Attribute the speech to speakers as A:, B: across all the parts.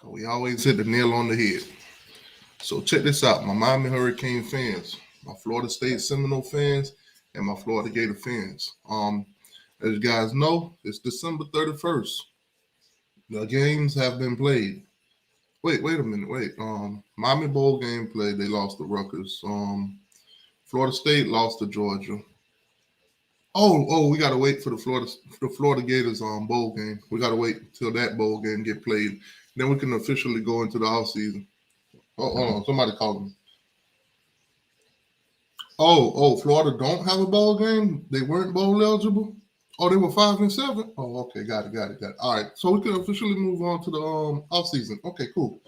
A: We always hit the nail on the head. So check this out, my Miami Hurricane fans, my Florida State Seminole fans, and my Florida Gator fans. As you guys know, it's December 31st. The games have been played. Wait a minute. Wait. Miami Bowl game played. They lost to Rutgers. Florida State lost to Georgia. We gotta wait for the Florida Gators bowl game. We gotta wait till that bowl game get played. Then we can officially go into the off season. Oh, hold on, somebody called me. Florida don't have a bowl game. They weren't bowl eligible. Oh, they were 5-7. Oh, okay, got it. All right, so we can officially move on to the off season. Okay, cool.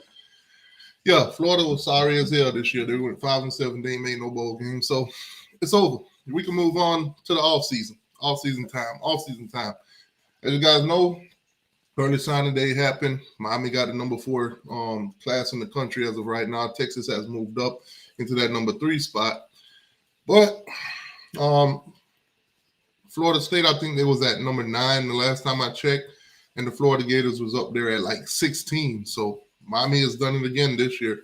A: Yeah, Florida was sorry as hell this year. They went 5-7. They ain't made no bowl game, so it's over. We can move on to the off season. Off season time. As you guys know, early signing day happened. Miami got the number 4 class in the country as of right now. Texas has moved up into that number 3 spot. But Florida State, I think they was at number 9 the last time I checked. And the Florida Gators was up there at like 16. So Miami has done it again this year.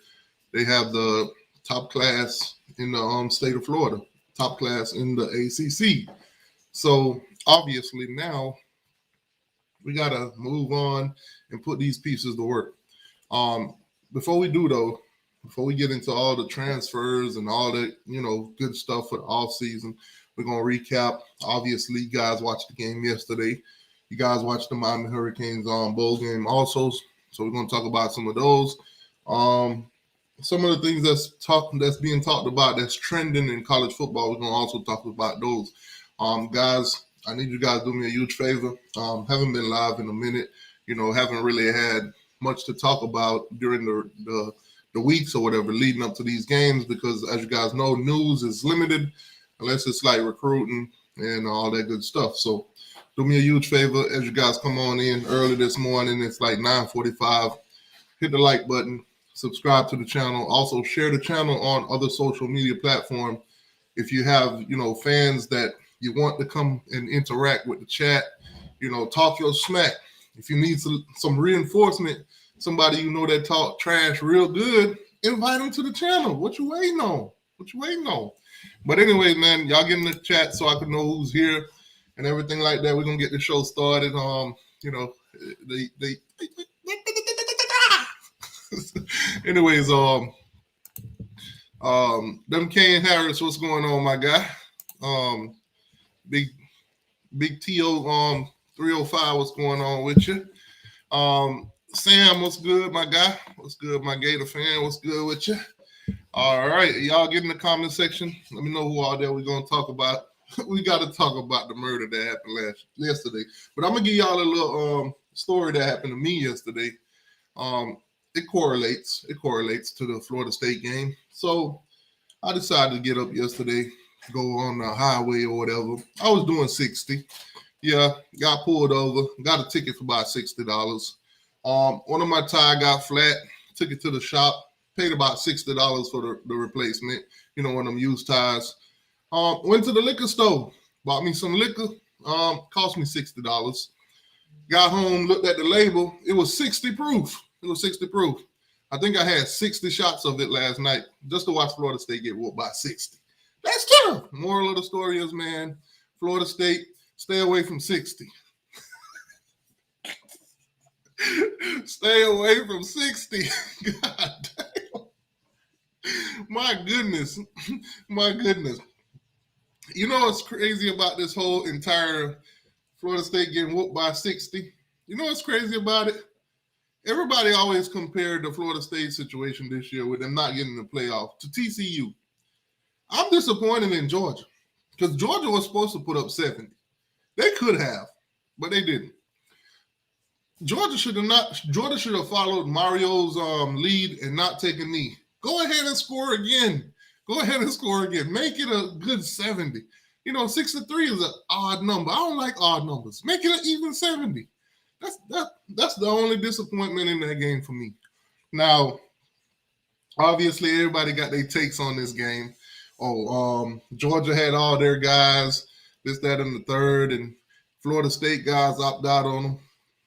A: They have the top class in the state of Florida, top class in the ACC. So obviously now we got to move on and put these pieces to work. Before we do, though, before we get into all the transfers and all that, good stuff for the offseason, we're going to recap. Obviously, you guys watched the game yesterday. You guys watched the Miami Hurricanes bowl game also. So we're going to talk about some of those. Some of the things that's being talked about that's trending in college football, we're going to also talk about those. Guys, I need you guys to do me a huge favor. Haven't been live in a minute. Haven't really had much to talk about during the weeks or whatever leading up to these games because, as you guys know, news is limited unless it's like recruiting and all that good stuff. So do me a huge favor as you guys come on in early this morning. It's like 9:45. Hit the like button. Subscribe to the channel. Also share the channel on other social media platforms. If you have, fans that you want to come and interact with the chat, talk your smack. If you need some reinforcement, somebody that talk trash real good, invite them to the channel. What you waiting on? But anyway, man, y'all get in the chat so I can know who's here and everything like that. We're gonna get the show started. Anyways, them Kane Harris, what's going on, my guy? Big T.O. 305, what's going on with you? Sam, what's good, my guy? What's good, my Gator fan? What's good with you? All right, y'all get in the comment section. Let me know who all there we're going to talk about. We got to talk about the murder that happened yesterday. But I'm going to give y'all a little story that happened to me yesterday. It correlates to the Florida State game. So I decided to get up yesterday, go on the highway or whatever. I was doing 60. Yeah, got pulled over, got a ticket for about $60. One of my tires got flat, took it to the shop, paid about $60 for the replacement, one of them used tires. Went to the liquor store, bought me some liquor, cost me $60. Got home, looked at the label, it was 60 proof. I think I had 60 shots of it last night just to watch Florida State get whooped by 60. That's tough. Moral of the story is, man, Florida State, stay away from 60. Stay away from 60. God damn. My goodness. You know what's crazy about this whole entire Florida State getting whooped by 60? You know what's crazy about it? Everybody always compared the Florida State situation this year with them not getting the playoff to TCU. I'm disappointed in Georgia because Georgia was supposed to put up 70. They could have, but they didn't. Georgia should have followed Mario's lead and not take a knee. Go ahead and score again. Make it a good 70. 63 is an odd number. I don't like odd numbers. Make it an even 70. That's the only disappointment in that game for me. Now, obviously, everybody got their takes on this game. Georgia had all their guys, this, that, and the third, and Florida State guys opted out on them,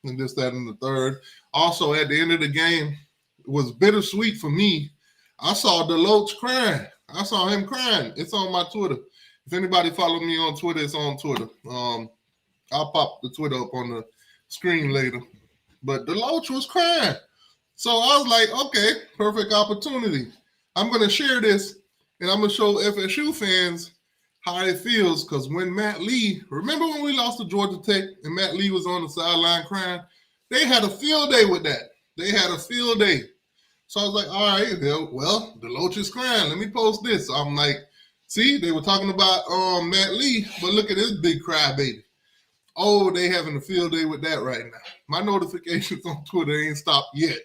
A: and this, that, and the third. Also, at the end of the game, it was bittersweet for me. I saw Deloach crying. I saw him crying. It's on my Twitter. If anybody follow me on Twitter, it's on Twitter. I'll pop the Twitter up on the screen later. But Deloach was crying. So I was like, okay, perfect opportunity. I'm going to share this, and I'm going to show FSU fans how it feels. Because when Matt Lee, remember when we lost to Georgia Tech and Matt Lee was on the sideline crying? They had a field day with that. They had a field day. So I was like, all right, well, Deloach is crying. Let me post this. So I'm like, see, they were talking about Matt Lee, but look at this big crybaby. Oh, they having a field day with that right now. My notifications on Twitter ain't stopped yet.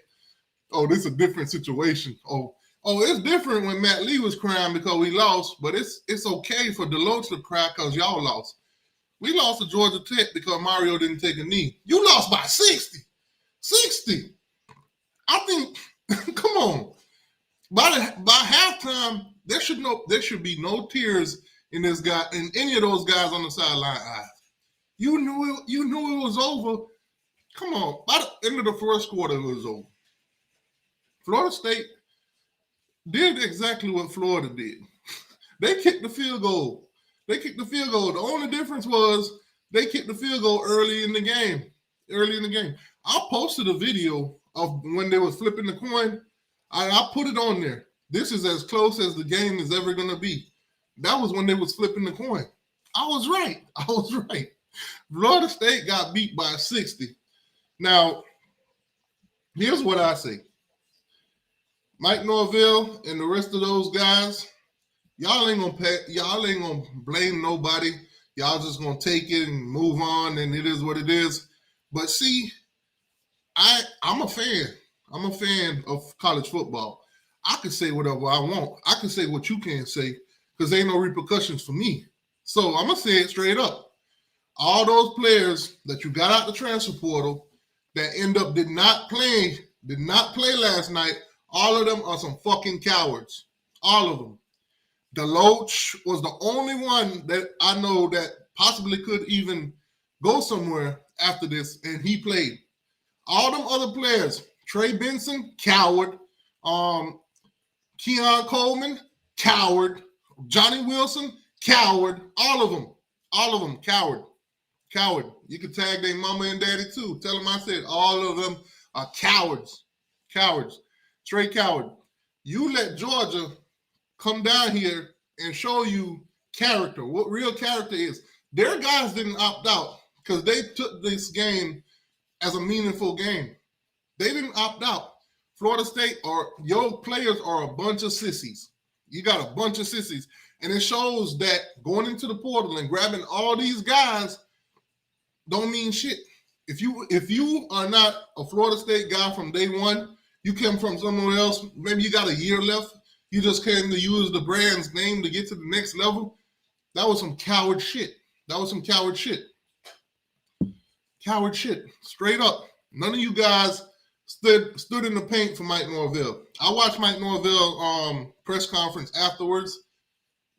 A: Oh, this is a different situation. Oh, it's different when Matt Lee was crying because we lost, but it's okay for Deloach to cry because y'all lost. We lost to Georgia Tech because Mario didn't take a knee. You lost by 60. 60. I think, come on. By halftime, there should be no tears in this guy, in any of those guys on the sideline eyes. You knew it was over. Come on. By the end of the first quarter, it was over. Florida State did exactly what Florida did. They kicked the field goal. The only difference was they kicked the field goal early in the game. I posted a video of when they was flipping the coin. I put it on there. This is as close as the game is ever going to be. That was when they was flipping the coin. I was right. Florida State got beat by 60. Now, here's what I say. Mike Norvell and the rest of those guys, y'all ain't gonna blame nobody. Y'all just gonna take it and move on, and it is what it is. But see, I'm a fan. I'm a fan of college football. I can say whatever I want. I can say what you can't say because there ain't no repercussions for me. So I'm gonna say it straight up. All those players that you got out the transfer portal that did not play last night, all of them are some fucking cowards. All of them. Deloach was the only one that I know that possibly could even go somewhere after this, and he played. All them other players, Trey Benson, coward. Keon Coleman, coward. Johnny Wilson, coward. All of them, coward. You can tag their mama and daddy too. Tell them I said all of them are cowards. Straight coward. You let Georgia come down here and show you character, what real character is. Their guys didn't opt out because they took this game as a meaningful game. They didn't opt out. Florida State your players are a bunch of sissies. You got a bunch of sissies. And it shows that going into the portal and grabbing all these guys don't mean shit. If you are not a Florida State guy from day one, you came from somewhere else, maybe you got a year left, you just came to use the brand's name to get to the next level, that was some coward shit. Coward shit. Straight up. None of you guys stood in the paint for Mike Norvell. I watched Mike Norvell press conference afterwards.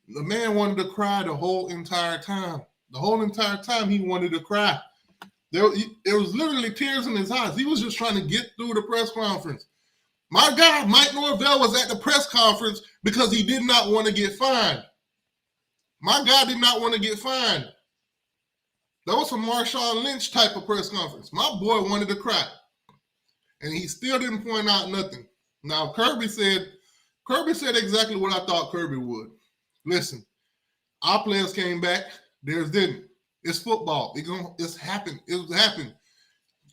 A: The man wanted to cry the whole entire time. The whole entire time he wanted to cry. There was literally tears in his eyes. He was just trying to get through the press conference. My God, Mike Norvell was at the press conference because he did not want to get fined. My guy did not want to get fined. That was a Marshawn Lynch type of press conference. My boy wanted to cry. And he still didn't point out nothing. Now, Kirby said exactly what I thought Kirby would. Listen, our players came back. Theirs didn't. It's football. It's happened. It happened.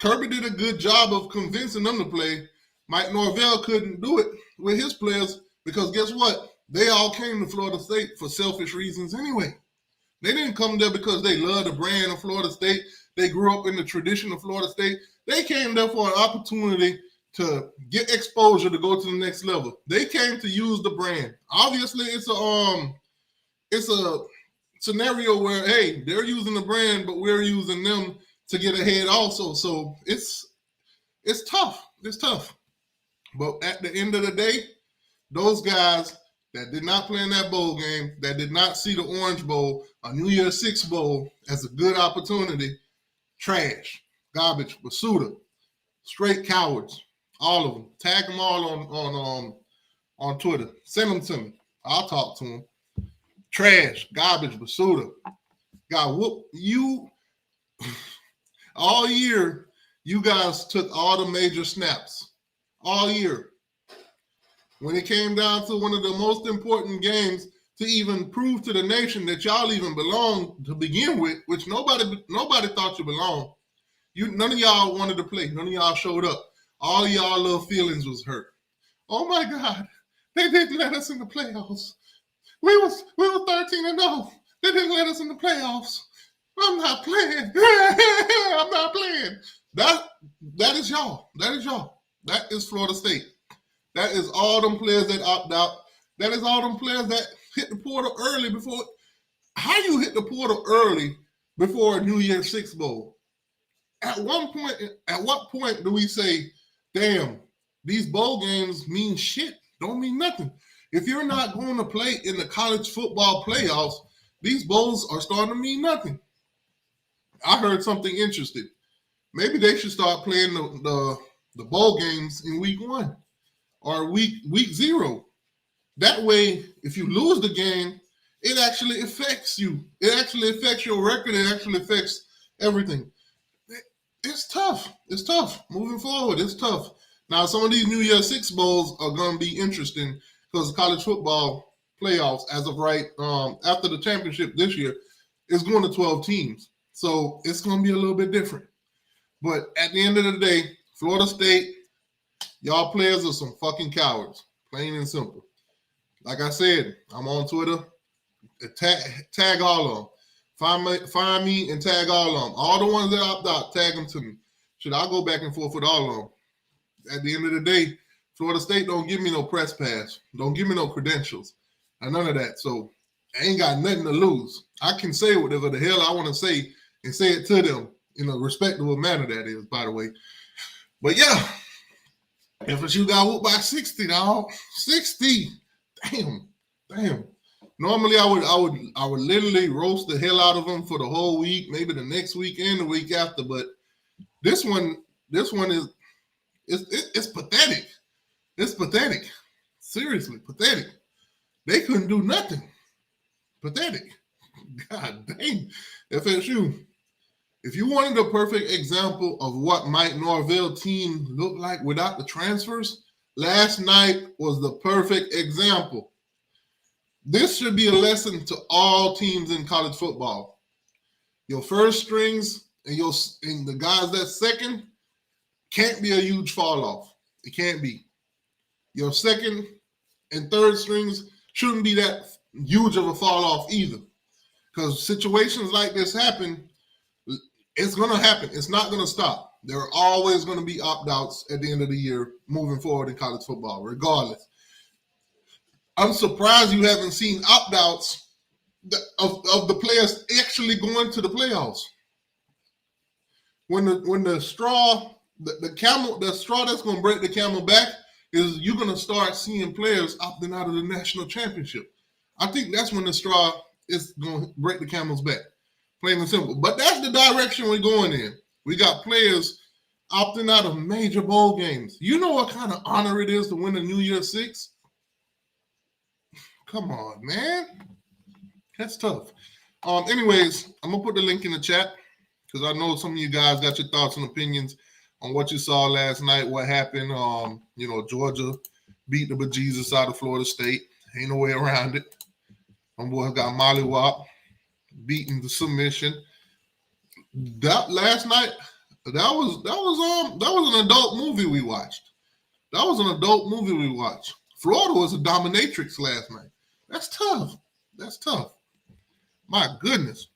A: Kirby did a good job of convincing them to play. Mike Norvell couldn't do it with his players because guess what? They all came to Florida State for selfish reasons anyway. They didn't come there because they love the brand of Florida State. They grew up in the tradition of Florida State. They came there for an opportunity to get exposure to go to the next level. They came to use the brand. Obviously, it's a scenario where, hey, they're using the brand, but we're using them to get ahead also. So it's tough. It's tough. But at the end of the day, those guys that did not play in that bowl game, that did not see the Orange Bowl, a New Year's Six Bowl as a good opportunity, trash, garbage, Basuda. Straight cowards. All of them. Tag them all on Twitter. Send them to me. I'll talk to them. Trash, garbage, basuda. Got whoop. You all year, you guys took all the major snaps. All year. When it came down to one of the most important games to even prove to the nation that y'all even belong to begin with, which nobody thought you belonged. None of y'all wanted to play. None of y'all showed up. All y'all little feelings was hurt. Oh my God, they didn't let us in the playoffs. We were 13-0. They didn't let us in the playoffs. I'm not playing. I'm not playing. That is y'all. That is y'all. That is Florida State. That is all them players that opt out. That is all them players that hit the portal early before. How you hit the portal early before a New Year's Six Bowl? At what point do we say, damn, these bowl games mean shit, don't mean nothing? If you're not going to play in the college football playoffs, these bowls are starting to mean nothing. I heard something interesting. Maybe they should start playing the bowl games in week 1 or week 0. That way, if you lose the game, it actually affects you. It actually affects your record. It actually affects everything. It's tough. It's tough. Moving forward, it's tough. Now, some of these New Year's Six Bowls are going to be interesting because the college football playoffs, as of right, after the championship this year, is going to 12 teams. So it's going to be a little bit different. But at the end of the day, Florida State, y'all players are some fucking cowards, plain and simple. Like I said, I'm on Twitter. Tag all of them. Find me and tag all of them. All the ones that opt out, tag them to me. Should I go back and forth with all of them? At the end of the day, Florida State don't give me no press pass. Don't give me no credentials. And none of that. So I ain't got nothing to lose. I can say whatever the hell I want to say and say it to them in a respectable manner, that is, by the way. But yeah, FSU got whooped by 60, dog. 60. Damn. Normally, I would literally roast the hell out of them for the whole week, maybe the next week and the week after. But this one is it's pathetic. It's pathetic. Seriously, pathetic. They couldn't do nothing. Pathetic. God dang. FSU. If you wanted a perfect example of what Mike Norvell team looked like without the transfers, last night was the perfect example. This should be a lesson to all teams in college football. Your first strings and the guys that's second can't be a huge fall off. It can't be. Your second and third strings shouldn't be that huge of a fall off either. Because situations like this happen, it's going to happen. It's not going to stop. There are always going to be opt-outs at the end of the year moving forward in college football, regardless. I'm surprised you haven't seen opt-outs of the players actually going to the playoffs. When the straw, the straw that's going to break the camel back is you're going to start seeing players opting out of the national championship. I think that's when the straw is going to break the camel's back, plain and simple. But that's the direction we're going in. We got players opting out of major bowl games. You know what kind of honor it is to win a New Year's Six? Come on, man. That's tough. Anyways, I'm going to put the link in the chat because I know some of you guys got your thoughts and opinions on what you saw last night, what happened. Georgia beat the bejesus out of Florida State. Ain't no way around it. My boys got mollywop, beating the submission. That last night, that was an adult movie we watched. Florida was a dominatrix last night. That's tough. My goodness.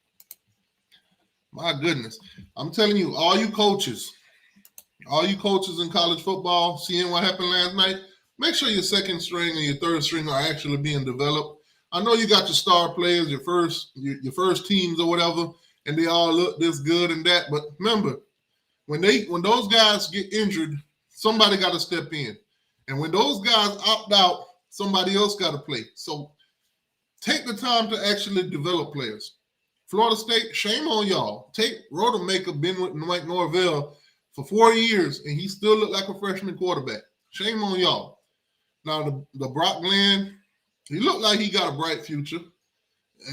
A: I'm telling you, all you coaches in college football, seeing what happened last night, make sure your second string and your third string are actually being developed. I know you got your star players, your first teams or whatever, and they all look this good and that. But remember, when those guys get injured, somebody got to step in. And when those guys opt out, somebody else got to play. So take the time to actually develop players. Florida State, shame on y'all. Take Rodemaker been with Mike Norvell for 4 years, and he still looked like a freshman quarterback. Shame on y'all. Now, the Brock Glenn, he looked like he got a bright future.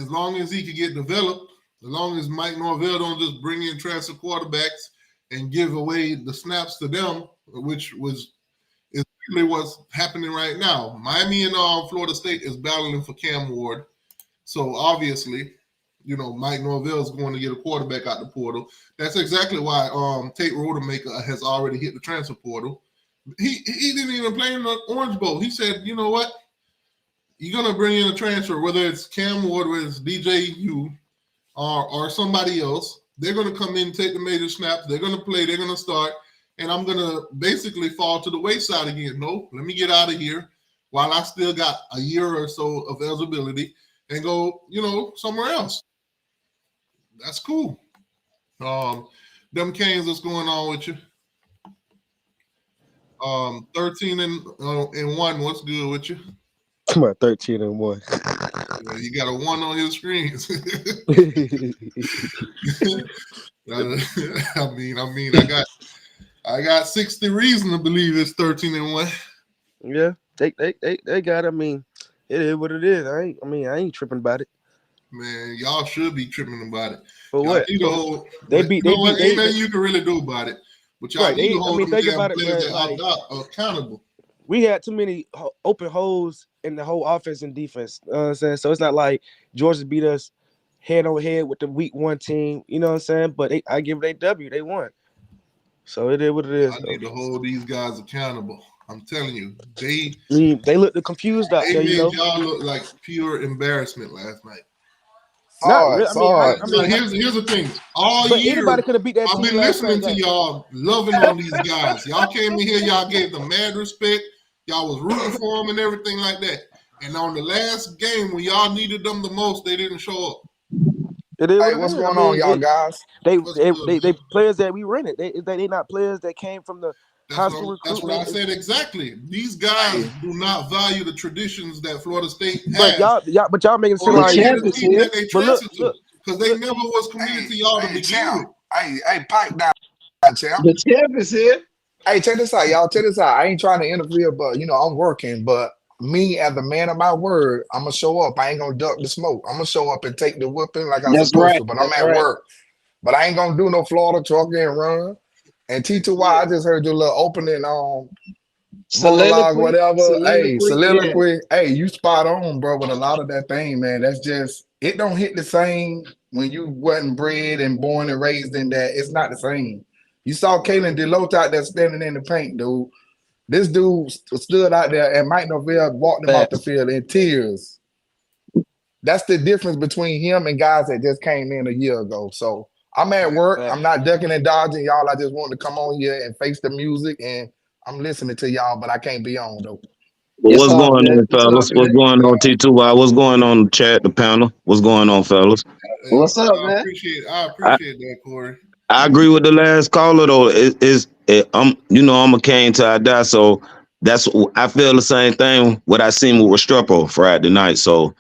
A: As long as he could get developed, as long as Mike Norvell don't just bring in transfer quarterbacks and give away the snaps to them, which is really what's happening right now. Miami and Florida State is battling for Cam Ward. So obviously, Mike Norvell is going to get a quarterback out the portal. That's exactly why Tate Rodemaker has already hit the transfer portal. He didn't even play in the Orange Bowl. He said, you know what? You're going to bring in a transfer, whether it's Cam Ward, whether it's DJU, or somebody else. They're going to come in, take the major snaps. They're going to play. They're going to start. And I'm going to basically fall to the wayside again. No, let me get out of here while I still got a year or so of eligibility and go, somewhere else. That's cool. Them Canes, what's going on with you? 13-1. What's good with you?
B: Come on, 13-1.
A: Yeah, you got a 1 on your screens. I got 60 reason to believe it's 13-1.
B: Yeah, they got. I mean, it is what it is. I ain't tripping about it.
A: Man, y'all should be tripping about it.
B: But what?
A: Ain't nothing you can really do about it. But y'all need to hold them damn players accountable.
B: We had too many open holes in the whole offense and defense. You know what I'm saying? So it's not like Georgia beat us head on head with the week 1 team. You know what I'm saying? But I give it a W. They won. So it is what it is.
A: I need to hold these guys accountable. I'm telling you, they
B: looked confused out there.
A: Y'all look like pure embarrassment last night.
B: Here's
A: the thing. All year,
B: anybody could have beat that.
A: I've been listening to y'all, loving on these guys. Y'all came in here, y'all gave them mad respect. Y'all was rooting for them and everything like that. And on the last game, when y'all needed them the most, they didn't show up.
C: What's going on, y'all guys?
B: They players that we rented. They not players that came from the high school recruitment.
A: That's what I said exactly. These guys do not value the traditions that Florida State has.
B: But y'all making it seem like
A: they transferred to because they never was committed to y'all to begin with.
C: Hey, pipe down, champ.
D: The champ is here.
C: Hey, check this out, y'all. Check this out. I ain't trying to interfere, but I'm working. But me, as the man of my word, I'm gonna show up. I ain't gonna duck the smoke. I'm gonna show up and take the whipping like I'm supposed to. But I'm at work. But I ain't gonna do no Florida truck and run. And T2Y, I just heard your little opening monologue, whatever. Soliloquy. Yeah. Hey, you spot on, bro, with a lot of that thing, man. That's just, it don't hit the same when you wasn't bred and born and raised in that. It's not the same. You saw Kalen DeLoach out there standing in the paint, dude. This dude stood out there and Mike Norvell walked him off the field in tears. That's the difference between him and guys that just came in a year ago. So I'm at work. I'm not ducking and dodging y'all. I just wanted to come on here and face the music, and I'm listening to y'all, but I can't be on though.
E: Well, what's going on, fellas? What's going on, T2Y? What's going on in the chat, the panel? What's going on, fellas?
D: What's up, man?
A: I appreciate that, Corey.
E: I agree with the last caller though. I'm a Cane till I die, so I feel the same thing. What I seen with Restrepo Friday night. So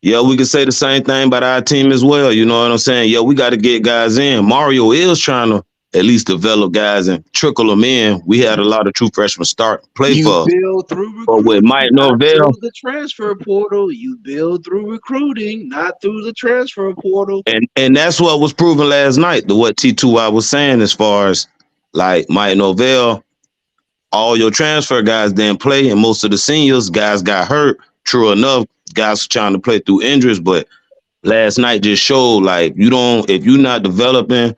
E: yeah, we could say the same thing about our team as well. You know what I'm saying? Yeah, we got to get guys in. Mario is trying to at least develop guys and trickle them in. We had a lot of true freshmen play for us.
D: You build through recruiting,
E: but with Mike Norvell,
D: the transfer portal. You build through recruiting, not through the transfer portal.
E: And that's what was proven last night. What T2Y was saying as far as like Mike Norvell, all your transfer guys didn't play, and most of the seniors guys got hurt. True enough, guys were trying to play through injuries, but last night just showed like if you're not developing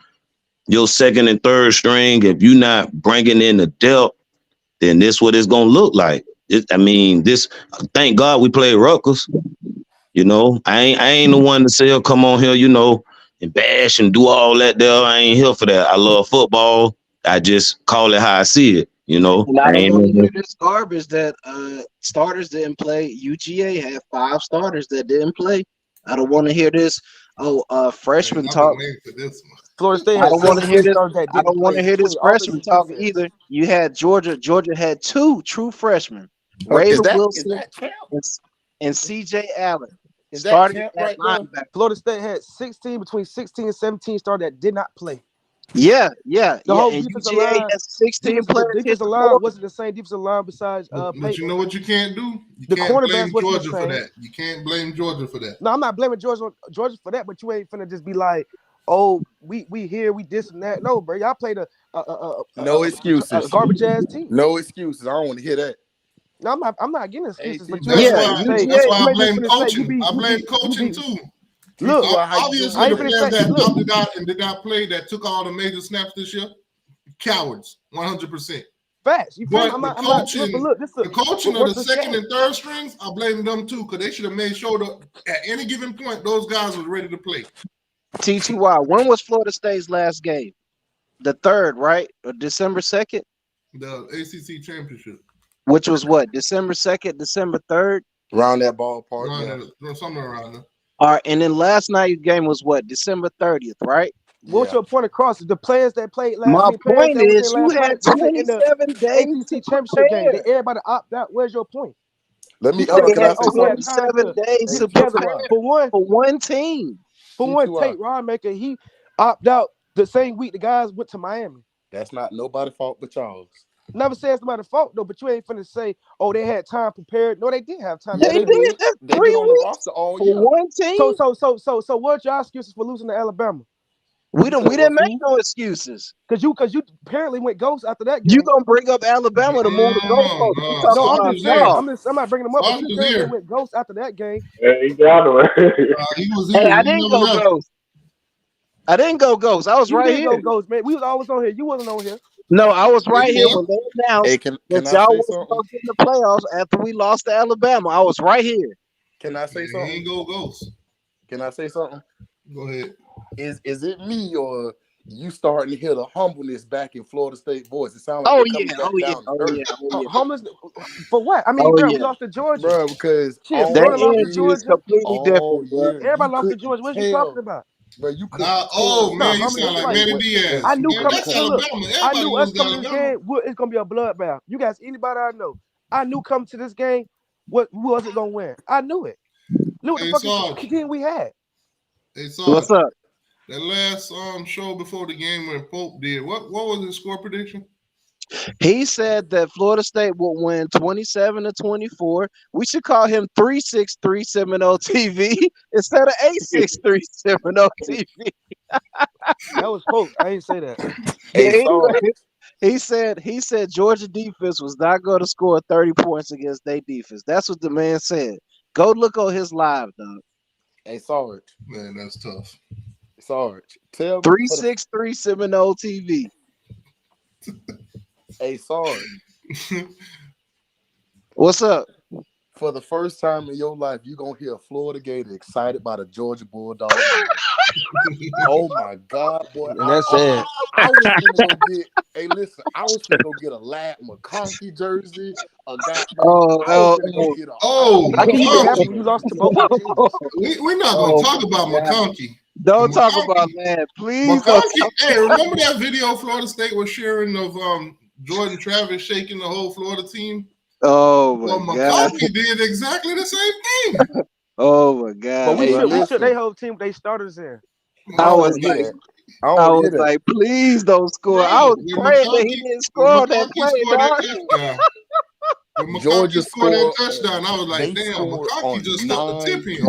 E: your second and third string, if you're not bringing in the depth, then this what it's gonna look like. Thank God we played Rutgers. I ain't the one to say come on here, and bash and do all that there. I ain't here for that. I love football. I just call it how I see it.
D: I don't want to hear this garbage that starters didn't play. UGA had 5 starters that didn't play. I don't want to hear this. Freshman talk.
B: Florida State.
D: I don't want to hear this. I don't want to hear this freshman talk either. You had Georgia. Georgia had 2 true freshmen, Rayla Wilson and CJ Allen.
B: Starting at linebacker. Florida State had between 16 and 17 starters that did not play.
D: The
B: whole
D: and
B: defensive
D: UGA
B: line,
D: has 16
B: the
D: players.
B: defensive line wasn't the same defensive line besides
A: But you
B: Peyton.
A: know what you can't do? You
B: The
A: can't blame
B: cornerbacks wasn't the
A: Georgia for
B: same.
A: that. You can't blame Georgia for that.
B: No, I'm not blaming Georgia for that, but you ain't finna just be like, oh, we here, we this and that. No, bro, y'all played
F: no excuses.
B: a garbage ass team.
F: No excuses. I don't want to hear that.
B: No, I'm not getting excuses, but you
A: That's
B: ain't
A: why,
B: finna say.
A: that's why
B: you
A: I
B: ain't
A: blame
B: finna say
A: coaching. I blame coaching too.
B: Look,
A: Obviously,
B: I
A: the
B: ain't finna
A: players
B: say.
A: that
B: Look,
A: opted out and did not play that took all the major snaps this year, cowards, 100%.
B: facts. You feel me?
A: But
B: I'm
A: the
B: not.
A: coaching,
B: But look,
A: the coaching of the
B: what's
A: second
B: game?
A: and third strings, I blame them too, because they should have made sure that at any given point, those guys was ready to play.
D: TTY, when was Florida State's last game? The 3rd, right? Or December 2nd?
A: The ACC championship.
D: Which was what? December 2nd, December 3rd?
F: Around that ballpark,
A: somewhere around there.
D: All right, and then last night's game was what? December 30th, right?
B: What's your point across? The players that played last
D: My point is you
B: last
D: had
B: night, in the
D: 27 days to
B: ACC championship game,
D: prepare.
B: they everybody opt out. Where's your point?
F: Let me.
D: They had
F: Can I say
D: 27 days to
B: together
D: prepare
B: for
D: one team.
B: For one, Tate Rodmaker, he opted out the same week the guys went to Miami.
F: That's not nobody's fault but y'all's.
B: Never say it's nobody's fault though, but you ain't finna say, oh, they had time prepared. No, they did have time.
D: They did. That's
F: They
D: 3
F: been on the
D: weeks
F: roster all
D: for
F: year.
D: one team.
B: So what's your excuses for losing to Alabama?
D: We didn't make no excuses.
B: Cause you apparently went ghost after that game.
D: You gonna bring up Alabama to move the goalpost?
B: No, I'm just saying. I'm not bringing them up. But you apparently went ghost after that game.
G: He got away.
D: Hey, I didn't go ghost. I didn't go ghost. I was right here.
B: Go ghost, man. We was always on here. You wasn't on here.
D: No, I was right here when they announced
F: can
D: that
F: I
D: y'all
F: say
D: was
F: something?
D: supposed to be in the playoffs after we lost to Alabama. I was right here.
F: Can I say something?
A: He ain't go ghost.
F: Can I say something?
A: Go ahead.
F: Is it me or you starting to hear the humbleness back in Florida State voice? It sounds like
B: Homeless for what? I mean, we lost to Georgia,
F: bro. Because
B: Florida lost to Georgia.
D: Is completely different, bro.
B: Everybody lost to Georgia. What are you talking about?
F: Bro, you could.
A: Man, you sound like Manny Diaz.
B: I knew coming
A: to
B: us coming to this game, it's gonna be a bloodbath. You guys, anybody I know, I knew coming to this game, who was it gonna win? I knew it. Look what the fucking team we had.
D: What's up?
A: That last show before the game when Pope did, what was his score prediction?
D: He said that Florida State will win 27-24. We should call him 36370 TV instead of 86370 TV.
B: That was Pope. I didn't say that.
D: He said Georgia defense was not going to score 30 points against their defense. That's what the man said. Go look on his live, dog.
F: Hey, Sarge.
A: Man, that's tough.
F: Sarge, tell me
D: 36370 TV.
F: Hey, Sarge.
D: What's up?
F: For the first time in your life, you're going to hear a Florida Gator excited by the Georgia Bulldogs. Oh, my God, boy.
B: And that's sad.
F: I was going to go get, hey, listen, I was going to go get a Lad McConkey jersey, a guy.
B: I can you happy when you lost to both teams.
A: We're not going to talk about McConkey.
D: Don't talk about that, please.
A: Hey, remember that video Florida State was sharing of Jordan Travis shaking the whole Florida team?
D: Oh my God!
A: McConkey did exactly the same thing.
D: Oh my God!
B: But we should they whole team they starters in.
D: I was like, please don't score. I was praying that he didn't score that play,
A: dog. Georgia scored that touchdown. I was like, damn, McConkey just stuck the tip in.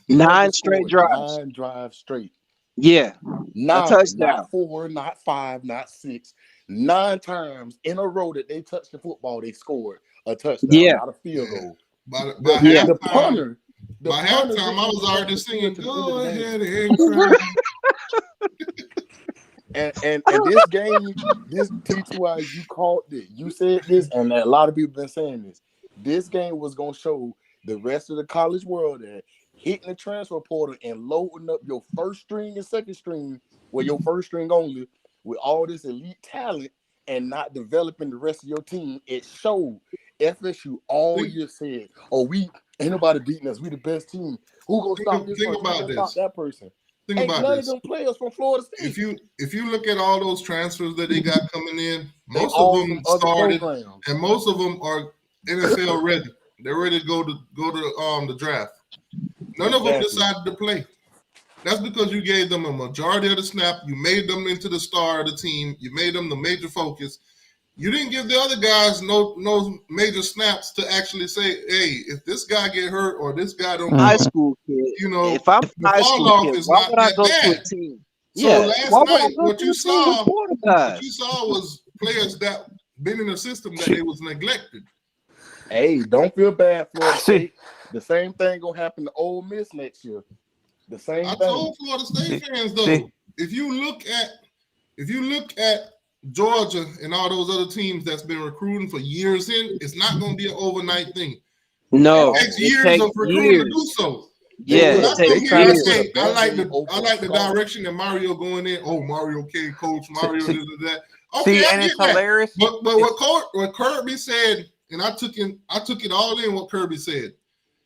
D: 9 straight drives.
F: 9 drives straight.
D: Yeah.
F: 9,
D: a touchdown.
F: Not 4, not 5, not 6. 9 times in a row that they touched the football, they scored a touchdown, not a field goal.
A: By halftime,
F: the punter.
A: By halftime, I was already singing, go ahead
F: and this game, this T2I, you called it. You said this, and a lot of people been saying this. This game was going to show the rest of the college world that hitting the transfer portal and loading up your first string and second string, well, your first string only, with all this elite talent and not developing the rest of your team, it showed. FSU all year said, "Oh, we ain't nobody beating us. We the best team. Who gonna stop this person? Who gonna stop that person?"
A: Think
F: ain't
A: about
F: none
A: this.
F: of them players from Florida State.
A: If you look at all those transfers that they got coming in, most of them started, and most of them are NFL ready. They're ready to go to the draft. None of them decided to play. That's because you gave them a majority of the snap. You made them into the star of the team. You made them the major focus. You didn't give the other guys no major snaps to actually say, hey, if this guy get hurt or this guy don't
D: High
A: play,
D: school kid.
A: you know,
D: If I'm
A: the
D: a high
A: fall
D: school
A: off
D: kid,
A: is
D: why
A: not
D: would I
A: that
D: go to a
A: bad.
D: team?
A: So
D: Yeah,
A: last
D: why would I
A: night,
D: go
A: what
D: to
A: you
D: a team with
A: saw,
D: porta
A: what
D: guys?
A: you saw was players that been in a system that they was neglected.
F: Hey, don't feel bad, Florida
G: See.
F: State. The same thing gonna happen to Ole Miss next year. The same
A: I
F: thing.
A: told Florida State fans though,
G: See.
A: if you look at Georgia and all those other teams that's been recruiting for years it's not going to be an overnight thing.
D: No,
A: It takes
D: it
A: years
D: takes
A: of recruiting to do
D: years.
A: so.
D: Yeah,
A: When I
D: it
A: come
D: takes
A: here and
D: years.
A: say, I like the
F: Start.
A: direction that Mario going in. Oh, Mario K, coach Mario,
G: See.
A: this and that. Okay,
G: See,
A: I
G: and
A: get
G: it's
A: that.
G: hilarious.
A: But what Kirby said, and I took it all in what Kirby said.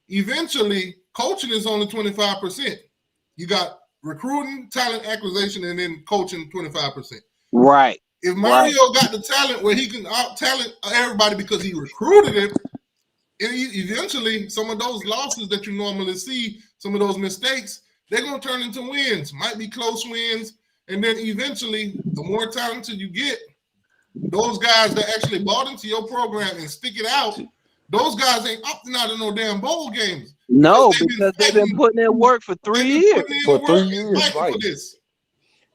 A: Eventually, coaching is only 25%. You got recruiting, talent acquisition, and then coaching 25%.
D: Right.
A: If Mario got the talent where he can out talent everybody because he recruited him, and eventually some of those losses that you normally see, some of those mistakes, they're gonna turn into wins. Might be close wins, and then eventually, the more talented you get, those guys that actually bought into your program and stick it out, those guys ain't opting out of no damn bowl games.
D: No,
A: Because
D: because they've been putting in work for 3
A: They've been
D: years.
A: putting in
F: For
A: the
F: 3
A: work and
F: years,
A: fighting
F: right.
A: for this.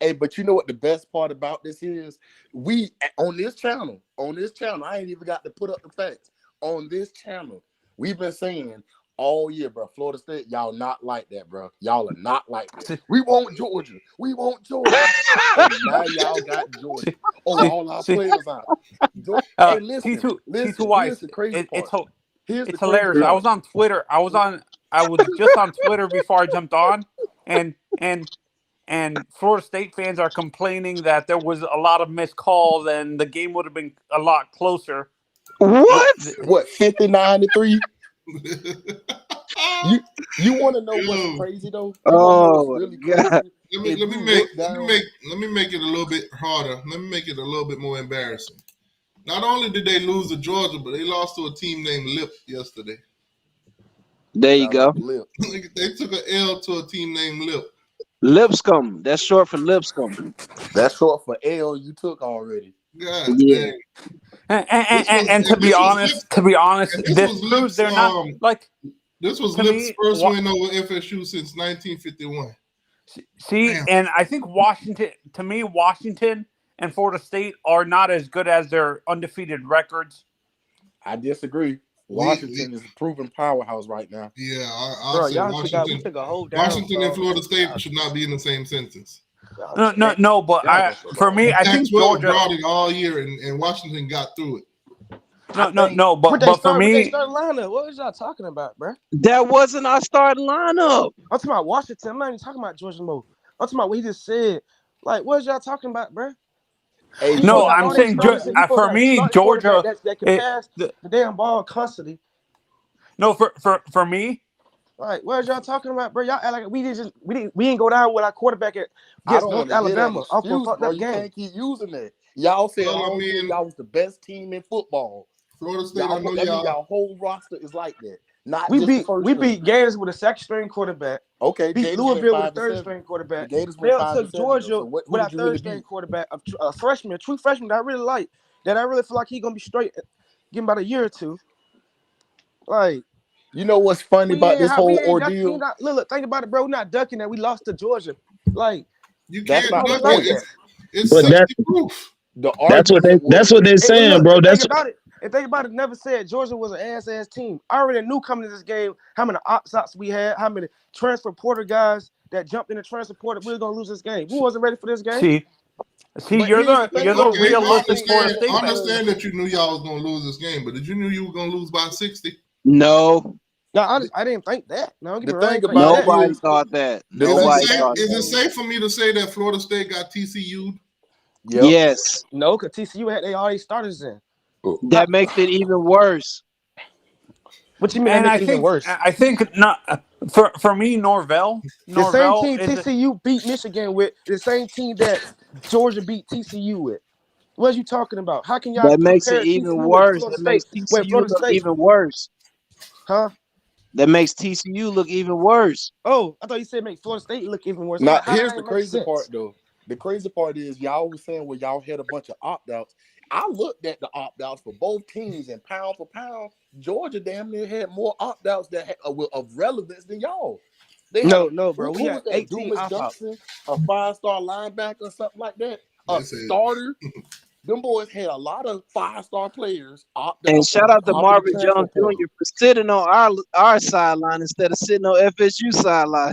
F: Hey, but you know what the best part about this is? We on this channel, I ain't even got to put up the facts. On this channel, we've been saying all year, bro, Florida State, y'all not like that, bro. Y'all are not like that. We want Georgia. We want Georgia. And now y'all got Georgia. Oh, all our players out. Hey, listen,
G: T2
F: listen.
G: T2Y.
F: Here's the crazy part. Here's the
G: It's
F: crazy
G: hilarious. I
F: part.
G: was on Twitter. I was just on Twitter before I jumped on, and Florida State fans are complaining that there was a lot of missed calls and the game would have been a lot closer.
F: What 59-3? You want to know what's crazy though? You wanna know what's really
D: God.
F: crazy?
A: Let me make it a little bit harder. Let me make it a little bit more embarrassing. Not only did they lose to Georgia, but they lost to a team named Lip yesterday.
D: There you go.
A: They took an L to a team named Lip.
D: Lipscomb. That's short for Lipscomb.
F: That's short for L you took already.
A: God
D: Yeah.
A: dang.
G: And to be honest, this proves they're not like.
A: This was
G: to
A: Lip's
G: me,
A: first win over FSU since 1951.
G: See,
A: Damn.
G: and I think Washington and Florida State are not as good as their undefeated records.
F: I disagree. Washington is a proven powerhouse right now.
A: Yeah,
B: Bro,
A: I'll say
B: y'all
A: Washington.
B: took a whole down.
A: Washington and Florida State should not be in the same sentence.
G: No, but for me, I think
A: Pac-12
G: Georgia
A: brought it all year, and Washington got through it.
G: But for me,
B: they started lineup. What was y'all talking about, bro?
D: That wasn't our starting lineup.
B: I'm talking about Washington. I'm not even talking about Georgia Mo. I'm talking about what he just said. Like, what is y'all talking about, bro?
F: Hey,
G: no, I'm saying for me, Georgia
B: that can pass the damn ball constantly.
G: No, for me,
B: like, what is y'all talking about, bro? Y'all act like we didn't go down with our quarterback against North Alabama off a fucked up
F: you
B: game.
F: can't keep using that. Y'all said y'all was the best team in football.
A: Florida State,
F: y'all whole roster is like that.
B: We beat Gators with a second string quarterback.
F: Okay,
B: beat Louisville with a third string quarterback.
F: Gators
B: took Georgia with a third string quarterback, a freshman, a true freshman that I really like. That I really feel like he's gonna be straight. Give him about a year or two. Like,
F: you know what's funny about this whole ordeal?
B: Look, think about it, bro. We're not ducking that. We lost to Georgia. Like,
A: you can't duck
B: it.
A: It's 60 proof.
E: That's what they're saying, bro.
B: Think about it. Never said Georgia was an ass team. I already knew coming to this game how many opt-outs we had, how many transfer portal guys that jumped in the transfer portal. We were gonna lose this game. We wasn't ready for this game.
G: See, you're the realistic Florida State.
A: I understand that you knew y'all was gonna lose this game, but did you knew you were gonna lose by 60?
D: No.
B: No, I didn't think that. No,
D: nobody thought that.
A: Is it safe for me to say that Florida State got TCU'd?
D: Yep. Yes.
B: No, because TCU they already starters in.
D: That makes it even worse.
B: What you mean? That makes it even worse?
G: I think not for me. Norvell.
B: The same team TCU beat Michigan with, the same team that Georgia beat TCU with. What are you talking about? How can y'all?
D: That makes it even worse. That makes TCU look even worse.
B: Huh?
D: That makes TCU look even worse.
B: Oh, I thought you said make Florida State look even worse.
F: Now,
B: How
F: here's
B: that
F: the
B: make
F: crazy
B: sense?
F: part, though. The crazy part is y'all was saying where y'all had a bunch of opt-outs. I looked at the opt-outs for both teams, and pound for pound, Georgia damn near had more opt-outs that had, of relevance than y'all. They had
B: No, bro. We
F: who
B: had
F: was that?
B: 18
F: Dumas
B: opt-outs.
F: Johnson, a 5-star linebacker or something like that. A
A: That's it.
F: starter. Them boys had a lot of 5-star players opt out.
D: And shout out to
F: Top of the
D: Marvin
F: transfer
D: Jones
F: portal.
D: Jr. for sitting on our sideline instead of sitting on FSU sideline.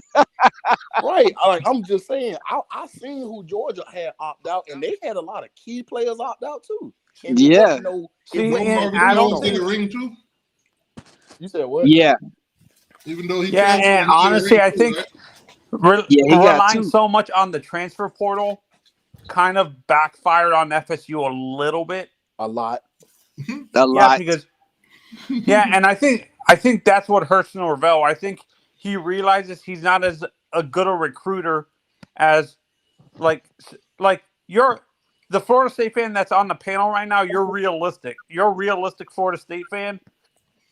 F: Right. I'm just saying, I seen who Georgia had opt out, and they had a lot of key players opt out too. And it
D: Yeah.
F: wasn't no.
G: See,
F: It wasn't
G: and
F: no
G: I
A: Even
G: don't
A: though he
G: think.
A: get a ring too.
F: You said what?
D: Yeah.
A: Even though he
G: Yeah,
A: transferred,
G: and
A: he get a
G: honestly,
A: ring
G: I
A: too,
G: think
A: right?
D: Yeah, he got
G: relying
D: 2.
G: so much on the transfer portal kind of backfired on FSU a little bit.
F: A lot.
D: A
G: Yeah,
D: lot.
G: because and I think that's what hurts Norvell. I think he realizes he's not as a good a recruiter as like you're the Florida State fan that's on the panel right now. You're realistic. You're a realistic Florida State fan.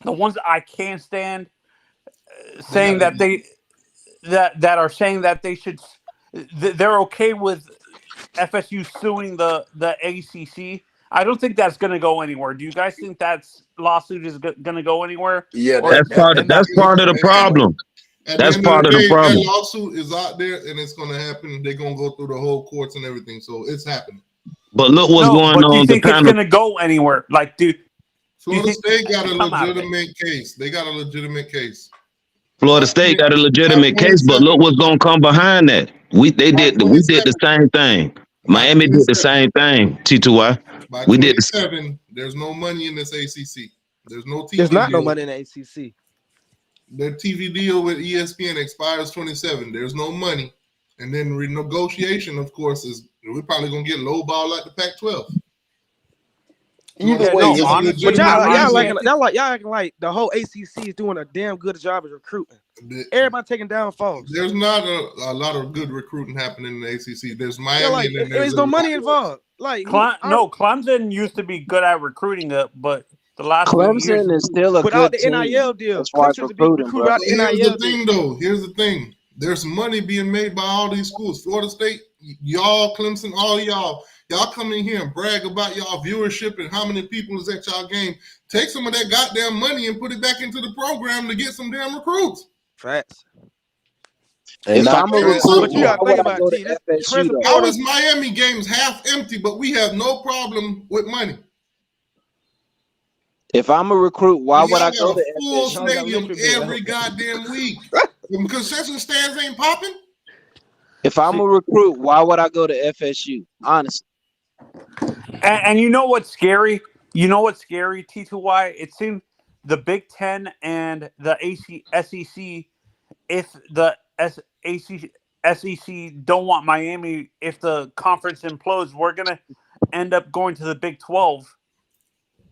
G: The ones that I can't stand saying that that are saying that they should they're okay with FSU suing the ACC. I don't think that's going to go anywhere. Do you guys think that's lawsuit is going to go anywhere?
F: Yeah,
G: Or-
E: That's part of the problem.
A: At
E: That's
A: the end
E: part
A: of
E: of
A: the
E: the
A: day,
E: problem.
A: that lawsuit is out there and it's going to happen. They're going to go through the whole courts and everything. So it's happening.
E: But look what's going
G: but do you
E: on.
G: think
E: The
G: it's
E: panel,
G: going to go anywhere? Like, dude,
A: Florida
G: think
A: State got a
G: come out of it?
A: legitimate case. They got a legitimate case.
E: Florida State got a legitimate case, but look what's gonna come behind that. We did the same thing. Miami did the same thing. T2Y.
A: By
E: We did the
A: 27, there's no money in this ACC. There's no TV
B: There's not no
A: deal.
B: money in the ACC.
A: Their TV deal with ESPN expires 27. There's no money. And then renegotiation, of course, is we're probably going to get low ball like the Pac-12.
F: Either way, it's
G: honestly,
B: But
G: honestly,
B: y'all acting like the whole ACC is doing a damn good job of recruiting. Everybody taking down falls.
A: There's not a lot of good recruiting happening in the ACC. There's Miami.
B: Yeah, like,
A: and
B: there's no money involved. Like,
G: Clemson used to be good at recruiting it, but the last few years,
D: Clemson is still a
B: without
D: good
B: the
D: team
B: NIL deal,
D: as far as
B: Clemson's a big
D: recruiting,
B: recruit
D: bro.
B: out the
A: Here's
B: NIL
A: the
B: deal.
A: thing, though. Here's the thing. There's money being made by all these schools. Florida State, y'all, Clemson, all y'all come in here and brag about y'all viewership and how many people is at y'all game. Take some of that goddamn money and put it back into the program to get some damn recruits.
B: Facts.
D: If I'm a recruit,
B: But you gotta think about it.
D: FSU, though.
A: How is Miami games half empty, but we have no problem with money?
D: If I'm a recruit, why
A: Y'all
D: would I
A: got
D: go
A: a
D: to
A: full
D: FSU?
A: stadium every goddamn week? The concession stands ain't popping.
D: If I'm a recruit, why would I go to FSU? Honestly.
G: and you know what's scary? You know what's scary, T2Y? It seems the Big Ten and the SEC, if the SEC don't want Miami, if the conference implodes, we're going to end up going to the Big 12.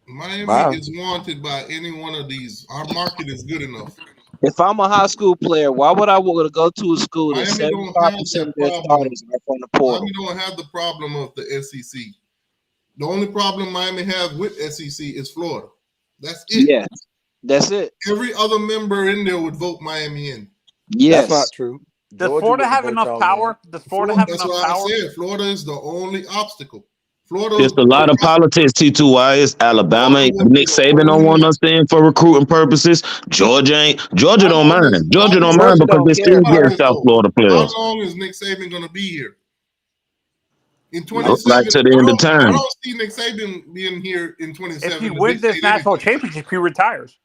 A: Miami is wanted by any one of these. Our market is good enough.
D: If I'm a high school player, why would I want to go to a school that
A: Miami
D: 75% of their starters are from the portal?
A: Miami don't have the problem of the SEC. The only problem Miami have with SEC is Florida. That's it.
D: Yes, that's it.
A: Every other member in there would vote Miami in.
D: Yes.
F: That's not true.
G: Does
F: Georgia
G: Florida
F: wouldn't
G: have
F: vote
G: enough
F: y'all
G: power?
F: in.
G: Does Florida have
A: That's
G: enough
A: why
G: power?
A: I said Florida is the only obstacle. Florida.
E: It's a lot of politics. T2Y is Alabama. Nick Saban don't want us in for recruiting purposes. Georgia don't mind. Georgia don't mind because they still get South Florida players.
A: How long is Nick Saban going to be here? In
E: Looks
A: 27,
E: like to the end of
A: I
E: time.
A: don't see Nick Saban being here in 27.
G: If he wins this national championship, he retires.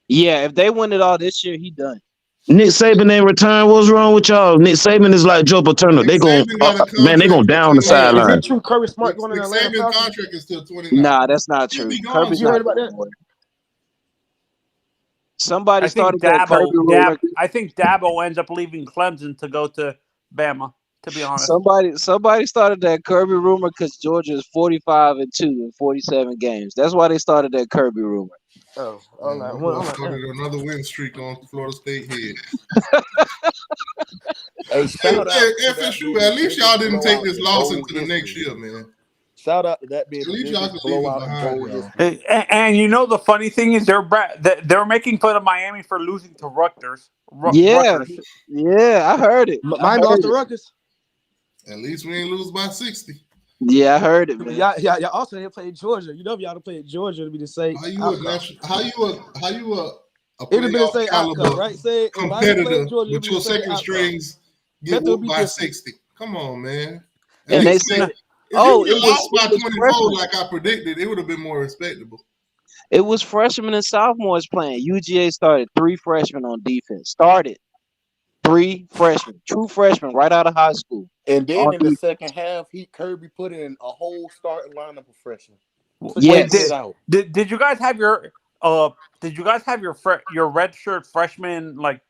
D: Yeah, if they win it all this year, he done.
E: Nick Saban ain't retiring. What's wrong with y'all? Nick Saban is like Joe Paterno. They gon' down the
B: Is
E: sideline.
B: it true Kirby Smart going in
A: Nick
B: Atlanta?
A: Saban's
B: Falcons?
A: contract is still 29.
D: Nah, that's not
A: He'll
D: true.
A: be gone.
D: Kirby's
B: You
D: not
B: heard about
D: going
B: that?
D: nowhere. Somebody
G: I think
D: started that Kirby rumor.
G: I think Dabo ends up leaving Clemson to go to Bama, to be honest.
D: Somebody started that Kirby rumor because Georgia is 45-2 in 47 games. That's why they started that Kirby rumor.
B: Oh,
A: Started another win streak on Florida State head.
F: Hey, shout out to
A: FSU, at least y'all didn't take this loss into the next year, man.
F: Shout out to that being
A: At
F: the
A: least y'all
F: biggest
A: can leave it
F: blowout in
A: behind
F: bowl
A: y'all.
F: history.
G: And you know the funny thing is they're making fun of Miami for losing to Rutgers.
D: Yeah,
G: Rutgers.
D: yeah, I heard it. I
B: Miami
D: heard
B: lost to
D: it.
B: Rutgers.
A: At least we ain't lose by 60.
D: Yeah, I heard it, man.
B: Y'all also had played Georgia. You know, if y'all to play Georgia, it'd be the same.
A: How you
B: outcome.
A: a
B: It'd have been the
A: playoff
B: same outcome,
A: caliber
B: right? Say if Miami
A: competitor
B: played Georgia, it'd
A: with
B: be
A: your
B: the same
A: second
B: outcome.
A: strings get
B: Nothing would
A: whooped
B: be
A: by
B: different.
A: 60? Come on, man.
D: And they
A: If
D: said,
A: you
D: oh,
A: would have
D: it
A: lost by
D: was
A: 24
D: freshmen.
A: like I predicted, it would have been more respectable.
D: It was freshmen and sophomores playing. UGA started 3 freshmen on defense. Started 3 freshmen, true freshmen, right out of high school.
F: And then
D: All
F: in the
D: 3.
F: second half, Kirby put in a whole starting lineup of freshmen. Took
D: Yes.
F: that shit out.
G: Did you guys have your your redshirt freshman like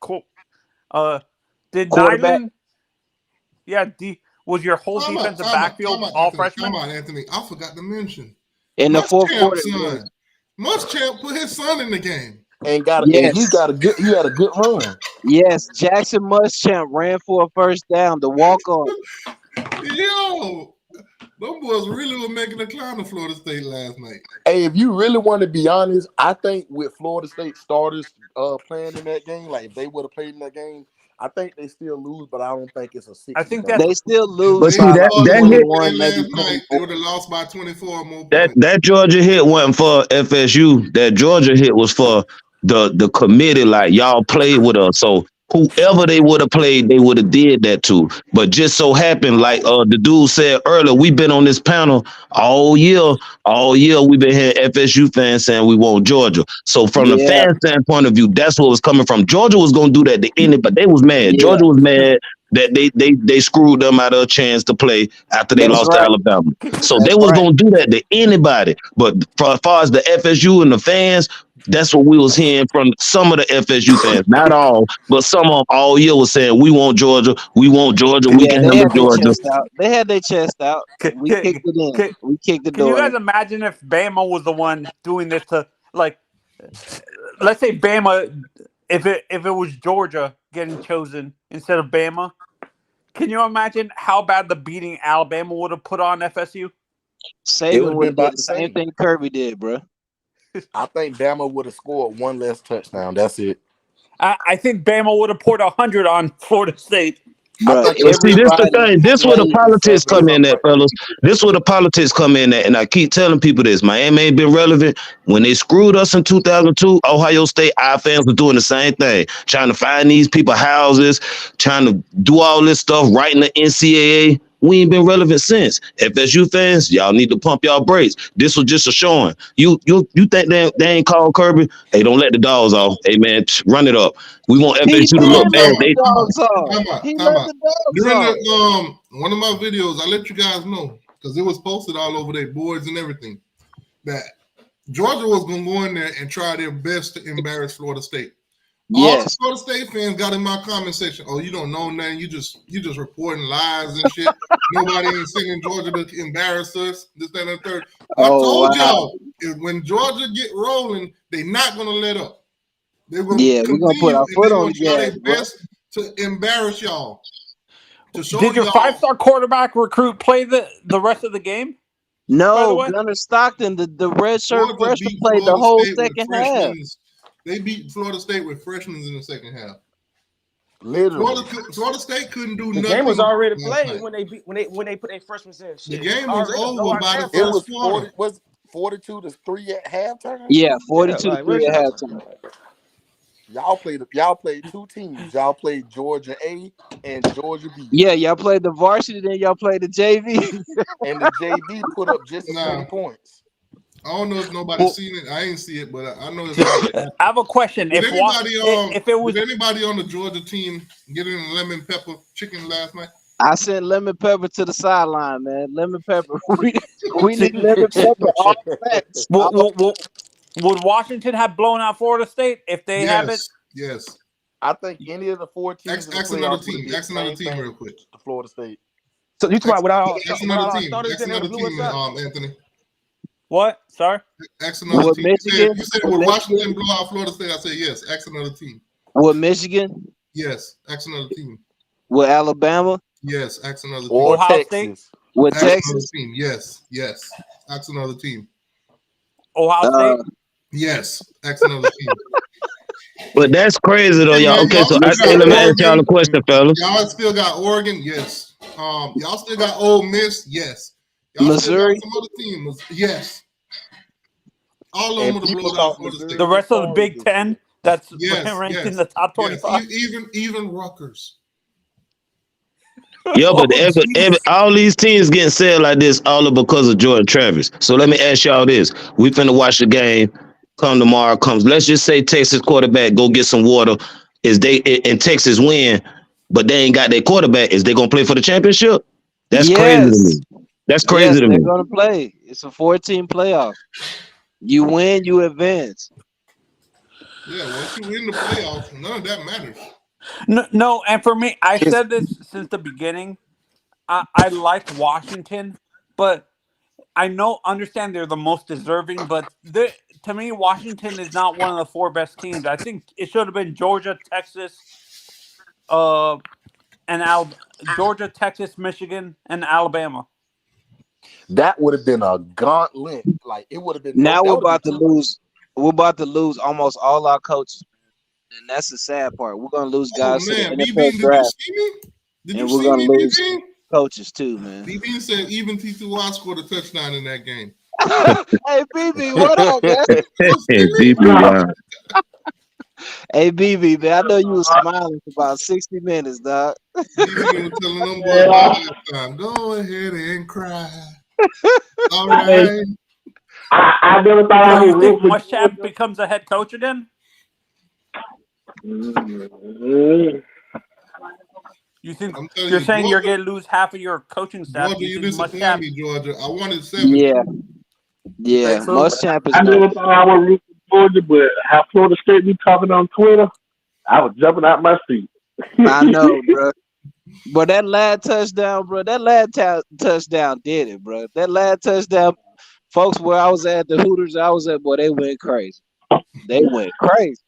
G: did
D: Quarterback.
G: Nyland? Yeah, was your whole defensive backfield all freshmen?
A: Come on, Anthony. I forgot to mention.
D: In the fourth quarter.
A: Son. Muschamp put his son in the game.
F: And
D: Yes.
F: he had a good run.
D: Yes, Jackson Muschamp ran for a first down, the walk-on.
A: Yo, those boys really were making a clown of Florida State last night.
F: Hey, if you really want to be honest, I think with Florida State starters playing in that game, like if they would have played in that game, I think they still lose, but I don't think it's a 60.
G: I think that's
D: They still lose.
E: But see,
D: by
E: that
D: like
E: hit
D: 21, maybe
A: last night, they
D: 24.
A: would have lost by 24 or more points.
E: that Georgia hit wasn't for FSU. That Georgia hit was for the committee. Like y'all played with us, so whoever they would have played, they would have did that to. But just so happened, like the dude said earlier, we've been on this panel all year. All year we've been hearing FSU fans saying we want Georgia. So from the
D: Yeah.
E: fan standpoint of view, that's what was coming from. Georgia was gonna do that to any, but they was mad.
D: Yeah.
E: Georgia was mad that they screwed them out of a chance to play after they
D: That's
E: lost
D: right.
E: to Alabama. So
D: That's
E: they was
D: right.
E: gonna do that to anybody. But as far as the FSU and the fans, that's what we was hearing from some of the FSU fans. Not all, but some of them all year was saying, we want Georgia, we want Georgia, we
D: Yeah,
E: can
D: they
E: handle
D: had their
E: Georgia.
D: chest out. They had their chest out. We kicked it in. We kicked the
G: Can you
D: door
G: guys
D: in.
G: imagine if Bama was the one doing this to, like, let's say Bama, if it was Georgia getting chosen instead of Bama, can you imagine how bad the beating Alabama would have put on FSU?
D: Saban
F: would've
D: would
F: been
D: have
F: about
D: did the
F: the
D: same
F: same.
D: thing Kirby did, bro.
F: I think Bama would have scored one less touchdown. That's it.
G: I think Bama would have poured 100 on Florida State.
D: Bro,
E: But see, this the
D: everybody
E: thing. This where the
D: played
E: politics come in at,
F: something like
E: fellas. This where the politics come in at, and I keep telling people this. Miami ain't been relevant. When they screwed us in 2002, Ohio State, our fans were doing the same thing, trying to find these people houses, trying to do all this stuff, writing the NCAA. We ain't been relevant since. FSU fans, y'all need to pump y'all brakes. This was just a showing. You think they ain't called Kirby? Hey, don't let the dogs off. Hey man, run it up. We want
D: He
E: FSU to
D: let
E: look bad.
D: the dogs off.
A: Time out,
D: He
A: time
D: let
A: out.
D: the dogs
A: During
D: off.
A: the one of my videos, I let you guys know because it was posted all over their boards and everything that Georgia was gonna go in there and try their best to embarrass Florida State. All the
D: Yes.
A: Florida State fans got in my comment section. Oh, you don't know nothing. You just reporting lies and shit. Nobody ain't singing Georgia to embarrass us. This, that, and the third. I told y'all when Georgia get rolling, they not gonna let up. They're gonna
D: Yeah, we're gonna put
A: continue
D: our
A: and
D: foot
A: they're
D: on
A: gonna
D: the
A: try
D: gas,
A: their
D: bro.
A: best to embarrass y'all. To show
G: Did your
A: y'all
G: 5-star quarterback recruit play the rest of the game? By the
D: No,
G: way?
D: Gunnar Stockton, the red shirt
A: Georgia
D: freshman
A: beat
D: played the
A: Florida
D: whole
A: State with
D: second half.
A: freshmen. They beat Florida State with freshmen in the second half.
F: literally.
A: Florida State couldn't do
B: The
A: nothing.
B: game was already
A: last
B: played
A: night.
B: when they put their freshmen in.
A: The
B: Shit,
A: game was
B: already
A: over
B: no
A: by the
B: half
F: It
A: first
F: was
A: quarter.
F: 42-3 at halftime.
D: Yeah,
B: Yeah,
D: 42-3
B: like what
D: at
B: y'all
D: halftime.
B: talking about?
F: Y'all played two teams. Y'all played Georgia A and Georgia B.
D: Yeah, y'all played the varsity, then y'all played the JV.
F: And the JV put up just as many
A: Nah.
F: points.
A: I don't know if nobody's
G: Well-
A: seen it. I ain't see it, but I know it's already happened.
G: I have a question.
A: Did
G: If it was
A: did anybody on the Georgia team get in lemon pepper chicken last night?
D: I sent lemon pepper to the sideline, man. Lemon pepper. We need lemon pepper all facts.
G: would Washington have blown out Florida State if they haven't?
A: Yes.
F: I think any of the four teams in the
A: Ask another
F: playoffs would
A: team.
F: have
A: Ask another team real quick.
F: to Florida State.
B: So you talking about without all
A: Ask another
B: our
A: team.
B: starters
A: Ask
B: in there
A: another
B: blew us
A: team,
B: up?
A: Anthony.
G: What? Sorry.
A: Ask another
D: Would
A: team.
D: Michigan-
A: You said
D: would
A: would Washington
D: Michigan-
A: blow out Florida State? I said yes. Ask another team.
D: With Michigan,
A: Yes. Ask another team.
D: with Alabama,
A: Yes. Ask another team.
F: Or
G: Ohio
F: Texas.
G: State?
D: with
A: Ask another
D: Texas.
A: team. Yes. Ask another team.
G: Ohio State.
A: Yes. Ask another team.
E: But that's crazy though,
A: Hey,
E: y'all.
A: man,
E: Okay,
A: y'all
E: so
A: still got
E: let me ask y'all a
A: Oregon.
E: question, fellas.
A: Y'all still got Oregon. Yes. Y'all still got Ole Miss. Yes. Y'all
D: Missouri.
A: still got some other teams. Yes. All of them
F: And
A: would have
F: people
A: blown out
F: thought
A: Florida
F: Missouri
A: State.
G: The
F: was
G: rest of the
F: sorry
G: Big
F: this
G: Ten
F: year.
G: that's
A: Yes.
G: ranked in
A: Yes.
G: the top
A: Yes.
G: 25.
A: Even Rutgers.
E: Yeah, but
G: Oh, jeez.
E: all these teams getting said like this all because of Jordan Travis. So let me ask y'all this: we finna watch the game. Come tomorrow, comes. Let's just say Texas quarterback go get some water. Is they and Texas win, but they ain't got their quarterback? Is they gonna play for the championship? That's crazy to
D: Yes.
E: me. That's
D: Yes,
E: crazy to
D: they're
E: me.
D: gonna play. It's a 14 playoff. You win, you advance.
A: Yeah, once you win the playoffs, none of that matters.
G: No, and for me, I
D: It's
G: said this since the beginning. I like Washington, but I understand they're the most deserving, but to me, Washington is not one of the 4 best teams. I think it should have been Georgia, Texas, Georgia, Texas, Michigan, and Alabama.
F: That would have been a gauntlet. Like it would have been
D: now
F: that
D: we're
F: would have
D: about to
F: been too much.
D: lose. We're about to lose almost all our coaches, and that's the sad part. We're gonna lose
A: Oh
D: guys to the
A: man, B
D: NFL
A: Bean, did you
D: draft,
A: see me? Did you
D: and we're
A: see
D: gonna
A: me, B
D: lose
A: Bean?
D: coaches too, man.
A: B Bean said even T2Y scored a touchdown in that game.
D: Hey BB, what up, man?
A: You see me?
E: People, wow.
D: Hey BB, man, I know you was smiling for about 60 minutes, dog.
A: B Bean was telling them boys about halftime. Go ahead and cry. All right.
H: I never thought I
G: So you
H: would
G: think
H: root for
G: Muschamp
H: Georgia.
G: becomes a head coach again?
H: Mm.
G: You think
A: I'm telling
G: you're
A: you,
G: saying you're
A: Georgia,
G: going to lose half of your coaching staff?
A: Georgia,
G: You
A: you
G: think
A: disappoint
G: Muschamp?
A: me, Georgia. I wanted 7.
D: Yeah,
G: You think so?
D: Muschamp is
H: I
D: gonna.
H: never thought I would root for Georgia, but how Florida State be talking on Twitter, I was jumping out my seat.
D: I know, bro. But that last touchdown, bro, that last touchdown did it, bro. That last touchdown, folks, where I was at the Hooters, I was at, boy, they went crazy. They went crazy.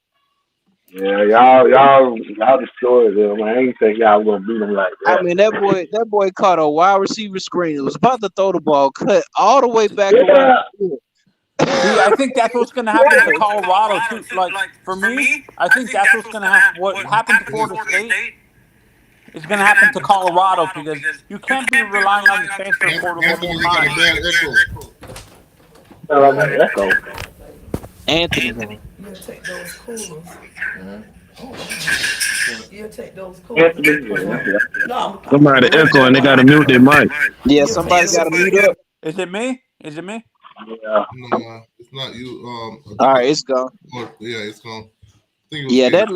H: Yeah, y'all destroyed them. I ain't think y'all was gonna beat them like
D: I
H: that.
D: mean, that boy caught a wide receiver screen. It was about to throw the ball, cut all the way back around
H: Yeah,
D: the field.
G: See, I think that's what's going to happen to Colorado too. Like for me, I think that's what's going to happen. What happened to Florida State is going to happen to Colorado because you can't be relying on the transfer portal the whole
A: Anthony, you got a
G: time.
A: bad echo.
H: sound like an echo.
D: Anthony going.
I: You'll take those coolers. You'll take those coolers.
H: Anthony, yeah.
I: No, I'm
E: Somebody
I: talking
E: echo and they got to
I: about
E: mute their mic.
D: Yeah,
I: you'll
D: somebody
I: take
D: got to
I: those.
D: mute up.
G: Is it me? Is it me?
H: Yeah.
A: No, it's not you. I think
D: All right, it's gone.
A: yeah, it's gone. I think it was
D: Yeah,
A: Gabe.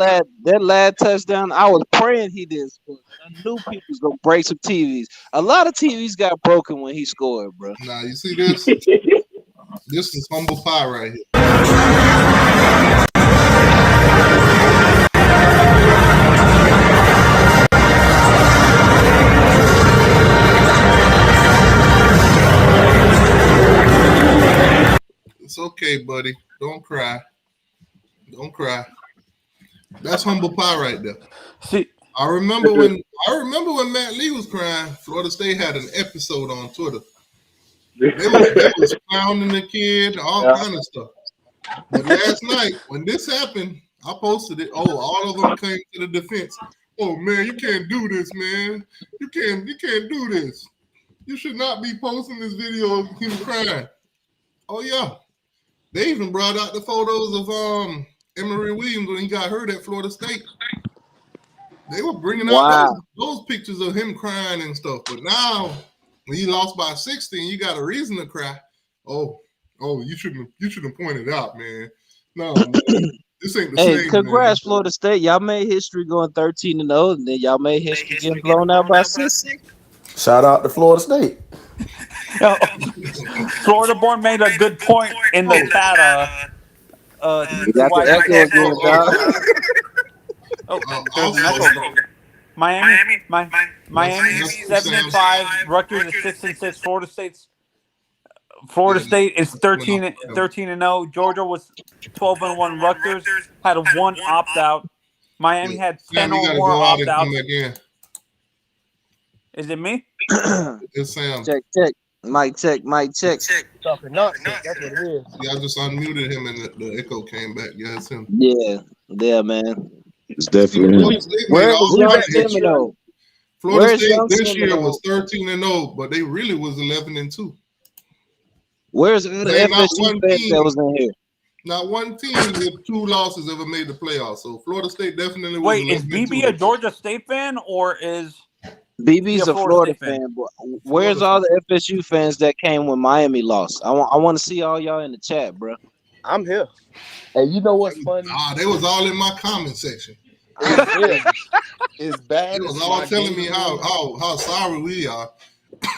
D: that last touchdown, I was praying he didn't score. I knew people was gonna break some TVs. A lot of TVs got broken when he scored, bro.
A: Now you see this? This is humble pie right here. It's okay, buddy. Don't cry. Don't cry. That's humble pie right there.
G: See,
A: I remember when Matt Lee was crying. Florida State had an episode on Twitter. They was clowning the kid, all
H: Yeah.
A: kind of stuff. But last night, when this happened, I posted it. Oh, all of them came to the defense. Oh man, you can't do this, man. You can't do this. You should not be posting this video of him crying. Oh yeah. They even brought out the photos of Emory Williams when he got hurt at Florida State. They were bringing out those pictures of him crying and stuff. But now, when he lost by 60 and you got a reason to cry, oh, you shouldn't have pointed out, man. No, man, this ain't the same.
D: Hey, congrats,
A: man.
D: Florida State. Y'all made history going 13-0, and then y'all made history getting blown out by 6.
F: Shout out to Florida State.
G: Florida Born made a good point in the chat.
D: You got the echo again, dog.
G: There's an echo. Miami 7-5. Rutgers is 6-6. Florida State is 13-0. Georgia was 12-1. Rutgers had 1 opt out. Miami had 10
A: Sam, you
G: or
A: gotta
G: more
A: go out
G: opt
A: and come
G: outs.
A: back in.
G: Is it me?
A: It's Sam.
D: Check. Mic check.
B: Talking nonsense. That's what it is.
A: Yeah, I just unmuted him and the echo came back. Yeah, it's him.
D: Yeah, man.
E: It's definitely
A: Florida State
D: Where
A: made all
D: was
A: the
D: Young
A: right hits.
D: Seminole?
A: Florida
D: Where's
A: State
D: Young
A: this year
D: Seminole?
A: was 13-0, but they really was 11-2.
D: Where's all the
A: They not
D: FSU
A: one
D: fans
A: team.
D: that was in here?
A: Not one team with 2 losses ever made the playoffs. So Florida State definitely was
G: Wait, is
A: 11-2
G: BB a
A: this
G: Georgia State fan or is
D: BB's
G: he
D: a Florida fan. But where's all the FSU fans that came when Miami lost? I want to see all y'all in the chat, bro.
B: I'm here.
F: Hey, you know what's funny?
A: They was all in my comment section.
F: It's bad.
A: It was all telling me how sorry we are.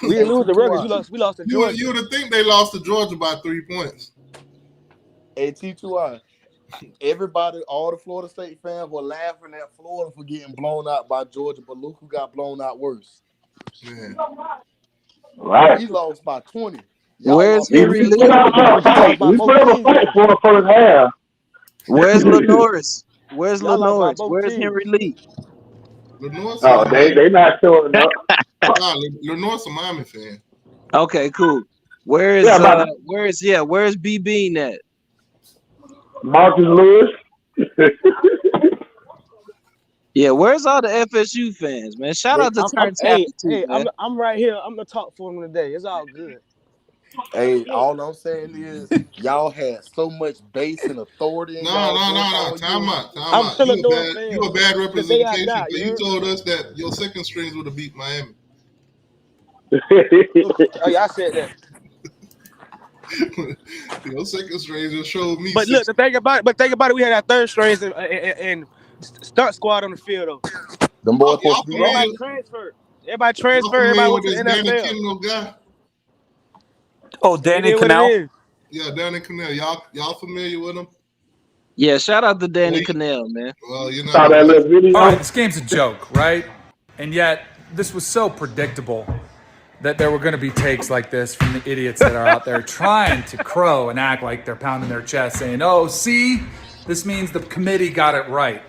B: We didn't lose the Rutgers. We lost to Georgia.
A: You would have think they lost to Georgia by 3 points.
F: Hey, T2I. Everybody, all the Florida State fans were laughing at Florida for getting blown out by Georgia, but look who got blown out worse.
A: Man.
H: Right.
F: He lost by 20.
D: Where's Henry Lee?
H: We put up a fight for the first half.
D: Where's Lenoris? Where's
B: Y'all lost by
D: Lenoris?
B: both
D: Where's
B: teams.
D: Henry Lee?
A: Lenore's
H: Oh, they not showing up.
A: Lenore's a Miami fan.
D: Okay, cool. Where's where's B Bean at?
H: Marcus Lewis.
D: Yeah, where's all the FSU fans, man? Shout out to Turntablity, man.
B: I'm right here. I'm the talk for them today. It's all good.
F: Hey, all I'm saying is y'all had so much base and authority.
A: No. Time out.
B: I'm still a North fan.
A: You a bad
B: The day I
A: representation.
B: die,
A: But you told us that your second strings would have beat Miami.
B: Oh yeah, I said that.
A: Your second strings just showed me.
B: But look, the thing about it, we had our third strings and stunt squad on the field though.
F: The boys
A: Y'all
B: Everybody transferred. Everybody went to the
A: Danny
B: NFL.
A: Kendall guy.
G: Oh, Danny
B: It is what it
G: Cannell?
B: is.
A: Yeah, Danny Cannell. Y'all familiar with him?
D: Yeah, shout out to Danny Cannell, man.
A: Well, you know.
H: Saw that little video.
J: All right, this game's a joke, right? And yet, this was so predictable that there were going to be takes like this from the idiots that are out there trying to crow and act like they're pounding their chest saying, oh, see, this means the committee got it right.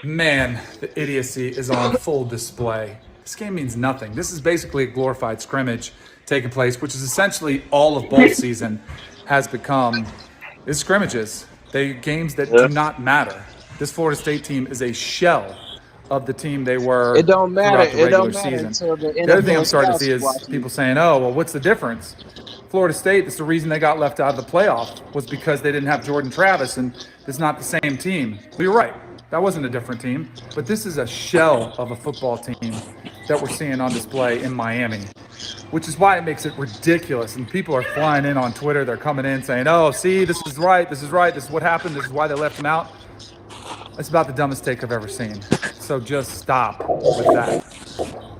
J: Man, the idiocy is on full display. This game means nothing. This is basically a glorified scrimmage taking place, which is essentially all of bowl season has become is scrimmages. They games that do not matter. This Florida State team is a shell of the team they were
D: It don't matter.
J: throughout the
D: It
J: regular
D: don't matter
J: season.
D: until the
J: The other thing I'm
D: NFL
J: starting to
D: scouts
J: see is
D: watch
J: people saying, oh, well, what's the difference? Florida State, that's the reason they got left out of the playoff was because they didn't have Jordan Travis, and it's not the same team. Well, you're right. That wasn't a different team. But this is a shell of a football team that we're seeing on display in Miami, which is why it makes it ridiculous. And people are flying in on Twitter. They're coming in saying, oh, see, this is right. This is right. This is what happened. This is why they left him out. It's about the dumbest take I've ever seen. So just stop with that.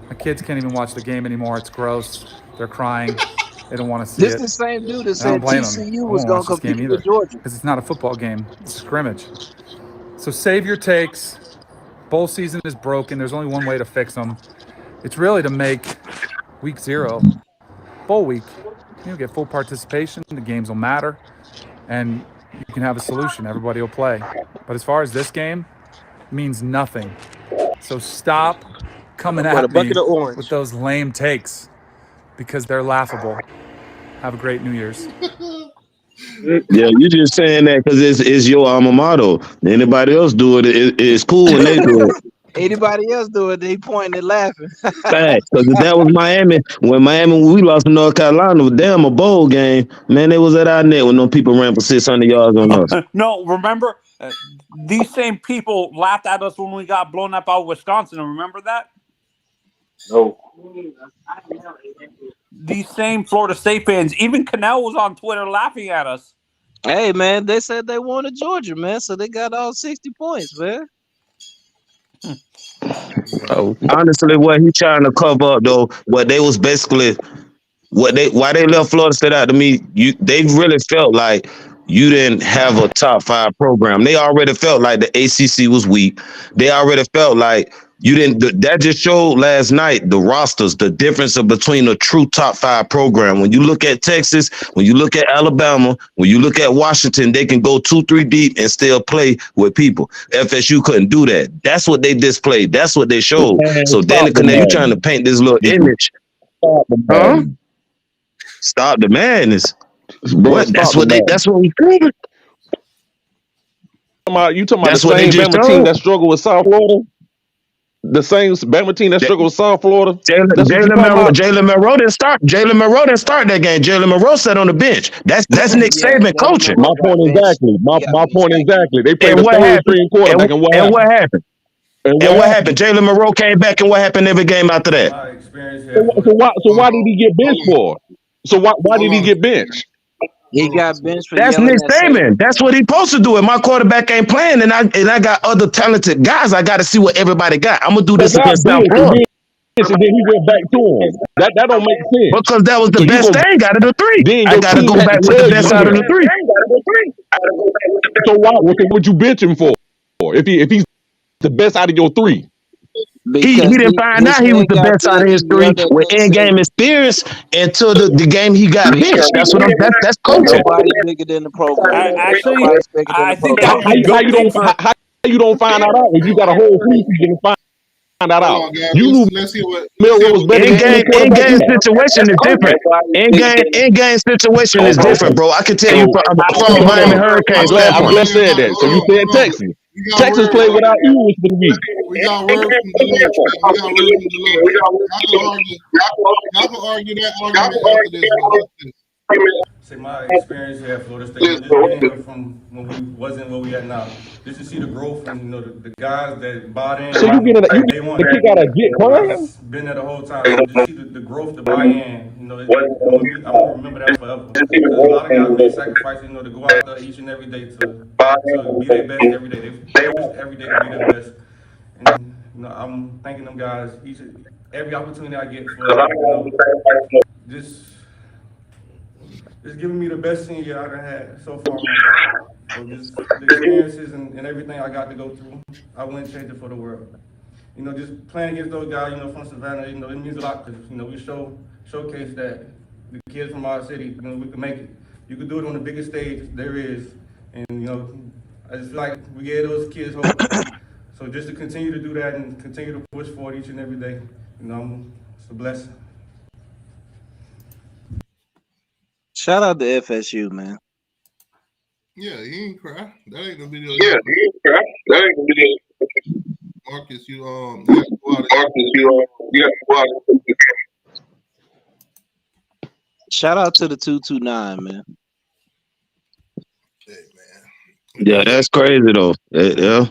J: The kids can't even watch the game anymore. It's gross. They're crying. They don't want to see
D: This
J: it.
D: the same dude that
J: I don't
D: said
J: blame
D: TCU
J: them.
D: was going to compete with Georgia.
J: Because it's not a football game. It's a scrimmage. So save your takes. Bowl season is broken. There's only one way to fix them. It's really to make week 0 bowl week. You'll get full participation. The games will matter. And you can have a solution. Everybody will play. But as far as this game, it means nothing. So stop coming
B: With a
J: at me
B: bucket of orange.
J: with those lame takes because they're laughable. Have a great New Year's.
E: Yeah, you just saying that because it's your alma mater. Anybody else do it's cool when they do it.
D: Anybody else do it, they pointing and laughing.
E: Facts, because that was Miami. When we lost to North Carolina, damn, a bowl game, man, they was at our net when them people ran for 600 yards on us.
G: No, remember, these same people laughed at us when we got blown up out of Wisconsin. Remember that?
H: No.
G: These same Florida State fans, even Cannell was on Twitter laughing at us.
D: Hey, man, they said they wanted Georgia, man, so they got all 60 points, man.
E: Honestly, what he trying to cover up though, what they was basically why they left Florida State out to me, they really felt like you didn't have a top 5 program. They already felt like the ACC was weak. They already felt like You didn't. That just showed last night the rosters, the difference between a true top 5 program. When you look at Texas, when you look at Alabama, when you look at Washington, they can go 2-3 deep and still play with people. FSU couldn't do that. That's what they displayed. That's what they showed. So Danica, you trying to paint this little image? Huh? Stop the madness.
H: Bro,
E: What? That's what they. That's what we proving.
H: You talking about
E: That's
H: the
E: what they
H: same
E: just
H: Bama team
E: showed.
H: that struggled with South Florida? The same Bama team that struggled with South Florida?
E: Jalen Monroe didn't start. Jalen Monroe didn't start that game. Jalen Monroe sat on the bench. That's Nick Saban coaching.
H: My point exactly. My point exactly. They played
E: And
H: a
E: what
H: third
E: happened?
H: string quarterback, and what happened?
E: And what happened? Jalen Monroe came back, and what happened every game after that?
K: My experience here.
H: So why did he get benched for? So why did he get benched?
D: He got benched for
E: That's
D: yelling
E: Nick
D: at
E: Saban. That's what he's supposed to do. And my quarterback ain't playing, and I got other talented guys. I got to see what everybody got. I'm gonna do this against South Florida.
H: And then he went back to him. That don't make sense.
E: Because that was the best thing out of the 3.
H: Then
E: I got to go back with the best out of the 3.
H: So why would you bench him for? If he's the best out of your 3?
E: He didn't find out he was the best out of his 3 with in-game experience until the game he got benched. That's what that's coaching.
D: Nobody bigger than the program.
G: Actually, I think that would
H: How
G: be good thing for.
H: how you don't find that out if you got a whole preseason to find that out? You knew
A: Let's see what
H: Milroe was better than any quarterback.
E: In-game situation is different. In-game situation is different, bro. I can tell you from the Miami Hurricanes.
H: I'm glad said that. So you said Texas. Texas played without Ewers for the week.
A: We got word from Deloach. We got word from Deloach. I can argue that argument after this one.
K: Say my experience here at Florida State, just being here from when we wasn't where we at now. Just to see the growth and the guys that bought in.
H: So you get a kick out of Get Crying?
K: I've been there the whole time. So just see the growth, the buy-in. I'm gonna remember that forever. A lot of guys made sacrifices, to go out there each and every day to be their best every day. They focus every day to be their best. And I'm thanking them guys every opportunity I get for just giving me the best senior year I've had so far. So just the experiences and everything I got to go through, I wouldn't change it for the world. Just playing against those guys, from Savannah, it means a lot because, we showcase that the kids from our city, we can make it. You can do it on the biggest stage there is. And, I just feel like we gave those kids hope. So just to continue to do that and continue to push forward each and every day, it's a blessing.
D: Shout out to FSU, man.
A: Yeah, he ain't cry. That ain't the video.
H: Yeah, he ain't cry. That ain't the video.
A: Marcus, you got to go out.
D: Shout out to the 229, man.
A: Hey, man.
E: Yeah, that's crazy though. Yeah.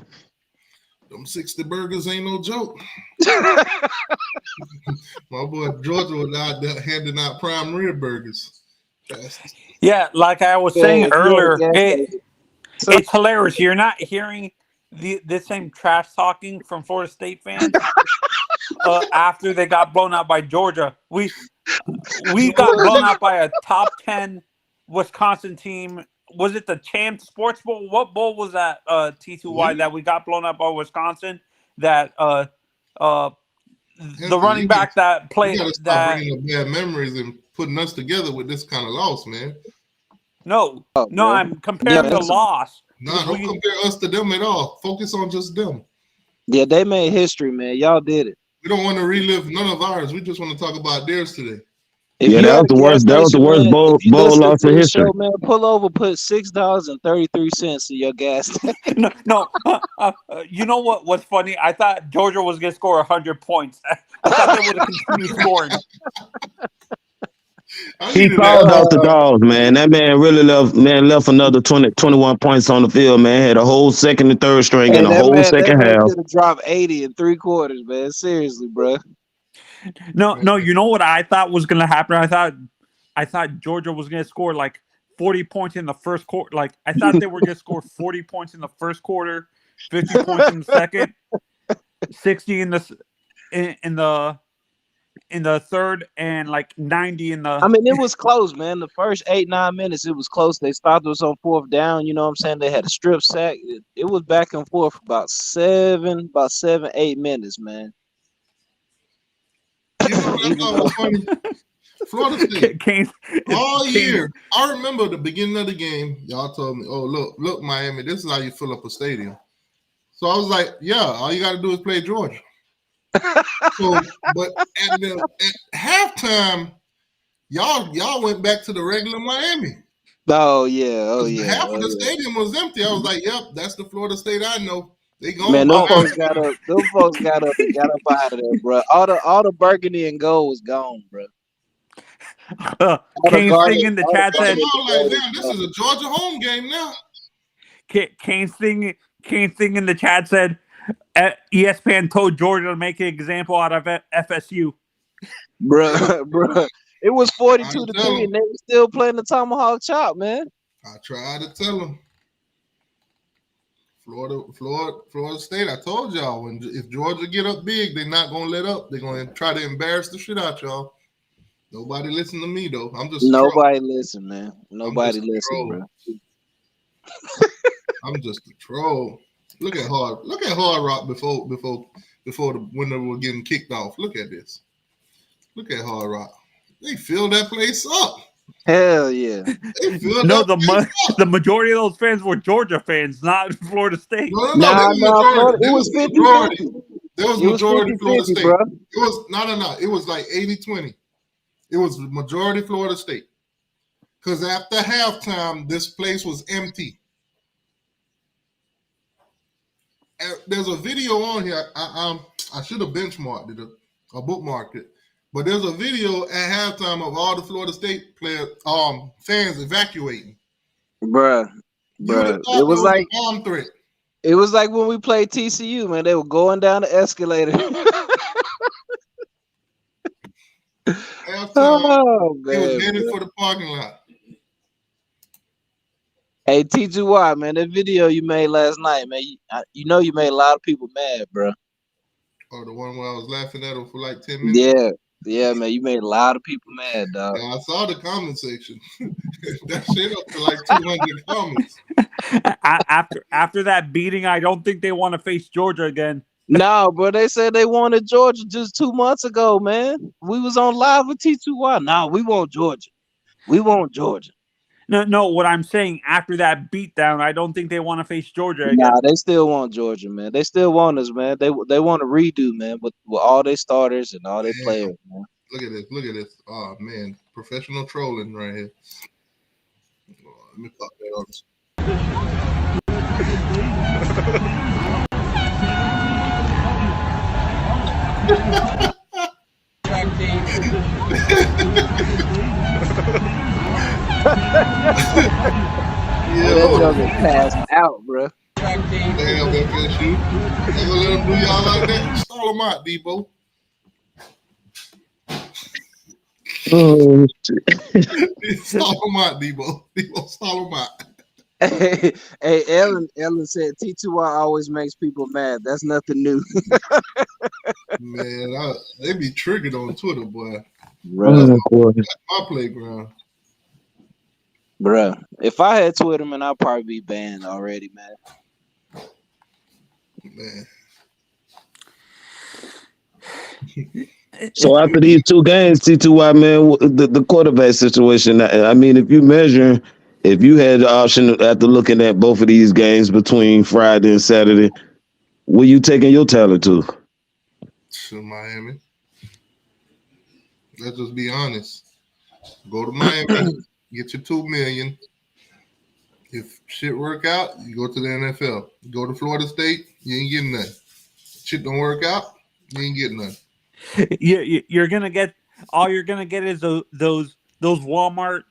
A: Them 60 burgers ain't no joke. My boy Georgia was out there handing out prime rib burgers.
G: Yeah, like I was saying earlier, it's hilarious. You're not hearing the same trash talking from Florida State fans after they got blown out by Georgia. We got blown out by a top 10 Wisconsin team. Was it the Champ Sports Bowl? What bowl was that, T2Y, that we got blown out by Wisconsin? That the running back that played
A: you gotta stop bringing up bad memories and putting us together with this kind of loss, man.
G: No, I'm comparing the loss.
A: No, don't compare us to them at all. Focus on just them.
D: Yeah, they made history, man. Y'all did it.
A: We don't want to relive none of ours. We just want to talk about theirs today.
E: Yeah, that was the worst. That was the worst bowl loss in history.
D: Show, man, pull over, put $6.33 in your gas tank.
G: No. You know what? What's funny? I thought Georgia was gonna score 100 points. I thought they would have continued scoring.
E: He called out the dogs, man. That man really left another 21 points on the field, man. Had a whole second and third string in the whole second half.
D: Could have dropped 80 in 3 quarters, man. Seriously, bro.
G: No. You know what I thought was gonna happen? I thought Georgia was gonna score like 40 points in the first quarter. Like I thought they were gonna score 40 points in the first quarter, 50 points in the second, 60 in the in the third and like 90 in the.
D: I mean, it was close, man. The first 8-9 minutes, it was close. They stopped us on 4th down. You know what I'm saying? They had a strip sack. It was back and forth for about 7-8 minutes, man.
A: You know what I thought was funny? Florida State all year. I remember the beginning of the game. Y'all told me, "Oh, look, Miami. This is how you fill up a stadium." So I was like, "Yeah, all you got to do is play Georgia." So, but at halftime, y'all went back to the regular Miami.
D: Oh yeah.
A: Half of the stadium was empty. I was like, "Yep, that's the Florida State I know." They going.
D: Man, those folks got up. Those folks got up and got up out of there, bro. All the burgundy and gold was gone, bro.
G: Kane's thing in the chat said,
A: like, "Damn, this is a Georgia home game now."
G: Kane's thing in the chat said, ESPN told Georgia to make an example out of FSU.
D: Bruh. It was 42-3, and they were still playing the tomahawk chop, man.
A: I tried to tell them. Florida State, I told y'all, if Georgia get up big, they're not going to let up. They're going to try to embarrass the shit out y'all. Nobody listen to me, though. I'm just
D: Nobody listen, man. Nobody listen, bro.
A: I'm just a troll. Look at Hard Rock before when they were getting kicked off. Look at this. Look at Hard Rock. They filled that place up.
D: Hell yeah.
G: The majority of those fans were Georgia fans, not Florida State.
A: No, it was 50-50. There was majority
D: 50-50,
A: Florida State.
D: Bro.
A: It was no. It was like 80-20. It was majority Florida State. Because after halftime, this place was empty. There's a video on here. I should have benchmarked it or bookmarked it. But there's a video at halftime of all the Florida State fans evacuating.
D: Bruh. It was like
A: bomb threat.
D: It was like when we played TCU, man. They were going down the escalator.
A: Oh, man. They was headed for the parking lot.
D: Hey, T2Y, man, that video you made last night, man, you know you made a lot of people mad, bro.
A: Oh, the one where I was laughing at him for like 10 minutes?
D: Yeah, man, you made a lot of people mad, dog.
A: Yeah, I saw the comment section. That shit up to like 200 comments.
G: After that beating, I don't think they want to face Georgia again.
D: No, bro, they said they wanted Georgia just 2 months ago, man. We was on live with T2Y. No, we want Georgia. We want Georgia.
G: No, what I'm saying, after that beatdown, I don't think they want to face Georgia again.
D: Nah, they still want Georgia, man. They still want us, man. They want to redo, man, with all their starters and all their players, man.
A: Look at this. Oh, man. Professional trolling right here. Let me pop that
D: That get passed out, bro.
A: Damn, FSU. They gonna let them do y'all like that? Stall them out, Debo.
E: Oh,
A: Stall them out, Debo. Stall them out.
D: Hey, Ellen said T2Y always makes people mad. That's nothing new.
A: Man, they be triggered on Twitter, boy.
D: Bruh.
A: That's my playground.
D: Bruh, if I had Twitter, man, I'd probably be banned already, man.
E: So after these 2 games, T2Y, man, the quarterback situation, I mean, if you had the option after looking at both of these games between Friday and Saturday, where you taking your talent to?
A: To Miami. Let's just be honest. Go to Miami, get your $2 million. If shit work out, you go to the NFL. You go to Florida State, you ain't getting nothing. Shit don't work out, you ain't getting nothing.
G: You're gonna get is those Walmart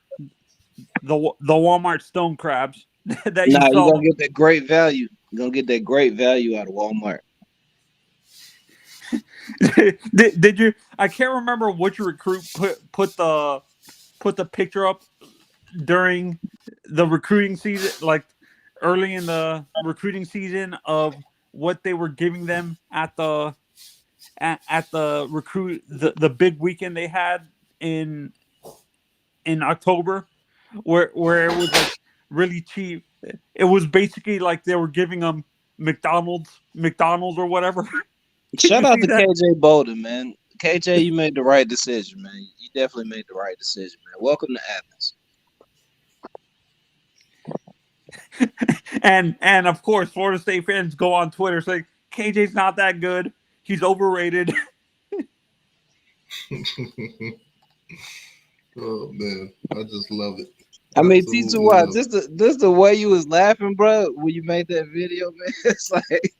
G: the Walmart stone crabs that you
D: Nah,
G: saw.
D: you're gonna get that great value. You're gonna get that great value out of Walmart.
G: Did you? I can't remember which recruit put the picture up during the recruiting season, like early in the recruiting season, of what they were giving them at the at the recruit the big weekend they had in October, where it was like really cheap. It was basically like they were giving them McDonald's or whatever.
D: Shout
G: You
D: out
G: see
D: to
G: that?
D: KJ Bolden, man. KJ, you made the right decision, man. You definitely made the right decision, man. Welcome to Athens.
G: And of course, Florida State fans go on Twitter saying KJ's not that good. He's overrated.
A: Oh man, I just love it.
D: I mean,
A: Absolutely
D: T2,
A: love it.
D: this the way you was laughing, bro, when you made that video, man. It's like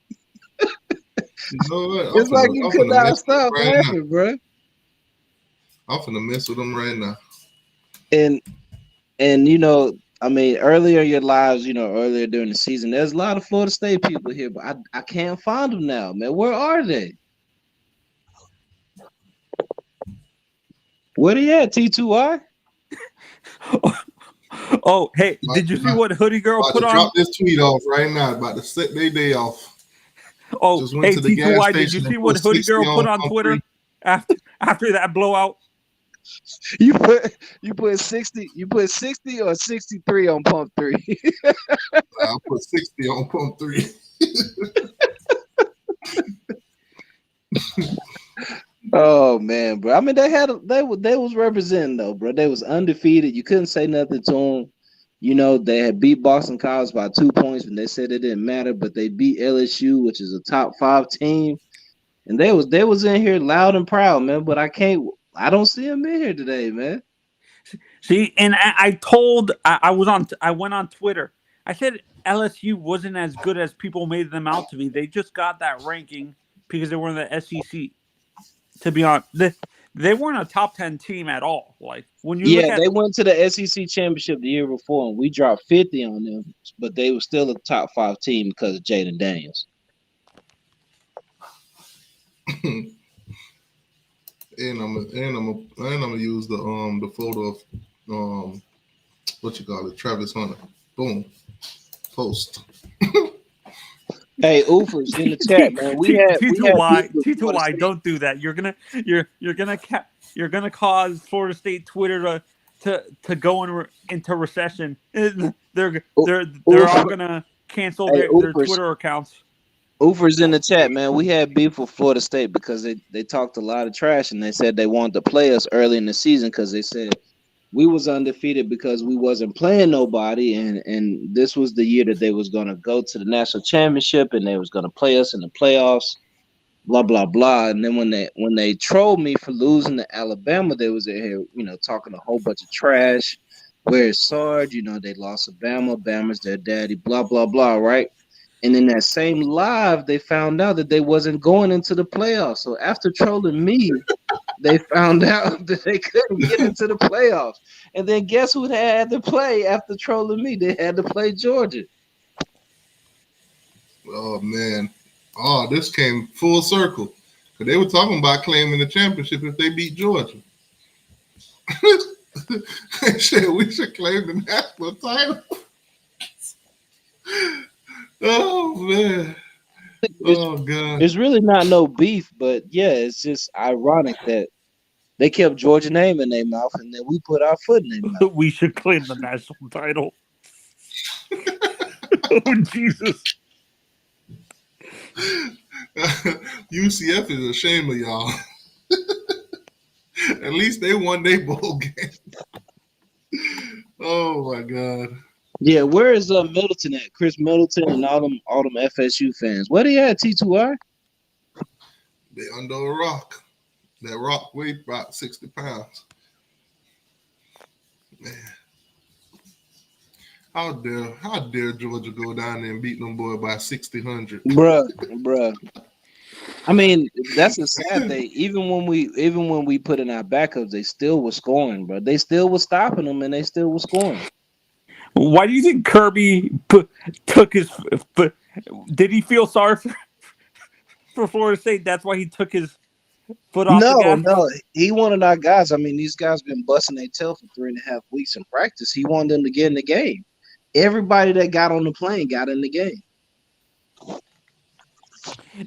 A: You know what?
D: it's like you could not stop laughing, bro.
A: I'm finna mess with them right now.
D: And you know, I mean, earlier in your lives, you know, earlier during the season, there's a lot of Florida State people here, but I can't find them now, man. Where are they? Where they at, T2I?
G: Oh, hey, did you see what Hoodie Girl
A: About
G: put
A: to
G: on?
A: drop this tweet off right now. About to set their day off.
G: Oh,
A: Just went
G: hey,
A: to the gas
G: T2Y, did you
A: station
G: see
A: and
G: what
A: put
G: Hoodie
A: 60
G: Girl put on
A: pump
G: Twitter after that blowout?
D: You put 60 or 63 on pump 3.
A: I put 60 on pump 3.
D: Oh man, bro. I mean, they was representing though, bro. They was undefeated. You couldn't say nothing to them. You know, they had beat Boston College by 2 points when they said it didn't matter, but they beat LSU, which is a top 5 team, and they was in here loud and proud, man. But I don't see them in here today, man.
G: See, and I went on Twitter. I said LSU wasn't as good as people made them out to be. They just got that ranking because they were in the SEC. To be honest, they weren't a top 10 team at all. Like when you look at,
D: they went to the SEC championship the year before, and we dropped 50 on them, but they were still a top 5 team because of Jaden Daniels.
A: And I'm gonna use the photo of what you call it, Travis Hunter. Boom, post.
D: Hey, Ufers in the chat, man.
G: T2Y, don't do that. You're gonna cause Florida State Twitter to go into recession. They're all gonna cancel their Twitter accounts.
D: Ufers in the chat, man. We had beef with Florida State because they talked a lot of trash, and they said they wanted to play us early in the season because they said we was undefeated because we wasn't playing nobody, and this was the year that they was gonna go to the national championship and they was gonna play us in the playoffs, blah blah blah. And then when they trolled me for losing to Alabama, they was in here, you know, talking a whole bunch of trash. Where's Sarge? You know, they lost to Bama. Bama's their daddy. Blah blah blah. Right. And in that same live, they found out that they wasn't going into the playoffs. So after trolling me, they found out that they couldn't get into the playoffs. And then guess who they had to play after trolling me? They had to play Georgia.
A: Oh man, this came full circle because they were talking about claiming the championship if they beat Georgia. Shit, we should claim the national title. Oh man. Oh god.
D: There's really not no beef, but yeah, it's just ironic that they kept Georgia name in their mouth and then we put our foot in their mouth.
G: We should claim the national title. Oh Jesus.
A: UCF is ashamed of y'all. At least they won their bowl game. Oh my god.
D: Yeah, where is Middleton at? Chris Middleton and all them FSU fans. Where they at, T2R?
A: They under a rock. That rock weighed about 60 pounds. Man. How dare Georgia go down there and beat them boy by 600?
D: Bruh. I mean, that's a sad thing. Even when we put in our backups, they still were scoring, bro. They still were stopping them and they still were scoring.
G: Why do you think Kirby took his? Did he feel sorry for Florida State? That's why he took his foot off the gas?
D: No. He wanted our guys. I mean, these guys been busting their tail for 3.5 weeks in practice. He wanted them to get in the game. Everybody that got on the plane got in the game.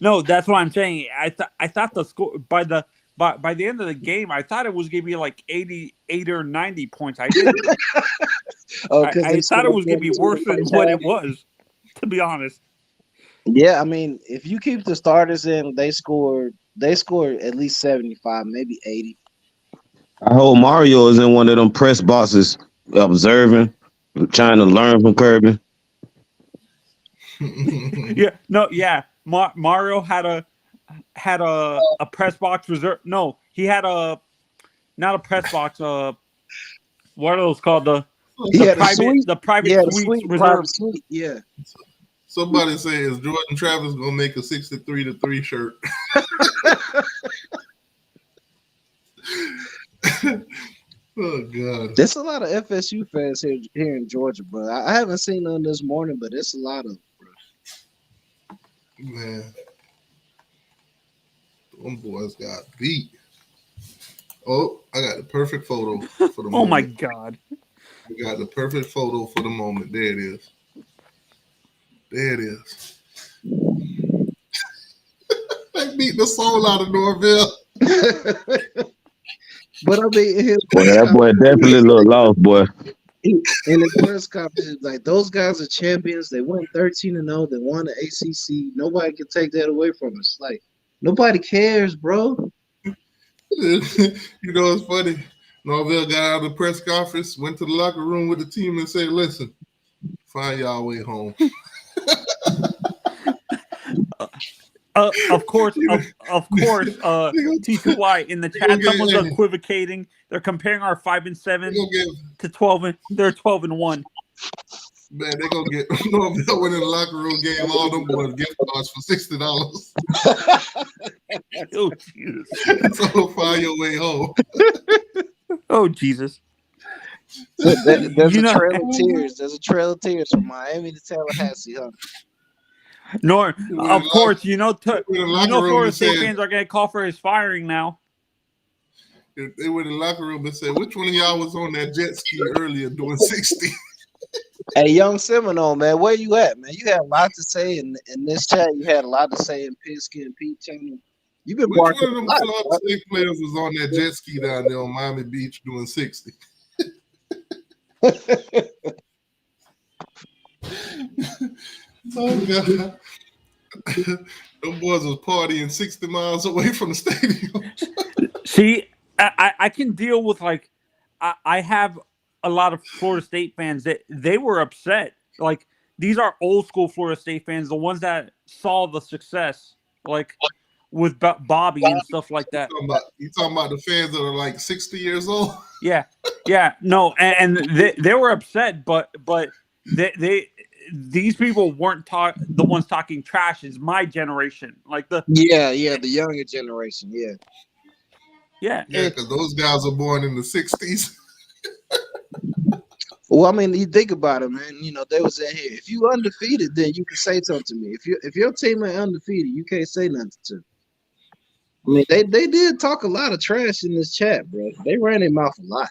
G: No, that's what I'm saying. I thought the score by the end of the game, I thought it was gonna be like 88 or 90 points. I didn't. I thought it was gonna be worse than what it was. To be honest.
D: Yeah, I mean, if you keep the starters in, they scored at least 75, maybe 80.
E: I hope Mario is in one of them press boxes observing, trying to learn from Kirby.
G: Mario had a press box reserve. No, he had not a press box. What are those called? The private suite reserve
D: suite. Yeah.
A: Somebody say, is Jordan Travis gonna make a 63-3 shirt? Oh God!
D: There's a lot of FSU fans here in Georgia, bro. I haven't seen none this morning, but it's a lot of them, bro.
A: Man, them boys got beat. Oh, I got the perfect photo for the moment.
G: Oh my God!
A: I got the perfect photo for the moment. There it is. There it is. They beat the soul out of Norville.
D: But I mean,
E: that boy definitely look lost, boy.
D: In the press conference, like, those guys are champions. They went 13-0. They won the ACC. Nobody can take that away from us. Like, nobody cares, bro.
A: You know, it's funny. Norville got out of the press conference, went to the locker room with the team and said, "Listen, find y'all way home."
G: Of course, T2Y in the chat, someone's equivocating. They're comparing our 5-7 to 12. They're 12-1.
A: Man, they're gonna get Norville went in the locker room, gave all them boys gift cards for $60.
G: Oh Jesus!
A: So find your way home.
G: Oh Jesus!
D: There's a trail of tears. There's a trail of tears from Miami to Tallahassee, huh?
G: Nor, of course, Florida State fans are going to call for his firing now.
A: They went in the locker room and said, "Which one of y'all was on that jet ski earlier doing 60?"
D: Hey, young Seminole, man, where you at, man? You had a lot to say in this chat. You had a lot to say in Pinsky and Pete channel. You've been
A: Which
D: barking
A: one of them Florida State players was on that jet ski down there on Miami Beach doing 60? Oh God! Them boys was partying 60 miles away from the stadium.
G: See, I can deal with, like, I have a lot of Florida State fans that they were upset. Like, these are old school Florida State fans, the ones that saw the success, like with Bobby and stuff like that.
A: You talking about the fans that are like 60 years old?
G: Yeah, no, and they were upset, but these people weren't the ones talking trash. Is my generation, like the
D: the younger generation,
A: yeah, because those guys are born in the 60s.
D: Well, I mean, you think about it, man. You know, they was in here. If you undefeated, then you can say something to me. If your team ain't undefeated, you can't say nothing to me. I mean, they did talk a lot of trash in this chat, bro. They ran their mouth a lot.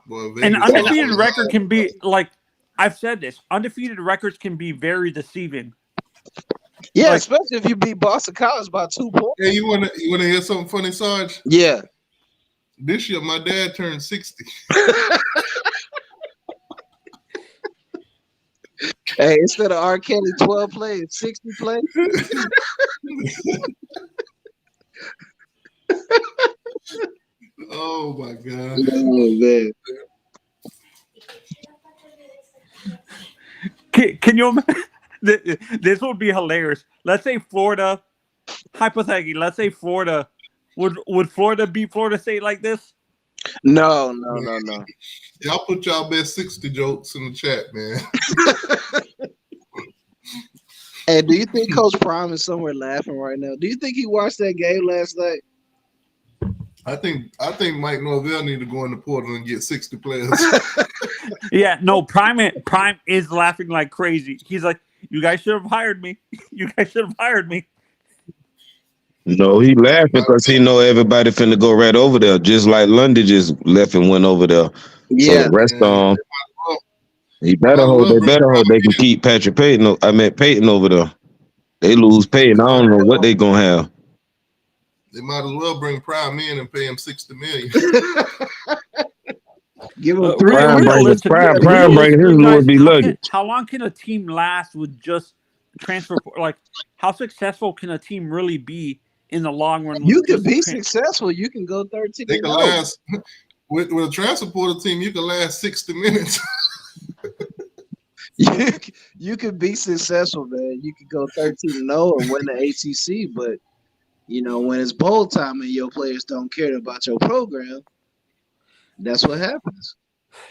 A: Well,
G: an undefeated record can be, like, I've said this, undefeated records can be very deceiving.
D: Yeah,
G: like,
D: especially if you beat Boston College by 2 points.
A: Hey, you wanna hear something funny, Sarge?
D: Yeah.
A: This year, my dad turned 60.
D: Hey, instead of R. Kelly 12 plays, 60 plays.
A: Oh my God.
D: Oh, man.
G: Can you imagine? This would be hilarious. Let's say Florida, hypothetically, would Florida beat Florida State like this?
D: No.
A: Y'all put y'all best 60 jokes in the chat, man.
D: Hey, do you think Coach Prime is somewhere laughing right now? Do you think he watched that game last night?
A: I think Mike Norvell need to go in the portal and get 60 players.
G: Yeah, no, Prime is laughing like crazy. He's like, "You guys should have hired me. You guys should have hired me."
E: No, he laughing because he know everybody finna go right over there, just like London just left and went over there.
D: Yeah.
E: So the rest of them, they better hope they can keep Peyton over there. They lose pay, and I don't know what they gonna have.
A: They might as well bring Prime in and pay him $60 million.
D: Give him
E: Prime bringing his would be luggage.
G: How long can a team last with just transfer? Like, how successful can a team really be in the long run?
D: You can be successful. You can go 13.
A: They can last with a transfer portal team. You can last 60 minutes.
D: You could be successful, man. You could go 13-0 and win the ACC, but when it's bowl time and your players don't care about your program, that's what happens.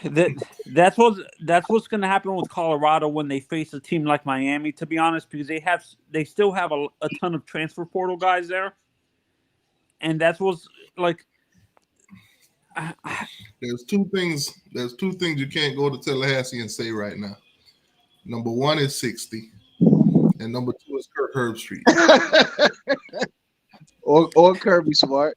G: That's what's going to happen with Colorado when they face a team like Miami. To be honest, because they still have a ton of transfer portal guys there, and that's what's like.
A: There's two things you can't go to Tallahassee and say right now. Number one is 60, and number two is Kirk Herbstreit.
D: or Kirby Smart.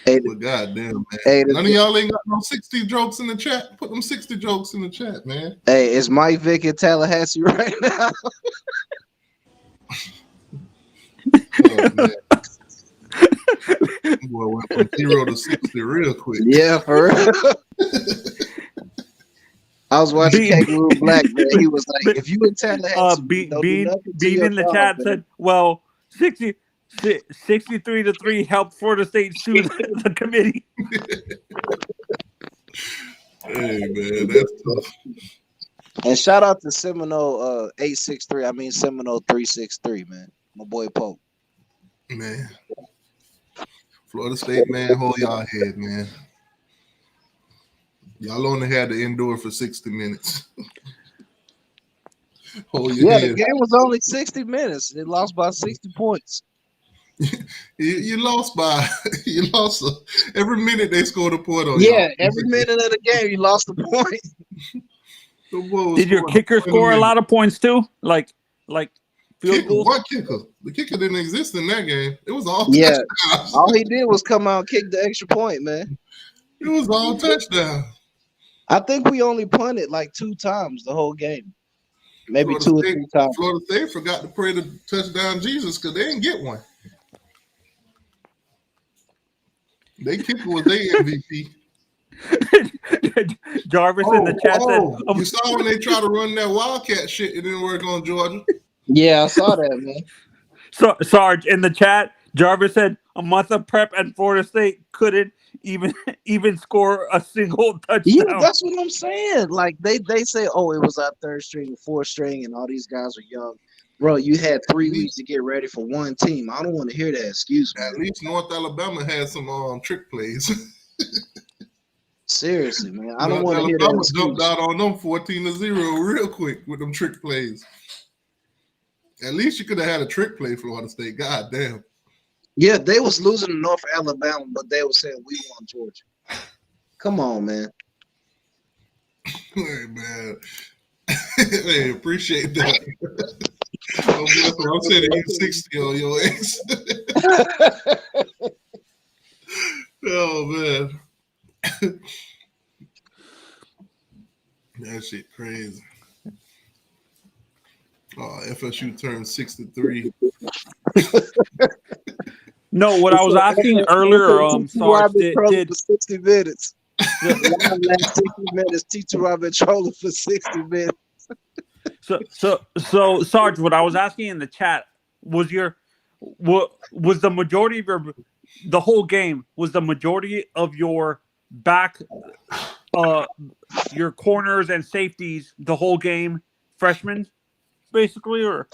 A: Hey, but goddamn, man. None of y'all ain't got no 60 jokes in the chat. Put them 60 jokes in the chat, man.
D: Hey, is Mike Vick in Tallahassee right now?
A: Oh, man. Boy went from 0 to 60 real quick.
D: Yeah, for real. I was watching Kangaroo Black, man. He was like, if you in Tallahassee,
G: Bean in the chat said, well, 63-3 helped Florida State sue the committee.
A: Hey, man, that's tough.
D: And shout out to Seminole 863. I mean Seminole 363, man. My boy Pope.
A: Man. Florida State, man, hold y'all head, man. Y'all only had to endure for 60 minutes. Hold your head.
D: The game was only 60 minutes. They lost by 60 points.
A: You lost every minute they scored a point on you.
D: Yeah, every minute of the game you lost a point.
G: Did your kicker score a lot of points too? Like field goals?
A: What kicker? The kicker didn't exist in that game. It was all
D: touchdowns. All he did was come out and kick the extra point, man.
A: It was all touchdown.
D: I think we only punted like 2 times the whole game. Maybe Florida 2 or 3 times.
A: Florida State forgot to pray to touchdown Jesus because they didn't get one. They kicker was their MVP.
G: Jarvis in the chat said,
A: you saw when they tried to run that Wildcat shit, it didn't work on Georgia.
D: Yeah, I saw that, man.
G: So Sarge in the chat, Jarvis said a month of prep and Florida State couldn't even score a single touchdown.
D: Yeah, that's what I'm saying. Like they say, oh, it was our 3rd string, 4th string, and all these guys are young. Bro, you had 3 weeks to get ready for one team. I don't want to hear that excuse, man.
A: At least North Alabama had some trick plays.
D: Seriously, man. I don't want to hear that
A: Alabama
D: excuse.
A: jumped out on them 14-0 real quick with them trick plays. At least you could have had a trick play, Florida State. God damn.
D: Yeah, they was losing to North Alabama, but they were saying we want Georgia. Come on, man.
A: Hey, man. Hey, appreciate that. I'm sending you 60 on your ass. Oh, man. That shit crazy. Oh, FSU turned 63.
G: No, what I was asking earlier, Sarge, did
D: 60 minutes. Last 60 minutes, T2 Robin trolling for 60 minutes.
G: So Sarge, what I was asking in the chat was was the majority of the whole game, was the majority of your back, your corners and safeties the whole game freshmen, basically, or?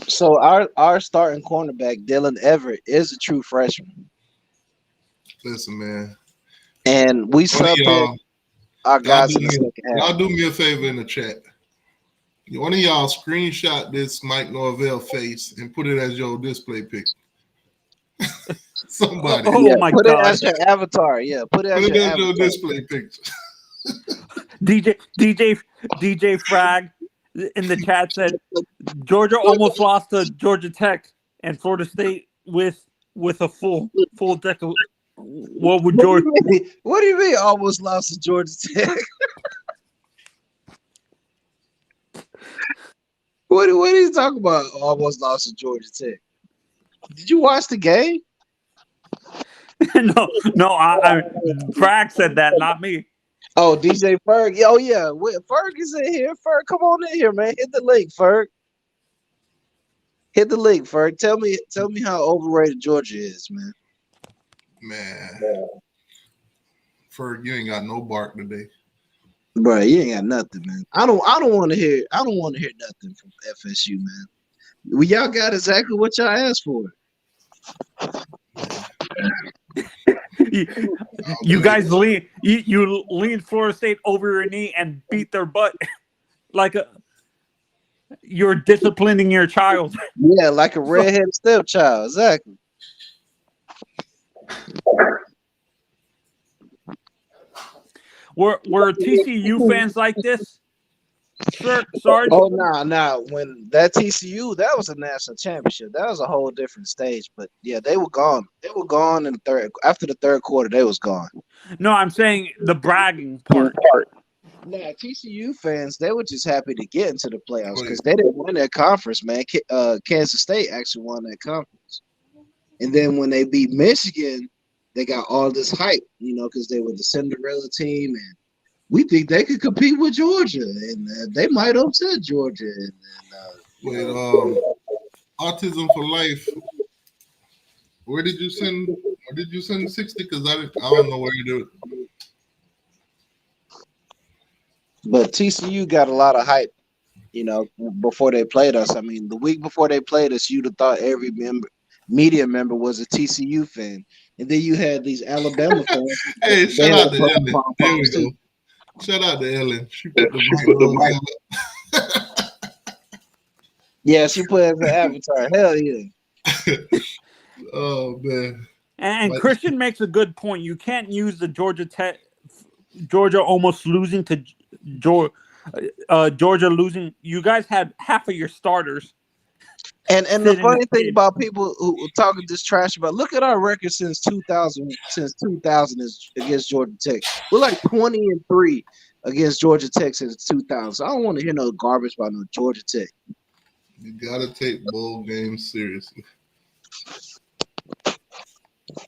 D: So our starting cornerback Dylan Everett is a true freshman.
A: Listen, man,
D: and we subbed in our guys in the second half.
A: Y'all do me a favor in the chat. One of y'all screenshot this Mike Norvell face and put it as your display pic. Somebody.
G: Oh my
D: put
G: God.
D: It as your avatar. Yeah, put it as your
A: display picture.
G: DJ Frag in the chat said Georgia almost lost to Georgia Tech and Florida State with a full deck of. What would Georgia?
D: What do you mean almost lost to Georgia Tech? What are you talking about? Almost lost to Georgia Tech. Did you watch the game?
G: no. I Frag said that, not me.
D: Oh, DJ Ferg. Oh yeah, Ferg is in here. Ferg, come on in here, man. Hit the link, Ferg. Hit the link, Ferg. Tell me how overrated Georgia is, man.
A: Man, Ferg, you ain't got no bark today.
D: Bro, you ain't got nothing, man. I don't want to hear nothing from FSU, man. Well, y'all got exactly what y'all asked for.
G: You guys you lean Florida State over your knee and beat their butt like you're disciplining your child.
D: Yeah, like a redheaded stepchild, exactly.
G: Were TCU fans like this? Sarge?
D: Oh, nah. When that TCU, that was a national championship. That was a whole different stage. But yeah, they were gone. They were gone in the third. After the third quarter, they was gone.
G: No, I'm saying the bragging part.
D: Nah, TCU fans, they were just happy to get into the playoffs because they didn't win that conference, man. Kansas State actually won that conference. And then when they beat Michigan, they got all this hype, because they were the Cinderella team, and we think they could compete with Georgia, and they might upset Georgia.
A: Autism for Life. Where did you send 60? Because I don't know where you do it.
D: But TCU got a lot of hype, before they played us. I mean, the week before they played us, you'd have thought every media member was a TCU fan. And then you had these Alabama fans.
A: Hey, shout out to Ellen. There we go. Shout out to Ellen. She put the mic on.
D: Yeah, she put it as an avatar. Hell yeah.
A: Oh, man.
G: And Christian makes a good point. You can't use the Georgia almost losing to Georgia losing. You guys had half of your starters.
D: And the funny thing about people who talking this trash about, look at our record since 2000 is against Georgia Tech. We're like 20-3 against Georgia Tech since 2000. So I don't want to hear no garbage about no Georgia Tech.
A: You gotta take bowl games seriously.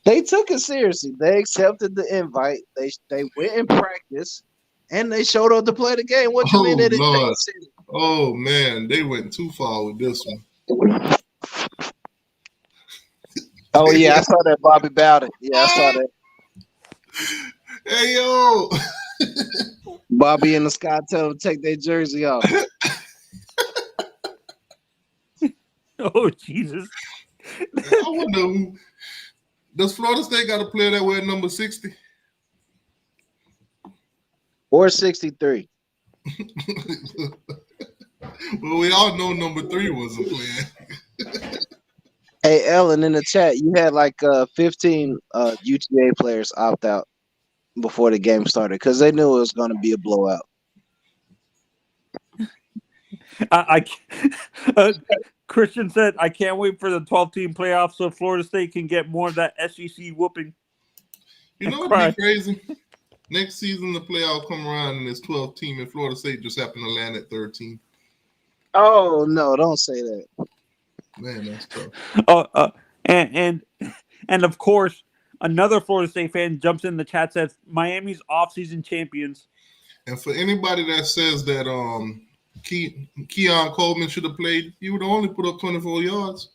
D: They took it seriously. They accepted the invite. They went in practice, and they showed up to play the game. What you mean they didn't take it seriously?
A: Oh man, they went too far with this one.
D: Oh yeah, I saw that Bobby Bowden. Yeah, I saw that.
A: Hey yo,
D: Bobby and the Sky tell them to take their jersey off.
G: Oh Jesus!
A: I wonder, does Florida State got a player that wear number 60
D: or 63?
A: Well, we all know number 3 was a player.
D: Hey, Ellen, in the chat, you had like 15 UTA players opt out before the game started because they knew it was going to be a blowout.
G: Christian said, I can't wait for the 12-team playoffs so Florida State can get more of that SEC whooping.
A: You know what'd be crazy? Next season, the playoff come around and it's 12 team, and Florida State just happened to land at 13.
D: Oh no! Don't say that.
A: Man, that's tough.
G: And of course, another Florida State fan jumps in the chat, says Miami's off-season champions.
A: And for anybody that says that Keon Coleman should have played, he would only put up 24 yards.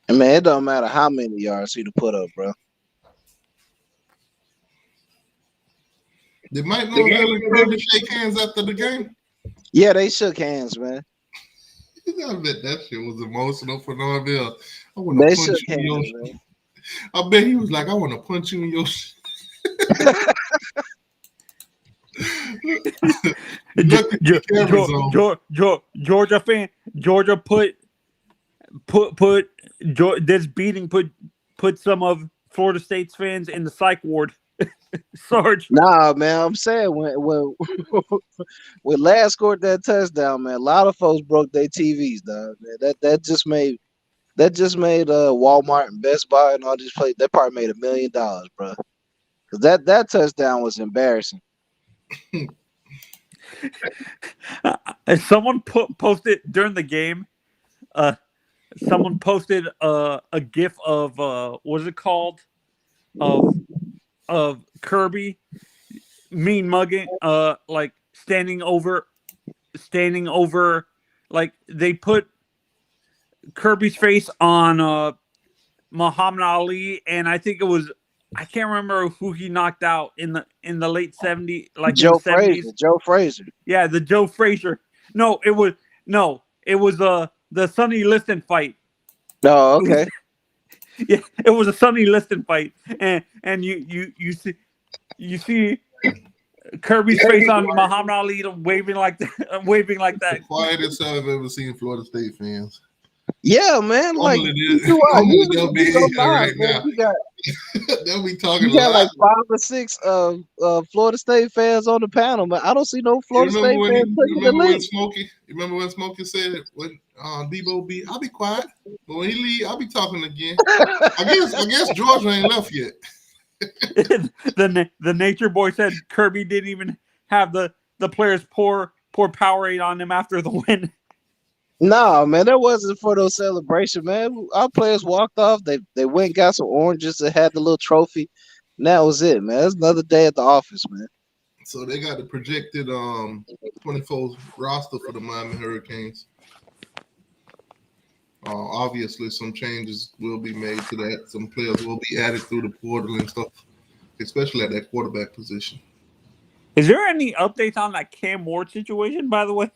D: Man, it don't matter how many yards he'd put up, bro.
A: Did Mike Norvell shake hands after the game?
D: Yeah, they shook hands, man.
A: I bet that shit was emotional for Norvell. I want
D: They
A: to punch
D: shook
A: you in your
D: hands, man.
A: I bet he was like, I want to punch you in your
G: Georgia fan, Georgia put this beating put some of Florida State's fans in the psych ward. Sarge.
D: Nah, man, I'm saying when Ladd scored that touchdown, man, a lot of folks broke their TVs, dog. Man, that just made Walmart and Best Buy and all these places. That part made $1 million, bro. Because that touchdown was embarrassing.
G: Someone posted during the game. Someone posted a GIF of what is it called? Of Kirby mean mugging, like standing over, like they put Kirby's face on Muhammad Ali, and I think it was, I can't remember who he knocked out in the late 70s, like
D: Joe
G: in the 70s.
D: Frazier. Joe Frazier.
G: Yeah, the Joe Frazier. No, it was the Sonny Liston fight.
D: Oh, okay.
G: Yeah, it was a Sonny Liston fight, and you see Kirby's face on Muhammad Ali waving like that, waving like that.
A: The quietest I've ever seen Florida State fans.
D: Yeah, man. Like
A: they'll be here right now. They'll be talking.
D: You got like 5 or 6 Florida State fans on the panel, but I don't see no Florida State fans taking the lead.
A: You remember when Smokey said when Debo be, I'll be quiet, but when he leave, I'll be talking again. I guess Georgia ain't left yet.
G: The Nature Boy said Kirby didn't even have the players pour Powerade on him after the win.
D: No, man, that wasn't for no celebration, man. Our players walked off. They went and got some oranges and had the little trophy. And that was it, man. It's another day at the office, man.
A: So they got the projected 24 roster for the Miami Hurricanes. Obviously, some changes will be made to that. Some players will be added through the portal and stuff, especially at that quarterback position.
G: Is there any updates on that Cam Ward situation, by the way?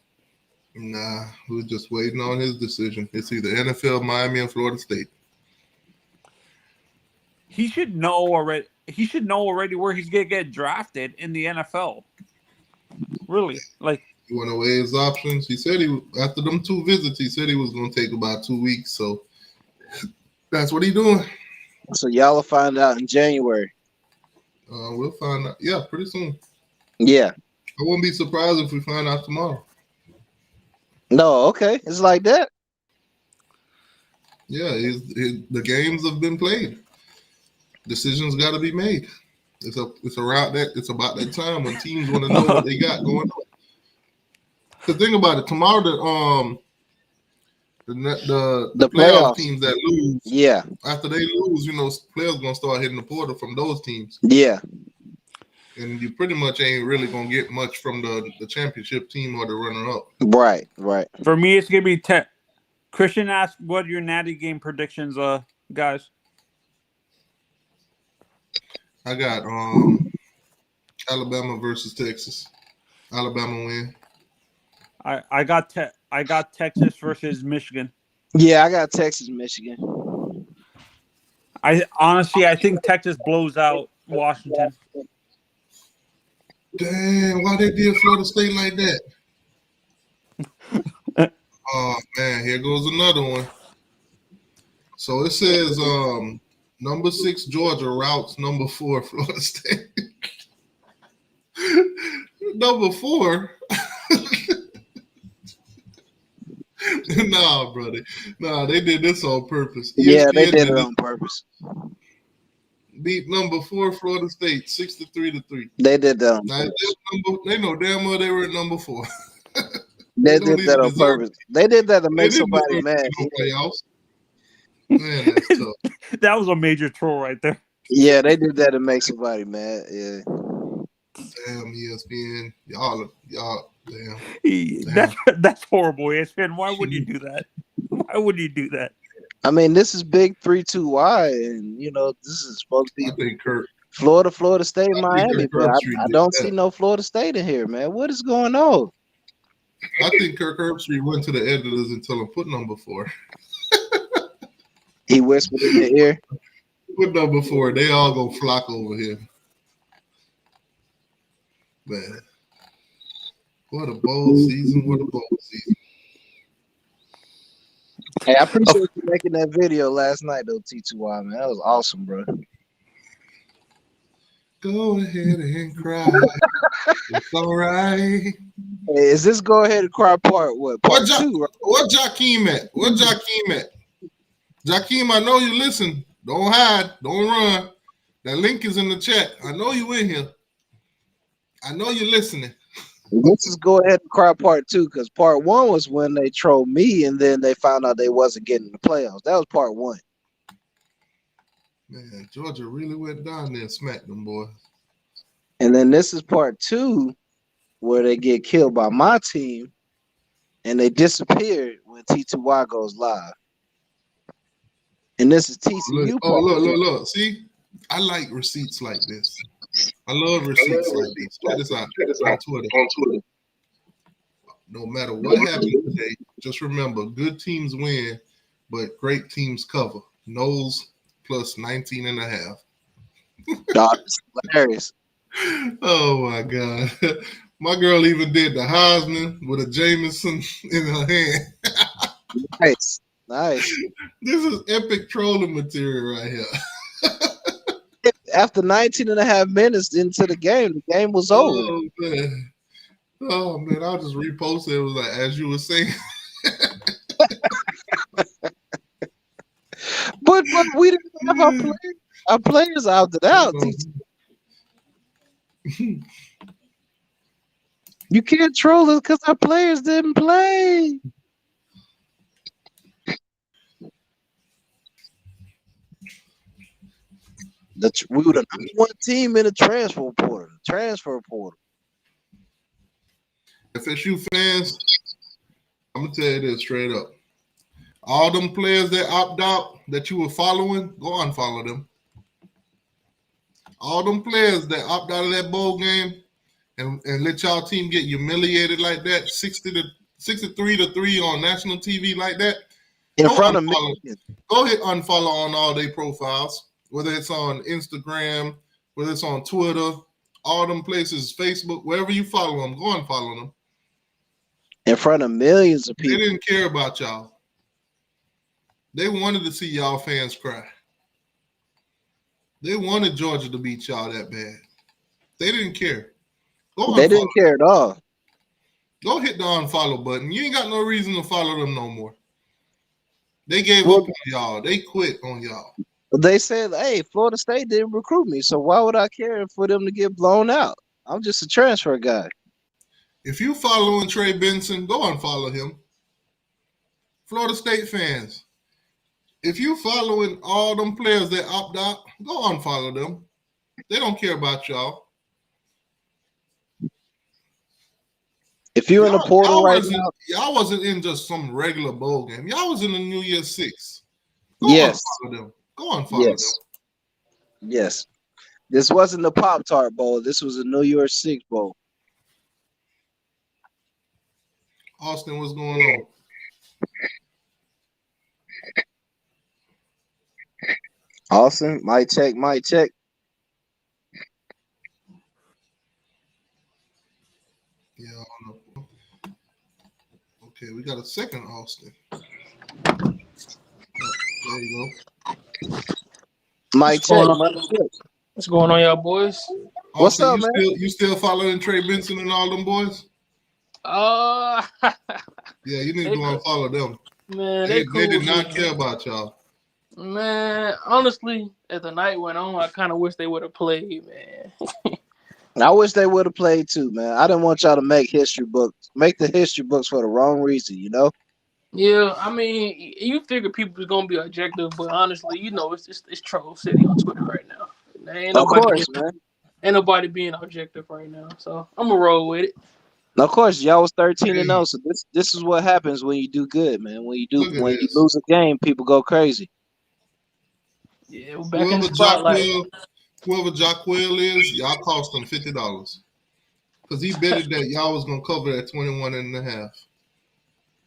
A: Nah, we're just waiting on his decision. It's either NFL, Miami, or Florida State.
G: He should know already. He should know already where he's gonna get drafted in the NFL. Really, like.
A: He went away his options. He said after them 2 visits, he said he was going to take about 2 weeks. So that's what he's doing.
D: So y'all will find out in January.
A: We'll find out. Yeah, pretty soon.
D: Yeah.
A: I wouldn't be surprised if we find out tomorrow.
D: No, okay. It's like that.
A: Yeah, the games have been played. Decisions got to be made. It's about that time when teams want to know what they got going on. The thing about it, tomorrow the playoff teams that lose,
D: yeah,
A: after they lose, players gonna start hitting the portal from those teams.
D: Yeah,
A: and you pretty much ain't really gonna get much from the championship team or the runner-up.
D: Right.
G: For me, it's gonna be Christian asked, "What are your Natty game predictions, guys?"
A: I got Alabama versus Texas. Alabama win.
G: I got Texas versus Michigan.
D: Yeah, I got Texas, Michigan.
G: I think Texas blows out Washington.
A: Damn, why they did Florida State like that? Oh man, here goes another one. So it says number 6 Georgia routes number 4 Florida State. Number 4. Nah, brother. Nah, they did this on purpose.
D: Yeah, they did it on purpose.
A: Beat number 4 Florida State 63-3.
D: They did that.
A: They know damn well they were at number 4.
D: They did that on purpose. They did that to make somebody mad.
A: Man, that's tough.
G: That was a major troll right there.
D: Yeah, they did that to make somebody mad. Yeah.
A: Damn, ESPN. Y'all damn.
G: That's horrible, ESPN. Why would you do that? Why would you do that?
D: I mean, this is big 3-2-Y, and this is supposed to be Florida State, Miami, but I don't see no Florida State in here, man. What is going on?
A: I think Kirk Herbstreit went to the editors and told them put number 4.
D: He whispered in their ear.
A: Put number 4. They all gonna flock over here. Man. What a bowl season.
D: Hey, I appreciate you making that video last night, though, T2Y, man. That was awesome, bro.
A: Go ahead and cry. It's all right.
D: Hey, is this Go Ahead and Cry part 2? Right?
A: What Jakeem at? Jakeem, I know you listen. Don't hide. Don't run. That link is in the chat. I know you in here. I know you're listening.
D: Let's just go ahead and cry part 2 because part 1 was when they trolled me and then they found out they wasn't getting the playoffs. That was part 1.
A: Man, Georgia really went down there and smacked them boys.
D: And then this is part 2 where they get killed by my team and they disappeared when T2Y goes live. And this is TCU.
A: Look. See, I like receipts like this. I love receipts like these. Check this out on Twitter. No matter what happens today, just remember, good teams win, but great teams cover. Knowles plus 19.5.
D: That's hilarious.
A: Oh, my God. My girl even did the Heisman with a Jameson in her hand.
D: Nice.
A: This is epic trolling material right here.
D: After 19.5 minutes into the game was over.
A: Oh, man. I'll just repost it. It was like, as you were saying.
D: But we didn't have our players opted out. You can't troll us because our players didn't play. We were the number 1 team in the transfer portal.
A: FSU fans, I'm going to tell you this straight up. All them players that opt out that you were following, go unfollow them. All them players that opt out of that bowl game and let y'all team get humiliated like that, 63-3 on national TV like that.
D: In front of me.
A: Go hit unfollow on all their profiles, whether it's on Instagram, whether it's on Twitter, all them places, Facebook, wherever you follow them, go unfollow them.
D: In front of millions of people.
A: They didn't care about y'all. They wanted to see y'all fans cry. They wanted Georgia to beat y'all that bad. They didn't care.
D: They didn't care at all.
A: Go hit the unfollow button. You ain't got no reason to follow them no more. They gave up on y'all. They quit on y'all.
D: They said, hey, Florida State didn't recruit me, so why would I care for them to get blown out? I'm just a transfer guy.
A: If you following Trey Benson, go unfollow him. Florida State fans, if you following all them players that opt out, go unfollow them. They don't care about y'all.
D: If you're in the portal right now,
A: y'all wasn't in just some regular bowl game. Y'all was in the New Year's Six. Go unfollow them. Go unfollow them.
D: Yes. This wasn't the Pop-Tart Bowl. This was a New Year's Six Bowl.
A: Austin, what's going on?
D: Austin, mic check.
A: Yeah, I don't know. Okay, we got a second Austin. Oh, there you go.
D: Mic check.
L: What's going on, y'all boys?
D: What's up, man?
A: You still following Trey Benson and all them boys?
L: Yeah,
A: you need to go and follow them.
L: Man,
A: they
L: cool
A: did not care about y'all.
L: Man, honestly, as the night went on, I kind of wish they would have played, man.
D: I wish they would have played too, man. I didn't want y'all to make history books. Make the history books for the wrong reason, you know?
L: Yeah, I mean, you figure people was gonna be objective, but honestly, you know, it's troll city on Twitter right now. Ain't nobody being objective right now, so I'm gonna roll with it.
D: Of course, y'all was 13-0, so this is what happens when you do good, man. When you lose a game, people go crazy.
L: Yeah, we're back in the spotlight.
A: Whoever Jacquel is, y'all cost him $50 because he betted that y'all was gonna cover that 21.5.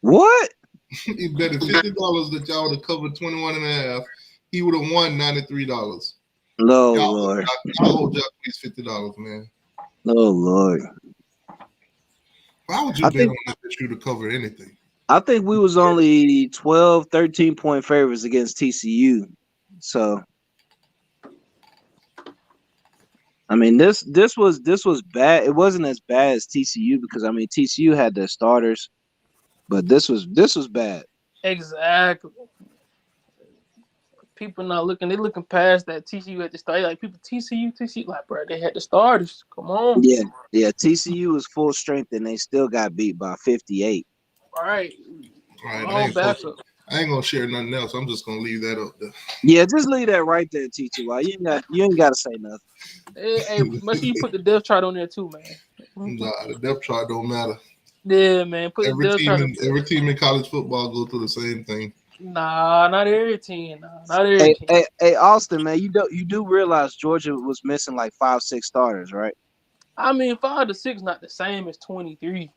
D: What?
A: He betted $50 that y'all would have covered 21.5. He would have won $93.
D: No, Lord.
A: I owe Jacquel $50, man.
D: No, Lord.
A: Why would you bet on FSU to cover anything?
D: I think we was only 12, 13-point favorites against TCU. So, I mean, this was bad. It wasn't as bad as TCU because I mean TCU had their starters, but this was bad.
L: Exactly. people not looking. They looking past that TCU at the start. Like people, TCU, like bro, they had the starters. Come on.
D: Yeah. TCU was full strength and they still got beat by 58.
L: All right.
A: I ain't gonna share nothing else. I'm just gonna leave that up there.
D: Yeah, just leave that right there, T2. You ain't gotta say nothing.
L: Hey, make sure you put the depth chart on there too, man.
A: Nah, the depth chart don't matter.
L: Yeah, man. Put
A: Every
L: the depth chart.
A: every team in college football go through the same thing.
L: Nah, not every team. Not every team.
D: Hey, Austin, man, you do realize Georgia was missing like 5-6 starters, right?
L: I mean, 5 to 6 not the same as 23.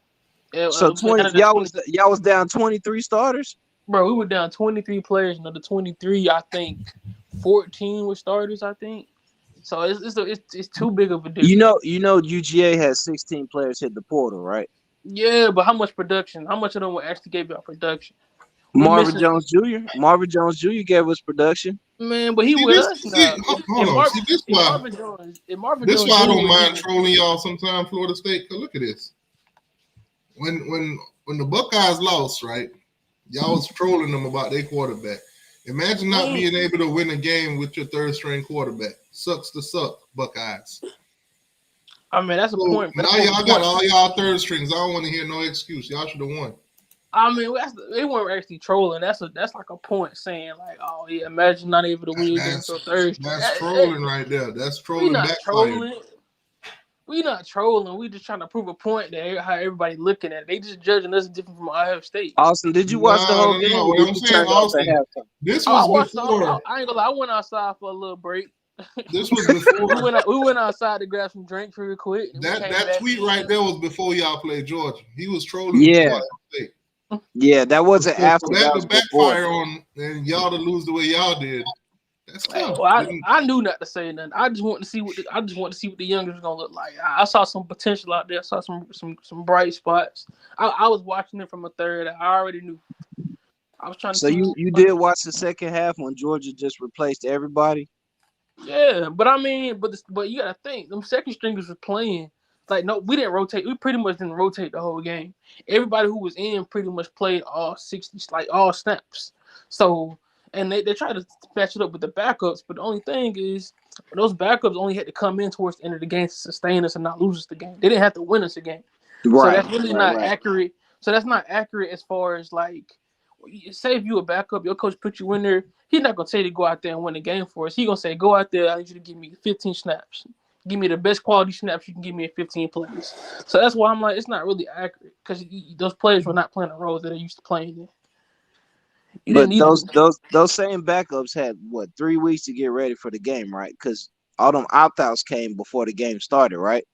D: So 20, y'all was down 23 starters?
L: Bro, we were down 23 players. The 23, I think 14 were starters, I think. So it's too big of a difference.
D: You know UGA has 16 players hit the portal, right?
L: Yeah, but how much production? How much of them actually gave y'all production?
D: Marvin Jones Jr. Gave us production.
L: Man, but he with us now.
A: Hold on. See, this why I don't mind trolling y'all sometimes, Florida State. Cause look at this. When the Buckeyes lost, right? Y'all was trolling them about their quarterback. Imagine not being able to win a game with your third string quarterback. Sucks to suck, Buckeyes.
L: I mean, that's a point.
A: Now y'all got all y'all third strings. I don't want to hear no excuse. Y'all should have won.
L: I mean, they weren't actually trolling. That's like a point saying like, oh yeah, imagine not able to win against your third string.
A: That's trolling right there. That's trolling.
L: We not trolling. We just trying to prove a point that how everybody looking at it. They just judging us different from Ohio State.
D: Austin, did you watch the whole game?
A: What I'm saying, Austin, this was before.
L: I ain't gonna lie. I went outside for a little break.
A: This was before.
L: we went outside to grab some drinks real quick.
A: That tweet right there was before y'all played Georgia. He was trolling.
D: Yeah. Yeah, that wasn't after.
A: That was backfire on, and y'all to lose the way y'all did. That's tough.
L: Well, I knew not to say nothing. I just want to see what the youngers was gonna look like. I saw some potential out there. I saw some bright spots. I was watching it from a third. I already knew. I was trying to.
D: So you did watch the second half when Georgia just replaced everybody?
L: Yeah, but I mean, but you gotta think them second stringers were playing. Like no, we didn't rotate. We pretty much didn't rotate the whole game. Everybody who was in pretty much played all 60, like all snaps. So, and they tried to match it up with the backups. But the only thing is, those backups only had to come in towards the end of the game to sustain us and not lose us the game. They didn't have to win us the game. Right. So that's really not accurate. So that's not accurate as far as like, say if you a backup, your coach put you in there. He's not gonna say to go out there and win the game for us. He's gonna say, go out there. I need you to give me 15 snaps. Give me the best quality snaps you can give me in 15 plays. So that's why I'm like, it's not really accurate because those players were not playing the roles that they used to playing in.
D: But those same backups had 3 weeks to get ready for the game, right? Because all them opt-outs came before the game started, right?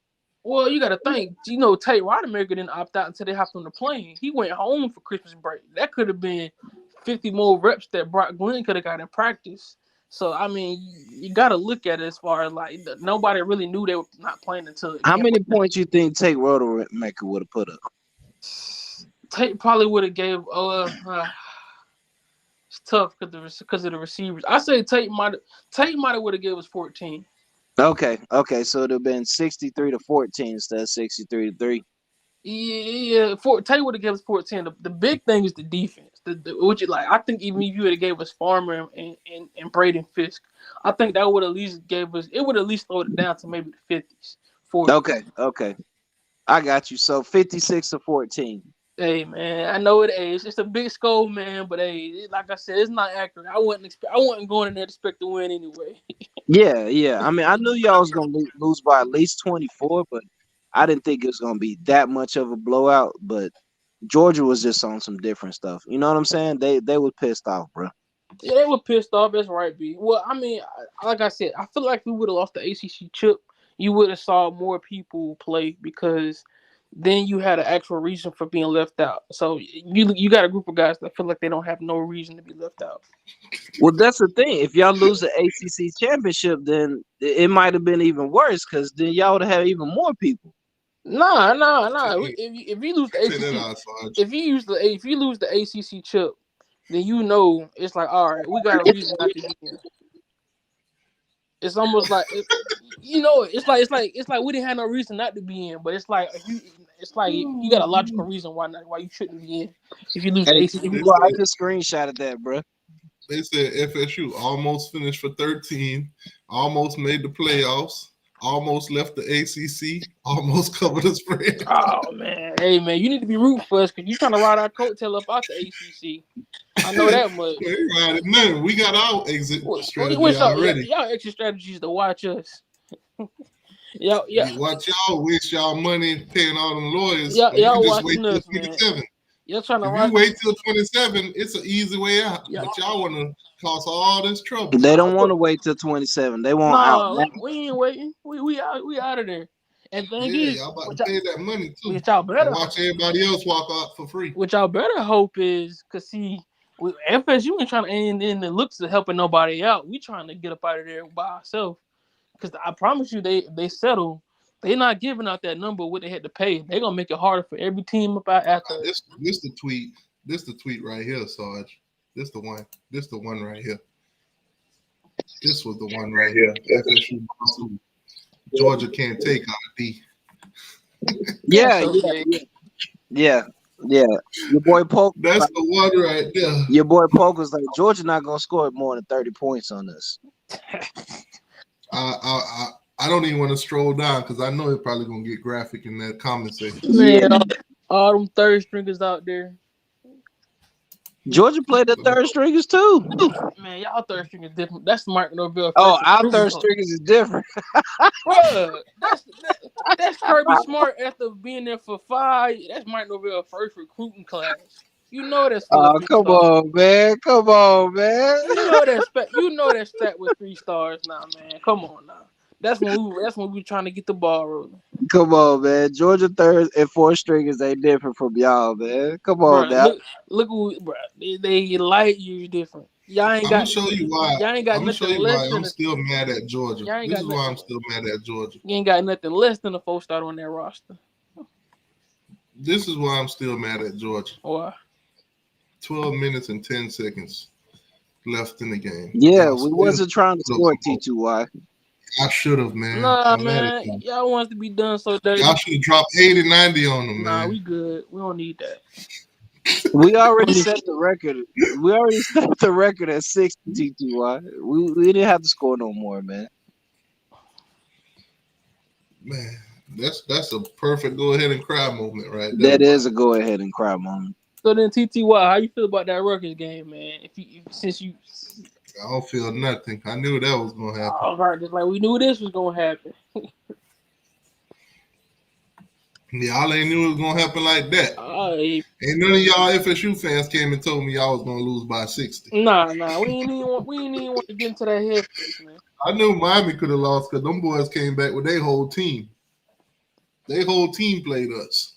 L: Well, you got to think, Tate Rodemaker didn't opt out until they hopped on the plane. He went home for Christmas break. That could have been 50 more reps that Brock Glenn could have got in practice. So, I mean, you got to look at it as far as, like, nobody really knew they were not playing until.
D: How many points you think Tate Rodemaker would have put up?
L: Tate probably would have gave, it's tough because of the receivers. I say Tate might would have gave us 14.
D: Okay, so it would have been 63-14 instead of 63-3.
L: Yeah. Tate would have given us 14. The big thing is the defense. I think even if you would have gave us Farmer and Braden Fisk, I think that would at least slowed it down to maybe the 50s. 40s.
D: Okay. I got you. So 56-14.
L: Hey man, I know it is. It's a big score, man. But hey, like I said, it's not accurate. I wasn't going in there to expect to win anyway.
D: Yeah. I mean, I knew y'all was gonna lose by at least 24, but I didn't think it was gonna be that much of a blowout. But Georgia was just on some different stuff. You know what I'm saying? They were pissed off, bro.
L: Yeah, they were pissed off. That's right, B. Well, I mean, like I said, I feel like if we would have lost the ACC chip, you would have saw more people play because then you had an actual reason for being left out. So you got a group of guys that feel like they don't have no reason to be left out.
D: Well, that's the thing. If y'all lose the ACC championship, then it might have been even worse because then y'all would have had even more people.
L: Nah. If you lose the ACC, if you lose the ACC chip, then it's like, all right, we got a reason not to be here. It's almost like it's like we didn't have no reason not to be in, but it's like you got a logical reason why you shouldn't be in if you lose the ACC.
D: I just screenshotted that, bro.
A: They said FSU almost finished for 13, almost made the playoffs, almost left the ACC, almost covered the spread.
L: Oh man, hey man, you need to be rooting for us because you trying to ride our coattail up out the ACC. I know that much.
A: No, we got our exit strategy
L: What's up?
A: already.
L: Y'all extra strategies to watch us. Yeah.
A: Watch y'all waste y'all money paying all them lawyers.
L: Y'all
A: just
L: watching
A: wait
L: us,
A: till 27.
L: man. Y'all trying to
A: if you wait till 27, it's an easy way out.
L: Yeah.
A: But y'all want to cause all this trouble.
D: They don't want to wait till 27. They want out.
L: Nah, we ain't waiting. We out of there. And thing is,
A: y'all about to pay that money too.
L: Which y'all better
A: watch everybody else walk out for free.
L: What y'all better hope is, cause see, FSU ain't trying to end in the looks of helping nobody out. We trying to get up out of there by ourselves. Cause I promise you, they settle. They not giving out that number what they had to pay. They gonna make it harder for every team about after.
A: This the tweet. This the tweet right here, Sarge. This the one. This the one right here. This was the one right here. FSU. Georgia can't take out D.
D: Yeah. Your boy Polk.
A: That's the one right there.
D: Your boy Polk was like, Georgia not gonna score more than 30 points on us.
A: I don't even want to stroll down because I know they're probably gonna get graphic in that comment section.
L: Man, all them third stringers out there.
D: Georgia played the third stringers too.
L: Man, y'all third stringers different. That's Mark Norvell.
D: Oh, our third stringers is different.
L: Bruh, that's Kirby Smart after being there for 5. That's Mike Norvell first recruiting class. You know that's.
D: Oh, come on, man. Come on, man.
L: You know that stat with 3 stars now, man. Come on now. That's when we trying to get the ball rolling.
D: Come on, man. Georgia third and fourth stringers ain't different from y'all, man. Come on, now.
L: Look who, bro. They light years different. Y'all ain't got.
A: I'm gonna show you why.
L: Y'all ain't got
A: I'm
L: nothing
A: show you
L: less
A: why
L: than.
A: I'm still mad at Georgia. This is why I'm still mad at Georgia.
L: You ain't got nothing less than a 4-star on that roster.
A: This is why I'm still mad at Georgia.
L: Why?
A: 12 minutes and 10 seconds left in the game.
D: Yeah, we wasn't trying to score T2Y.
A: I should have, man.
L: Nah, man. Y'all want to be done so dirty.
A: Y'all should have dropped 80, 90 on them, man.
L: Nah, we good. We don't need that.
D: We already set the record. We already set the record at 60 T2Y. We didn't have to score no more, man.
A: Man, that's a perfect go ahead and cry moment right there.
D: That is a go ahead and cry moment.
L: So then, TTY, how you feel about that Rutgers game, man?
A: I don't feel nothing. I knew that was gonna happen.
L: All right, just like we knew this was gonna happen.
A: Y'all ain't knew it was gonna happen like that. Ain't none of y'all FSU fans came and told me y'all was gonna lose by 60.
L: Nah, we ain't even want to get into that headspace, man.
A: I knew Miami could have lost because them boys came back with their whole team. Their whole team played us.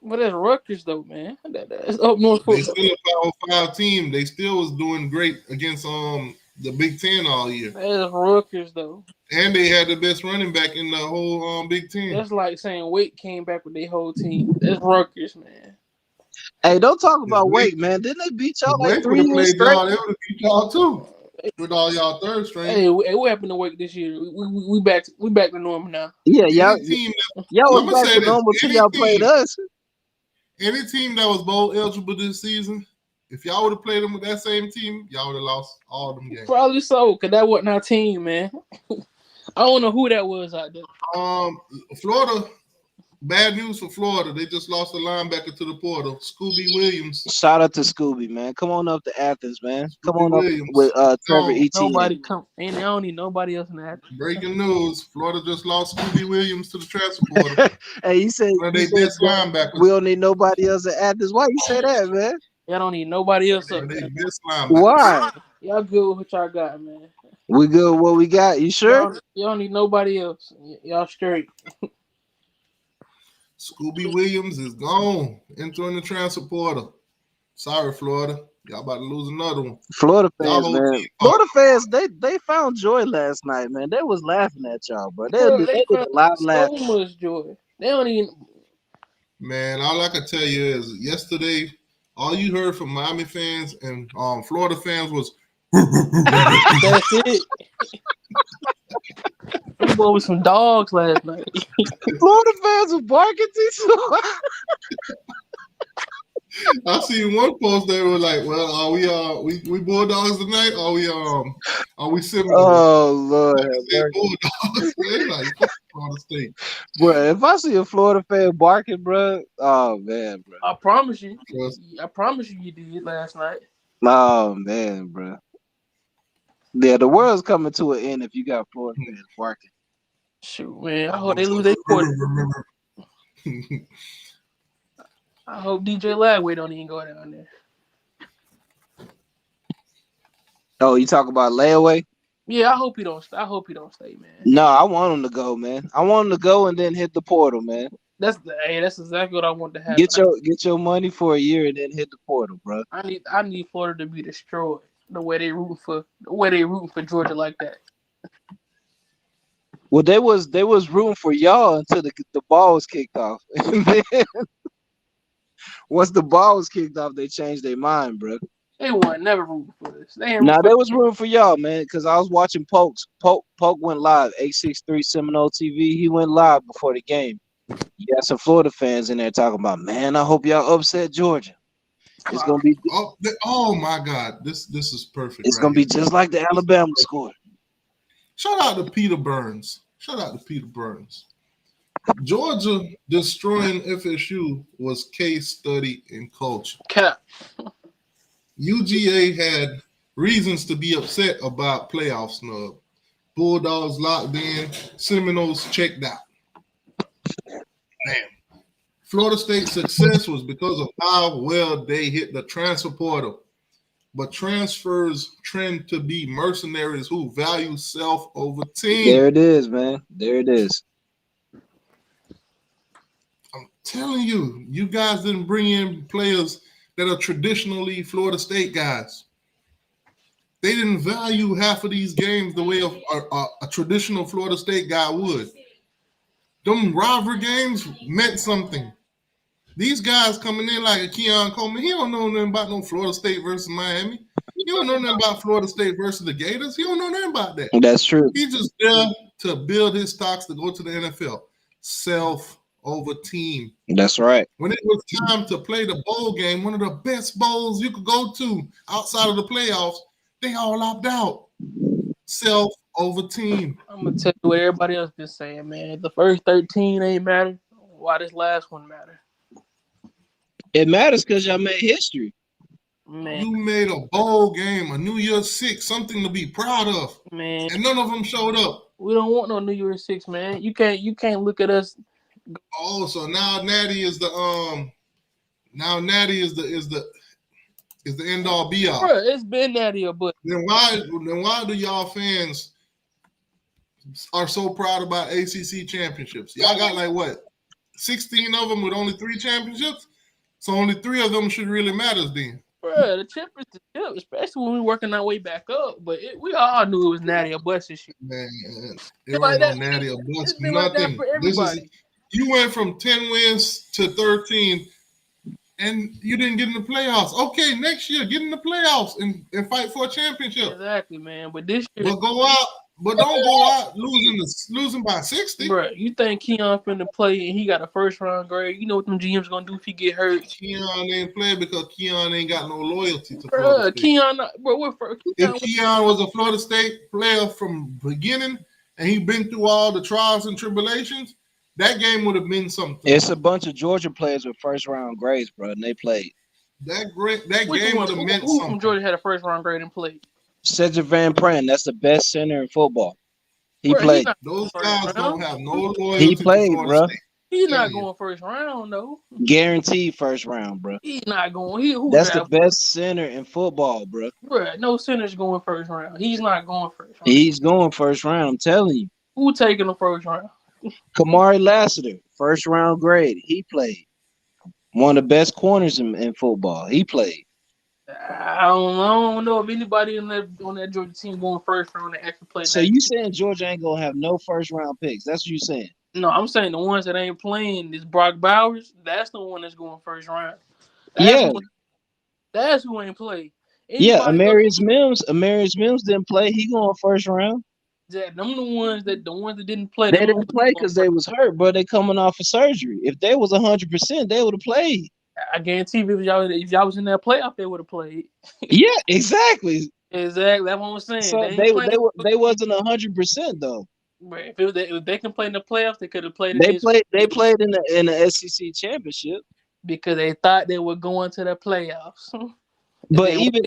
L: But that's Rutgers, though, man. That's up north.
A: They still a Power 5 team. They still was doing great against the Big Ten all year.
L: That's Rutgers, though.
A: And they had the best running back in the whole Big Ten.
L: That's like saying Wake came back with their whole team. That's Rutgers, man.
D: Hey, don't talk about Wake, man. Didn't they beat y'all like 3 years straight?
A: They would have beat y'all too. With all y'all third string.
L: Hey, what happened to Wake this year? We back to normal now.
D: Yeah, y'all was back to normal till y'all played us.
A: Any team that was bowl eligible this season, if y'all would have played them with that same team, y'all would have lost all them games.
L: Probably so, because that wasn't our team, man. I don't know who that was out there.
A: Florida, bad news for Florida. They just lost a linebacker to the portal, Scooby Williams.
D: Shout out to Scooby, man. Come on up to Athens, man. Come on up with Trevor Etienne.
L: Nobody come. And I don't need nobody else in that.
A: Breaking news: Florida just lost Scooby Williams to the transfer portal.
D: Hey, you said
A: they best linebacker.
D: We don't need nobody else at Athens. Why you say that, man?
L: Y'all don't need nobody else up there.
D: Why?
L: Y'all good with what y'all got, man.
D: We good with what we got. You sure?
L: Y'all don't need nobody else. Y'all straight.
A: Scooby Williams is gone, entering the transfer portal. Sorry, Florida. Y'all about to lose another one.
D: Florida fans, man. Florida fans, they found joy last night, man. They was laughing at y'all, bro. They did a lot of laughing.
L: So much joy. They don't even.
A: Man, all I can tell you is yesterday, all you heard from Miami fans and Florida fans was.
L: That's it. We were with some dogs last night.
D: Florida fans were barking too.
A: I seen one post they were like, "Well, are we Bulldogs tonight? Are we Seminoles?"
D: Oh Lord, have
A: They
D: mercy.
A: Bulldogs. They like fuck Florida State.
D: Bro, if I see a Florida fan barking, bro, oh man, bro.
L: I promise you.
A: Trust.
L: I promise you did last night.
D: Oh man, bro. Yeah, the world's coming to an end if you got Florida fans barking.
L: Shoot, man. I hope they lose their quarter. I hope DJ Lagway don't even go down there.
D: Oh, you talk about layaway?
L: Yeah, I hope he don't. I hope he don't stay, man.
D: No, I want him to go, man. I want him to go and then hit the portal, man.
L: That's exactly what I want to happen.
D: Get your money for a year and then hit the portal, bro.
L: I need Florida to be destroyed the way they rooting for Georgia like that.
D: Well, they was rooting for y'all until the ball was kicked off. And then once the ball was kicked off, they changed their mind, bro.
L: They weren't never rooting for this.
D: They was rooting for y'all, man, because I was watching Pokes. Poke went live, 863 Seminole TV. He went live before the game. You got some Florida fans in there talking about, man, I hope y'all upset Georgia. It's gonna be
A: oh my God, this is perfect.
D: It's gonna be just like the Alabama score.
A: Shout out to Peter Burns. Georgia destroying FSU was case study in culture.
L: Cap.
A: UGA had reasons to be upset about playoff snub. Bulldogs locked in, Seminoles checked out. Damn. Florida State's success was because of how well they hit the transfer portal. But transfers trend to be mercenaries who value self over team.
D: There it is, man. There it is.
A: I'm telling you, you guys didn't bring in players that are traditionally Florida State guys. They didn't value half of these games the way a traditional Florida State guy would. Them rivalry games meant something. These guys coming in like a Keon Coleman, he don't know nothing about no Florida State versus Miami. He don't know nothing about Florida State versus the Gators. He don't know nothing about that.
D: That's true.
A: He's just there to build his stocks to go to the NFL. Self over team.
D: That's right.
A: When it was time to play the bowl game, one of the best bowls you could go to outside of the playoffs, they all opted out. Self over team.
L: I'm gonna tell you what everybody else been saying, man. The first 13 ain't matter. Why this last one matter?
D: It matters because y'all made history.
L: Man.
A: You made a bowl game, a New Year's Six, something to be proud of.
L: Man.
A: And none of them showed up.
L: We don't want no New Year's Six, man. You can't look at us.
A: Oh, so now Natty is the end all be all.
L: Bro, it's been Natty or but.
A: Then why do y'all fans are so proud about ACC championships? Y'all got like what, 16 of them with only 3 championships? So only 3 of them should really matter then.
L: Bro, the chip is the chip, especially when we working our way back up. But we all knew it was Natty or bust this shit.
A: Man, it wasn't no Natty or bust. Nothing.
L: Like that for everybody.
A: You went from 10 wins to 13, and you didn't get in the playoffs. Okay, next year, get in the playoffs and fight for a championship.
L: Exactly, man. But this year,
A: but go out. But don't go out losing by 60.
L: Bro, you think Keon finna play and he got a first round grade? You know what them GMs gonna do if he get hurt?
A: Keon ain't play because Keon ain't got no loyalty to
L: Florida State.
A: If Keon was a Florida State player from beginning and he been through all the trials and tribulations, that game would have been something.
D: It's a bunch of Georgia players with first round grades, bro, and they played.
A: That game would have meant
L: who
A: something.
L: From Georgia had a first round grade and played?
D: Cedric Van Pran, that's the best center in football. He played.
A: Those guys don't have no loyalty.
D: He played, bro.
L: He's not going first round though.
D: Guaranteed first round, bro.
L: He's not going.
D: That's the best center in football, bro.
L: Bro, no center's going first round. He's not going first round.
D: He's going first round. I'm telling you.
L: Who taking the first round?
D: Kamari Lassiter, first round grade. He played. One of the best corners in football. He played.
L: I don't know if anybody on that Georgia team going first round that actually played.
D: So you saying Georgia ain't gonna have no first round picks? That's what you saying?
L: No, I'm saying the ones that ain't playing is Brock Bowers. That's the one that's going first round. That's who ain't played.
D: Amarius Mims didn't play. He going first round.
L: Yeah, the ones that didn't play.
D: They didn't play because they was hurt, but they coming off of surgery. If they was 100%, they would have played.
L: I guarantee you, if y'all was in that playoff, they would have played.
D: Yeah, exactly.
L: Exactly. That's what I'm saying.
D: So
L: They
D: wasn't 100% though.
L: If they can play in the playoffs, they could have played.
D: They played in the SEC championship
L: because they thought they were going to the playoffs.
D: But even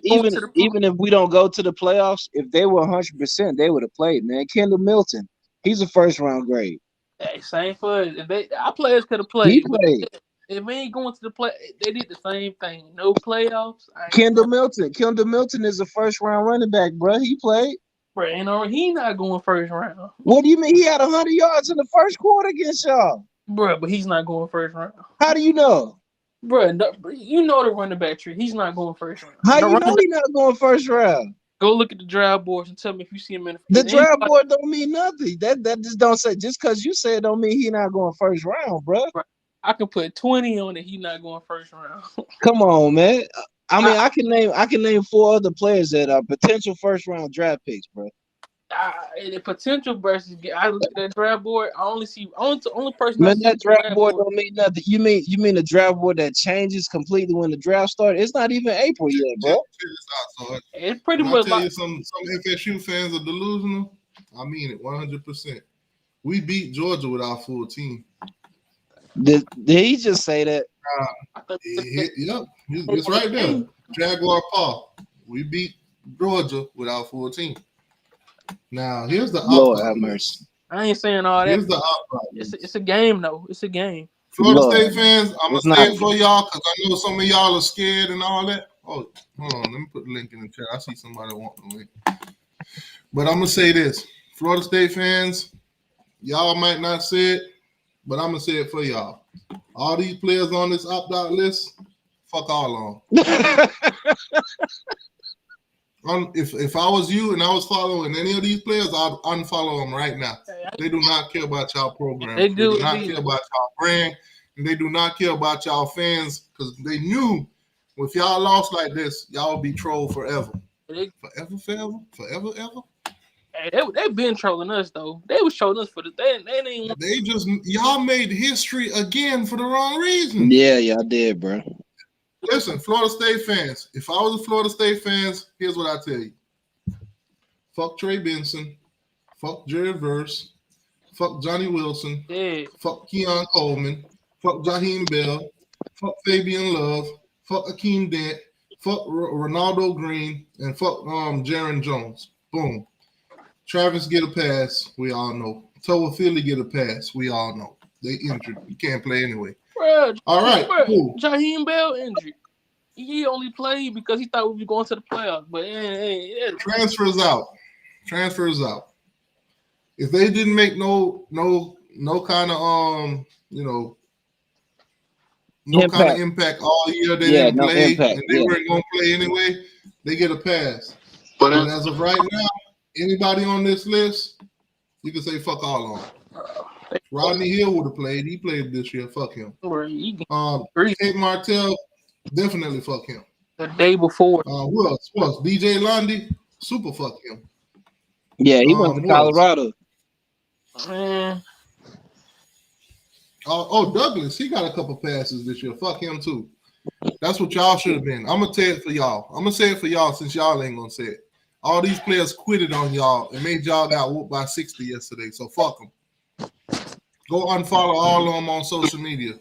D: if we don't go to the playoffs, if they were 100%, they would have played. Man, Kendall Milton, he's a first round grade.
L: Hey, same for us. Our players could have played.
D: He played.
L: If we ain't going to the play, they did the same thing. No playoffs.
D: Kendall Milton is a first round running back, bro. He played.
L: Bro, he not going first round.
D: What do you mean? He had 100 yards in the first quarter against y'all,
L: bro. But he's not going first round.
D: How do you know?
L: Bro, you know the running back tree. He's not going first round.
D: How you know he's not going first round?
L: Go look at the draft boards and tell me if you see him in
D: the draft board. Don't mean nothing. That just don't say. Just because you say it don't mean he not going first round, bro.
L: I can put 20 on it. He not going first round.
D: Come on, man. I mean, I can name 4 other players that are potential first round draft picks, bro.
L: The potential versus I look at that draft board. I only see only person.
D: Man, that draft board don't mean nothing. You mean the draft board that changes completely when the draft starts? It's not even April yet, bro.
L: It's pretty
A: Can
L: much.
A: I tell you some FSU fans are delusional. I mean it 100%. We beat Georgia with our full team.
D: Did he just say that?
A: Yep, it's right there. Jaguar Paul. We beat Georgia with our full team. Now here's the
D: Lord have mercy.
L: I ain't saying all that.
A: Here's the outliers.
L: It's a game though. It's a game.
A: Florida State fans, I'm gonna say it for y'all because I know some of y'all are scared and all that. Oh, hold on, let me put the link in the chat. I see somebody wanting the link. But I'm gonna say this: Florida State fans, y'all might not say it, but I'm gonna say it for y'all. All these players on this opt-out list, fuck all on. If I was you and I was following any of these players, I'd unfollow them right now. They do not care about y'all program. They do not care about y'all brand, and they do not care about y'all fans because they knew if y'all lost like this, y'all would be trolled forever. Forever.
L: Hey, they been trolling us though. They was trolling us for the
A: they just y'all made history again for the wrong reason.
D: Yeah, y'all did, bro.
A: Listen, Florida State fans, if I was a Florida State fans, here's what I tell you. Fuck Trey Benson. Fuck Jared Verse. Fuck Johnny Wilson. Fuck Keon Coleman. Fuck Jaheim Bell. Fuck Fabian Love. Fuck Akeem Dent. Fuck Ronaldo Green. And fuck Jaron Jones. Boom. Travis get a pass. We all know. Toa Philly get a pass. We all know. They injured. You can't play anyway.
L: Bruh,
A: all right, cool.
L: Jaheim Bell injured. He only played because he thought we were going to the playoffs. But
A: transfers out. If they didn't make no kind of kind of impact all year, they didn't play, and they weren't gonna play anyway, they get a pass. But as of right now, anybody on this list, you can say fuck all on. Rodney Hill would have played. He played this year. Fuck him. Tate Martell, definitely fuck him.
L: The day before.
A: Who else? DJ Lundy, super fuck him.
D: Yeah, he went to Colorado.
A: Douglas, he got a couple passes this year. Fuck him too. That's what y'all should have been. I'm gonna say it for y'all. I'm gonna say it for y'all since y'all ain't gonna say it. All these players quitted on y'all and made y'all got whooped by 60 yesterday. So fuck them. Go unfollow all of them on social media.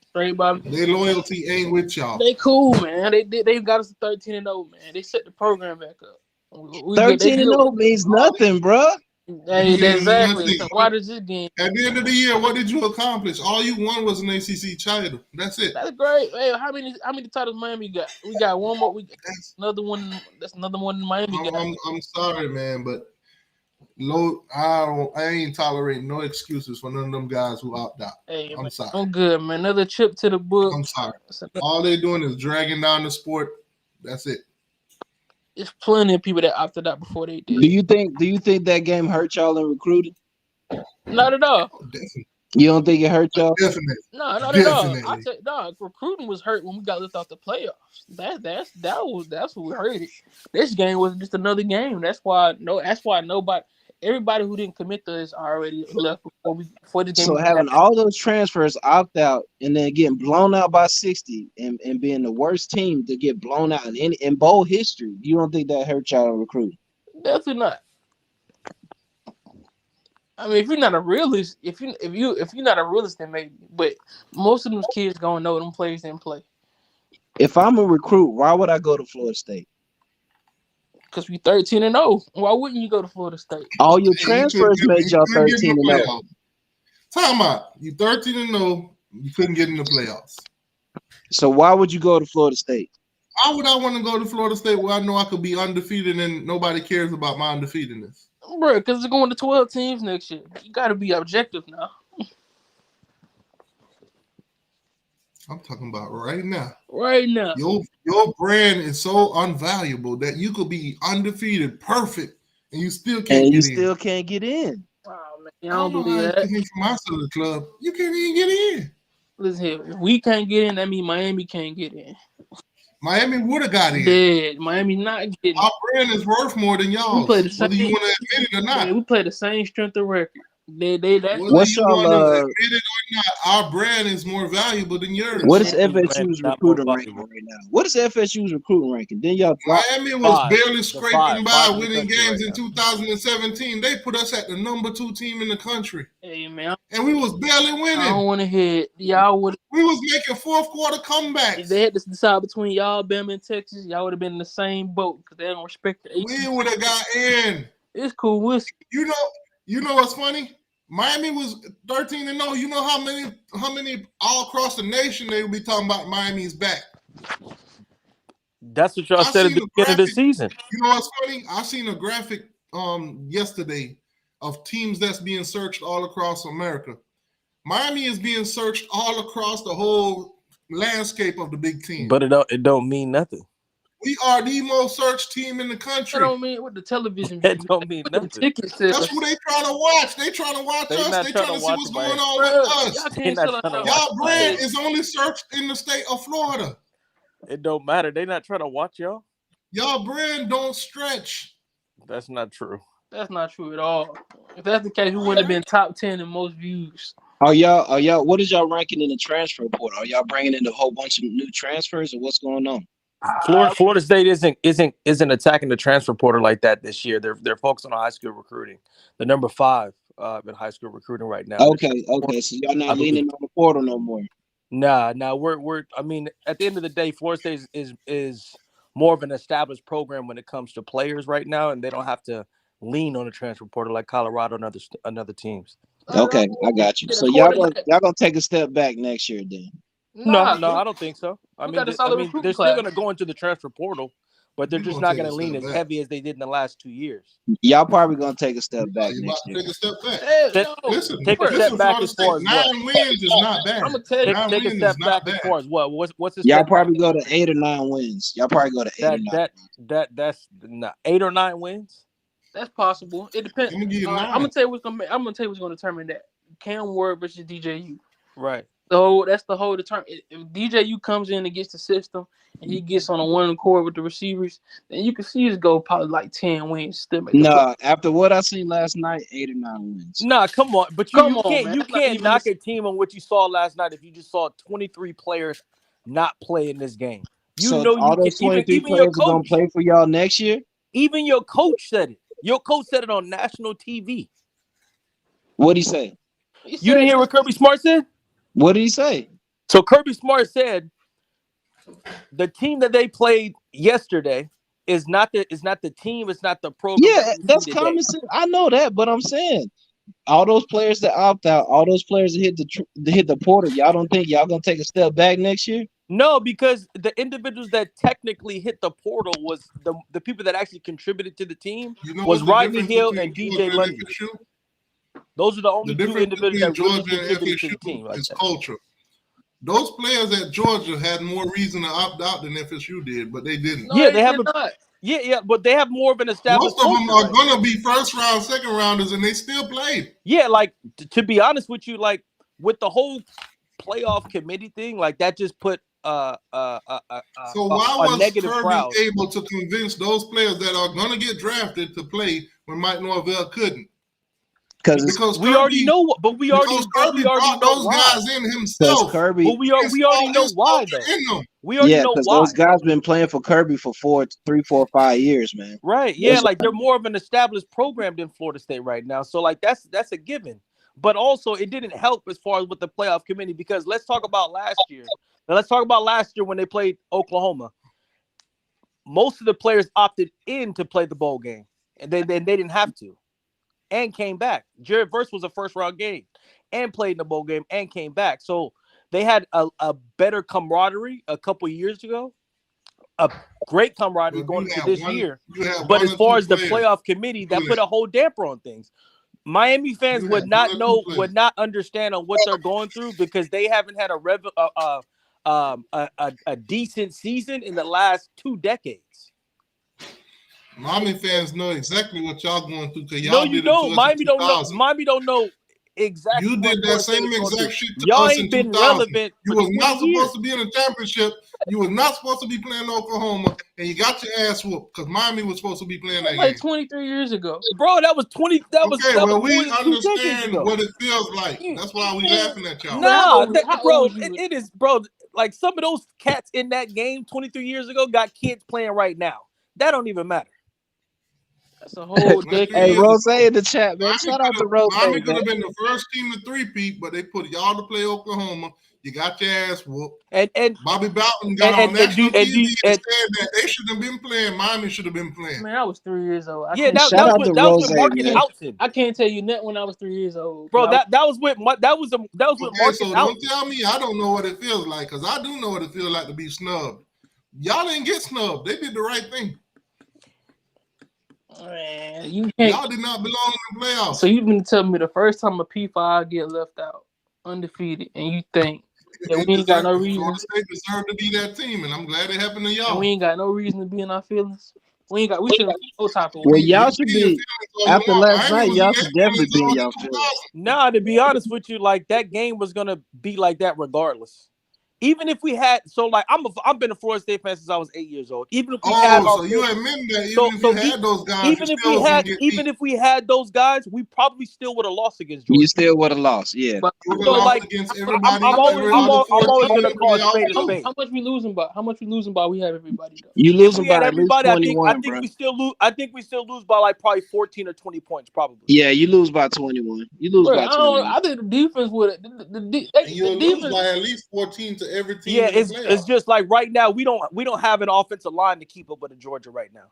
L: Straight by
A: their loyalty ain't with y'all.
L: They cool, man. They got us to 13-0, man. They set the program back up.
D: 13-0 means nothing, bro.
L: Hey, exactly. So why does this game?
A: At the end of the year, what did you accomplish? All you won was an ACC title. That's it.
L: That's great. Hey, how many titles Miami got? We got one more. That's another one. That's another one Miami got.
A: I'm sorry, man, but I ain't tolerating no excuses for none of them guys who opt out.
L: Hey,
A: I'm sorry.
L: I'm good, man. Another chip to the book.
A: I'm sorry. All they doing is dragging down the sport. That's it.
L: There's plenty of people that opted out before they did.
D: Do you think that game hurt y'all in recruiting?
L: Not at all.
A: Definitely.
D: You don't think it hurt y'all?
A: Definitely.
L: No, not at all. I said no. Recruiting was hurt when we got left off the playoffs. That's what hurt it. This game was just another game. That's why nobody. everybody who didn't commit to us already left before the game.
D: So having all those transfers opt out and then getting blown out by 60 and being the worst team to get blown out in bowl history, you don't think that hurt y'all recruiting?
L: Definitely not. I mean, if you're not a realist, if you're not a realist, then maybe. But most of those kids gonna know them players didn't play.
D: If I'm a recruit, why would I go to Florida State?
L: Because we 13-0. Why wouldn't you go to Florida State?
D: All your transfers made y'all 13-0.
A: Time out. You 13-0. You couldn't get in the playoffs.
D: So why would you go to Florida State?
A: Why would I want to go to Florida State where I know I could be undefeated and nobody cares about my undefeatedness?
L: Bro, because it's going to 12 teams next year. You got to be objective now.
A: I'm talking about right now.
L: Right now.
A: Your brand is so unvaluable that you could be undefeated, perfect, and you still can't
D: can't get in.
L: Oh, man. I don't believe that.
A: From my side of the club, you can't even get in.
L: Listen here. If we can't get in, that means Miami can't get in.
A: Miami would have got in.
L: Dead. Miami not getting in.
A: Our brand is worth more than y'all. Whether you want to admit it or not.
L: Man, we play the same strength of record.
A: Whether you want to admit it or not, our brand is more valuable than yours.
D: What is FSU's recruiting ranking right now? What is FSU's recruiting ranking? Then y'all
A: Miami was barely scraping by winning games in 2017. They put us at the number 2 team in the country.
L: Hey man,
A: and we was barely winning.
L: I don't want to hear it. Y'all would.
A: We was making fourth quarter comebacks.
L: If they had to decide between y'all, Bama, and Texas, y'all would have been in the same boat because they don't respect the.
A: We would have got in.
L: It's cool. We'll see.
A: You know what's funny? Miami was 13-0. You know how many all across the nation they would be talking about Miami's back.
M: That's what y'all said at the beginning of the season.
A: You know what's funny? I seen a graphic yesterday of teams that's being searched all across America. Miami is being searched all across the whole landscape of the big team.
M: But it don't mean nothing.
A: We are the most searched team in the country.
L: That don't mean what the television.
M: That don't mean nothing.
A: That's what they trying to watch. They trying to watch us. They trying to see what's going on with us. Y'all brand is only searched in the state of Florida.
M: It don't matter. They not trying to watch y'all.
A: Y'all brand don't stretch.
M: That's not true.
L: That's not true at all. If that's the case, we wouldn't have been top 10 in most views.
D: Are y'all? What is y'all ranking in the transfer portal? Are y'all bringing in a whole bunch of new transfers, or what's going on?
M: Florida State isn't attacking the transfer portal like that this year. They're focused on high school recruiting. The number 5 in high school recruiting right now.
D: Okay. So y'all not leaning on the portal no more.
M: Nah. We're. I mean, at the end of the day, Florida State is more of an established program when it comes to players right now, and they don't have to lean on the transfer portal like Colorado and other teams.
D: Okay, I got you. So y'all gonna take a step back next year then?
M: No, I don't think so. I mean, they're still going to go into the transfer portal, but they're just not going to lean as heavy as they did in the last 2 years.
D: Y'all probably going to take a step back next year.
A: Take a step back.
M: Take a step back as far as
A: 9 wins is not bad.
L: I'm gonna tell you.
M: Take a step back as far as what? What's the
D: y'all probably go to 8 or 9 wins. Y'all probably go to 8 or 9.
M: That's not 8 or 9 wins.
L: That's possible. It depends. I'm gonna tell you what's going to determine that. Cam Ward versus DJU.
M: Right.
L: So that's the whole determination. If DJU comes in and gets the system and he gets on a one accord with the receivers, then you can see us go probably like 10 wins.
D: After what I seen last night, 8 or 9 wins.
M: Nah, come on. But you can't knock a team on what you saw last night if you just saw 23 players not play in this game.
D: All those 23 players are going to play for y'all next year?
M: Even your coach said it. Your coach said it on national TV.
D: What'd he say?
M: You didn't hear what Kirby Smart said?
D: What did he say?
M: So Kirby Smart said the team that they played yesterday is not the team, it's not the program.
D: Yeah, that's common sense. I know that, but I'm saying all those players that opt out, all those players that hit the portal, y'all don't think y'all gonna take a step back next year?
M: No, because the individuals that technically hit the portal was the people that actually contributed to the team was Rodney Hill and DJ Lundy. Those are the only two individuals that really contributed to the team. Like
A: it's culture. Those players at Georgia had more reason to opt out than FSU did, but they didn't.
M: Yeah, they have but they have more of an established.
A: Most of them are gonna be first round, second rounders, and they still played.
M: Yeah, like to be honest with you, like with the whole playoff committee thing, like that just put
A: So why
B: a
A: was
B: negative
A: Kirby
B: crowd.
A: able to convince those players that are going to get drafted to play when Mike Norvell couldn't? Because
M: we already know, but we already
A: Kirby brought
M: know
A: those
M: why.
A: guys in himself.
E: Kirby,
M: But we already know why though. We already know why.
E: those guys been playing for Kirby for 3, 4, 5 years, man.
M: Right? Yeah, like they're more of an established program than Florida State right now. So like that's a given. But also it didn't help as far as with the playoff committee because let's talk about last year. Now let's talk about last year when they played Oklahoma. Most of the players opted in to play the bowl game, and they didn't have to, and came back. Jared Verse was a first-round game, and played in the bowl game, and came back. So they had a better camaraderie a couple years ago, a great camaraderie going into this year. But as far as the playoff committee, that put a whole damper on things. Miami fans would not understand on what they're going through because they haven't had a decent season in the last 2 decades.
A: Miami fans know exactly what y'all going through because y'all
M: No, you
A: did it to
M: don't.
A: us
M: Miami
A: in
M: don't know.
A: 2000.
M: Miami don't know exactly.
A: You did that same
M: Florida State's
A: exact
M: going
A: shit
M: through.
A: to
M: Y'all
A: us
M: ain't
A: in
M: been
A: 2000.
M: relevant.
A: You
M: for
A: was not
M: 20
A: supposed to be in a championship. You was not supposed to be playing Oklahoma, and you got your ass whooped because Miami was supposed to be playing that
L: Like
A: game.
L: 23 years ago.
M: Bro, that was 20. That was
A: Okay, well,
M: more
A: we
M: than 2 decades
A: understand
M: ago.
A: what it feels like. That's why we laughing at y'all.
M: Nah,
L: how
M: bro,
L: old was you?
M: it is, bro. Like some of those cats in that game 23 years ago got kids playing right now. That don't even matter.
L: That's a whole decade.
E: Hey, Rose in the chat, man. Shout out to Rose.
A: Miami could have been the first team to three-peat, but they put y'all to play Oklahoma. You got your ass whooped.
M: And
A: Bobby Bowden got on national
M: and
A: TV and said that they should have been playing. Miami should have been playing.
L: Man, I was 3 years old.
M: Yeah, that was with Marcus Houghton.
L: I can't tell you that when I was 3 years old.
M: Bro, that was with Marcus
A: So
M: Houghton.
A: don't tell me I don't know what it feels like because I do know what it feels like to be snubbed. Y'all didn't get snubbed. They did the right thing.
L: Man, you can't.
A: Y'all did not belong in the playoffs.
L: So you've been telling me the first time a P5 get left out, undefeated, and you think that we ain't got no reason.
A: Florida State deserved to be that team, and I'm glad it happened to y'all.
L: And we ain't got no reason to be in our feelings. We should have no type of.
E: Well, y'all should be after last night. Y'all should definitely be in y'all feelings.
M: Nah, to be honest with you, like that game was gonna be like that regardless. Even if we had, I've been a Florida State fan since I was 8 years old. Even if we had,
A: so you admit that even if you had those guys,
M: even if we had those guys, we probably still would have lost against Georgia.
E: You still would have lost, yeah.
L: But
M: so like, I'm always gonna call a spade a spade.
L: How much we losing by? How much we losing by? We have everybody though.
E: You losing by at least
M: everybody.
E: 21,
M: I think we still lose. I think we still lose by like probably 14 or 20 points, probably.
E: Yeah, you lose by 21. You lose by 21.
L: I think the defense would. The
A: you
L: defense
A: lose by at least 14 to every team.
M: Yeah, it's just like right now we don't have an offensive line to keep up with the Georgia right now.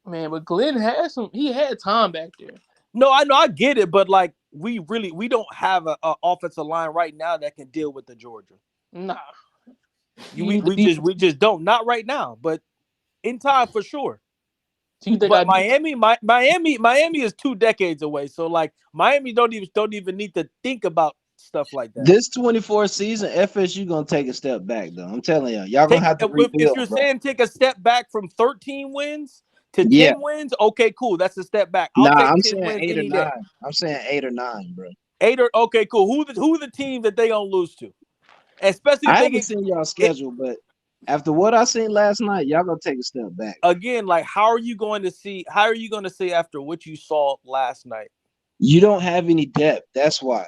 L: Man, but Glenn had he had time back there.
M: No, I know, I get it, but like we don't have an offensive line right now that can deal with the Georgia.
L: Nah,
M: we just don't. Not right now, but in time for sure.
L: So
M: but Miami is 2 decades away. So like Miami don't even need to think about stuff like that.
E: This 24 season, FSU gonna take a step back though. I'm telling y'all gonna have to rebuild.
M: If you're saying take a step back from 13 wins to 10 wins, okay, cool. That's a step back.
E: I'm saying 8 or 9. I'm saying 8 or 9, bro.
M: 8 or okay, cool. Who the team that they gonna lose to? Especially
E: I haven't seen y'all schedule, but after what I seen last night, y'all gonna take a step back.
M: Again, like how are you going to say after what you saw last night?
E: You don't have any depth. That's why.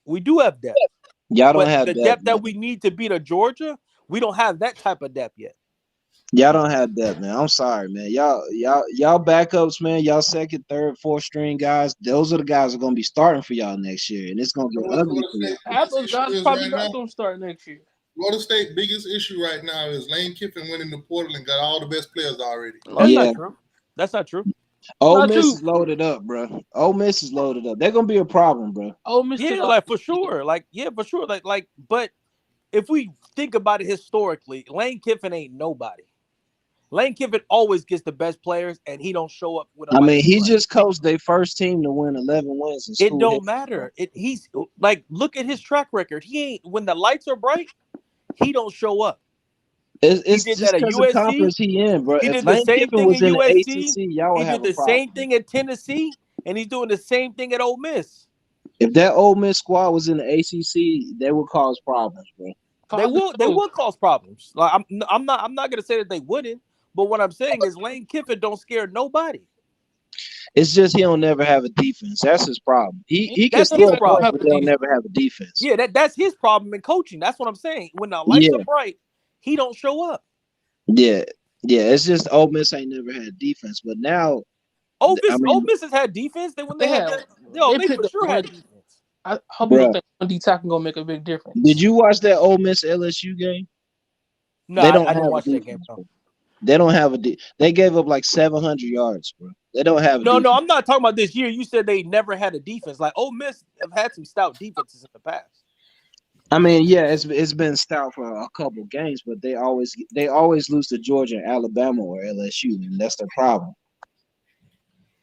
M: We do have depth.
E: Y'all don't have
M: the depth that we need to beat a Georgia. We don't have that type of depth yet.
E: Y'all don't have depth, man. I'm sorry, man. Y'all backups, man. Y'all second, third, fourth string guys. Those are the guys that are gonna be starting for y'all next year, and it's gonna get ugly for you.
L: Half those guys probably not gonna start next year.
A: Florida State biggest issue right now is Lane Kiffin went in the portal and got all the best players already.
M: That's not true.
E: Ole Miss is loaded up, bro. Ole Miss is loaded up. They're gonna be a problem, bro.
L: Ole Miss,
M: like for sure, for sure. Like, but if we think about it historically, Lane Kiffin ain't nobody. Lane Kiffin always gets the best players, and he don't show up with.
E: He just coached their first team to win 11 wins.
M: It don't matter. He's like, look at his track record. He ain't when the lights are bright, he don't show up.
E: It's just because of conference he in, bro.
M: He
E: If
M: did the
E: Lane
M: same
E: Kiffin
M: thing
E: was
M: in
E: in the
M: USC.
E: ACC, y'all would
M: He
E: have
M: did
E: a
M: the
E: problem.
M: same thing at Tennessee, and he's doing the same thing at Ole Miss.
D: If that Ole Miss squad was in the ACC, they would cause problems, bro.
M: They will cause problems. Like I'm not gonna say that they wouldn't, but what I'm saying is Lane Kiffin don't scare nobody.
D: It's just he don't never have a defense. That's his problem. He can
M: That's
D: score
M: his problem.
D: points, but they'll never have a defense.
M: Yeah, that's his problem in coaching. That's what I'm saying. When the lights are bright, he don't show up.
D: Yeah. It's just Ole Miss ain't never had defense, but now
M: Ole Miss has had defense. They for sure had defense.
L: I hope you don't think one D tackle gonna make a big difference.
D: Did you watch that Ole Miss LSU game?
M: No, I didn't watch that game. No.
D: They don't have they gave up like 700 yards, bro. They don't have
M: No, I'm not talking about this year. You said they never had a defense. Like Ole Miss have had some stout defenses in the past.
D: I mean, yeah, it's been stout for a couple games, but they always lose to Georgia, Alabama, or LSU, and that's their problem.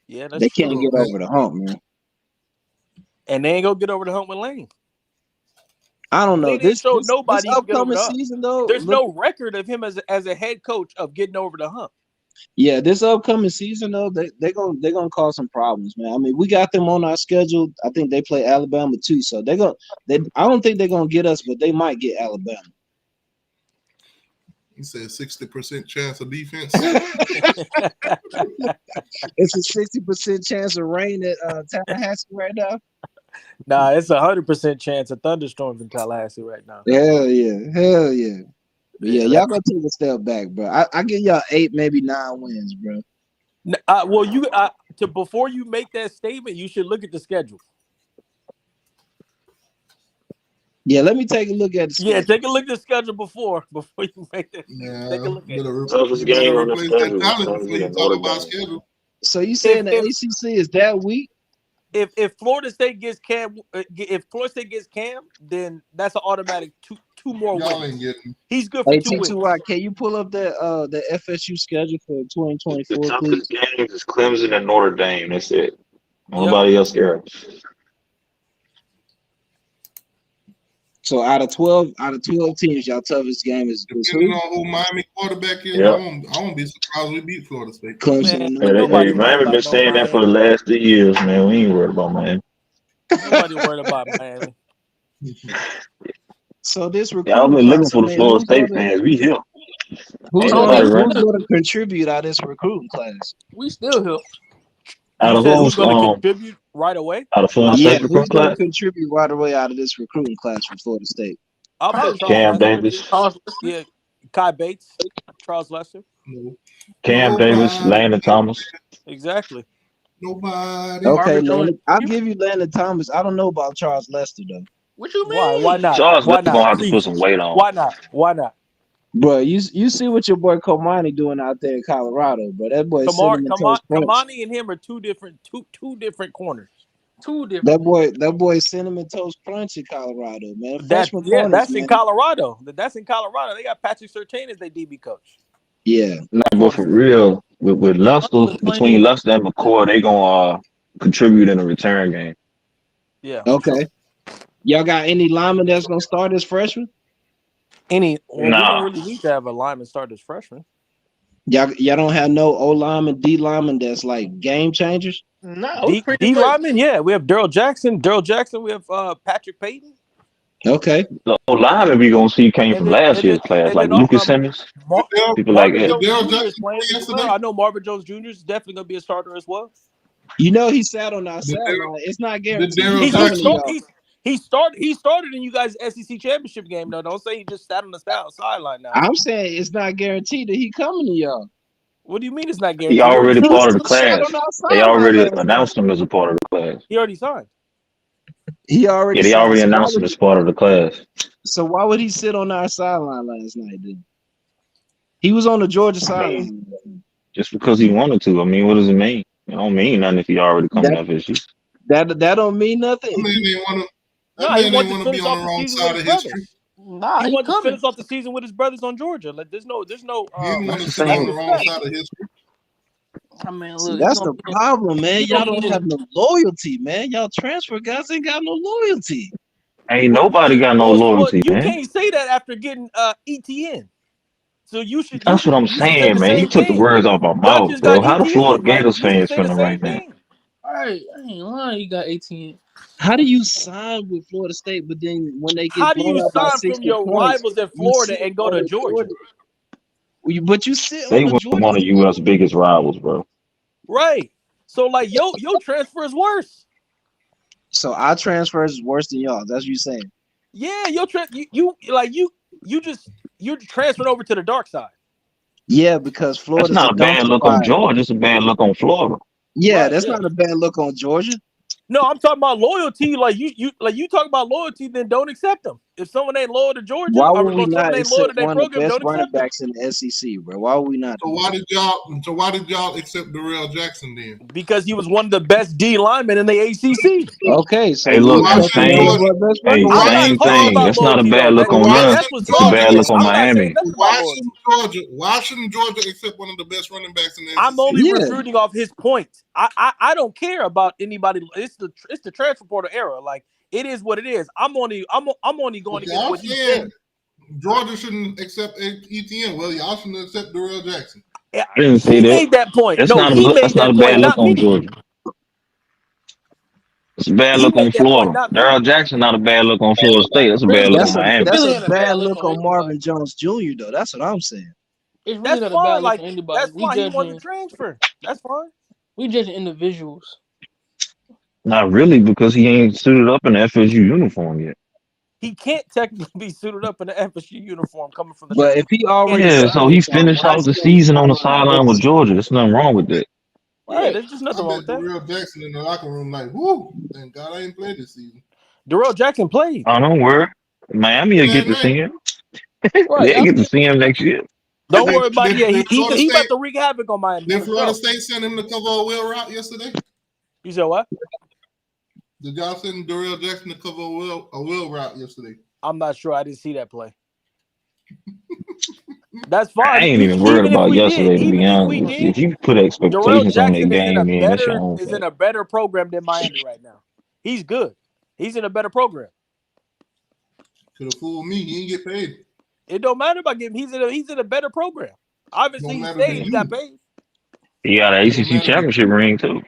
M: Yeah, that's
D: they
M: true.
D: can't get over the hump, man.
M: And they ain't gonna get over the hump with Lane.
D: I don't know. This
M: upcoming
D: season, though,
M: there's no record of him as a head coach of getting over the hump.
D: Yeah, this upcoming season, though, they're gonna cause some problems, man. I mean, we got them on our schedule. I think they play Alabama too, so I don't think they're gonna get us, but they might get Alabama.
A: You said 60% chance of defense.
D: It's a 60% chance of rain at Tallahassee right now.
M: Nah, it's 100% chance of thunderstorms in Tallahassee right now.
D: Hell yeah. But yeah, y'all gonna take a step back, bro. I give y'all 8, maybe 9 wins, bro.
M: Before you make that statement, you should look at the schedule.
D: Yeah, let me take a look at the schedule.
M: Yeah, take a look at the schedule before you make that. Take a look at it.
E: Toughest game on the schedule.
D: So you saying the ACC is that weak?
M: If Florida State gets Cam, then that's an automatic two more wins. He's good for 2 wins.
D: Can you pull up the FSU schedule for 2024?
E: The toughest games is Clemson and Notre Dame. That's it. Nobody else cares.
D: So out of 12 teams, y'all toughest game is
A: depending on who Miami quarterback is. I won't be surprised we beat Florida State.
E: Miami been saying that for the last 3 years, man. We ain't worried about Miami.
M: Nobody worried about Miami.
D: So this
E: I've been looking for the Florida State fans. We here.
D: Who's going to contribute out of this recruiting class?
L: We still here.
E: Out of
M: who's going to contribute right away?
E: Out of Florida State
D: who's going to contribute right away out of this recruiting class for Florida State?
E: Cam Davis.
M: Yeah, Kai Bates, Charles Lester.
E: Cam Davis, Landon Thomas.
M: Exactly.
A: Nobody.
D: Okay, I'll give you Landon Thomas. I don't know about Charles Lester though.
L: What you mean?
M: Why not?
E: Charles Lester gonna have to put some weight on.
M: Why not?
D: Bro, you see what your boy Komani doing out there in Colorado, bro. That boy
M: Komani and him are two different corners.
D: That boy Cinnamon Toast Crunch in Colorado, man.
M: That's in Colorado. That's in Colorado. They got Patrick Surtain as their DB coach.
D: Yeah.
E: But for real, with Luster, between Luster and McCoy, they gonna contribute in the return game.
M: Yeah.
D: Okay. Y'all got any lineman that's gonna start as freshman?
M: We don't really need to have a lineman start as freshman.
D: Y'all don't have no O lineman, D lineman that's like game changers?
L: No,
M: D lineman, yeah. We have Daryl Jackson. We have Patrick Payton.
D: Okay.
E: The O lineman we gonna see came from last year's class, like Lucas Simmons. People like that.
M: I know Marvin Jones Jr. is definitely gonna be a starter as well.
D: You know he sat on our sideline. It's not guaranteed.
M: He started in you guys' SEC championship game. though. Don't say he just sat on the sideline now.
D: I'm saying it's not guaranteed that he coming to y'all.
M: What do you mean it's not guaranteed?
E: He already part of the class. They already announced him as a part of the class.
M: He already signed.
D: They already
E: announced him as part of the class.
D: So why would he sit on our sideline last night then? He was on the Georgia sideline.
E: Just because he wanted to. I mean, what does it mean? It don't mean nothing if he already coming off his shoes.
D: That don't mean nothing.
M: He wanted to finish off the season with his brothers. He wanted to finish off the season with his brothers on Georgia. Like there's no.
A: He wanted to sit on the wrong side of history.
L: I mean, look,
D: that's the problem, man. Y'all don't have no loyalty, man. Y'all transfer guys ain't got no loyalty.
E: Ain't nobody got no loyalty,
M: you
E: man.
M: You can't say that after getting ETN. So you should.
E: That's what I'm saying, man. You took the words off my mouth, bro. How the Florida Gators fans feeling right now?
L: All right, I ain't lying. You got 18.
D: How do you sign with Florida State, but then when they get
M: How do
D: blown
M: you
D: out by
M: sign from
D: 60
M: your
D: points,
M: rivals in
D: you
M: Florida
D: sit
M: and go
D: on
M: to
D: the
M: Georgia?
D: But you sit
E: They
D: on the
E: were
D: Georgia
E: one of
D: squad.
E: U.S. biggest rivals, bro.
M: Right. So like your transfer is worse.
D: So our transfers is worse than y'all. That's what you saying.
M: Yeah, you're transferring over to the dark side.
D: Yeah, because
E: That's
D: Florida's
E: not
D: a
E: a bad
D: dumpster
E: look on
D: fire.
E: Georgia. It's a bad look on Florida.
D: Yeah,
M: Right,
D: that's
M: yeah.
D: not a bad look on Georgia.
M: No, I'm talking about loyalty. Like you talk about loyalty, then don't accept them. If someone ain't loyal to Georgia,
D: Why
M: or
D: would we
M: someone
D: not
M: ain't loyal
D: accept
M: to their
D: one of the
M: program,
D: best
M: don't
D: running
M: accept them.
D: backs in the SEC, bro? Why would we not?
A: So why did y'all accept Darrell Jackson then?
M: Because he was one of the best D linemen in the ACC.
D: Okay, so
E: Hey,
D: we
E: look, and
D: accepted one of our best running backs.
M: I'm not
E: same
M: talking
E: thing.
M: about
E: That's not a
M: loyalty
E: bad
M: though.
E: look
M: That,
E: on
M: that,
E: them.
M: that's what's
E: It's a
M: talking.
E: bad look on
M: I'm not saying
E: Miami.
M: nothing about loyalty.
A: Why shouldn't Georgia accept one of the best running backs in the SEC?
M: I'm only refuting off his points. I don't care about anybody. It's the transfer portal era. Like it is what it is. I'm only going against
A: Y'all
M: what he
A: said
M: said.
A: Georgia shouldn't accept ETN. Well, y'all shouldn't accept Darrell Jackson.
M: Yeah,
E: I didn't say
M: he
E: that.
M: made that point.
E: That's
M: No,
E: not
M: he
E: a
M: made
E: that's not
M: that
E: a
M: point,
E: bad look
M: not
E: on
M: me.
E: Georgia. It's a bad
M: He
E: look on
M: made that point,
E: Florida.
M: not me.
E: Darrell Jackson not a bad look on Florida State. That's a bad look on Miami.
D: That's
L: Really
D: a
L: ain't a
D: bad
L: bad look
D: look
L: on
D: on Marvin
L: anybody.
D: Jones Jr. though. That's what I'm saying.
L: It's really
M: That's
L: not a bad
M: fine.
L: look
M: Like
L: on anybody.
M: that's why he wanted to transfer. That's fine.
L: We judging individuals.
E: Not really, because he ain't suited up in the FSU uniform yet.
M: He can't technically be suited up in the FSU uniform coming from the.
D: But if he already
E: Yeah,
D: signed
E: so
D: with
E: he
D: y'all,
E: finished
D: why
E: out
D: is
E: the
D: he on the
E: season on the
D: sideline
E: sideline with
D: with
E: Georgia. There's nothing wrong with that.
M: Yeah, there's just nothing
A: I
M: wrong
A: bet
M: with that.
A: Darrell Jackson in the locker room like, whoo, thank God I ain't played this season.
M: Darrell Jackson played.
E: Oh, don't worry. Miami will get to see him. They'll get to see him next year.
M: Don't worry about it. Yeah,
A: Did Florida
M: he about
A: State,
M: to wreak havoc on Miami.
A: did
M: For
A: Florida
M: sure.
A: State send him to cover a wheel route yesterday?
M: You said what?
A: Did y'all send Darrell Jackson to cover a wheel route yesterday?
M: I'm not sure. I didn't see that play. That's
E: I
M: fine.
E: ain't even worried
M: Even if
E: about
M: we did,
E: yesterday, to be
M: even if we
E: honest with you.
M: did,
E: If you put
M: Darrell
E: expectations on that
M: Jackson is
E: game, then that's your own fault.
M: in a better program than Miami right now. He's good. He's in a better program.
A: Could have fooled me. He didn't get paid.
M: It don't matter about getting. He's in a better program. Obviously, he
A: matter to
M: stayed. He got
A: you.
M: paid.
E: He got an ACC championship ring, too.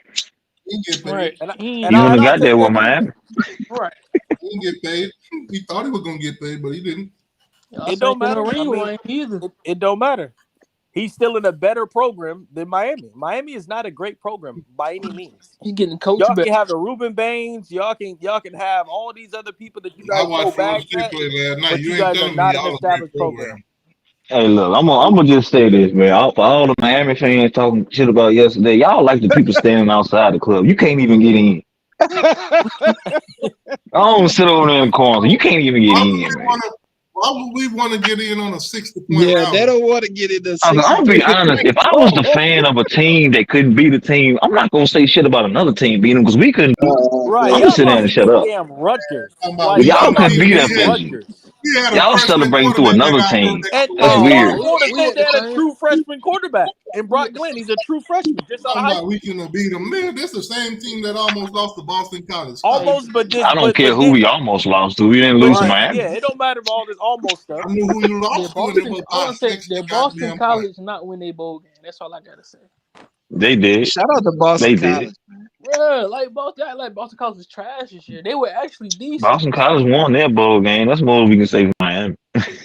A: He didn't get paid.
L: Right.
M: And
E: He wouldn't have got there with Miami.
L: Right.
A: He didn't get paid. He thought he was gonna get paid, but he didn't.
M: It don't matter. I mean, it don't matter. He's still in a better program than Miami. Miami is not a great program by any means.
L: He's getting coached
M: Y'all
L: better.
M: can have the Reuben Baines. Y'all can have all these other people that you
A: I
M: guys throw
A: watched Florida
M: bags
A: State
M: at,
A: play last night.
M: but
A: You
M: you
A: ain't
M: guys are
A: telling me
M: not an
A: y'all a great
M: established
A: program.
M: program.
E: Hey, look, I'm gonna just say this, man. For all the Miami fans talking shit about yesterday, y'all like the people standing outside the club. You can't even get in. I don't sit over there in the corner. You can't even get in, man.
A: Why would we want to get in on a 60-point
D: Yeah,
A: rally?
D: they don't want to get in the
E: I'm
D: 60.
E: gonna be honest. If I was the fan of a team that couldn't beat a team, I'm not gonna say shit about another team beating them because we couldn't.
M: Right,
E: I'm
M: y'all
E: gonna sit down
M: lost
E: and
M: to
E: shut up.
M: damn Rutgers.
E: But y'all couldn't beat FSU.
A: We had a
E: Y'all
A: freshman
E: celebrating through
A: quarterback
E: another
A: that got
E: team.
A: hurt.
M: And
E: That's
M: so
E: weird.
M: did Florida
L: We
M: State.
L: had
M: They
L: the
M: had a
L: same.
M: true freshman quarterback in Brock Glenn. He's a true freshman, just out of
A: Talking
M: high
A: about
M: school.
A: we couldn't beat them. Man, this is the same team that almost lost to Boston College.
M: Almost, but this.
E: I don't care who we almost lost to. We didn't lose to Miami.
M: Yeah, it don't matter about all this almost stuff.
A: I knew who you
L: The
A: lost to, and it
L: Boston,
A: was
L: I want
A: about
L: to say
A: 60
L: the Boston
A: goddamn
L: College
A: points.
L: not win a bowl game. That's all I gotta say.
E: They did.
D: Shout out to Boston
E: They did.
D: College.
L: Yeah, like Boston College was trash this year. They were actually decent.
E: Boston College won their bowl game. That's more we can say for Miami.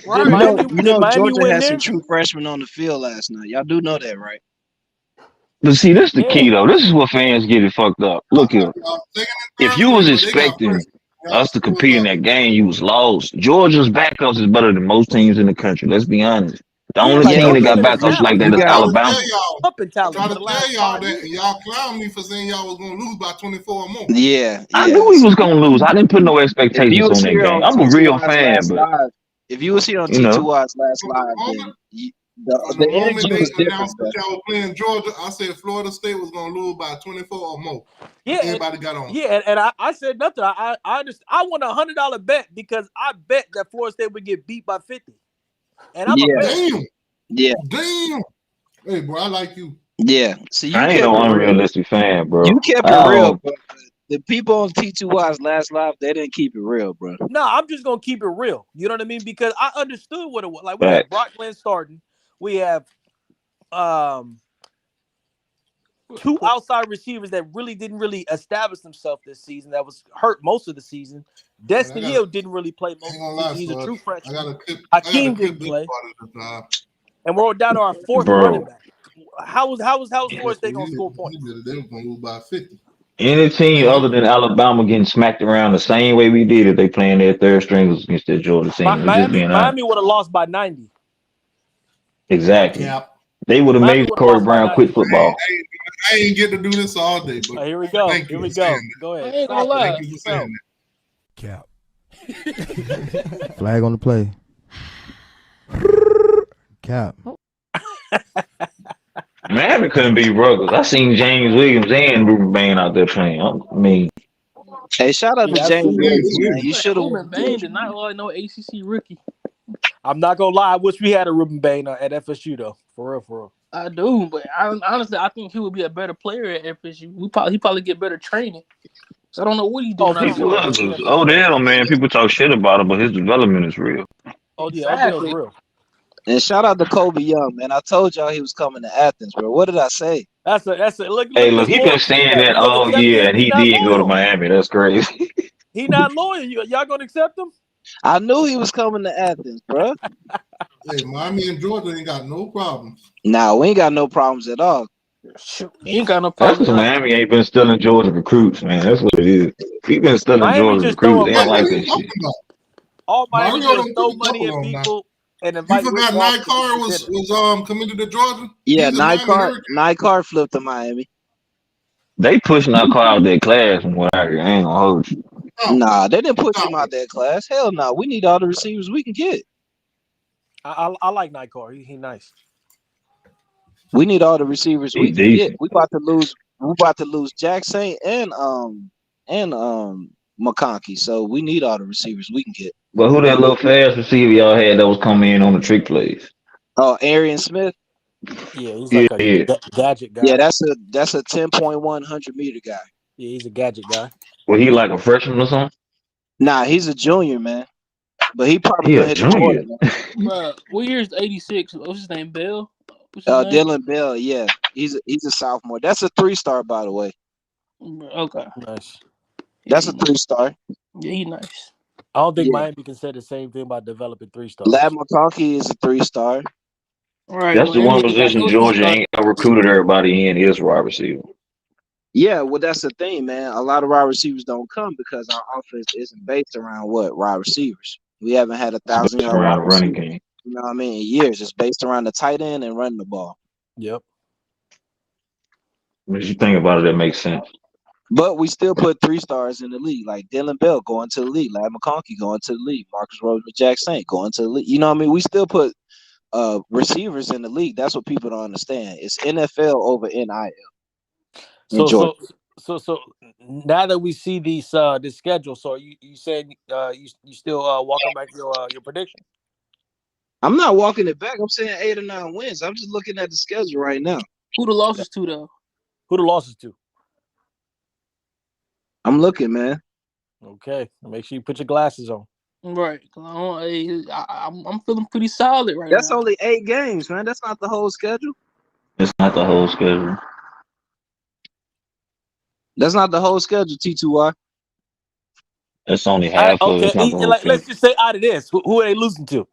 L: Right.
D: You know
M: Miami
D: Georgia
M: win
D: had some
M: theirs?
D: true freshmen on the field last night. Y'all do know that, right?
E: But see, this is the key though. This is what fans get it fucked up. Look here. If you was expecting us to compete in that game, you was lost. Georgia's backups is better than most teams in the country. Let's be honest. The only team that got backups like that is Alabama.
M: Up in
A: I
M: talent
A: tried
M: for
A: to
M: the
A: tell
M: last
A: y'all
M: 5
A: that,
M: years.
A: and y'all clown me for saying y'all was gonna lose by 24 or more.
D: Yeah.
E: I knew we was gonna lose. I didn't put no
D: If you
E: expectations
D: was
E: on that
D: here
E: game.
D: on
E: I'm a real
D: T2I's
E: fan,
D: last
E: but
D: live, if you was here on
E: you know.
D: T2I's last live, then
A: From
D: the
A: the moment
D: energy
A: they
D: was different.
A: announced that y'all were playing Georgia, I said Florida State was gonna lose by 24 or more.
M: Yeah,
A: everybody got on.
M: Yeah, and I said nothing. I understand. I won $100 bet because I bet that Florida State would get beat by 50, and I'm a fan.
A: Damn.
D: Yeah.
A: Damn. Hey, bro, I like you.
D: Yeah. So you
E: I ain't
D: kept
E: no
D: it real.
E: unrealistic fan, bro.
D: You kept it real, but the people on T2I's last live, they didn't keep it real, bro.
M: No, I'm just gonna keep it real. You know what I mean? Because I understood what it was. Like we have Brock Glenn starting. We have two outside receivers that didn't really establish themselves this season. That was hurt most of the season. Destin Hill didn't really play most of the season. He's a true freshman. Hakeem didn't play. And we're down to our fourth running back. How was Florida State gonna score points?
A: They were gonna lose by 50.
E: Any team other than Alabama getting smacked around the same way we did if they playing their third stringers against that Georgia team.
M: Miami would have lost by 90.
E: Exactly.
A: Yeah.
E: They would have made Corey Brown quit football.
A: I ain't get to do this all day. But
M: here we go.
A: Here
M: we go. Go ahead.
L: I ain't gonna lie.
A: Thank you for saying
N: Cap. Flag on the play. Cap.
E: Miami couldn't beat Rutgers. I seen James Williams and Ruben Bain out there playing. I mean,
D: hey, shout out to James Williams, man. You should have.
L: Ruben Bain did not like no ACC rookie.
M: I'm not gonna lie. I wish we had a Ruben Bain at FSU though. For real.
L: I do, but honestly, I think he would be a better player at FSU. He probably get better training. So I don't know what he's doing.
E: Odell, man, people talk shit about him, but his development is real.
M: Oh yeah, Odell's real.
D: And shout out to Kobe Young, man. I told y'all he was coming to Athens, bro. What did I say?
M: That's a look.
E: Hey, look, he been saying that all year, and he did go to Miami. That's crazy.
M: He not loyal. Y'all gonna accept him?
D: I knew he was coming to Athens, bro.
A: Hey, Miami and Georgia ain't got no problems.
D: Nah, we ain't got no problems at all.
L: Shoot, he ain't got no
E: That's
L: problems.
E: because Miami ain't been stealing Georgia recruits, man. That's what it is. He been stealing Georgia recruits. They ain't like that shit.
M: All Miami just throw money at people and invite.
A: You forgot Nycar was committed to Georgia?
D: Yeah, Nycar flipped to Miami.
E: They pushing our car out their class from what I hear. I ain't gonna hold you.
D: Nah, they didn't push him out that class. Hell no. We need all the receivers we can get.
M: I like Nycar. He nice.
D: We need all the receivers we can get. We about to lose Jack Saint and McConkey. So we need all the receivers we can get.
E: But who that little fast receiver y'all had that was coming in on the trick plays?
D: Oh, Arian Smith.
M: Yeah, he's like a gadget guy.
D: Yeah, that's a 10.1 100-meter guy.
M: Yeah, he's a gadget guy.
E: Was he like a freshman or something?
D: Nah, he's a junior, man. But he probably
E: a junior.
L: Bro, what year is 86? What's his name? Bell?
D: Dylan Bell, yeah. He's a sophomore. That's a 3-star, by the way.
L: Okay.
M: Nice.
D: That's a 3-star.
L: Yeah, he's nice.
M: I don't think Miami can say the same thing about developing 3-stars.
D: Lad McConkey is a 3-star.
L: Right.
E: That's the one position Georgia ain't recruited everybody in is wide receiver.
D: Yeah, well, that's the thing, man. A lot of wide receivers don't come because our offense isn't based around wide receivers. We haven't had 1,000-yard
E: running game.
D: You know what I mean? In years. It's based around the tight end and running the ball.
M: Yep.
E: When you think about it, that makes sense.
D: But we still put 3-stars in the league, like Dylan Bell going to the league, Lad McConkey going to the league, Marcus Roseman, Jack Saint going to the league. You know what I mean? We still put receivers in the league. That's what people don't understand. It's NFL over NIL.
M: So now that we see this schedule, so you said you still walking back your prediction?
D: I'm not walking it back. I'm saying 8 or 9 wins. I'm just looking at the schedule right now.
L: Who the losses to though?
M: Who the losses to?
D: I'm looking, man.
M: Okay, make sure you put your glasses on.
L: Right, I'm feeling pretty solid right
D: That's
L: now.
D: only 8 games, man. That's not the whole schedule.
E: It's not the whole schedule.
D: That's not the whole schedule, T2Y.
E: It's only half of it. It's not the whole schedule.
M: Let's just say out of this, who are they losing to?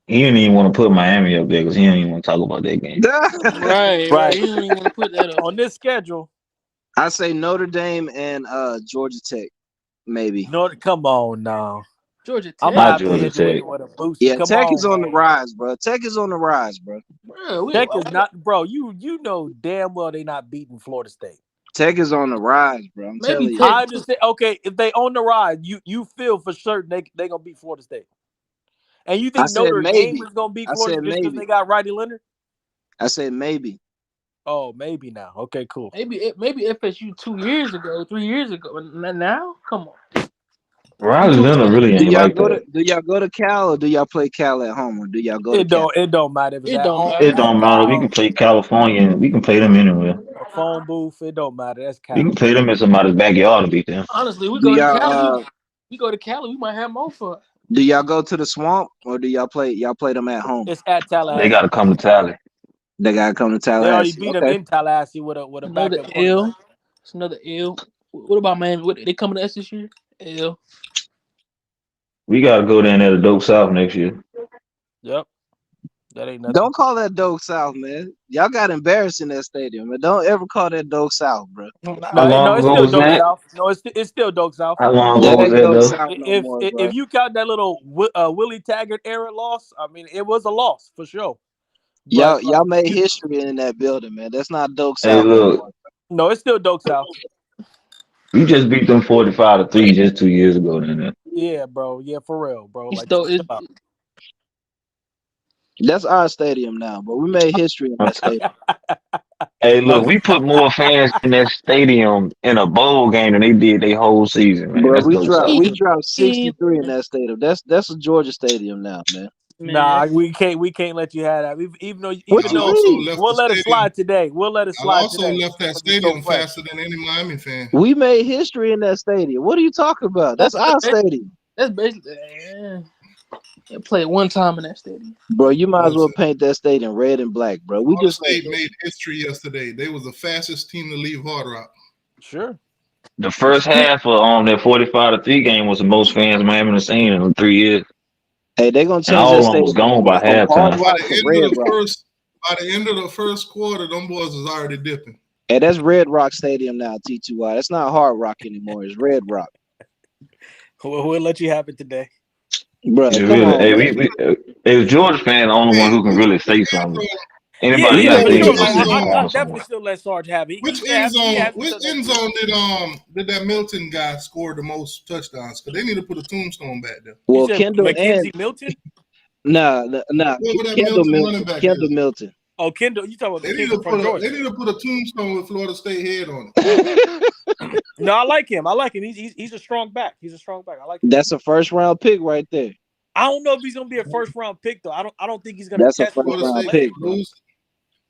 E: He didn't even want to put Miami up there because he didn't even want to talk about that game.
L: right. You don't even want to put that up.
M: On this schedule.
D: I say Notre Dame and Georgia Tech, maybe.
M: Come on now.
L: Georgia Tech.
M: I'm
E: not Georgia Tech.
D: Yeah, Tech is on the rise, bro. Tech is on the rise, bro.
M: Tech is not, bro. You know damn well they not beating Florida State.
D: Tech is on the rise, bro. I'm telling you.
M: I understand. Okay, if they on the rise, you feel for certain they gonna beat Florida State. And you think Notre Dame is gonna beat Florida just because they got Riley Leonard?
D: I said maybe.
M: Oh, maybe now. Okay, cool.
L: Maybe FSU 2 years ago, 3 years ago. Now, come on.
E: Riley Leonard really ain't like that.
D: Do y'all go to Cal or do y'all play Cal at home or do y'all go to Cal?
M: It don't matter. If
E: It don't matter. We can play California and we can play them anywhere.
M: A phone booth, it don't matter. That's Cal.
E: We can play them in somebody's backyard to beat them.
L: Honestly, we go to Cali. We go to Cali, we might have more fun.
D: Do y'all go to the Swamp or do y'all play them at home?
M: It's at Tallahassee.
E: They got to come to Tally.
D: They gotta come to
M: They already
D: Tallahassee.
M: beat them
D: Okay.
M: in Tallahassee with a
L: Another
M: backup
L: L.
M: quarterback.
L: It's another L. What about Miami? What, they coming to us this year? L.
E: We gotta go down there to Dope South next year.
M: Yep. That ain't nothing.
D: Don't call that Doak South, man. Y'all got embarrassed in that stadium, man. Don't ever call that Doak South, bro.
M: No,
E: long
M: it's
E: ago
M: still
E: was
M: Doak
E: that?
M: South. No, it's still Doak South.
E: How long
D: That
E: ago was
D: ain't
E: that
D: Doak
E: though?
D: South no more, bro.
M: If you count that little Willie Taggart era loss, I mean, it was a loss for sure. But
D: Y'all made history in that building, man. That's not Doak
E: Hey,
D: South no
E: look,
D: more.
M: no, it's still Doak South.
E: you just beat them 45-3 just 2 years ago, then.
M: Yeah, bro. Yeah, for real, bro.
L: It's
M: Like,
L: still
M: chill out.
D: That's our stadium now, but we made history in that stadium.
E: Hey, look, we put more fans in that stadium in a bowl game than they did their whole season, man.
D: Bro,
E: That's Dope South.
D: we dropped 63 in that stadium. That's a Georgia stadium now, man.
M: Nah, we can't let you have that. Even though
D: What you mean?
M: we'll let it slide today. We'll let it
A: I
M: slide
A: also
M: today.
A: left that
M: But it's so
A: stadium
M: fresh.
A: faster than any Miami fan.
D: We made history in that stadium. What are you talking about? That's our stadium.
L: That's basically. They played one time in that stadium.
D: Bro, you might as well paint that stadium red and black, bro. We
A: Florida
D: just
A: State made history yesterday. They was the fastest team to leave Hard Rock.
M: Sure.
E: The first half of that 45-3 game was the most fans Miami has seen in 3 years.
D: Hey, they're gonna
E: And
D: change
E: all
D: that
E: of them was
D: stadium
E: gone by
D: from Hard
E: halftime.
D: Rock to Red Rock.
A: By the end of the first quarter, them boys was already dipping.
D: Hey, that's Red Rock Stadium now, T2Y. That's not Hard Rock anymore. It's Red Rock.
M: We'll let you have it today.
D: Bro,
E: It's
D: come
E: really,
D: on,
E: hey,
D: man.
E: hey, Georgia fan the only one who can really say something. Anybody
M: Yeah,
E: else,
M: for
E: they
M: sure.
E: just
M: Like,
E: sit
M: I
E: down
M: definitely
E: somewhere.
M: still let Sarge have it.
A: Which
M: He
A: end zone?
M: has
A: Which end zone did that Milton guy score the most touchdowns? Because they need to put a tombstone back there.
D: Well,
M: You said
D: Kendall
M: Mackenzie
D: and
M: Milton?
D: nah.
A: Whoever that
D: Kendall
A: Milton running
D: Milton.
A: back
D: Kendall
A: is.
D: Milton.
M: Oh, Kendall. You talking about
A: They need
M: Kendall
A: to
M: from
A: put
M: Georgia?
A: they need to put a tombstone with Florida State head on it.
M: No, I like him. He's a strong back. He's a strong back. I like him.
D: That's a first round pick right there.
M: I don't know if he's gonna be a first round pick though. I don't think he's gonna
D: That's a
M: test well
D: first
M: with
D: round
M: his
D: pick,
M: legs.
D: bro.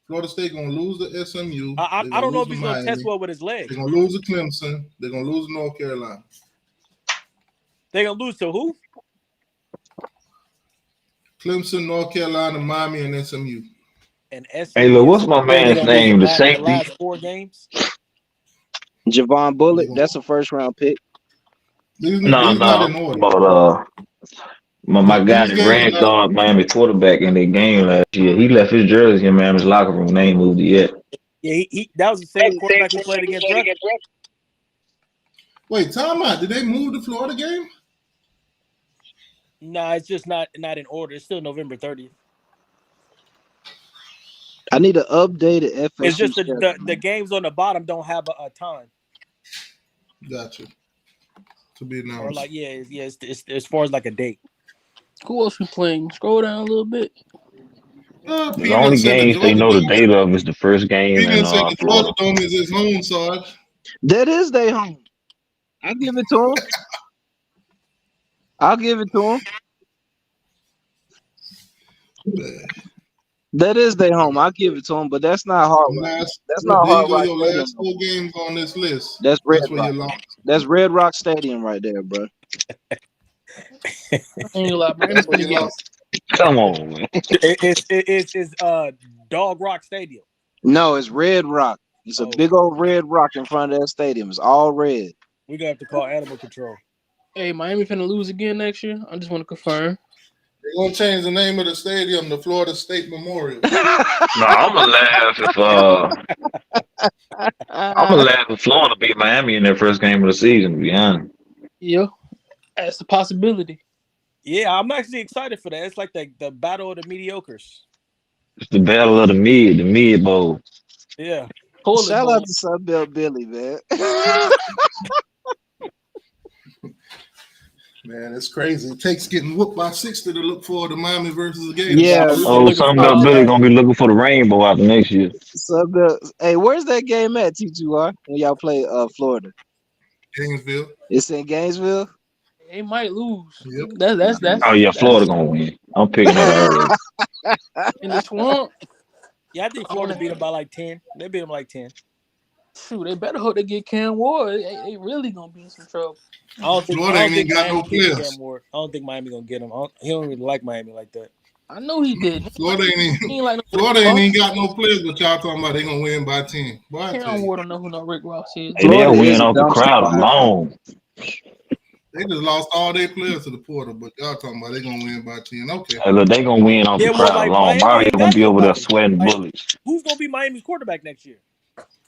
A: Florida State gonna lose to SMU.
M: I don't know if he's gonna test well with his legs.
A: They're gonna lose to Clemson. They're gonna lose to North Carolina.
M: They're gonna lose to who?
A: Clemson, North Carolina, Miami, and SMU.
M: And SMU.
E: Hey, look, what's my man's name? The
M: The
E: safety.
M: last 4 games.
D: Javon Bullock. That's a first round pick.
E: No. But my guy that ran guard Miami quarterback in the game last year, he left his jersey in Miami's locker room. They ain't moved it yet.
M: Yeah, he that was the same quarterback who played against Rutgers.
A: Wait, time out. Did they move the Florida game?
M: No, it's just not in order. It's still November 30th.
D: I need an updated FSU.
M: It's just
D: schedule,
M: the games on the bottom don't have a time.
A: Gotcha. To be announced.
M: Or like it's as far as like a date.
L: Who else we playing? Scroll down a little bit.
E: The only games they know the date of is the first game in
A: the
E: Florida.
A: Florida Dome is his home, Sarge.
D: That is their home. I give it to him. I'll give it to him. That is their home. I'll give it to them, but that's not Hard Rock. That's not Hard Rock
A: Your
D: Stadium.
A: last 4 games on this list.
D: That's Red
A: where
D: Rock.
A: you lost.
D: That's Red Rock Stadium right there, bro.
E: Come on, man.
M: It's Dog Rock Stadium.
D: No, it's Red Rock. It's a big old red rock in front of that stadium. It's all red.
M: We're gonna have to call animal control.
L: Hey, Miami finna lose again next year. I just want to confirm.
A: They're gonna change the name of the stadium to Florida State Memorial.
E: No, I'm gonna laugh if Florida beat Miami in their first game of the season. To be honest.
L: Yeah, that's a possibility.
M: Yeah, I'm actually excited for that. It's like the battle of the mediocres.
E: It's the battle of the mid bowl.
M: Yeah.
D: Shout out to Sunbelt Billy, man.
A: Man, it's crazy. It takes getting whooped by 60 to look forward to Miami versus the Gators.
D: Yeah.
E: Oh, Sunbelt Billy gonna be looking for the rainbow after next year.
D: Hey, where's that game at, T2R, when y'all play Florida?
A: Gainesville.
D: It's in Gainesville?
L: They might lose.
A: Yep.
L: That's
E: Oh yeah, Florida gonna win. I'm picking that up.
L: in the swamp.
M: Yeah, I think Florida beat them by like 10. They beat them like 10.
L: Shoot, they better hope they get Cam Ward. They really gonna be in some trouble.
M: I don't think
A: Florida ain't
M: Miami
A: got no
M: can get
A: players.
M: Cam Ward. I don't think Miami gonna get him. He don't really like Miami like that.
L: I know he did.
A: Florida ain't
L: He ain't like no
A: Florida ain't even got no players, but y'all talking about they gonna win by 10. Boy, I tell
L: Cam
A: you,
L: Ward don't know who no Rick Ross is.
E: Hey, they'll
D: Florida is
E: win
D: a
E: off the
D: dumpster
E: crowd
D: fire.
E: alone.
A: they just lost all their players to the portal, but y'all talking about they gonna win by 10. Okay.
E: Hey, look, they gonna win off
M: Yeah,
E: the
M: well,
E: crowd
M: like
E: alone.
M: Miami
E: Mario
M: ain't
E: gonna
M: got
E: be over there
M: nobody.
E: sweating
M: Like,
E: bullets.
M: who's gonna be Miami's quarterback next year?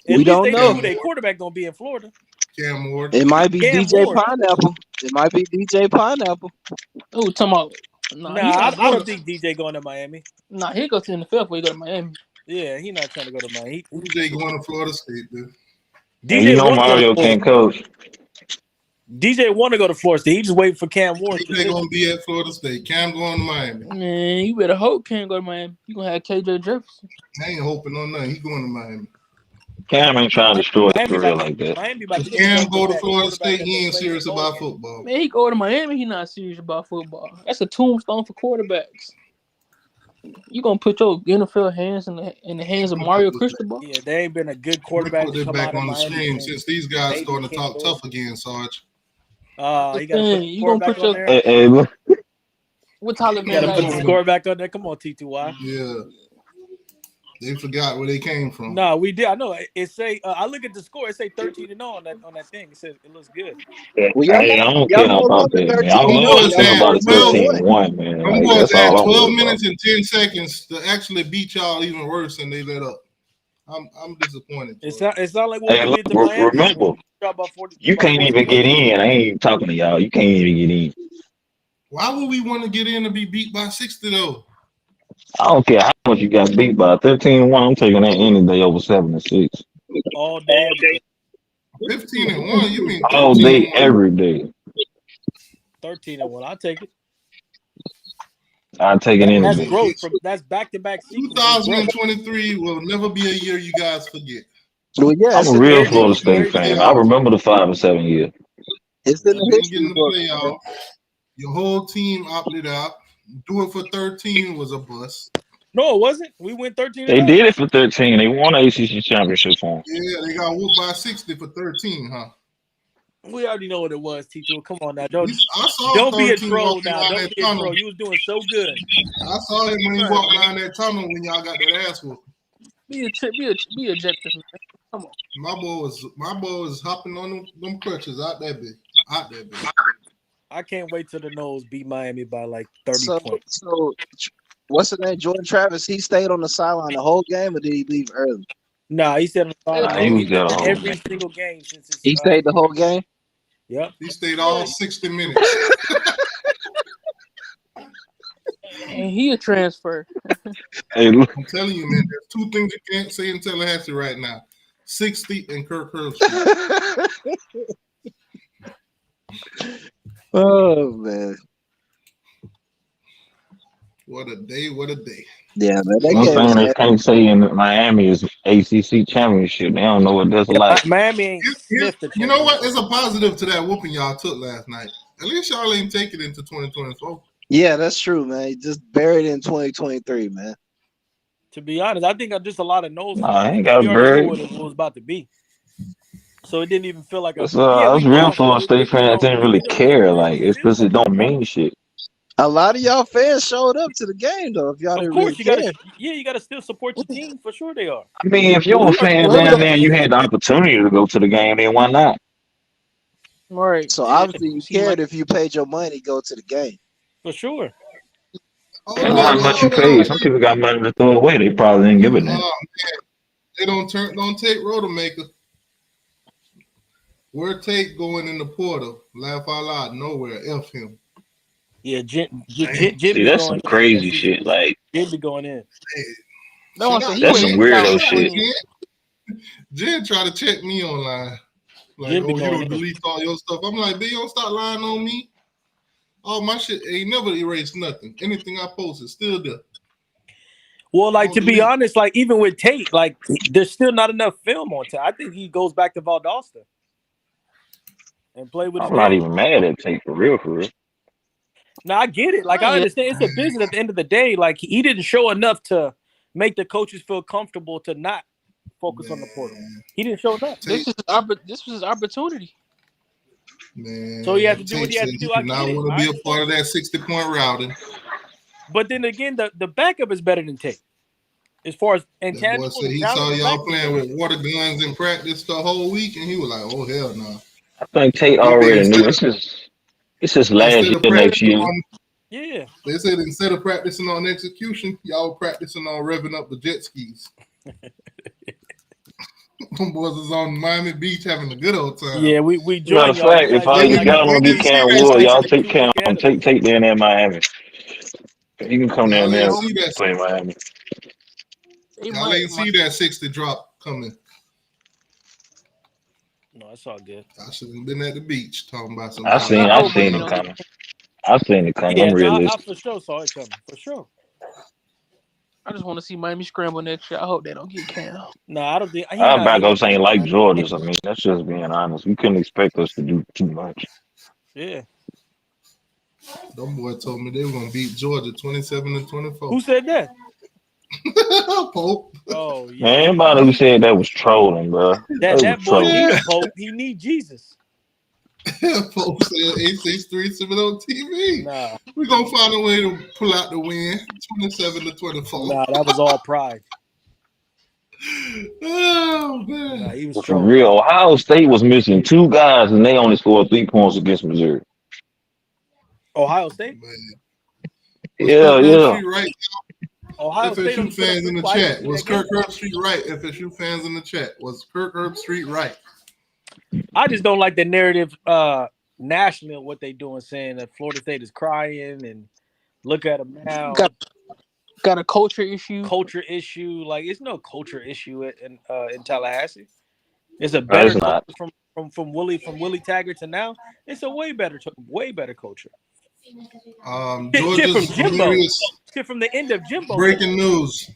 D: We
M: At least
D: don't
M: they know
D: know.
M: who their quarterback gonna be in Florida.
A: Cam Ward.
D: It might be
M: Cam
D: DJ
M: Ward.
D: Pineapple. It might be DJ Pineapple.
L: Oh, talking about nah, he
M: Nah,
L: not
M: I
L: going
M: don't
L: to,
M: think DJ going to Miami.
L: nah, he goes to the NFL before he go to Miami.
M: Yeah, he not trying to go to Miami.
A: DJ going to Florida State, dude.
E: And you
M: DJ
E: know
M: want to go to
E: Mario
M: Florida.
E: can't coach.
M: DJ want to go to Florida State. He just waiting for Cam Ward's
A: DJ
M: decision.
A: gonna be at Florida State. Cam going to Miami.
L: Man, you better hope Cam go to Miami. You gonna have KJ Jefferson.
A: I ain't hoping on nothing. He going to Miami.
E: Cam ain't trying to destroy his
M: Miami
E: career
M: about
E: like that.
M: Miami about to
A: If
M: get
A: Cam
M: stuck
A: go
M: with
A: to
M: that
A: Florida
M: quarterback
A: State,
M: that
A: he
M: they
A: ain't
M: played in
A: serious
M: bowl
A: about
M: game.
A: football.
L: Man, he go to Miami. He not serious about football. That's a tombstone for quarterbacks. You gonna put your NFL hands in the hands of Mario Cristobal?
M: Yeah, they ain't been a good
A: We
M: quarterback
A: put
M: to
A: it
M: come
A: back
M: out of
A: on the
M: Miami
A: screen
M: since
A: since these guys
M: maybe
A: starting to
M: Ken
A: talk
M: Dorsey.
A: tough again, Sarge.
M: You gotta put the
L: You gonna
M: quarterback
L: put
M: on
L: your
M: there.
E: Hey, look.
L: what Tyler
M: You
L: Van
M: gotta
L: Dyke
M: put the
L: gonna do?
M: quarterback on there. Come on, T2Y.
A: Yeah. They forgot where they came from.
M: No, we did. I know it say. I look at the score. It say 13-0 on that thing. It says it looks good.
D: Well, y'all
E: Hey, I don't
D: y'all
E: care
D: no
E: about
D: longer
E: that, man.
D: 13
E: All
A: Them
D: and 0.
E: I'm
A: boys
E: care
D: Y'all
A: had
E: about is
A: 12.
E: 13-1, man.
A: Them
E: Like,
A: boys
E: that's
A: had
E: all I'm
A: 12
E: worried about.
A: minutes and 10 seconds to actually beat y'all even worse than they let up. I'm disappointed.
M: It
A: George.
M: sound like what
E: Hey,
M: we
E: look,
M: did to Miami.
E: remember,
M: When we dropped about 40
E: you can't even get
M: points.
E: in. I ain't even talking to y'all. You can't even get in.
A: Why would we want to get in to be beat by 60 though?
E: I don't care how much you got beat by. 13-1, I'm taking that any day over 7-6.
M: All day, every day.
A: 15-1, you mean
E: All
A: 13-1?
E: day, every day.
M: 13-1. I'll take it.
E: I take it any
M: That's
E: day.
M: growth from that's back-to-back sequels.
A: 2023 will never be a year you guys forget.
D: Well, yeah,
E: I'm
D: it's
E: a
D: in
E: real
D: the
E: Florida
D: history.
E: State fan. I remember the 5-7 year.
D: It's in
A: Y'all
D: the
A: didn't get
D: history
A: in the
D: books, man.
A: playoff. Your whole team opted out. Do it for 13 was a bust.
M: No, it wasn't. We went 13-0.
E: They did it for 13. They won an ACC championship for them.
A: Yeah, they got whooped by 60 for 13, huh?
M: We already know what it was, T2. Come on now.
A: I saw
M: Don't be a
A: 13
M: troll
A: walking
M: now.
A: down
M: Don't
A: that
M: be a
A: tunnel.
M: troll. You was doing so good.
A: I saw him when he walked down that tunnel when y'all got that ass whooped.
L: Be objective, man. Come on.
A: My boy was hopping on them crutches out that big.
M: I can't wait till the Noles beat Miami by like 30 points.
D: So what's the name? Jordan Travis, he stayed on the sideline the whole game, or did he leave early?
M: Nah, he stayed on the sideline.
E: He was there the whole
M: every
E: game.
M: single game since his
D: He stayed the whole game?
M: Yep.
A: He stayed all 60 minutes.
L: And he a transfer.
E: Hey, look.
A: I'm telling you, man, there's two things you can't say in Tallahassee right now. 60 and Kirk Herbstreit.
D: Oh man.
A: What a day, what a day.
D: Yeah, man. That
E: One
D: game
E: thing
D: was
E: they can't say in Miami is ACC championship. They don't know what that's like.
M: Miami ain't sniffed the
A: You know what? There's a positive to that whooping y'all took last night. At least y'all ain't take it into 2024.
D: Yeah, that's true, man. He just buried it in 2023, man.
M: To be honest, I think just a lot of Noles.
E: Nah, I ain't
M: We
E: got
M: already
E: buried.
M: knew what it was about to be. So it didn't even feel like
E: Us
M: we
E: real
M: lost,
E: Florida State fans didn't really care. Like, it's
M: feel
E: just it don't mean shit.
D: A lot of y'all fans showed up to the game, though. If y'all
M: Of
D: didn't
M: course,
D: really
M: you gotta still support your team for sure. They are.
E: I mean, if you're a fan down there and you had the opportunity to go to the game, then why not?
L: Right.
D: So obviously you cared if you paid your money to go to the game.
M: For sure.
E: I don't know how much you paid. Some people got money to throw away. They probably didn't give it that.
A: They don't take Rodemaker. Where Tate going in the portal? Laugh out loud, nowhere. F him.
M: Yeah, Jim
E: See, that's some crazy shit. Like,
M: Jim be going in.
L: No,
E: that's some weirdo shit.
A: Jen tried to check me online. Like,
M: Jim be
A: you
M: going
A: don't
M: in.
A: delete all your stuff. I'm like, you don't stop lying on me. All my shit ain't never erased nothing. Anything I posted still there.
M: Well, like to be honest, like even with Tate, like there's still not enough film on Tate. I think he goes back to Valdosta and play with his
E: I'm not
M: dad.
E: even mad at Tate for real, for real.
M: Now I get it. Like I understand it's a business at the end of the day. Like he didn't show enough to make the coaches feel comfortable to not focus on the portal. He didn't show enough.
L: This was his opportunity.
A: Man,
M: So he had to do what he had to do. I
A: do not
M: get it.
A: want to be a part of that 60-point routing.
M: But then again, the backup is better than Tate. As far as
A: That boy
M: intangibles,
A: said he saw y'all playing with water guns in practice the whole week, and he was like, "Oh hell no!"
E: I think Tate already knew. It's just last year, next year.
M: Yeah.
A: They said instead of practicing on execution, y'all were practicing on revving up the jet skis. Them boys is on Miami Beach having a good old time.
M: Yeah, we
E: Matter
M: joined
E: of
M: y'all.
E: fact, if all you got on be Cam Wood, y'all take Cam, take down there in Miami. You can come down there and play Miami.
A: Y'all ain't see that 60 drop coming.
M: No, it's all good.
A: I should have been at the beach talking about some.
E: I seen it coming. I seen it coming.
M: Yeah,
E: I'm realistic.
M: I for sure saw it coming. For sure.
L: I just want to see Miami scramble next year. I hope they don't get Cam.
M: No, I don't think.
E: I'm back up saying like Georgia. I mean, that's just being honest. We couldn't expect us to do too much.
M: Yeah.
A: Them boy told me they were gonna beat Georgia 27-24.
M: Who said that?
A: Pope.
M: Oh yeah.
E: Man, anybody who said that was trolling, bro.
M: That boy need a Pope. He need Jesus.
A: Pope said 863 on TV.
M: Nah.
A: We're gonna find a way to pull out the win 27-24.
M: Nah, that was all pride.
A: Oh man.
M: Nah, he was
E: For real, Ohio State was missing 2 guys and they only scored 3 points against Missouri.
M: Ohio State?
E: Yeah.
A: Right
M: Ohio
A: FSU
M: State
A: fans in the chat. Was Kirk Herbstreit right? FSU fans in the chat. Was Kirk Herbstreit right?
M: I just don't like the narrative nationally of what they doing, saying that Florida State is crying and look at them now.
L: Got a culture issue.
M: Culture issue. Like it's no culture issue in Tallahassee. It's a better culture from Willie Taggart to now. It's a way better culture.
A: Georgia's
M: Shit from the end of Jimbo.
A: Breaking news.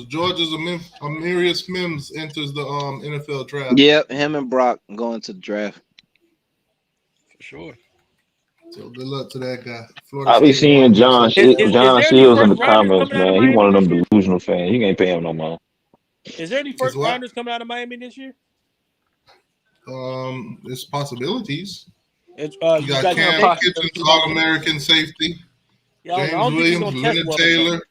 A: Georgia's Amarius Mims enters the NFL draft.
D: Yep, him and Brock going to the draft.
M: For sure.
A: So good luck to that guy.
E: I be seeing John Shields in the comments, man. He one of them delusional fans. He ain't paying him no money.
M: Is there any first rounders coming out of Miami this year?
A: There's possibilities.
M: You
A: got Cam Kitchens, All-American safety. James Williams, Leonard Taylor.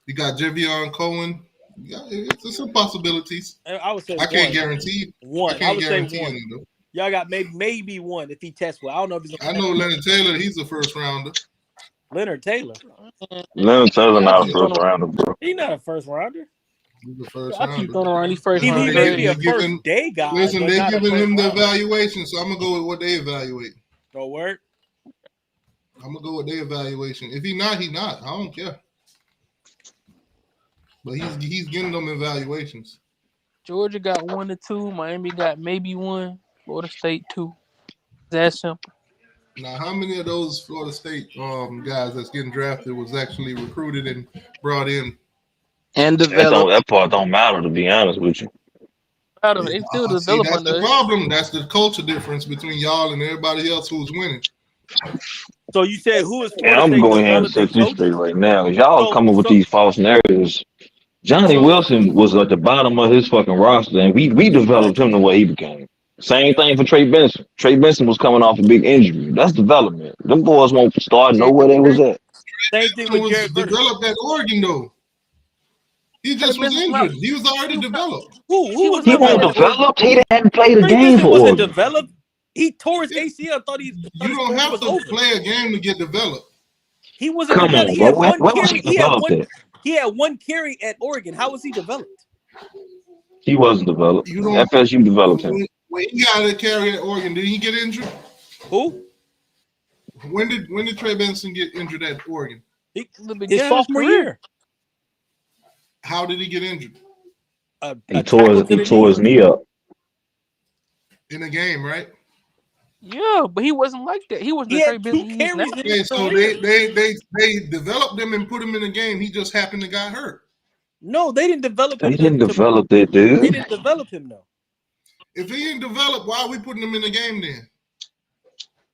A: You got Javion Cohen. It's some possibilities.
M: I would say
A: I can't guarantee
M: one.
A: I can't
M: would
A: guarantee
M: say one.
A: anything, though.
M: Y'all got maybe one if he tests well. I don't know if he's.
A: I know Leonard Taylor. He's a first rounder.
M: Leonard Taylor.
E: Leonard Taylor not a first rounder, bro.
M: He's not a first rounder.
A: He's the first
L: I keep throwing around these first
M: He
L: rounders.
M: may be a first day guy.
A: Listen,
M: but
A: they're
M: not a
A: giving
M: first
A: him the
M: rounder.
A: evaluation, so I'm gonna go with what they evaluate.
M: Go word.
A: I'm gonna go with their evaluation. If he not, he not. I don't care. But he's getting them evaluations.
L: Georgia got 1 to 2. Miami got maybe 1. Florida State 2. That simple.
A: Now, how many of those Florida State guys that's getting drafted was actually recruited and brought in?
D: And developed.
E: That part don't matter, to be honest with you.
L: They still develop
A: that's
L: under
A: the
L: us.
A: problem. That's the culture difference between y'all and everybody else who's winning.
M: So you said who is?
E: And I'm going ahead and set this straight right now. Y'all coming with these false narratives. Johnny Wilson was at the bottom of his fucking roster, and we developed him the way he became. Same thing for Trey Benson. Trey Benson was coming off a big injury. That's development. Them boys won't start know where they was at.
M: Same thing with Jared
A: developed at Oregon though. He just was injured. He was already developed.
M: Who was
E: He wasn't developed. He didn't play the game for
M: wasn't
E: Oregon.
M: developed. He tore his ACL. Thought he.
A: You don't have to play a game to get developed.
M: He wasn't.
E: Come on,
M: he
E: bro.
M: had
E: Where
M: one
E: was
M: carry.
E: he developed at?
M: He had one carry at Oregon. How was he developed?
E: He wasn't developed.
A: You don't-
E: FSU developed him.
A: When he got a carry at Oregon, did he get injured?
M: Who?
A: When did Trey Benson get injured at Oregon?
M: His sophomore year.
A: How did he get injured?
E: He tore his knee up.
A: In a game, right?
L: Yeah, but he wasn't like that. He wasn't the Trey Benson he is now.
A: Okay, so they developed him and put him in a game. He just happened to got hurt.
M: No, they didn't develop him.
E: They didn't develop that dude.
M: They didn't develop him though.
A: If he didn't develop, why are we putting him in the game then?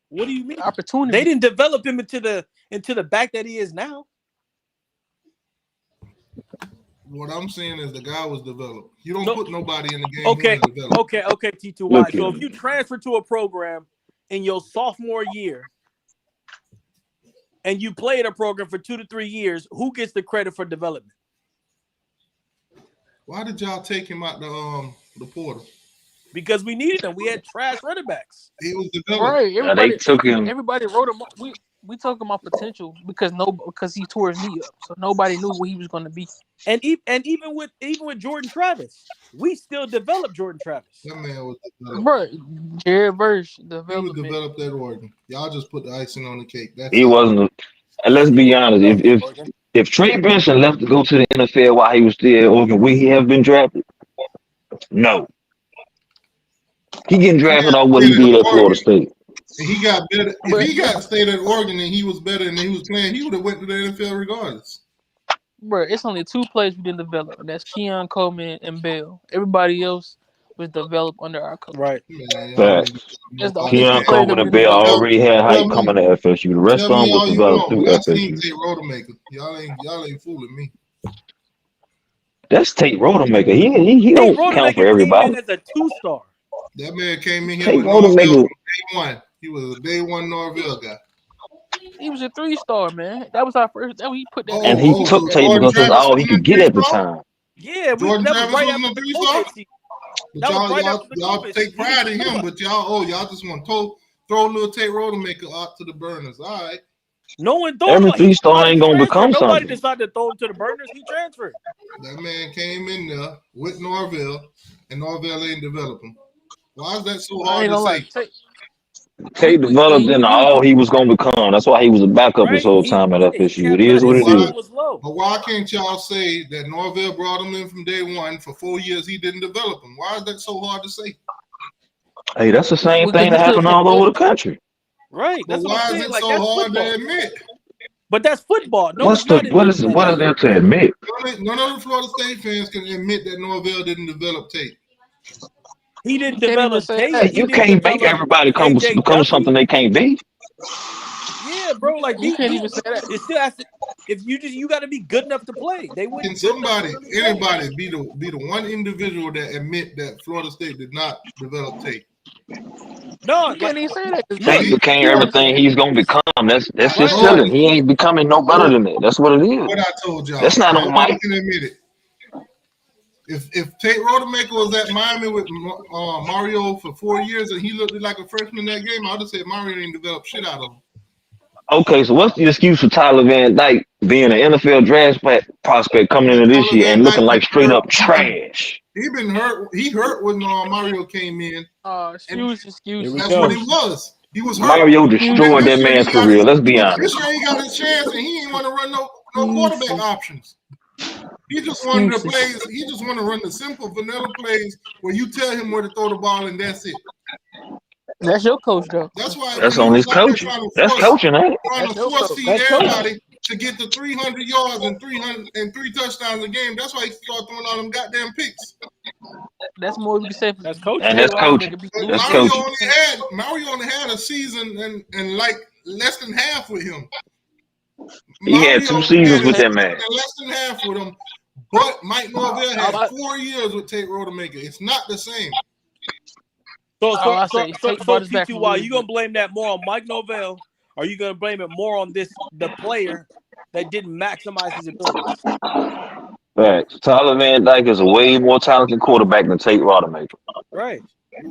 M: What do you mean?
L: Opportunity.
M: They didn't develop him into the back that he is now.
A: What I'm saying is the guy was developed. You don't put nobody in the game.
M: Okay,
A: who isn't developed.
M: okay, T2Y. So if you transfer to a program in your sophomore year, and you play in a program for 2 to 3 years, who gets the credit for development?
A: Why did y'all take him out the portal?
M: Because we needed him. We had trash running backs.
A: He was developed.
L: Right.
E: They took him.
L: Everybody wrote him. We took him off potential because he tore his knee up, so nobody knew what he was going to be.
M: And even with Jordan Travis, we still developed Jordan Travis.
A: That man was developed.
L: Bro, Jared Verse
A: He
L: development.
A: was developed at Oregon. Y'all just put the icing on the cake. That's
E: He wasn't. And let's be honest. If Trey Benson left to go to the NFL while he was still at Oregon, would he have been drafted? No. He getting drafted off what he did at Florida State.
A: And he got better. If he got stayed at Oregon and he was better and he was playing, he would have went to the NFL regardless.
L: Bro, it's only 2 players we didn't develop. And that's Keon Coleman and Bell. Everybody else was developed under our coach.
M: Right.
E: Keon Coleman and Bell already had hype coming to FSU. The rest of them was developed through
A: I seen
E: FSU.
A: Tate Rodemaker. Y'all ain't fooling me.
E: That's Tate Rodemaker. He don't count for everybody.
M: As a 2-star.
A: That man came in here
E: Tate
A: with Norvell
E: Rodemaker.
A: from day one. He was a day one Norvell guy.
L: He was a 3-star, man. That was our first. That we put that.
E: And he took Tate because that's all he could get at the time.
M: Yeah,
A: Jordan
M: that was
A: Travis
M: right
A: wasn't
M: after
A: a
M: the
A: 3-star?
M: COVID season.
A: But
M: That was right after the
A: y'all
M: COVID
A: take
M: season.
A: pride in him, but y'all just want to throw little Tate Rodemaker out to the burners. All right.
M: No one thought
E: Every
M: about it.
E: 3-star ain't gonna become
M: Nobody
E: something.
M: decided to throw him to the burners. He transferred.
A: That man came in there with Norvell, and Norvell ain't developed him. Why is that so hard to say?
E: Tate developed into all he was gonna become. That's why he was a backup his whole time at FSU. It is what it is.
A: But why can't y'all say that Norvell brought him in from day one for 4 years? He didn't develop him. Why is that so hard to say?
E: Hey, that's the same thing that happened all over the country.
M: Right.
A: But
M: That's
A: why
M: what I'm
A: is
M: saying.
A: it
M: Like,
A: so
M: that's
A: hard
M: football.
A: to admit?
M: But that's football. No,
E: What is there to admit?
A: None of the Florida State fans can admit that Norvell didn't develop Tate.
M: He didn't develop Tate.
E: Hey, you can't make everybody become something they can't be.
M: Yeah, bro. Like
L: You can't even say that.
M: It still has to. If you got to be good enough to play. They wouldn't.
A: Can anybody be the one individual that admit that Florida State did not develop Tate?
M: No,
L: you can't even say that.
E: Tate became everything he's gonna become. That's just telling. He ain't becoming no better than that. That's what it is.
A: What I told y'all.
E: That's not on
A: Nobody
E: Mike.
A: can admit it. If Tate Rodemaker was at Miami with Mario for 4 years and he looked like a freshman that game, I'd have said Mario didn't develop shit out of him.
E: Okay, so what's the excuse for Tyler Van Dyke being an NFL draft prospect coming into this year and looking like straight up trash?
A: He been hurt. He hurt when Mario came in.
L: Excuse.
A: That's what he was. He was hurt.
E: Mario destroyed that man's career. Let's be honest.
A: This year he got his chance and he ain't want to run no quarterback options. He just wanted to play. He just want to run the simple vanilla plays where you tell him where to throw the ball and that's it.
L: That's your coach, though.
A: That's why.
E: That's on his coaching. That's coaching, ain't it?
A: Trying to force feed everybody to get to 300 yards and 3 touchdowns a game. That's why he started throwing all them goddamn picks.
L: That's more we can say.
M: That's coaching.
E: And that's coaching. That's coaching.
A: Mario only had a season and like less than half with him.
E: He had 2 seasons with that man.
A: Less than half with him. But Mike Norvell had 4 years with Tate Rodemaker. It's not the same.
M: So
L: TTY,
M: you gonna blame that more on Mike Norvell, or are you gonna blame it more on the player that didn't maximize his abilities?
E: Right. Tyler Van Dyke is a way more talented quarterback than Tate Rodemaker.
M: Right.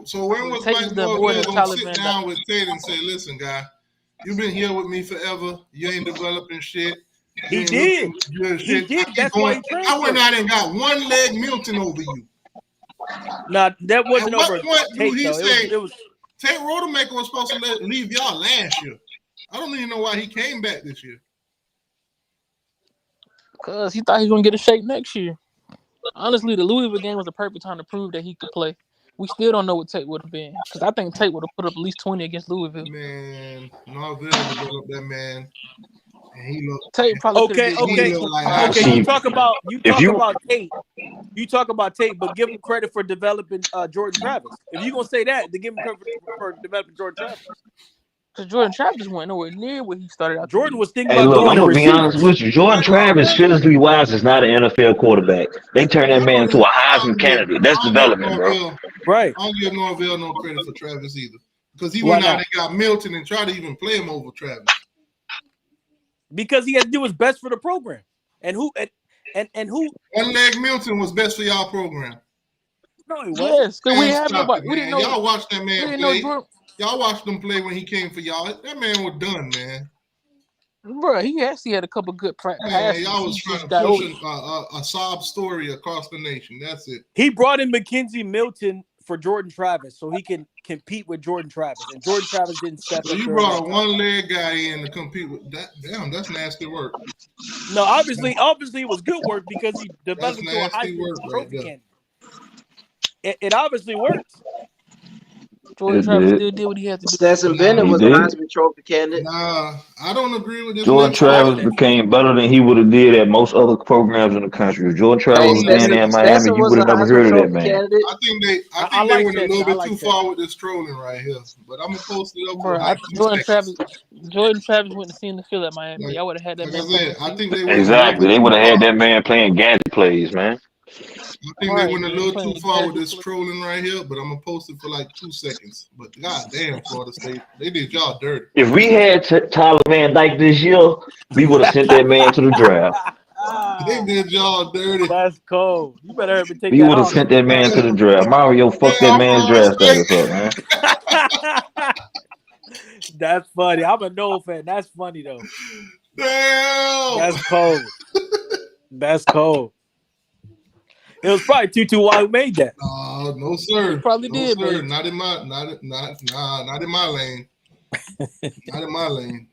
A: So when was Mike Norvell gonna sit down with Tate and say, "Listen, guy, you've been here with me forever. You ain't developing shit."
M: He did. He did. That's why he transferred.
A: I went out and got one leg Milton over you.
M: Now that wasn't over.
A: At what point do he
M: though.
A: say
M: It was
A: Tate Rodemaker was supposed to leave y'all last year? I don't even know why he came back this year.
L: Because he thought he was going to get a shake next year. Honestly, the Louisville game was the perfect time to prove that he could play. We still don't know what Tate would have been. Because I think Tate would have put up at least 20 against Louisville.
A: Man, Norvell developed that man. And he looked
L: Tate probably
M: okay. You talk about Tate. You talk about Tate, but give him credit for developing Jordan Travis. If you're gonna say that, then give him credit for developing Jordan Travis.
L: Because Jordan Travis went nowhere near where he started out.
M: Jordan was thinking
E: Hey,
M: about
E: look, I'm
M: going
E: gonna be honest with you. Jordan Travis, physically wise, is not an NFL quarterback. They turned that man into a Heisman candidate. That's development, bro.
M: Right.
A: I don't give Norvell no credit for Travis either. Because he went out and got Milton and tried to even play him over Travis.
M: because he had to do his best for the program. And who?
A: One Leg Milton was best for y'all program.
M: No, he wasn't.
L: Yes, because we
A: Man,
L: have
A: stop
L: nobody.
A: it,
L: We didn't
A: man.
L: know.
A: Y'all watched that
L: We
A: man
L: didn't know
A: play.
L: Jordan.
A: Y'all watched him play when he came for y'all. That man was done, man.
L: Bro, he actually had a couple good
A: Man,
L: passes.
A: y'all
L: He
A: was trying
L: just
A: to
L: got
A: push
L: old.
A: a sob story across the nation. That's it.
M: He brought in Mackenzie Milton for Jordan Travis so he can compete with Jordan Travis. And Jordan Travis didn't step
A: So
M: up.
A: you
M: during
A: brought
M: that
A: a
M: time.
A: one-leg guy in to compete with that. Damn, that's nasty work.
M: No, obviously it was good work because he
A: That's
M: developed into a
A: nasty
M: Heisman
A: work right
M: Trophy
A: there.
M: candidate. It obviously worked.
L: Jordan
E: It
L: Travis
E: did.
L: still did what he had to do.
D: Stetson Bennett
E: He
D: was a
E: did.
D: Heisman Trophy candidate.
A: Nah, I don't agree with this
E: Jordan
A: next
E: Travis
A: quarterback.
E: became better than he would have did at most other programs in the country. If Jordan Travis
D: Hey,
E: was staying there in Miami,
D: Stetson
E: you
D: was
E: would
D: a
E: have never
D: Heisman
E: heard of that
D: Trophy
E: man.
D: candidate.
A: I think they
M: I
A: went
M: like
A: a little
M: Stetson. I
A: bit
M: like
A: too
M: Stetson.
A: far with this trolling right here. But I'm gonna post it up for
L: Bro,
A: like 2
L: Jordan
A: seconds.
L: Travis went to see the field at Miami.
A: Like,
L: I would have had that
A: like I
L: man
A: said,
L: playing
A: I think they went a little
E: Exactly.
A: bit
E: They
A: too
E: would have had
A: far.
E: that man playing gadget plays, man.
A: I think they
L: Right,
A: went a
L: man,
A: little
L: playing
A: too far with
L: gadget
A: this
L: play.
A: trolling right here, but I'm gonna post it for like 2 seconds. But goddamn, Florida State, they did y'all dirty.
E: If we had Tyler Van Dyke this year, we would have sent that man to the draft.
A: They did y'all dirty.
M: That's cold. You better help me take
E: We
M: that
E: would have
M: off.
E: sent that man to the draft. Mario fucked that
A: Damn,
E: man's
A: Florida
E: draft
A: State.
E: status up, man.
M: That's funny. I'm a no fan. That's funny though.
A: Damn.
M: That's cold. That's cold. It was probably Tutu who made that.
A: No sir.
L: He probably
A: No
L: did,
A: sir.
L: man.
A: Not in my not in my lane. Not in my lane.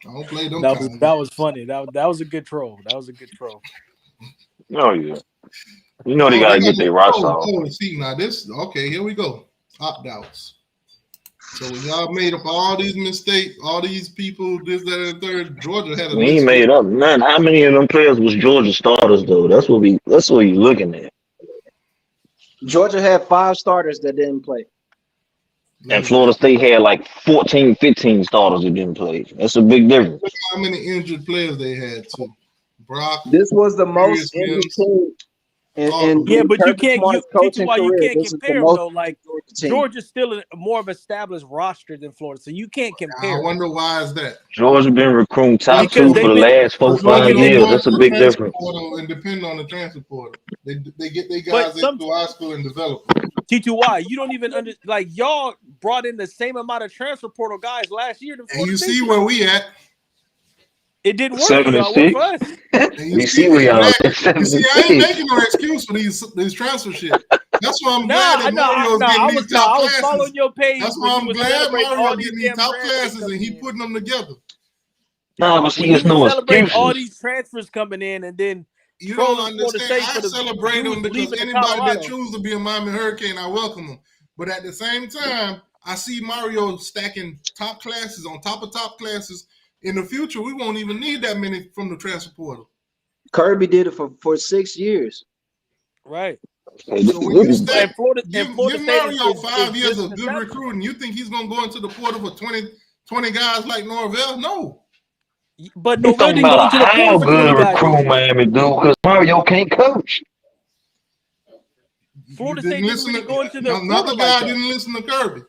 A: I don't play them kind.
M: That was funny. That was a good troll. That was a good troll.
E: Oh yeah. You know they gotta get their rocks off.
A: See now this okay, here we go. Opt-outs. So when y'all made up all these mistakes, all these people, this, that, and the third, Georgia had a
E: We ain't
A: list.
E: made up none. How many of them players was Georgia starters though? That's what you looking at.
D: Georgia had 5 starters that didn't play.
E: And Florida State had like 14, 15 starters that didn't play. That's a big difference.
A: Look how many injured players they had too. Brock.
D: This was the most
A: Darius
D: injured
A: Mims.
D: team in
M: Yeah, but you
D: Kirby
M: can't.
D: Smart's
M: You
D: coaching
M: why you
D: career.
M: can't
D: This is the
M: compare them
D: most
M: though. Like
D: Georgia team.
M: Georgia's still a more of an established roster than Florida, so you can't
A: I
M: compare.
A: wonder why is that?
E: Georgia been recruiting top
M: Because
E: 2
M: they've
E: for the
M: been-
E: last 4
A: Georgia
E: 5
A: don't
E: years.
A: go
E: That's a
A: to the
E: big
A: transfer
E: difference.
A: portal and depend on the transfer portal. They get their
M: But
A: guys
M: some-
A: into high school and develop them.
M: T2Y, you don't even like y'all brought in the same amount of transfer portal guys last year. Than
A: And
M: Florida
A: you
M: State
A: see
M: did.
A: where we at.
M: It didn't work
E: 7
M: for
E: and
M: y'all. It worked
E: 6.
M: for us.
A: And
E: You see where y'all at.
A: You see, I ain't making no excuse for these transfer shit. That's why I'm glad that Mario's getting these top
M: I was
A: classes.
M: following your page.
A: That's
M: when
A: why
M: you
A: I'm
M: was
A: glad
M: celebrating all
A: Mario
M: these
A: getting these
M: damn
A: top
M: transfers
A: classes and he
M: coming in.
A: putting them together.
E: Nah, but see,
M: When
E: it's
M: you
E: no
M: was celebrating all
E: excuses.
M: these transfers coming in, and then
A: You don't
M: trolling Florida
A: understand.
M: State
A: I
M: for the
A: celebrate them
M: dudes
A: because
M: leaving to
A: anybody that
M: Colorado.
A: chooses to be a Miami Hurricane, I welcome them. But at the same time, I see Mario stacking top classes on top of top classes. In the future, we won't even need that many from the transfer portal.
D: Kirby did it for 6 years.
M: Right.
E: Hey, this
A: So
E: is
A: when you
E: really
A: stack,
M: And Florida
A: give
M: State
A: Mario
M: is
A: 5 years
M: just
A: of good
M: established.
A: recruiting. You think he's going to go into the portal for 20 guys like Norvell? No.
M: But
E: It
M: Norvell
E: don't
M: didn't go
E: matter
M: into the
E: how
M: portal for 20
E: good
M: guys.
E: recruit Miami do, because Mario can't coach.
M: Florida
A: You
M: State didn't really go into the
A: Another
M: portal
A: guy
M: like that.
A: didn't listen to Kirby.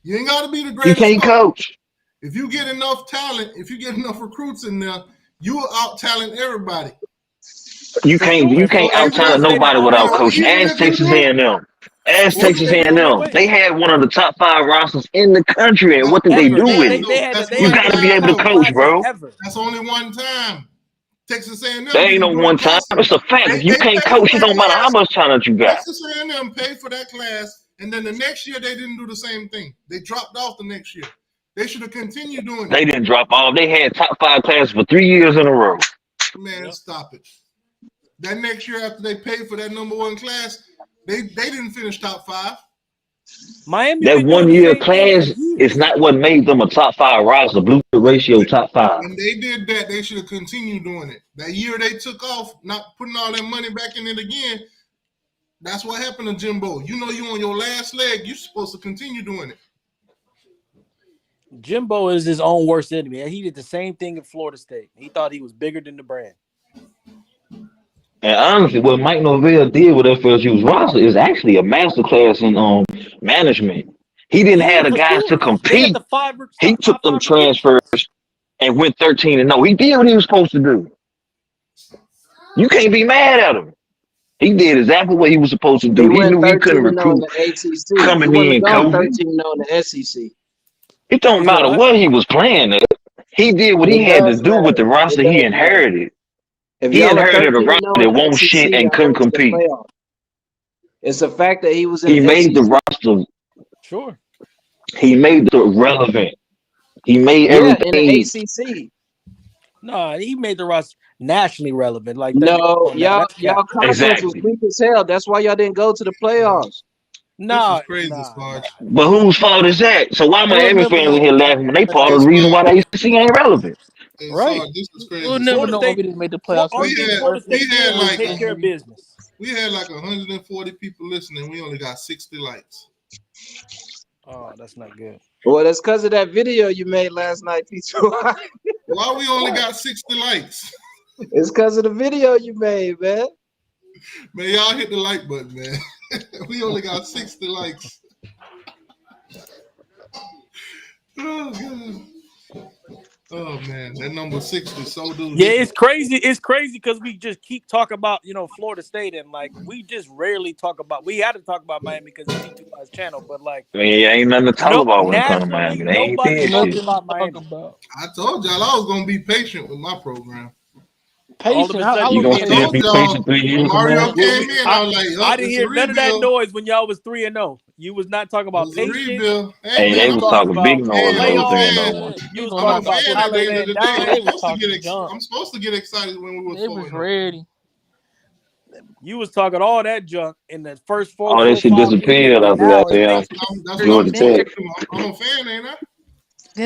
A: You ain't got to be the
E: He
A: greatest
E: can't coach.
A: If you get enough talent, if you get enough recruits in there, you will out talent everybody.
E: You
M: For
E: can't
M: sure.
E: you can't out talent nobody without coaching. Ask Texas A&M. Ask Texas A&M. They had one of the top 5 rosters in the country, and what did they
M: Ever.
E: do
M: They-
E: with
M: they-
E: it?
M: they had- they
E: You
M: had
E: got to
M: the
E: be able to
M: top
E: coach,
M: classes
E: bro.
M: ever.
A: That's only one time. Texas A&M.
E: There ain't no
A: didn't do
E: one
A: it
E: time.
A: possible.
E: It's a fact. If you
A: They
E: can't
A: paid
E: coach,
A: for
E: it
A: that
E: don't matter how
A: class.
E: much talent you got.
A: Texas A&M paid for that class, and then the next year they didn't do the same thing. They dropped off the next year. They should have continued doing it.
E: They didn't drop off. They had top 5 classes for 3 years in a row.
A: Man, stop it. That next year after they paid for that number 1 class, they didn't finish top 5.
M: Miami
E: That
M: been
E: 1
M: doing the
E: year
M: same thing for
E: class
M: years.
E: is not what made them a top 5 roster. Blue chip ratio top 5.
A: When they did that, they should have continued doing it. That year they took off, not putting all their money back in it again. That's what happened to Jimbo. You know, you on your last leg, you're supposed to continue doing it.
M: Jimbo is his own worst enemy. He did the same thing at Florida State. He thought he was bigger than the brand.
E: And honestly, what Mike Norvell did with FSU's roster is actually a masterclass in management. He didn't have the
M: for
E: guys
M: sure.
E: to compete.
M: They had the
E: He took them transfers and went 13-0. He did what he was supposed to do. You can't be mad at him. He did exactly what he was supposed to do. He knew he couldn't
D: 13-0 in
E: recruit
D: the ACC.
E: coming
D: He
E: in
D: wasn't going
E: COVID.
D: 13-0 in the SEC.
E: It don't matter what he was playing at. He did what he
D: It
E: had to
D: does
E: do with the
D: matter.
E: roster
D: It
E: he
D: does matter.
E: inherited.
D: If
E: He
D: y'all are
E: inherited a
D: 13-0
E: roster
D: in
E: that
D: the
E: won't
D: SEC,
E: shit and
D: y'all
E: couldn't
D: go to the
E: compete.
D: playoff. It's the fact that he was in
E: He
D: the
E: made the
D: SEC.
E: roster.
M: Sure.
E: He made it relevant. He made
D: Yeah, in the
E: everything.
D: ACC.
M: No, he made the roster nationally relevant. Like that.
D: No,
M: Come on now, that's
D: y'all
M: cap.
D: conference was
E: Exactly.
D: weak as hell. That's why y'all didn't go to the playoffs.
M: Nah,
A: This is crazy,
M: nah.
A: Sarge.
E: But whose fault is that? So why
L: It was
E: Miami
L: never
E: fans
L: no.
E: in here laughing when they part
A: Hey,
E: of the reason why
A: Sarge.
E: the ACC ain't relevant?
A: Hey,
M: Right.
A: Sarge, this is
L: We'll
A: crazy.
L: never
M: Florida
L: know
M: State.
L: if we didn't make the playoffs.
M: Only
A: We
M: thing
A: had
M: Florida State did was
A: like
M: take care of business.
A: we had like 140 people listening. We only got 60 likes.
M: Oh, that's not good.
D: Well, that's because of that video you made last night, T2.
A: Why we only got 60 likes?
D: It's because of the video you made, man.
A: Man, y'all hit the like button, man. We only got 60 likes. Oh, God. Oh, man. That number 60, so do
M: Yeah, it's crazy. It's crazy because we just keep talking about, Florida State, and like we just rarely talk about. We had to talk about Miami because it's T2I's channel, but like,
E: I mean, ain't nothing to talk
M: no,
E: about when it comes to
M: nationally,
E: Miami. They ain't
M: nobody
E: did
M: talks
E: shit.
M: about
L: Talk
M: Miami.
L: about
A: I told y'all I was going to be patient with my program.
M: All of
L: patient.
M: a
L: How
M: sudden,
E: You
L: long
E: gonna
L: it
A: I
L: take?
E: still
A: told
E: be
A: y'all
E: patient 3
A: when
E: years from
A: Mario
E: now?
A: came in, I was like,
M: I didn't
A: it's a
M: hear none of that
A: rebuild.
M: noise when y'all was 3-0. You was not talking about
A: It's a
M: patience.
A: rebuild. Hey,
E: Hey,
M: You
E: they
A: man,
M: was
E: was
M: talking
E: talking big
M: about
E: noise when they was
M: playoffs.
E: 3-0.
M: You was
L: Going
A: I'm
M: talking
A: a
L: out the
M: about
A: fan
L: box.
A: at the
M: Tyler
A: end of
M: Van
A: the day.
L: They
M: Dyke.
L: was talking junk.
A: I'm supposed to get excited when we were
L: They was
A: 4-0.
L: ready.
M: You was talking all that junk in the first
E: All that shit
M: 5 weeks,
E: disappeared
M: and
E: after
M: now
E: that
M: it's
E: damn
M: patience.
A: That's what I'm
E: Georgia
L: Then,
E: Tech.
A: supposed to do. I'm a fan, ain't I?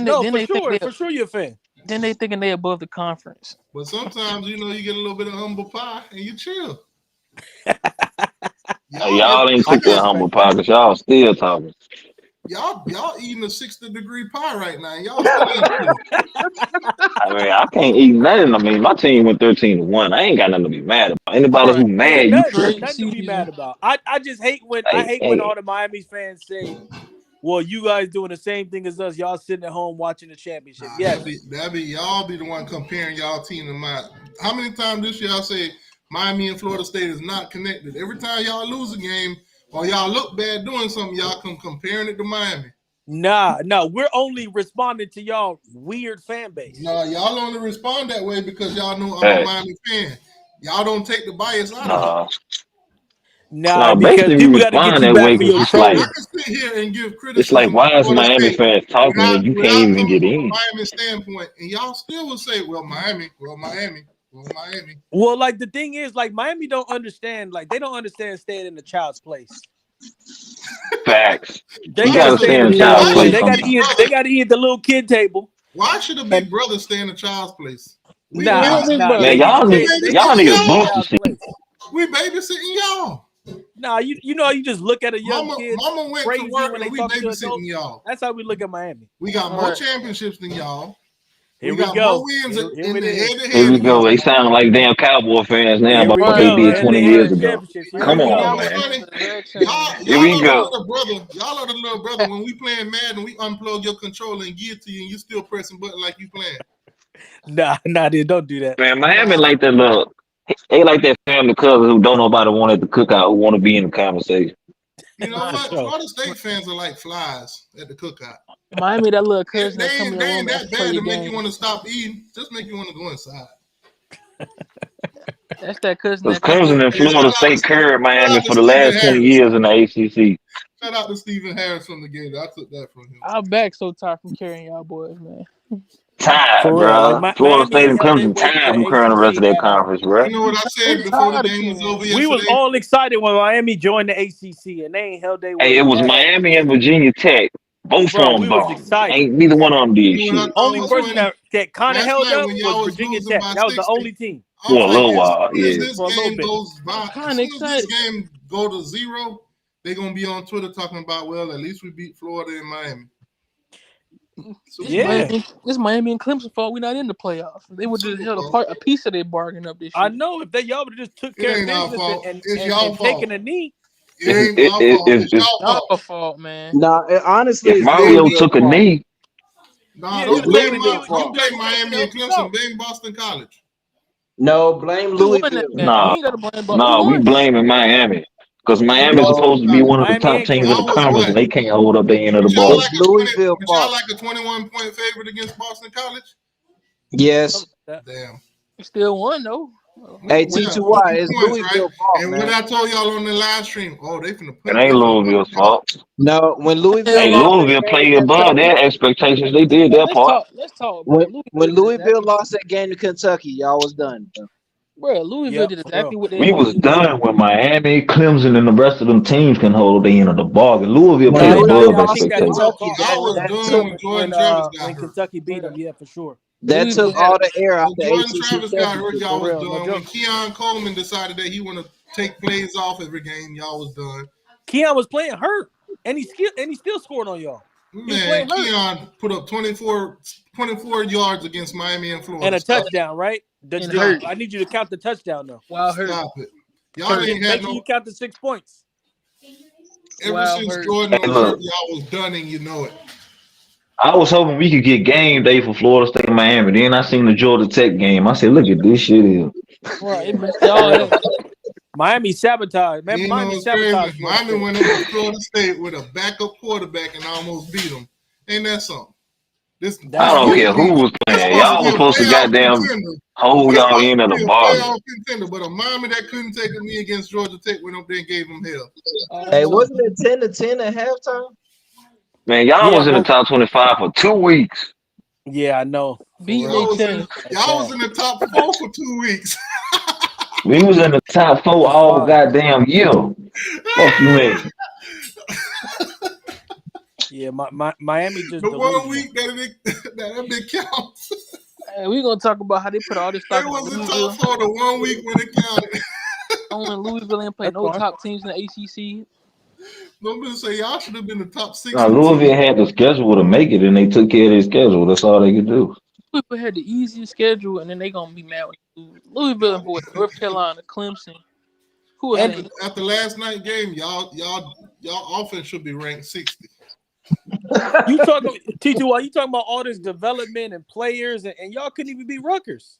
M: No,
L: then
M: for
L: they think
M: sure, you're a fan.
L: then they thinking they above the conference.
A: But sometimes, you get a little bit of humble pie and you chill.
E: Y'all ain't
M: I
E: took
M: can
E: that humble
M: respect that.
E: pie because y'all still talking.
A: Y'all eating a 60-degree pie right now. Y'all still ain't chilling.
E: I mean, I can't eat nothing. I mean, my team went 13-1. I ain't got nothing to be mad about. Anybody
L: Right.
E: who
M: Yeah,
E: mad, you tripping.
M: nothing to be mad about. I just hate when
E: Hey,
M: all the Miami fans say, "Well, you guys doing the same thing as us. Y'all sitting at home watching the championship."
A: Nah,
M: Yes,
A: that be y'all be the one comparing y'all team to mine. How many times this year I say Miami and Florida State is not connected? Every time y'all lose a game or y'all look bad doing something, y'all come comparing it to Miami.
M: Nah, we're only responding to y'all weird fan base.
A: Nah, y'all only respond that way because y'all know I'm
E: hey,
A: a Miami fan. Y'all don't take the bias out of it.
M: Nah, because
E: basically we
M: people got to get
E: respond
M: you
E: that
M: back
E: way
M: for
E: because
M: your
E: it's like,
A: I
M: trolling.
A: can sit here and give
E: it's like,
A: criticism
E: why
A: of
E: is
A: Florida
E: Miami
A: State
E: fans talking and you can't
A: without
E: even
A: coming
E: get
A: from
E: in?
A: a Miami standpoint, and y'all still will say, "Well, Miami."
M: Well, like the thing is, like Miami don't understand. Like they don't understand staying in the child's place.
E: Facts.
M: They
E: You
M: gotta
E: gotta
M: stay
E: stay
M: in
E: in
M: the
E: the
M: child's
E: child's
A: Why
M: place.
E: place
A: should
M: They
A: a big
E: sometimes.
M: gotta eat at the little kid table.
A: Why should a big brother stay in a child's place? We
M: Nah,
L: Big
M: they
L: brother.
E: Man,
M: need to stay. They need
E: y'all
M: to
E: need
M: stay
E: a
M: in the
E: booster
M: child's
E: seat.
M: place.
A: We babysitting y'all.
M: Nah, you know you just look at a young kid
A: Mama went to
M: crazy
A: work
M: when they
A: and we
M: talk to
A: babysitting
M: adults.
A: y'all.
M: That's how we look at Miami.
A: We got
L: All
A: more
L: right.
A: championships than y'all.
M: Here
A: We
M: we
A: got more
M: go.
A: wins
M: Here
A: in
M: it
A: the
M: is.
A: head to
E: Here
A: head
E: we
A: than
E: go.
A: y'all.
E: They sound like damn Cowboy fans now
M: Here
E: about
M: we
E: what they
L: Right.
M: go.
E: did
L: Right.
E: 20
M: Head
E: years
M: to
L: Right.
E: ago.
M: championships. Here
A: Man,
E: Come
M: we
A: you know
E: on,
M: go.
A: what's
E: man.
A: funny?
L: Exact same.
A: Y'all
E: Here
A: are
E: we
A: the
E: go.
A: little brother. Y'all are the little brother when we playing Madden, we unplug your controller and give it to you, and you still pressing button like you playing.
M: Nah, dude, don't do that.
E: Man, Miami like that little, they like that family cousin who don't nobody want at the cookout who want to be in the conversation.
A: You know
M: For
A: what?
M: sure.
A: Florida State fans are like flies at the cookout.
L: Miami, that little cousin
A: They
L: that come in
A: ain't
L: your room and
A: that
L: play
A: bad to
L: your
A: make you
L: game.
A: want to stop eating. Just make you want to go inside.
L: That's that cousin
E: Because
L: that come
E: cousin
L: in.
E: in Florida State carried Miami for the last 20 years in the ACC.
A: Shout out to Stephen Harris from the Gator. I took that from him.
L: I'm back so tired from carrying y'all boys, man.
E: Tired,
M: For real,
E: bro.
M: like
E: Florida
M: Miami
E: State
M: ain't
E: and
M: held their
E: Clemson
M: weight
E: tired
M: for
E: from
M: the
E: carrying the rest of
M: ACC
E: their
M: at all.
E: conference, bro.
A: You know what I said before the game was over yesterday?
M: We was all excited when Miami joined the ACC, and they ain't held their weight.
E: Hey, it was
M: at all.
E: Miami and Virginia Tech. Both
M: Bro,
E: of
M: we
E: them
M: was
E: bum.
M: excited.
E: Ain't neither one of them did
A: You know what I
E: shit.
A: thought
M: Only
A: was
M: person
A: funny?
M: that kind of
A: Last
M: held
A: night
M: up
A: when
M: was
A: y'all was
M: Virginia
A: losing
M: Tech.
A: by
M: That was the
A: 60,
M: only team.
A: I'm
E: For a
A: like,
E: little
A: as
E: while,
A: soon as
E: yeah.
A: this
M: For a little
A: game
M: bit.
A: goes by,
L: I'm
A: as
L: kind of
A: soon as this
L: excited.
A: game go to 0, they're gonna be on Twitter talking about, well, at least we beat Florida and Miami. So
M: Yeah.
L: This Miami and Clemson fault. We're not in the playoffs. They would have held a piece of their bargain up this year.
M: I know if y'all would have just took
A: It
M: care of
A: ain't our
M: business
A: fault.
M: and
A: It's y'all
M: taken
A: fault.
M: a knee.
A: It ain't our fault. It's y'all fault.
L: Y'all fault, man.
D: Nah, honestly,
E: If
D: it's
E: Mario
D: Louisville's
E: took a
D: fault.
E: knee,
A: Nah,
M: Yeah,
A: don't
M: you
A: blame
M: Louisville
A: don't blame
M: fault.
A: Miami and Clemson. Blame Boston College.
D: No, blame
L: We won that
D: Louisville.
L: game.
O: Nah,
L: We ain't got to blame, but we
O: nah, we
L: won.
O: blaming Miami because Miami's
A: Boston
D: No,
O: supposed to be
A: College.
O: one of the
M: Miami
O: top
M: ain't
O: teams in the
A: Y'all
M: Clemson.
A: was
O: conference, and
A: what?
O: they can't hold up their end of the
A: Was y'all
O: bargain.
D: it's Louisville
A: was y'all
D: fault.
A: like a 21-point favorite against Boston College?
D: Yes.
A: Damn.
L: We still won though.
D: Hey,
A: Yeah,
D: T2Y,
A: 50
D: it's
A: points, right?
D: Louisville fault,
A: And what
D: man.
A: I told y'all on the live stream, oh, they finna
O: It
A: put
O: ain't
A: this on
O: Louisville's
A: Boston.
O: fault.
D: No, when Louisville
O: Hey,
D: lost that
O: Louisville
D: game to
O: played above
D: Kentucky,
O: their expectations. They did their
L: Let's
O: part.
L: talk. Let's talk, bro.
D: when
L: Louisville did
D: Louisville
L: exactly,
D: lost that game to Kentucky, y'all was done, bro.
L: bro. Louisville
M: Yep,
L: did
M: for
L: exactly
M: real.
L: what they
O: We
L: supposed
O: was
L: to do.
O: done when Miami, Clemson, and the rest of them teams can hold their end of the bargain. Louisville
D: When
O: played
M: Nah,
O: above
D: Louisville
M: I
D: lost
M: think
D: to
M: that's
O: expectations.
M: real
D: Kentucky,
M: costly.
A: Y'all was
D: that
A: done
D: took
A: when Jordan Travis got
M: When
A: hurt.
M: Kentucky beat them, yeah, for sure.
L: Louisville had
D: all the air out
A: When
D: the
A: Jordan
D: ACC
A: Travis got hurt,
D: championship.
A: y'all
M: For
A: was
M: real, no
A: done. When
M: joke.
A: Keon Coleman decided that he want to take plays off every game, y'all was done.
M: Keon was playing hurt, and he still scored on y'all. He was
A: Man,
M: playing hurt.
A: Keon put up 24 yards against Miami and Florida.
M: And a
A: Stop
M: touchdown, right?
L: and hurt.
M: I need you to count the touchdown though.
L: While hurt.
A: Stop it. Y'all ain't
M: Make
A: had
M: sure you
A: no.
M: count the 6 points.
A: Ever
L: Wow,
A: since
L: hurt.
A: Jordan
O: Hey,
A: was hurt,
O: look,
A: y'all was done, and you know it.
O: I was hoping we could get game day for Florida State and Miami. Then I seen the Georgia Tech game. I said, look at this shit here.
L: Right, it
M: Yeah,
L: messed y'all
M: for real.
L: up.
M: Miami sabotaged. Man,
A: You know
M: Miami
A: it's crazy.
M: sabotaged Florida
A: Miami
M: State.
A: went into Florida State with a backup quarterback and almost beat them. Ain't that something? This
O: I
M: That's
O: don't
A: supposed
O: care
A: to
M: crazy.
A: be
O: who was
A: this
O: playing.
A: supposed to
O: Y'all
A: be
O: was
A: a
O: supposed to
A: playoff
O: goddamn
A: contender.
O: hold
A: This
O: y'all
A: supposed
O: end
A: to
O: of
A: be
O: the
A: a
O: bargain.
A: playoff contender, but a Miami that couldn't take a knee against Georgia Tech went up there and gave them hell.
D: Hey,
L: Oh,
D: wasn't it 10-10 at halftime?
O: Man, y'all
M: Yeah,
O: was in the
M: well,
O: top 25 for 2 weeks.
M: yeah, I know.
L: beating
A: Y'all
L: they
A: was in
L: chest.
M: That's
A: y'all was
M: bad.
A: in the top 4 for 2 weeks.
O: We was in the top 4
M: That's
O: all
M: fine.
O: goddamn year. Fuck you mean?
M: Yeah, Miami just
A: The 1
M: delusional.
A: week that big counts.
L: Hey, we gonna talk about how they put all this
A: They
L: stock in
A: was in
L: Louisville.
A: top 4 the 1 week when it counted.
L: Only Louisville ain't played
M: That's
L: no
M: fine.
L: top teams in the ACC.
A: Nobody say y'all should have been the top 6
O: Now,
A: and 2.
O: Louisville had the schedule to make it, and they took care of their schedule. That's all they could do.
L: Louisville had the easiest schedule, and then they gonna be mad with Louisville and what? North Carolina, Clemson. Who else?
A: After, after last night game, y'all offense should be ranked 60.
M: You talking T2? You talking about all this development and players, and y'all couldn't even beat Rutgers.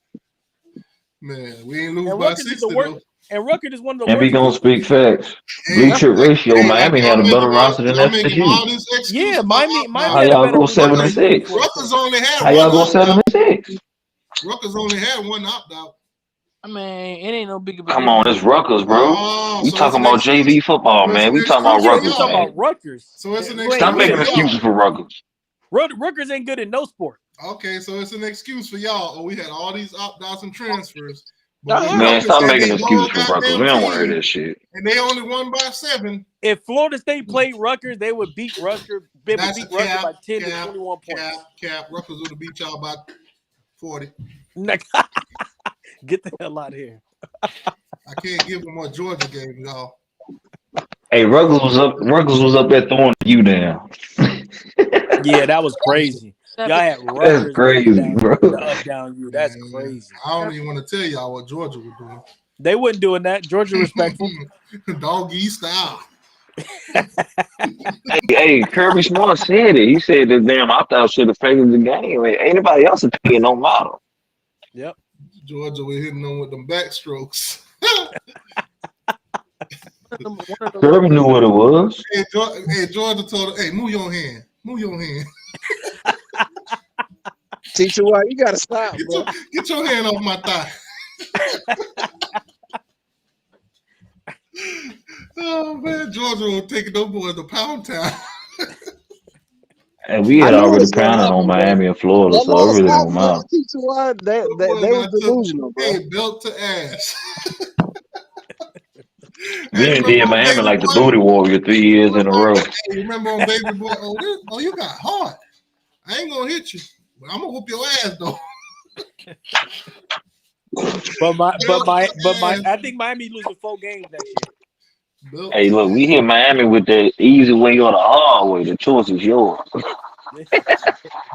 A: Man, we ain't lose
M: And
A: by
M: Rutgers
A: 60
M: is the worst.
A: though.
M: And Rutgers is one of the
O: And we
M: worst
O: gonna
M: teams.
O: speak facts.
A: Hey,
O: Bleacher ratio,
A: like
O: Miami had a better roster than
A: y'all making all
O: FSU.
A: these excuses.
M: Yeah,
A: about
M: Miami
O: How
M: had a
O: y'all
M: better
O: go 7 and
M: recruiting than
O: 6?
M: Florida
A: Rutgers
M: State.
A: only had
O: How y'all
A: one
O: go
A: opt
O: 7
A: out.
O: and 6?
A: Rutgers only had one opt out.
L: I mean, it ain't no big of a
O: Come on,
L: difference.
O: it's Rutgers, bro.
A: Oh,
O: We
A: so it's
O: talking
A: an
O: about
A: excuse.
O: JV football,
A: So it's
O: man.
A: an
O: We talking about
A: excuse
M: Yeah,
A: for
M: you
O: Rutgers,
M: talking
A: y'all.
M: about Rutgers?
A: So it's an
M: Who ain't
O: Stop
A: excuse
M: good
O: making
A: for
M: at
A: y'all.
O: excuses for Rutgers.
M: Rutgers ain't good at no sport.
A: Okay, so it's an excuse for y'all. Oh, we had all these opt outs and transfers. But when
O: Man,
A: Rutgers
O: stop
A: had
O: making
A: their whole
O: excuses for Rutgers. We
A: goddamn
O: don't want to hear
A: team
O: that shit.
A: and they only won by 7,
M: If Florida State played Rutgers, they would beat Rutgers. They would
A: that's a
M: beat Rutgers by
A: cap,
M: 10 to
A: cap,
M: 21 points.
A: cap. Rutgers would have beat y'all by 40.
M: Get the hell out of here.
A: I can't give them what Georgia gave y'all.
O: Hey, Rutgers was up there throwing you down.
M: Yeah, that was crazy. Y'all had
O: That's
M: Rutgers
O: crazy,
M: down
O: bro.
M: down you. That's crazy.
A: I don't even want to tell y'all what Georgia was doing.
M: They wasn't doing that. Georgia respectful.
A: Doggy style.
O: Hey, Kirby Smart said it. He said the damn opt-out should have favored the game. Anybody else's opinion don't matter.
M: Yep.
A: Georgia was hitting them with them backstrokes.
O: Kirby knew what it was.
A: Hey, Georgia told her, hey, move your hand. Move your hand.
D: Teacher, why you gotta stop, bro?
A: Get your hand off my thigh. Oh man, Georgia will take them boys to Pound Town.
O: And we had already pounded on Miami and Florida,
D: That
O: so it
D: last
O: really
D: half
O: don't matter.
D: against Teacher Why they was delusional, bro.
A: Hey, belt to ass.
O: We ain't did Miami like the Booty Warrior 3 years in a row.
A: Hey, remember on Baby Boy? Oh, you got hard. I ain't gonna hit you, but I'm gonna whoop your ass though.
M: I think Miami losing 4 games next year.
O: Hey, look, we hit Miami with the easy way or the hard way. The choice is yours.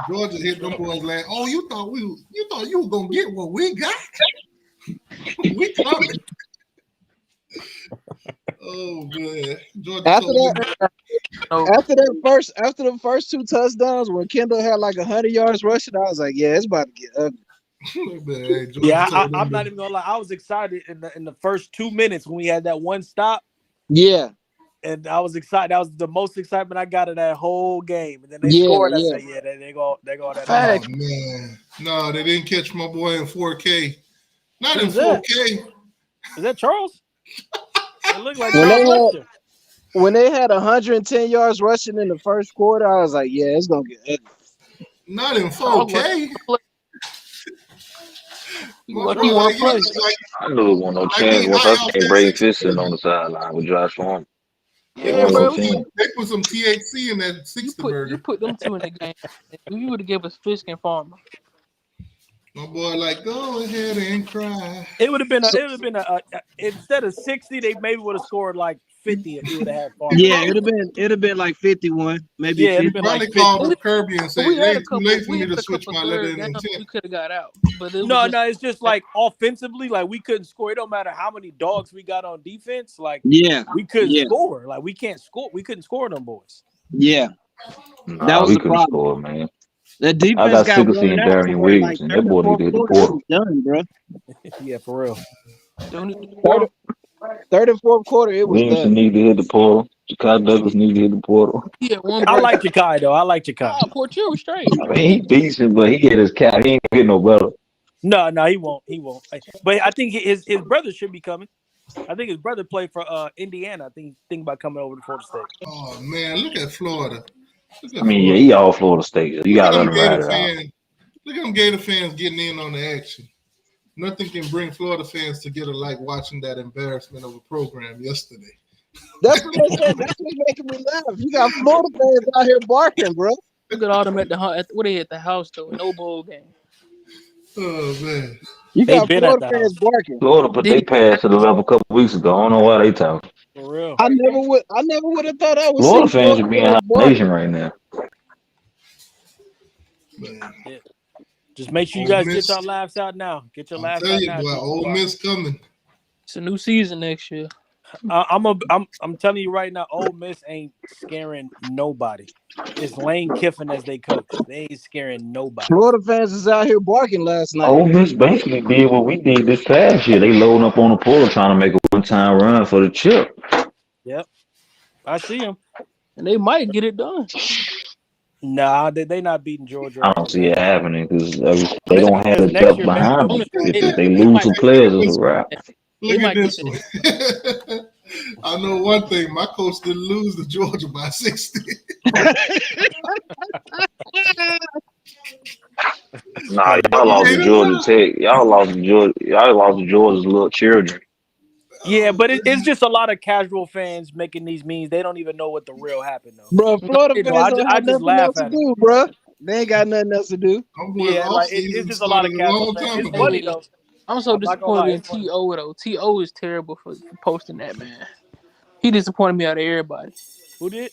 A: Georgia hit them boys like, oh, you thought you were gonna get what we got? We coming. Oh man, Georgia
D: After
A: told them.
D: that, after the first 2 touchdowns, when Kendall had like 100 yards rushing, I was like, yeah, it's about to get ugly.
A: Man, Georgia
M: Yeah,
A: told them
M: I'm not even gonna lie. I was excited in the first 2 minutes when we had that one stop.
D: Yeah,
M: And I was excited. That was the most excitement I got of that whole game. And then they
D: yeah,
M: scored. I
D: yeah.
M: said, "Yeah, they go that."
A: Oh man, no, they didn't catch my boy in 4K. Not in
M: Who's that?
A: 4K.
M: Is that Charles? It looked like
D: When
M: Charles
D: they had
M: Lester.
D: when they had 110 yards rushing in the first quarter, I was like, yeah, it's gonna get ugly.
A: Not in 4K.
L: Lucky one play.
O: I knew it wasn't no chance once I seen Brady Fish sitting on the sideline with Josh Foreman.
L: Yeah, bro.
A: They put some THC in that 60 burger.
L: You put them 2 in the game. You would have gave us Fisk and Farmer.
A: My boy, like, go ahead and cry.
M: It would have been instead of 60, they maybe would have scored like 50 if you would have had Farmer.
D: Yeah, it'd have been like 51, maybe.
M: Yeah,
D: 50.
M: it'd been like 50.
A: Called Kirby and said,
L: We had
A: "Hey,
L: a
A: too
L: couple.
A: late for
L: We
A: me
L: had
A: to
L: a
A: switch
L: couple
A: my letter
L: third
A: in
L: downs
A: intent."
L: we could have got out, but it was
M: No,
L: just,
M: it's just like offensively, like we couldn't score. It don't matter how many dogs we got on defense. Like
D: Yeah,
M: we couldn't
D: yeah,
M: score. Like we can't score. We couldn't score them boys.
D: yeah.
O: Nah,
D: That was
O: we
D: the
O: couldn't
D: problem.
O: score, man.
D: The
O: I
D: defense
O: got
D: got
O: sick of seeing
D: worn out
O: Darian
D: for
O: Williams,
D: like
O: and
D: third
O: that
D: and
O: boy
D: fourth
O: needed to hit the
D: quarter. It
O: portal.
D: was done, bro.
M: Yeah, for real.
D: Third and fourth quarter, it was
O: Williamson
D: done.
O: needed to hit the portal. Jakai Douglas needed to hit the portal.
L: yeah, one
M: I
L: break.
M: like Jakai though. I like Jakai.
L: Portier was straight.
O: I mean, he decent, but he hit his cap. He ain't get no better.
M: No, he won't. He won't. But I think his brother should be coming. I think his brother played for Indiana. I think he's thinking about coming over to Florida State.
A: Oh man, look at Florida.
O: I mean, yeah, he all Florida State. You gotta let him ride it out.
A: Look at them Gator fans getting in on the action. Nothing can bring Florida fans together like watching that embarrassment of a program yesterday.
D: That's what they said. That's what's making me laugh. You got Florida fans out here barking, bro.
L: Look at all them at the what they at the house though, no bowl game.
A: Oh man,
D: You
M: They
D: got
M: been at
D: Florida
M: the
D: fans
M: house.
D: barking.
O: Florida, but they passed to the level a couple weeks ago. I don't know why they talking.
M: For real.
D: I never would have thought I would
O: Florida
D: see
O: fans are being
D: fans
O: high nation right now.
A: man.
M: Yeah. Just make sure you
A: Ole
M: guys
A: Miss.
M: get your laughs out now. Get your
A: I
M: laughs
A: tell
M: out
A: you,
M: now.
A: boy, Ole Miss coming.
L: It's a new season next year.
M: I'm telling you right now, Ole Miss ain't scaring nobody. It's Lane Kiffin as they coach. They ain't scaring nobody.
D: Florida fans is out here barking last night.
O: Ole Miss basically did what we did this past year. They loading up on the portal trying to make a one-time run for the chip.
M: Yep, I see them.
L: And they might get it done.
M: Nah, they not beating Georgia.
O: I don't see it happening because they don't have the
M: Next
O: depth
M: year,
O: behind them.
L: maybe-
O: If they lose some players, it's a wrap.
A: Look
L: might
A: at this
L: get
A: one. I know one thing. My coach didn't lose to Georgia by 60.
O: Nah, y'all lost to Georgia Tech. Y'all lost to Georgia's little children.
M: Yeah, but it's just a lot of casual fans making these memes. They don't even know what the real happened though.
D: Bro, Florida
M: You know,
D: fans
M: I
D: don't
M: just
D: have nothing
M: laugh
D: else to
M: at it.
D: do, bro. They ain't got nothing else to do.
M: Yeah, like it's just a lot of casual fans. It's funny though.
L: I'm so
M: I'm not gonna lie,
L: disappointed in
M: it's funny.
L: T.O. though. T.O. is terrible for posting that, man. He disappointed me out of everybody.
M: Who did?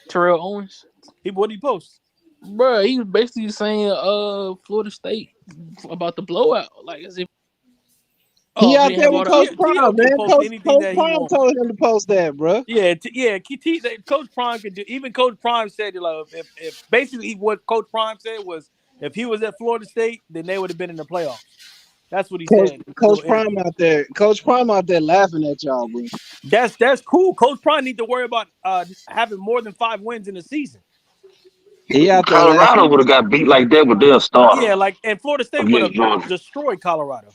L: Terrell Owens.
M: What did he post?
L: Bro, he was basically saying Florida State about the blowout. Like as if
D: He out
L: didn't
D: there
L: have
D: with
L: all
D: Coach
L: the-
D: Prime, man. Coach Prime told him to post that, bro.
M: Yeah, Coach Prime could do. Even Coach Prime said, like, if basically what Coach Prime said was, if he was at Florida State, then they would have been in the playoffs. That's what he said.
D: Coach Prime out there. Coach Prime out there laughing at y'all, bro.
M: That's cool. Coach Prime need to worry about having more than 5 wins in the season.
D: He out there
O: Colorado
D: laughing.
O: would have got beat like that, but they'll start.
M: Yeah, like and Florida State would
O: Against
M: have
O: Georgia.
M: destroyed Colorado.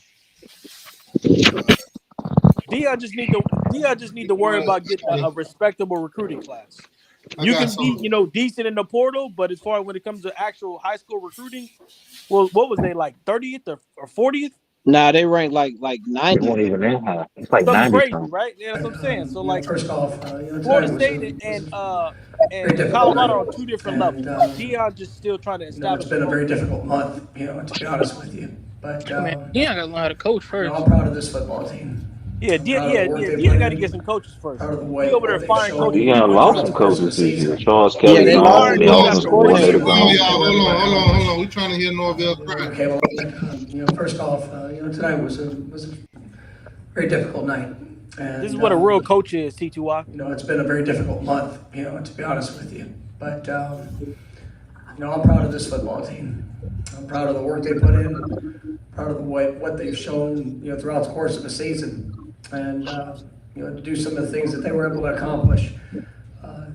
M: Dion just need to worry about getting a respectable recruiting class. You can be, decent in the portal, but as far as when it comes to actual high school recruiting, well, what was they like 30th or 40th?
D: Nah, they ranked like 90.
O: It wasn't even that high. It's like
M: Something
O: 90
M: crazy,
O: something.
M: right? Yeah, that's what I'm saying. So like
I: First off,
M: Florida State and Colorado are on two different levels. Dion just still trying to establish.
I: It's been a very difficult month, to be honest with you. But
L: man, Dion got to learn how to coach first.
I: I'm proud of this football team.
M: Yeah, Dion got to get some coaches first. He over there firing coaches.
O: Dion lost some coaches this year. Charles Kelly,
D: they lost
O: the offensive coordinator.
A: Hold on. We're trying to hear Norvell cry.
I: Okay, well, first off, tonight was a very difficult night. And,
M: This is what a real coach is, T2Y.
I: You know, it's been a very difficult month, you know, to be honest with you. But, you know, I'm proud of this football team. I'm proud of the work they put in, proud of what they've shown, you know, throughout the course of the season. And, you know, to do some of the things that they were able to accomplish.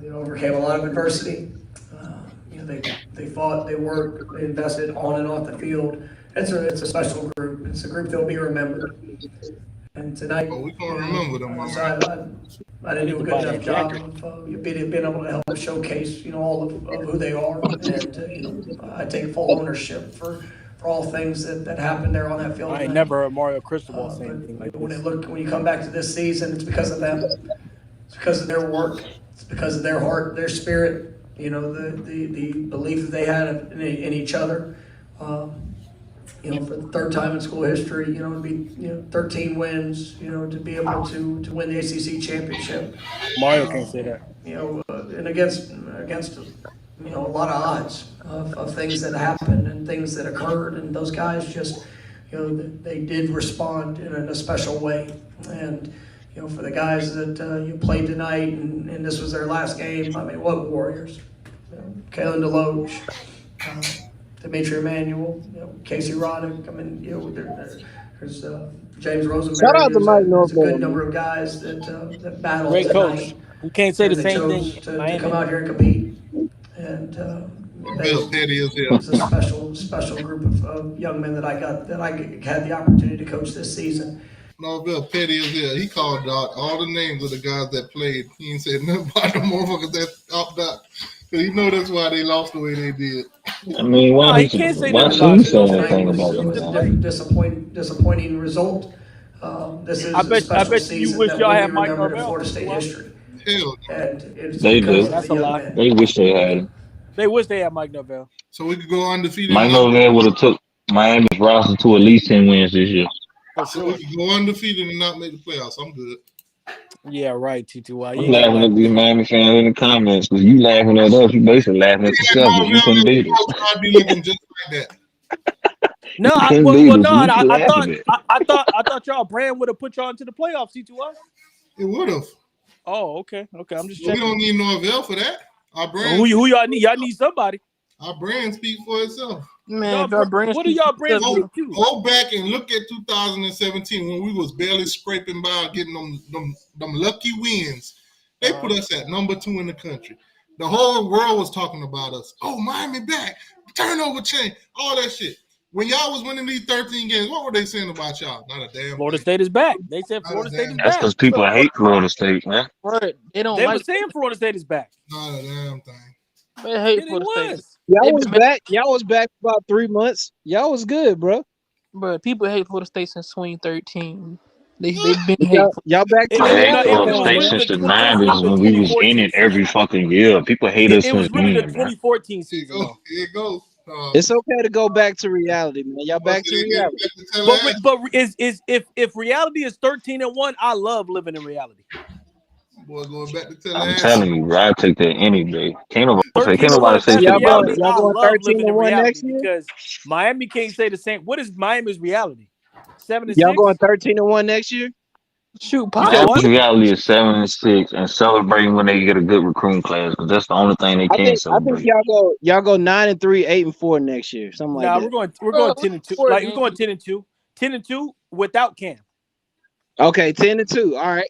I: They overcame a lot of adversity. You know, they fought, they worked, they invested on and off the field. It's a special group. It's a group that'll be remembered. And tonight,
A: we can't remember them.
I: I didn't do a good enough job of being able to help showcase, you know, all of who they are. And you know, I take full ownership for all things that happened there on that field.
M: I ain't never heard Mario Cristobal say anything like
I: when
M: this.
I: When you come back to this season, it's because of them. It's because of their work. It's because of their heart, their spirit. You know, the belief that they had in each other. You know, for the third time in school history, you know, to be 13 wins, you know, to be able to win the ACC championship.
M: Mario can't say that.
I: You know, and against you know, a lot of odds of things that happened and things that occurred, and those guys just, you know, they did respond in a special way. And you know, for the guys that you played tonight, and this was their last game, I mean, what warriors? You know, Kalen DeLoach, Dimitri Emanuel, you know, Casey Roddick. I mean, you know, there's James Rosenberg.
D: Shout out to Mike
I: There's a
D: Norvell.
I: good number of guys that battled
M: Great
I: tonight.
M: coach. You can't say the
I: and they
M: same
I: chose
M: thing.
I: to come out here and compete. And it's a special group of young men that I had the opportunity to coach this season.
A: Norvell Petty is here. He called out all the names of the guys that played. He ain't said nothing about the motherfuckers that opted out. Cause you know that's why they lost the way they did.
O: I mean, why should you say anything about
I: It was a disappointing result. This is
M: I bet
I: special
M: you
I: season
M: wish
I: that
M: y'all
I: will be
M: had Mike
I: remembered in
M: Norvell.
I: Florida State history.
A: Hell,
I: and it's
O: They
I: because
O: do.
I: of
M: That's
I: the
M: a
I: young
M: lie.
I: men.
O: They wish they had him.
M: They wish they had Mike Norvell.
A: So we could go undefeated.
O: Mike Norvell would have took Miami's roster to at least 10 wins this year.
M: For
A: So
M: sure.
A: we could go undefeated and not make the playoffs. I'm good.
M: Yeah, right, T2Y.
O: I'm laughing at these Miami fans in the comments because you laughing at us. You basically laughing at yourself because you couldn't beat us.
A: I'd be looking just like that.
M: No,
O: You
M: I
O: couldn't beat us.
M: no,
O: You
M: I
O: laughing at
M: thought y'all brand would have put y'all into the playoffs, T2Y.
A: It would have.
M: Oh, okay. I'm just
A: We
M: checking.
A: don't need Norvell for that. Our brand.
M: Who y'all need? Y'all need somebody.
A: Our brand speaks for itself.
L: Man,
M: What do y'all brands
A: Go,
M: speak to?
A: go back and look at 2017 when we was barely scraping by getting them lucky wins. They put us at number 2 in the country. The whole world was talking about us. Oh, Miami back, turnover chain, all that shit. When y'all was winning these 13 games, what were they saying about y'all? Not a damn
M: Florida
A: thing.
M: State is back. They said Florida State is
O: That's
M: back.
O: because people hate Florida State, man.
L: Right. They don't
M: They
L: like
M: were saying Florida State is back.
A: Not a damn thing.
L: they hate
M: It
L: Florida State.
M: was.
D: Y'all
L: They
D: was
L: been-
D: back. Y'all was back for about 3 months. Y'all was good, bro.
L: But people hate Florida State since 2013. They've been
D: Y'all back to
O: I hate
D: reality.
O: Florida State since the 90s when we was in it every fucking year. People hate us
M: It was
O: since
M: really the
O: then, man.
M: 2014 season. though.
A: Here it goes.
D: It's okay to go back to reality, man. Y'all back to reality.
M: But if reality is 13-1, I love living in reality.
A: Boy, going back to
O: I'm telling you, bro, I take that any day. Can't nobody say
D: Y'all
O: shit about
D: going
O: it.
M: I love
D: 13-1
M: living in reality
D: next year?
M: because Miami can't say the same. What is Miami's reality? 7-6.
D: Y'all going 13-1 next year?
L: Shoot,
O: Miami's reality is 7-6 and celebrating when they get a good recruiting class because that's the only thing they
D: I
O: can
D: think
O: celebrate.
D: y'all go 9-3, 8-4 next year, something like
M: Nah,
D: that.
M: we're going 10-2. Like we're going 10-2, 10-2 without Cam.
D: Okay, 10-2. All right.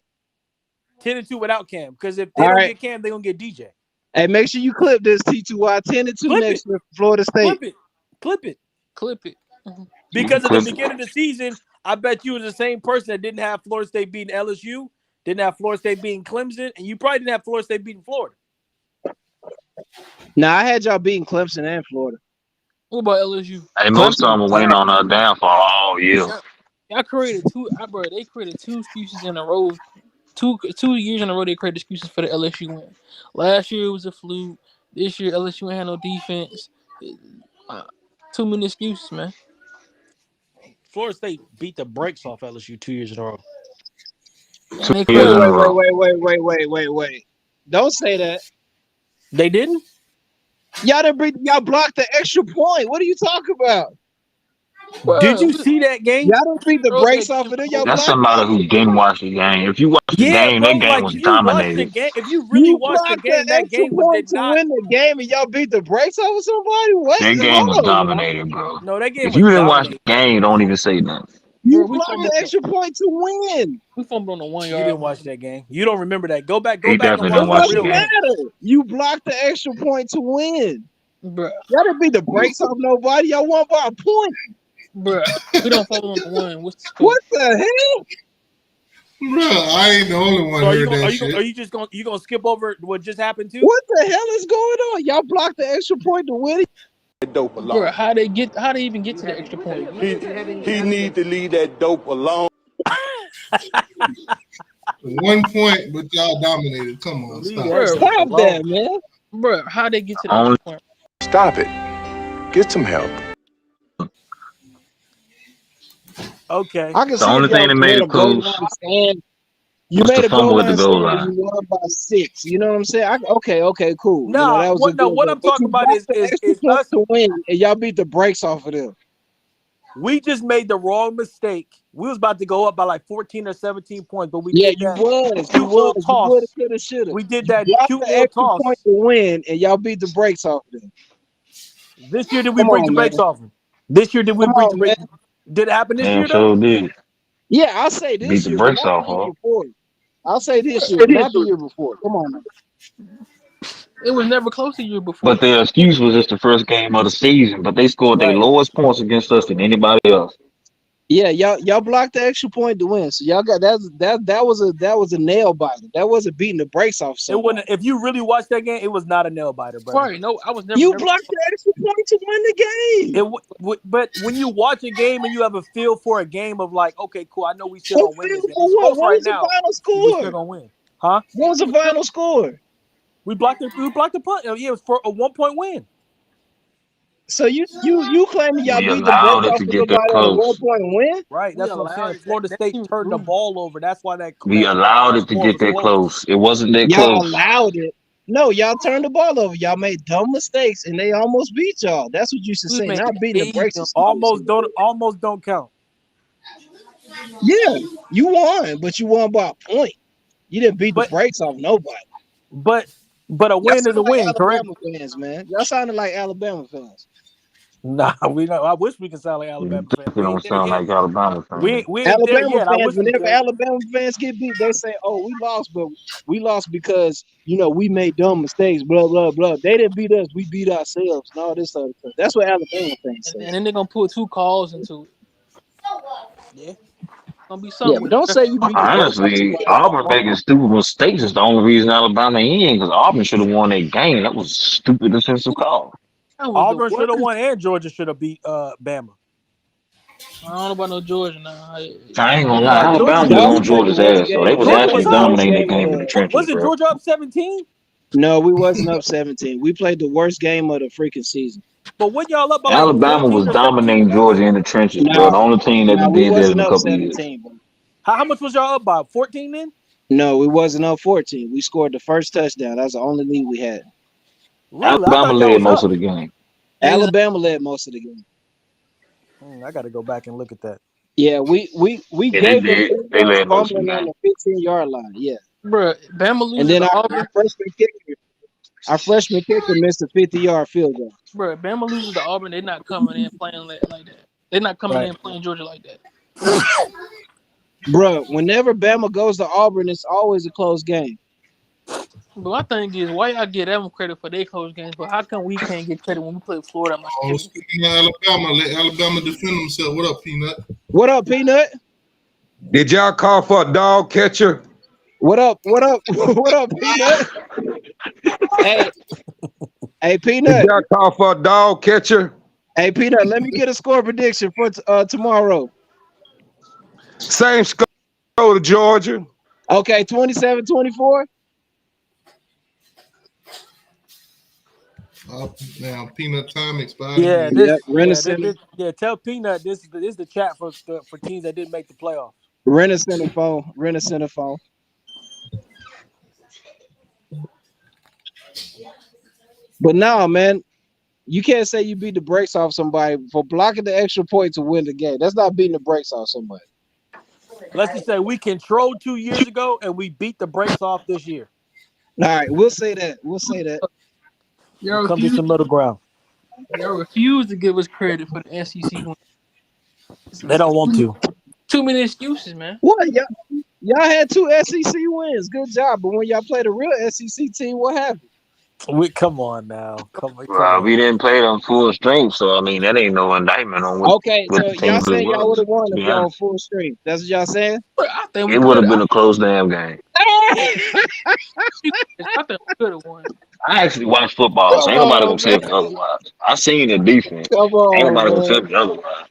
M: 10-2 without Cam. Because if they
D: All
M: don't
D: right.
M: get Cam, they're gonna get DJ.
D: Hey, make sure you clip this T2Y 10-2
M: Clip
D: next year for Florida State.
M: Clip it.
L: Clip it.
M: Because at the
O: Clip it.
M: beginning of the season, I bet you was the same person that didn't have Florida State beating LSU, didn't have Florida State beating Clemson, and you probably didn't have Florida State beating Florida.
D: Nah, I had y'all beating Clemson and Florida.
L: What about LSU?
O: Hey, most of them are waiting on our downfall all year.
L: They created two excuses in a row. Two years in a row they created excuses for the LSU win. Last year it was a fluke. This year LSU ain't had no defense. Too many excuses, man.
M: Florida State beat the brakes off LSU 2 years in a row.
D: Wait. Don't say that.
M: They didn't?
D: Y'all blocked the extra point. What are you talking about?
M: Did you see that game?
D: Y'all don't beat the brakes off of them. Y'all
O: That's
D: blocked
O: somebody who didn't watch the game. If you watch the game,
M: bro.
O: that game
M: Like
O: was
M: if you watch the
O: dominated.
M: game, if you really watch the
D: blocked
M: game,
D: the
M: that
D: extra
M: game
D: point
M: did
D: to
M: not.
D: win the game, and y'all beat the brakes off of somebody. What?
O: That game was
D: Hold on,
O: dominated, bro.
M: No, that game
O: If
M: was
O: you didn't watch
M: dominated.
O: the game, don't even say nothing.
D: You
L: Bro, we
D: blocked
L: fumbled
D: the extra point to win.
L: We fumbled on the 1
M: You
L: yard.
M: didn't watch that game. You don't remember that. Go back
O: He
M: and
O: definitely
M: watch
O: didn't
M: the
O: watch the
M: real
O: game.
M: game.
D: Matter. You blocked the extra point to win.
L: Bruh.
D: Y'all didn't beat the brakes off nobody. Y'all won by a point.
L: Bruh. We don't fumble on the 1. What's the score?
D: What the hell?
A: Bro, I ain't the only one
M: So
A: heard that shit.
M: are you just gonna skip over what just happened too?
D: What the hell is going on? Y'all blocked the extra point to win.
P: Dope alone.
L: Bruh, how they even get to the extra point?
P: He need to leave that dope alone.
A: 1 point, but y'all dominated. Come on, stop.
D: Stop that, man.
L: Bruh, how they get to the extra point?
P: Stop it. Get some help.
M: Okay.
D: I can
O: The
D: see
O: only
D: if y'all
O: thing that made
D: made
O: it
D: a goal
O: close
D: line stand. You
O: was
D: made
O: the
D: a goal
O: fumble at the
D: line
O: goal
D: stand
O: line.
D: and you won by 6. You know what I'm saying? Okay, cool.
M: No,
D: you know, that was a good
M: what
D: one.
M: I'm
D: But
M: talking
D: you
M: about
D: blocked
M: is
D: the extra
M: is
D: point
M: us.
D: to win, and y'all beat the brakes off of them.
M: We just made the wrong mistake. We was about to go up by like 14 or 17 points, but we
D: Yeah,
M: did
D: you
M: that
D: was.
M: cute little
D: You
M: toss.
D: woulda, coulda, shoulda.
M: We did
D: You
M: that
D: blocked
M: cute
D: the
M: little
D: extra
M: toss.
D: point to win, and y'all beat the brakes off of them.
M: This year, did we
D: Come
M: break
D: on,
M: the
D: man.
M: brakes off them? This year, did we
D: Come
M: break
D: on,
M: the brakes?
D: man.
M: Did it happen this
O: Damn
M: year though?
O: sure did.
D: Yeah, I'll say
O: Beat
D: this
O: the
D: year, but
O: brakes
D: not
O: off,
D: the year
O: huh?
D: before. I'll say this year, but not the year before. Come on, man.
L: It was never close the year before.
O: But their excuse was it's the first game of the season, but they scored their
M: Right.
O: lowest points against us than anybody else.
D: Yeah, y'all blocked the extra point to win. So y'all got that was a nail biter. That wasn't beating the brakes off
M: It
D: somebody.
M: wasn't. If you really watched that game, it was not a nail biter, brother.
L: Right, no, I was never.
D: You blocked the extra point to win the game.
M: But when you watch a game and you have a feel for a game of like, okay, cool, I know we still
D: Who
M: gonna win this
D: feel
M: game.
D: for
M: It's
D: what?
M: close
D: What
M: right
D: was the
M: now.
D: final
M: We
D: score?
M: still gonna win, huh?
D: What was the final score?
M: We blocked the punt. Yeah, it was for a 1 point win.
D: So you claiming y'all
O: We
D: beat the
O: allowed
D: brakes
O: it
D: off
O: to
D: of
O: get that
D: somebody on a 1
O: close.
D: point win?
M: Right, that's what I'm saying.
L: That
M: Florida State
L: team
M: turned the
L: moved.
M: ball over. That's why that
O: We allowed it to
M: score
O: get
M: was
O: that close. It wasn't that
D: Y'all
O: close.
D: allowed it. No, y'all turned the ball over. Y'all made dumb mistakes, and they almost beat y'all. That's what you should
L: We
D: say.
L: made
D: Not beating the brakes.
M: Almost don't count.
D: Yeah, you won, but you won by a point. You didn't beat the brakes off nobody.
M: But a
D: Y'all
M: win is
D: sound
M: a
D: like
M: win, correct?
D: Alabama fans, man. Y'all sounded like Alabama fans.
M: Nah, we not. I wish we could sound like Alabama fans.
O: Definitely don't sound like Alabama fans.
M: We ain't there
D: Alabama
M: yet. I
D: fans,
M: wish we
D: whenever
M: could.
D: Alabama fans get beat, they say, "Oh, we lost, but we lost because we made dumb mistakes." Blah blah blah. They didn't beat us; we beat ourselves, and all this other stuff. That's what Alabama fans say.
L: And then they're gonna put 2 calls into it.
M: Yeah.
L: Gonna be
D: Yeah,
L: something.
D: but
L: with
D: don't say you beat the brakes off
O: Honestly,
D: somebody.
O: Auburn making stupid mistakes is the only reason Alabama in, because Auburn should have won that game. That was a stupid defensive call.
M: Auburn should have won, and Georgia should have beat Bama.
L: I don't know about no Georgia now.
O: I ain't gonna lie,
M: Nah, Georgia
O: Alabama was
M: was
O: on Georgia's ass, so they was
M: Georgia
O: actually
M: was up.
O: dominating the game in the trenches,
M: Wasn't
O: bro.
M: Georgia up 17?
D: No, we wasn't up 17. We played the worst game of the freaking season.
M: But when y'all up by like
O: Alabama
M: 14
O: was
M: or 17
O: dominating
M: points?
O: Georgia in the trenches, bro. The only team that
D: we
O: did that
D: wasn't
O: in a
D: up
O: couple of years.
D: 17, bro.
M: How much was y'all up by? 14 then?
D: No, we wasn't up 14. We scored the first touchdown. That's the only lead we had.
M: Really? I
O: Alabama
M: thought y'all
O: led
M: was
O: most
M: up.
O: of the game.
D: Alabama led most of the game.
M: I got to go back and look at that.
D: Yeah, we
O: Yeah,
D: gave
O: they
D: them
O: did. They led most of the
D: fumbling on
O: game.
D: the 15-yard line. Yeah.
L: Bruh, Bama loses
D: And then
L: to
D: our
L: Auburn.
D: freshman kicker missed a 50-yard field goal.
L: Bruh, Bama loses to Auburn. They're not coming in playing like that. They're not coming in playing Georgia like that.
D: Bro, whenever Bama goes to Auburn, it's always a close game.
L: But my thing is, why y'all give them credit for their close games, but how come we can't get credit when we play Florida?
A: Oh, speaking of Alabama, let Alabama defend themselves. What up, Peanut?
D: What up, Peanut?
Q: Did y'all call for a dog catcher?
D: What up? What up? What up, Peanut? Hey, Peanut.
Q: Did y'all call for a dog catcher?
D: Hey, Peanut, let me get a score prediction for tomorrow.
Q: Same score to Georgia.
D: Okay, 27-24.
A: Now, Peanut time expired.
M: Yeah, tell Peanut this is the chat for teams that didn't make the playoffs.
D: Rent a center phone. But now, man, You can't say you beat the brakes off somebody for blocking the extra point to win the game. That's not beating the brakes off somebody.
M: Let's just say we controlled 2 years ago and we beat the brakes off this year.
D: All right, we'll say that. We'll say that.
L: Y'all
M: Come to some middle ground.
L: Y'all refuse to give us credit for the SEC win.
M: They don't want to.
L: Too many excuses, man.
D: What? Y'all had 2 SEC wins. Good job. But when y'all played a real SEC team, what happened?
M: Come on now. Come
E: Well,
M: on.
E: we didn't play them full strength, so I mean that ain't no indictment on what.
D: Okay,
E: what
D: so
E: the team
D: y'all saying
E: really
D: y'all would
E: was.
D: have won
E: To
D: if
E: be
D: y'all on
E: honest,
D: full strength. That's what y'all saying?
L: I think we
E: it would have
L: could
E: been a close damn game.
L: I think we could have won.
E: I actually watch football, so
D: Come
E: ain't nobody gonna
D: on,
E: tell
D: man.
E: me otherwise. I seen the defense.
D: Come
E: Ain't
D: on,
E: nobody gonna tell
D: man.
E: me otherwise.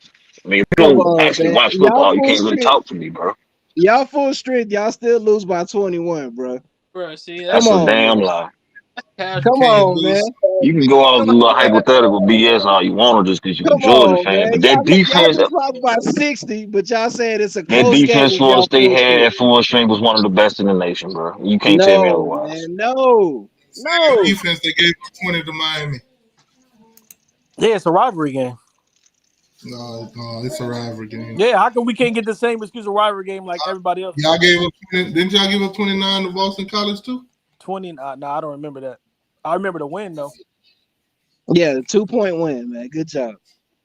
E: I mean, if you
D: Come
E: don't
D: on,
E: actually
D: man.
E: watch
D: Y'all
E: football, you
D: full
E: can't really
D: strength.
E: talk to me, bro.
D: Y'all full strength. Y'all still lose by 21, bro.
L: Bro, see,
E: That's
L: that's
D: Come
E: a
D: on,
E: damn
D: man.
E: lie.
L: casual.
D: Come on, man.
E: You can go off do a hypothetical BS all you want to just because you're a
D: Come
E: Georgia
D: on,
E: fan,
D: man.
E: but
D: Y'all just lost by 60, but y'all saying it's a
E: that
D: close game
E: defense
D: if
E: Florida
D: y'all
E: State
D: full
E: had
D: strength.
E: at full strength was one of the best in the nation, bro. You can't tell me
D: No,
E: otherwise.
D: man. No.
A: Same defense they gave up 20 to Miami.
M: Yeah, it's a rivalry game.
A: No, it's a rivalry game.
M: Yeah, how come we can't get the same excuse of rivalry game like everybody else?
A: Y'all gave up 20, didn't y'all give up 29 to Boston College too?
M: 20. No, I don't remember that. I remember the win though.
D: Yeah, 2-point win, man. Good job.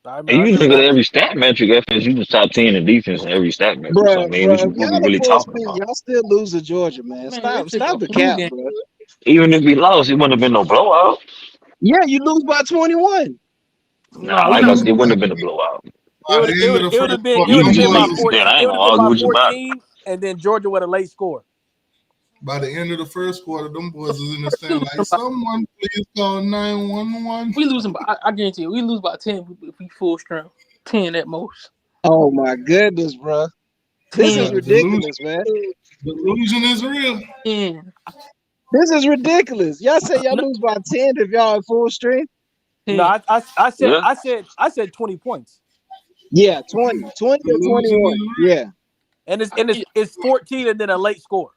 E: And you look at every stat metric, FSU was top 10 in defense in every stat metric. So I
D: Bruh,
E: mean,
D: if
E: what we
D: y'all
E: really
D: full
E: talking
D: strength,
E: about?
D: y'all still lose to Georgia, man. Stop the cap, bro.
E: Even if we lost, it wouldn't have been no blowout.
D: Yeah, you lose by 21.
E: Nah, like I said, it wouldn't have been a blowout.
A: By the end of the
M: It would
A: first
M: have been
A: quarter,
M: it would have
A: them
M: been by
A: boys was
M: 14.
E: I
M: It
E: ain't
M: would
E: gonna
M: have been
E: argue
M: by
E: with you about it.
M: 14, and then Georgia with a late score.
A: by the end of the first quarter, them boys was in the stand like, someone please call 911.
L: We losing by, I guarantee you, we lose by 10 if we full strength. 10 at most.
D: Oh my goodness, bro. This is ridiculous, man.
A: Delusion is real.
L: 10.
D: This is ridiculous. Y'all say y'all lose by 10 if y'all at full strength?
M: No, I said 20 points.
D: Yeah, 20 or 21. Yeah.
M: And it's 14 and then a late score.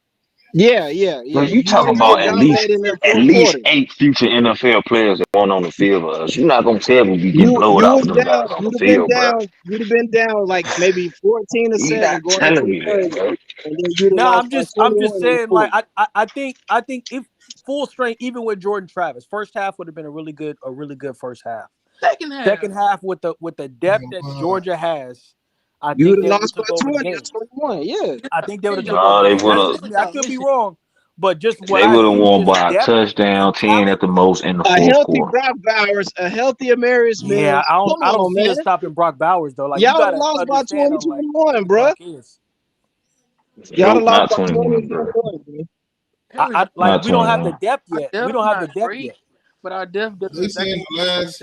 D: Yeah.
E: Bro, you
D: You
E: talking
D: just get
E: about at
D: dominated in that fourth quarter.
E: 8 future NFL players that weren't on the field with us. You're not gonna tell me we get
D: You
E: blowed out
D: was
E: with them
D: down.
E: guys on the field, bro.
D: You'd have been down like maybe 14 or
E: You're
D: 7
E: not
D: going into
E: telling
D: the
E: me
D: third,
E: that, bro.
D: and then you'd have
M: No,
D: lost by
M: I'm
D: 21
M: just
D: in the
M: saying,
D: fourth.
M: like I think if full strength, even with Jordan Travis, first half would have been a really good first half. Second half with the depth that Georgia has, I
D: You would
M: think
D: have
M: they would have
D: lost by
M: took over the
D: 20 or
M: game.
D: 21. Yeah.
M: I think they would have took
E: Nah,
M: over the
E: they
M: game.
E: would
M: That's
E: have.
M: just me. I could be wrong, but just what
E: They
M: I
E: would have
M: see,
E: won
M: just
E: by a
M: depth
E: touchdown,
M: and
E: 10
M: talent.
E: at the most in the
D: A
E: fourth
D: healthy
E: quarter.
D: Brock Bowers, a healthy Amarius
M: Yeah,
D: Mims. Come
M: I don't
D: on,
M: see
D: man.
M: us stopping Brock Bowers though. Like you
D: Y'all would have
M: gotta
D: lost by
M: understand
D: 20,
M: on like
D: 21,
M: who
D: bro.
M: Brock is.
D: Y'all would
E: Nope,
D: have lost
E: not
D: by 20
E: 21, bro.
D: bro.
M: I like
E: Not
M: we don't have the
E: 21.
M: depth
L: Our
M: yet. We
L: depth
M: don't have the
L: not
M: depth
L: great,
M: yet.
L: but our depth
A: They
L: doesn't
A: say in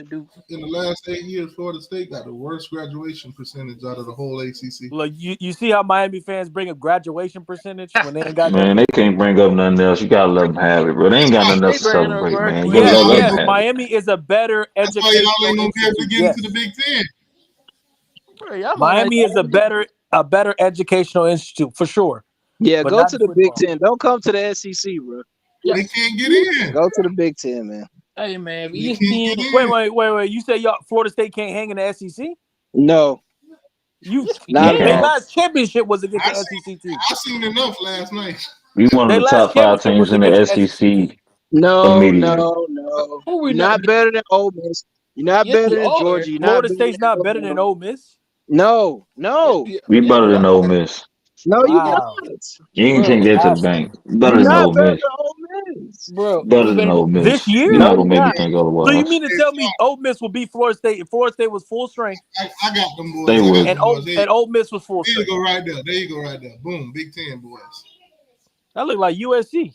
L: do.
A: the last 8 years, Florida State got the worst graduation percentage out of the whole ACC.
M: Look, you see how Miami fans bring up graduation percentage when they ain't got
E: Man,
M: nothing.
E: they can't bring up nothing else. You gotta let them have it, bro. They ain't got nothing else to celebrate, man. You gotta let
M: Yes,
E: them have it.
M: Miami is a better
A: That's why y'all
M: educational
A: ain't gonna be able to
M: institute.
A: get
M: Yes,
A: into the Big Ten.
L: Bro, y'all might
M: Miami is a better educational institute for sure.
D: Yeah,
M: but
D: go
M: not
D: to
M: in
D: the Big
M: football.
D: Ten. Don't come to the SEC, bro.
A: They can't get in.
D: Go to the Big Ten, man.
L: Hey man,
A: They can't get in.
M: Wait. You say y'all Florida State can't hang in the SEC?
D: No,
M: You
D: not at
M: their
D: all.
M: last championship was against
A: I
M: the SEC team.
A: seen enough last night.
E: We one of
M: Their
E: the
M: last
E: top 5
M: championship
E: teams
M: was
E: in the
M: against the
E: SEC
D: No.
E: immediately.
D: You're not better than Ole Miss. You're not better than Georgia. You're not
M: Florida
D: better
M: State's
D: than
M: not better than
D: Alabama.
M: Ole Miss.
D: No.
E: We better than Ole Miss.
D: No, you're not.
M: Wow.
E: You can take that to the bank. Better
D: You're
E: than
D: not
E: Ole
D: better
E: Miss.
D: than Ole Miss.
L: Bro,
E: Better than Ole Miss.
M: This year?
E: You're
D: No,
E: not gonna
D: you're
E: make me
D: not.
E: think
M: So
E: otherwise.
M: you mean to tell me Ole Miss will beat Florida State if Florida State was full strength
A: I got them boys.
E: They
A: I got
E: would.
A: them boys.
M: and Ole Miss was full
A: There you
M: strength?
A: go right there. There you go right there. Boom. Big Ten boys.
M: That looked like USC.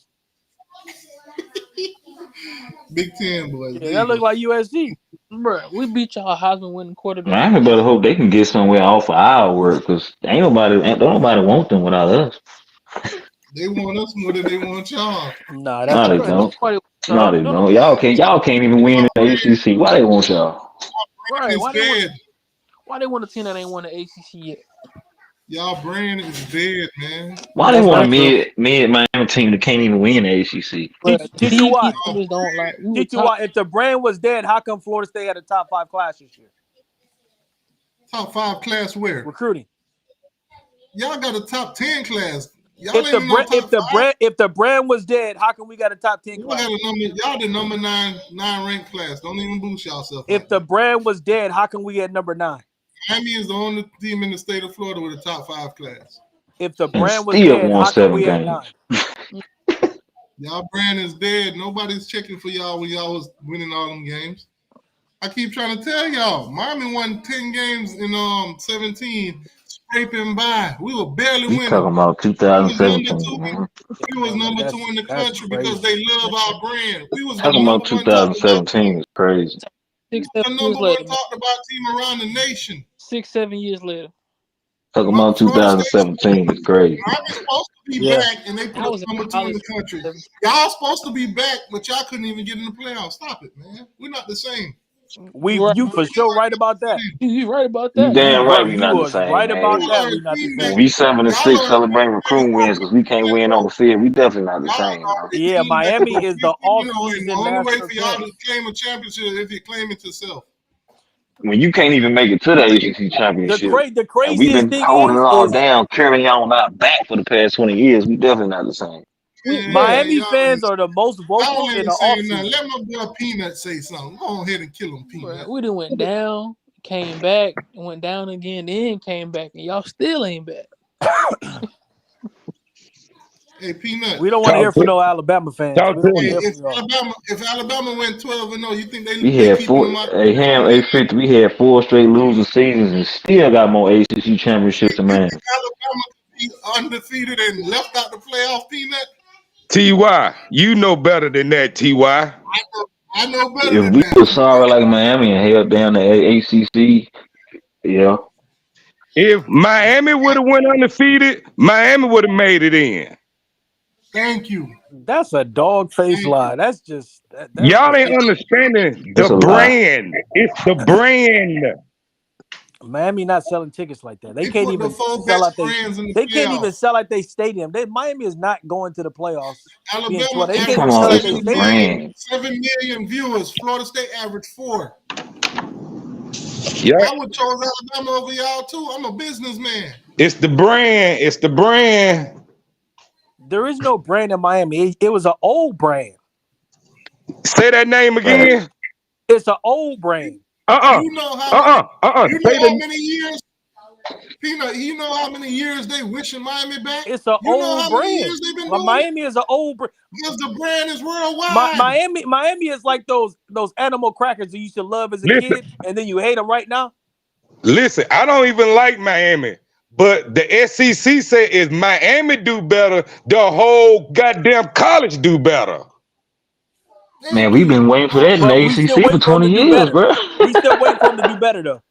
A: Big Ten boys.
M: Yeah, that looked like USC.
L: Bro, we beat y'all Heisman winning quarterback.
E: Man, I better hope they can get somewhere off of our work because don't nobody want them without us.
A: They want us more than they want y'all.
M: Nah,
E: No, they don't. No, they don't. Y'all can't even win in the ACC. Why they want y'all?
L: Right, why they want a team that ain't won the ACC yet?
A: Y'all brand is dead, man.
O: Why they want a mid Miami team that can't even win the ACC?
M: T.T.Y.
L: Just don't like.
M: T.T.Y. If the brand was dead, how come Florida State had a top 5 class this year?
A: Top 5 class where?
M: Recruiting.
A: Y'all got a top 10 class. Y'all
M: If the brand was dead, how come we got a top 10 class?
A: Y'all the number 9 ranked class. Don't even boost yourself.
M: If the brand was dead, how come we get number 9?
A: Miami is the only team in the state of Florida with a top 5 class.
M: If the brand was dead, how come we had 9?
A: Y'all brand is dead. Nobody's checking for y'all when y'all was winning all them games. I keep trying to tell y'all, Miami won 10 games in 17, scraping by. We were barely winning.
O: Talking about 2017.
A: We was number 2 in the country because they love our brand. We was
O: Talking about 2017 is crazy.
L: 6, 7
A: the
L: years
A: number
L: later.
A: 1 talked about team around the nation.
L: 6, 7 years later.
O: Talking about 2017 is crazy.
A: Miami's supposed to be back, and they put us number 2 in the country. Y'all supposed to be back, but y'all couldn't even get in the playoffs. Stop it, man. We're not the same.
M: You for sure right about that.
L: You right about
O: You
L: that.
O: damn right we not the same.
M: Right
O: man.
M: about that. We not the same.
O: We 7-6 celebrating recruiting wins because we can't win on the field. We definitely not the same. Man.
M: Yeah, Miami is the off-season
A: The only way
M: national
A: for y'all
M: champ.
A: to claim a championship is if you claim it to self.
O: When you can't even make it to the ACC championship,
M: The craziest
O: we've been
M: thing
O: holding it all
M: is
O: down, carrying on our back for the past 20 years. We definitely not the same.
M: Miami fans are the most vocal in the
A: Saying
M: offseason.
A: let my boy Peanut say something. Go ahead and kill him, Peanut.
L: We done went down, came back, went down again, then came back, and y'all still ain't back.
A: Hey, Peanut.
M: We don't want to hear from no Alabama fans. We don't want to hear from y'all.
A: If Alabama went 12-0, you think
O: We
A: they
O: had
A: keeping
O: four.
A: them out?
O: Hey, Ham, 850. We had 4 straight losing seasons and still got more ACC championships than man.
A: Alabama be undefeated and left out the playoff, Peanut?
Q: T.Y., you know better than that, T.Y.
A: I know better
O: If
A: than
O: we
A: that.
O: were sorry like Miami and held down the ACC, yeah.
Q: If Miami would have went undefeated, Miami would have made it in.
A: Thank you.
M: That's a dog face lie. That's just
Q: y'all ain't understanding the brand. It's the brand.
M: Miami not selling tickets like that. They
A: They
M: can't
A: put
M: even
A: the 4
M: sell
A: best
M: out
A: brands in the
M: they can't even
A: playoffs.
M: sell out their stadium. Miami is not going to the playoffs.
A: Alabama
M: They can't
A: averaged
M: even sell out their
A: 7
M: stadium.
A: 7 million viewers. Florida State averaged 4.
Q: Yeah.
A: I would chose Alabama over y'all too. I'm a businessman.
Q: It's the brand. It's the brand.
M: There is no brand in Miami. It was an old brand.
Q: Say that name again.
M: It's an old brand.
A: You know how You know
Q: Say
A: how
Q: the-
A: many years? Peanut, you know how many years they wishing Miami back?
M: It's an
A: You know
M: old
A: how
M: brand.
A: many years they've been doing
M: Miami is an old brand.
A: Because the brand is worldwide.
M: Miami is like those animal crackers you used to love as a
Q: Listen.
M: kid, and then you hate them right now.
Q: Listen, I don't even like Miami, but the SEC said if Miami do better, the whole goddamn college do better.
O: Man, we've been waiting for that in the
M: We still
O: ACC for
M: waiting for 'em
O: 20
M: to do
O: years,
M: better.
O: bro.
M: We still waiting for them to do better though.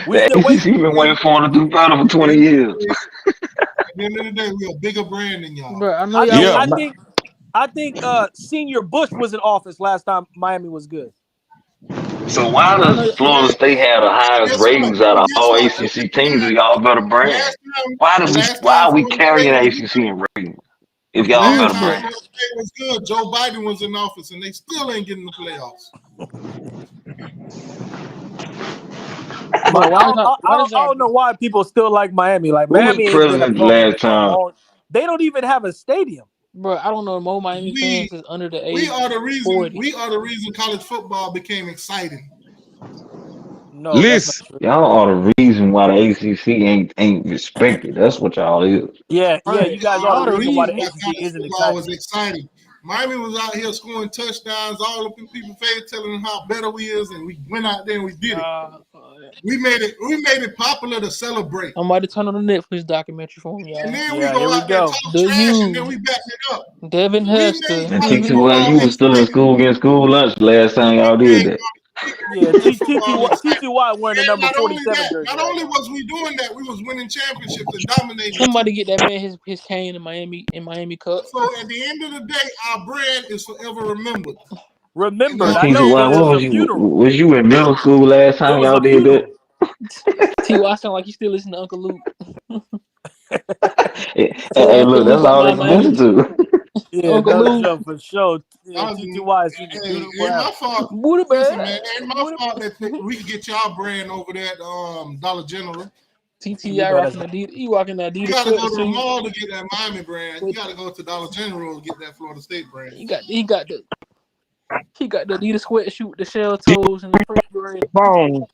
M: We
O: The
M: still
O: ACC been waiting for them to do better for 20 years.
A: At the end of the day, we're a bigger brand than y'all.
L: Bro, I know y'all.
M: I think Senior Bush was in office last time Miami was good.
O: So why does Florida State have the highest ratings out of all ACC teams if y'all better brand? Why are we carrying ACC in ratings if y'all better brand?
A: Florida State was good. Joe Biden was in office, and they still ain't getting the playoffs.
M: I don't know why people still like Miami. Like
O: Who was
M: Miami ain't been a
O: president
M: program
O: last
M: for a
O: time?
M: long. They don't even have a stadium.
L: Bro, I don't know. More Miami fans is under the age.
A: We are the reason.
L: 40.
A: We are the reason college football became exciting.
M: No,
Q: listen,
O: y'all are the reason why the ACC ain't respected. That's what y'all is.
M: Yeah, you guys are the reason why the ACC
A: college
M: isn't
A: football
M: exciting.
A: was exciting. Miami was out here scoring touchdowns. All the people telling them how better we is, and we went out there and we did it. We made it popular to celebrate.
L: I might have turned on the Netflix documentary for me, y'all.
A: And then we go out there talk
L: The
A: trash,
L: U.
A: and then we back it up.
L: Devin Hester.
O: And T2, you was still in school getting school lunch last time y'all did that.
M: Yeah, TTY wearing the number 47 jersey.
A: Not only was we doing that, we was winning championships and dominating.
L: Somebody get that man his cane in Miami Cup.
A: So at the end of the day, our brand is forever remembered.
M: Remembered.
O: T2, was you in middle school last time y'all did that?
L: T.Y. sound like you still listen to Uncle Luke.
O: Hey, look, that's all they can listen to.
M: Yeah,
L: Uncle
M: no
L: Luke.
M: joke for sure. Yeah, TTY is shooting
A: Hey,
M: doo-doo
A: ain't my
M: out.
A: fault.
L: Booty
A: Listen,
L: bag.
A: man, ain't my fault that we can get y'all brand over there at Dollar General.
L: TTI rocking Adidas. He rocking the
A: You
L: Adidas
A: gotta go to the
L: sweatsuit.
A: mall to get that Miami brand. You gotta go to Dollar General to get that Florida State brand.
L: He got the Adidas sweatshirt with the shell toes and the French brand.
D: Boom.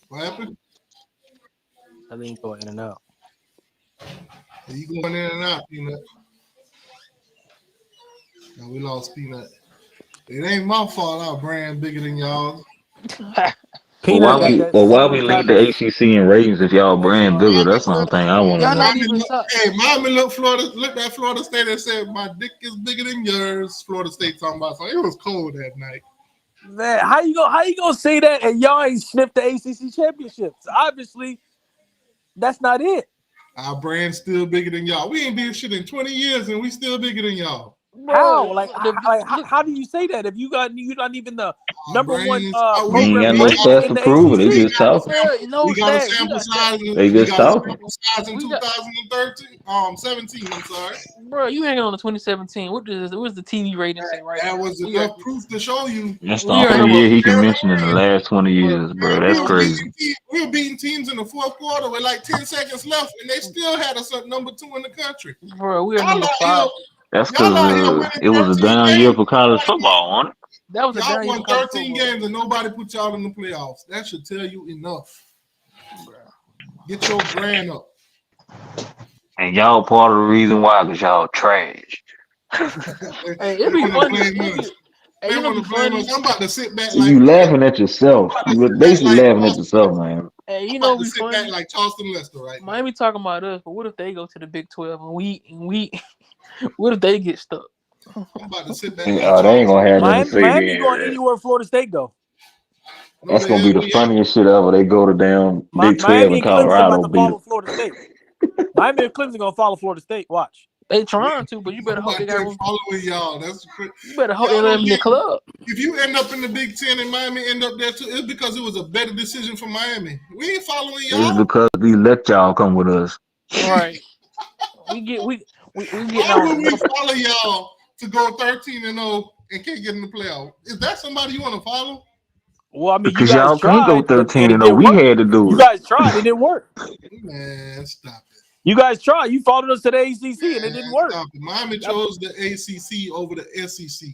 A: What happened?
M: I think he's going in and out.
A: You going in and out, Peanut. No, we lost Peanut. It ain't my fault our brand bigger than y'all.
O: Well, why we lead the ACC in ratings if y'all brand bigger? That's one thing I want to
L: Y'all
O: know.
L: not even top.
A: Hey, Miami looked at Florida State and said, "My dick is bigger than yours." Florida State talking about something. It was cold that night.
M: Man, how you gonna say that and y'all ain't sniffed the ACC championships? Obviously, that's not it.
A: Our brand's still bigger than y'all. We ain't did shit in 20 years and we still bigger than y'all.
M: How? How do you say that if you're not even the number one
O: You
M: program
O: ain't got no
M: rated
O: stats
M: in
O: to
M: the
O: prove it. They
M: ACC?
O: just talking.
A: We got a sample size.
O: They just talking.
A: In 2013, 17. I'm sorry.
L: Bro, you hanging on the 2017. What does the TV rating say right
A: That
L: now?
A: was enough proof to show you.
O: That's the only year he can mention in the last 20 years, bro. That's
A: we
O: crazy.
A: were beating teams in the fourth quarter with like 10 seconds left, and they still had us at number 2 in the country.
L: Bro, we are number 5.
O: That's because it was a down year for college football, wasn't it?
L: That was a
A: Y'all
L: down year
A: won
L: for college
A: 13
L: football.
A: games and nobody put y'all in the playoffs. That should tell you enough. Get your brand up.
O: And y'all part of the reason why, because y'all trash.
L: Hey, it'd be funny. Hey, you know what's funny?
A: I'm about to sit back
O: So you laughing at yourself. You were basically laughing at yourself, man.
L: Hey, you know what's
A: sit back
L: funny?
A: like Charleston Lester, right?
L: Miami talking about us, but what if they go to the Big 12 and we what if they get stuck?
A: I'm about to sit back.
O: Oh, they ain't gonna have nothing to say
M: Miami
O: then.
M: going anywhere Florida State go.
O: That's gonna be the funniest shit ever. They go to damn Big 12
M: Miami
O: and
M: and Clemson about
O: Colorado
M: to
O: beat
M: follow
O: them.
M: Florida State. Miami and Clemson gonna follow Florida State. Watch.
L: They trying to, but you better hope they got room.
A: Following y'all. That's
L: You better hope they let them in the club.
A: If you end up in the Big 10 and Miami end up there too, it's because it was a better decision for Miami. We ain't following
O: It's
A: y'all.
O: because we let y'all come with us.
L: Right. we get
A: Why
L: on.
A: would we follow y'all to go 13-0 and can't get in the playoff? Is that somebody you want to follow?
M: Well, I mean,
O: Because
M: you guys
O: y'all can't go
M: tried, and it
O: 13-0.
M: didn't
O: We
M: work.
O: had to do
M: You
O: it.
M: guys tried, it didn't work.
A: Man, stop it.
M: You guys tried. You followed us to the ACC, and it didn't work.
A: Stop it. Miami chose the ACC over the SEC.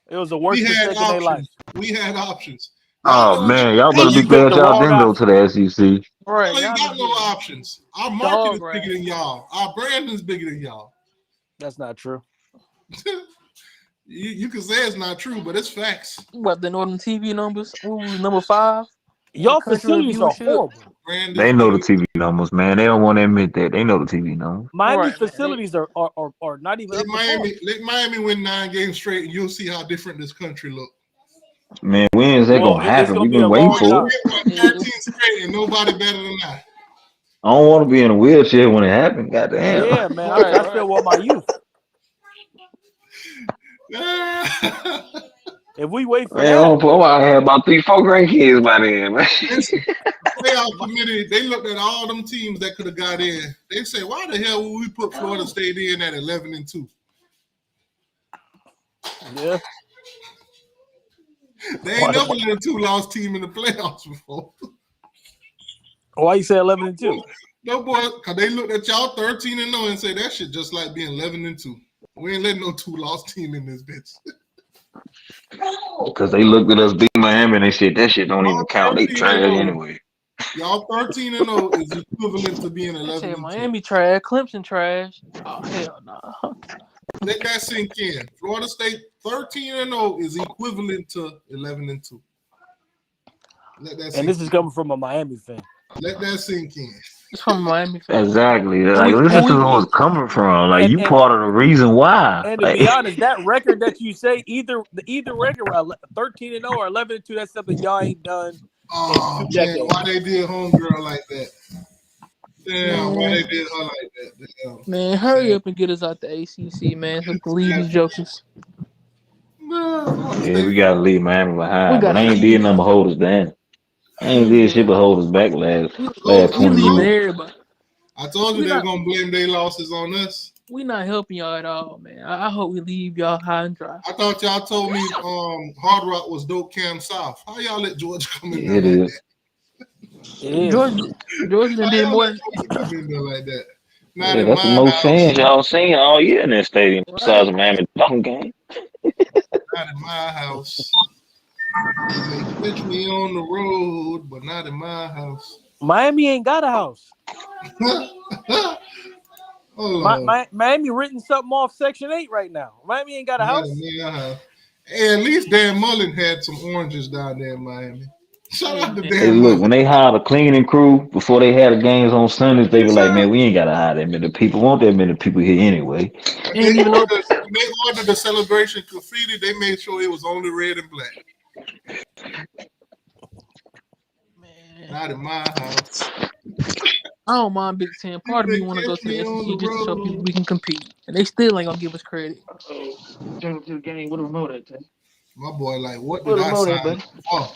M: It was the worst
A: We had
M: mistake in their life.
A: options. We had options.
O: Oh, man. Y'all better
M: And
O: be
M: you
O: glad
M: picked the
O: y'all
M: wrong
O: didn't go to the SEC.
L: Right.
A: Y'all ain't got no options. Our market is
L: Dog,
A: bigger than y'all. Our brand is bigger than y'all.
M: That's not true.
A: You can say it's not true, but it's facts.
L: What, the Northern TV numbers? Ooh, number 5.
M: Y'all
L: Country
M: facilities are
L: viewership.
M: horrible.
A: Brand
O: They
A: is
O: know the
A: bigger.
O: TV numbers, man. They don't want to admit that. They know the TV numbers.
M: Miami's
L: Right, man.
M: facilities are not even up to par.
A: Let Miami win 9 games straight, and you'll see how different this country look.
O: Man, when is that
M: Well,
O: going to
M: it's
O: happen?
M: gonna
O: We've
M: be a
O: been waiting
M: long
O: for
M: time.
O: it.
A: 13 straight, and nobody better than that.
O: I don't want to be in a wheelchair when it happened. Goddamn.
M: Yeah, man.
L: Right,
M: I still want my youth. If we wait for
O: Man,
M: that,
O: I had about 3-4 grandkids by then, man.
A: Playoff committee, they looked at all them teams that could have got in. They said, why the hell would we put Florida State in at 11-2?
M: yeah.
A: They ain't never let a 2-loss team in the playoffs before.
M: Why you say 11-2?
A: No, boy, because they looked at y'all 13-0 and say that shit just like being 11-2. We ain't letting no 2-loss team in this bitch.
O: Because they looked at us beat Miami and they said that shit don't even count. They trash anyway.
A: Y'all 13-0 is equivalent to being
L: They said
A: 11-2.
L: Miami trash, Clemson trash. Oh, hell no.
A: Let that sink in. Florida State 13-0 is equivalent to 11-2. Let that
M: And
A: sink
M: this is coming from a Miami fan.
A: Let that sink in.
L: It's from Miami fan.
O: Exactly. Like, listen to where it's coming from. Like,
M: And-
O: you
M: and-
O: part of the reason why.
M: And to
O: Like,
M: be honest, that record that you say, either record, 13-0 or 11-2, that's something y'all ain't done
A: Oh,
M: in 2
A: man,
M: decades.
A: why they did homegirl like that? Damn, why they did her like that? Damn.
L: Man, hurry up and get us out the ACC, man. So we can leave these jokers.
O: Yeah, we gotta leave Miami behind. But I ain't did nothing but hold us down. I ain't did shit but hold us back last
L: We
O: 20
L: leaving
O: years.
L: everybody.
A: I told you
L: We
A: they were
L: not
A: gonna blame their losses on us.
L: we not helping y'all at all, man. I hope we leave y'all high and dry.
A: I thought y'all told me Hard Rock was dope Cam South. How y'all let Georgia come in
O: Yeah,
A: there
O: it
A: like
O: is.
L: It is. Georgia done
A: How
L: did
A: y'all
L: more
A: let Georgia come in there like that? Not
O: Yeah,
A: in
O: that's the
A: my
O: most
A: house.
O: fans y'all seen all year in that stadium besides
L: right.
O: the Miami Dolphin game.
A: Not in my house. You may catch me on the road, but not in my house.
M: Miami ain't got a house.
A: Hold on.
M: Miami written something off Section 8 right now. Miami ain't got a
A: Not
M: house.
A: in my house. Hey, at least Dan Mullen had some oranges down there in Miami. Shout out to
O: Hey,
A: Dan
O: look,
A: Mullen.
O: when they hired a cleaning crew before they had the games on Sundays, they were like, man, we ain't gotta hire that many people. Won't that many people here anyway?
A: When they ordered the celebration graffiti, they made sure it was only red and black. Not in my house.
L: I don't mind Big Ten. Part of me want to go to the SEC just to show people we can compete, and they still ain't gonna give us credit.
R: Turn to the game with a remote at
A: My boy, like, what
R: Put
A: did
R: a
A: I
R: remote in,
A: sign
R: buddy.
A: for?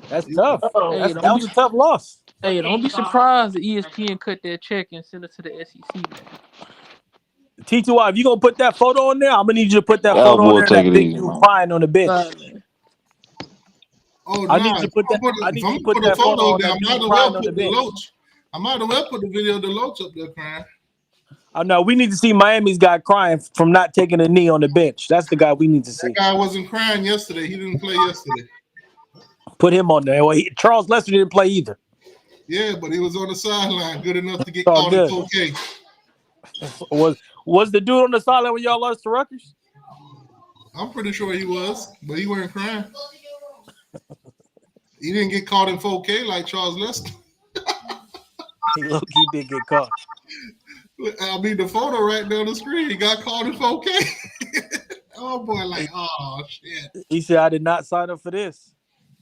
M: That's tough.
L: Hey,
M: That was a tough loss.
L: Hey, don't be surprised that ESPN cut that check and send it to the SEC, man.
M: T2I, if you gonna put that photo on there, I'm gonna need you to put that
O: Y'all
M: photo on
O: boy
M: there.
O: take
M: That
O: it
M: big
O: easy,
M: dude
O: man.
M: crying on the bench.
L: Right, man.
A: Oh,
M: I
A: nah.
M: need you to put that. I
A: If
M: need
A: I'm
M: you to
A: gonna
M: put
A: put a
M: that photo
A: photo
M: on
A: there,
M: that
A: I might
M: dude
A: as
M: crying
A: well
M: on the
A: put the
M: bench.
A: Loach. I might as well put the video of the Loach up there crying.
M: Oh no, we need to see Miami's guy crying from not taking a knee on the bench. That's the guy we need to
A: That
M: see.
A: guy wasn't crying yesterday. He didn't play yesterday.
M: Put him on there. Well, Charles Lester didn't play either.
A: Yeah, but he was on the sideline, good enough to get
M: It's all
A: caught in
M: good.
A: 4K.
M: Was the dude on the sideline when y'all lost to Rutgers?
A: I'm pretty sure he was, but he wasn't crying. He didn't get caught in 4K like Charles Lester.
M: He low-key did get caught.
A: I mean, the photo right there on the screen, he got caught in 4K. Oh, boy, like, oh, shit.
M: He said, I did not sign up for this.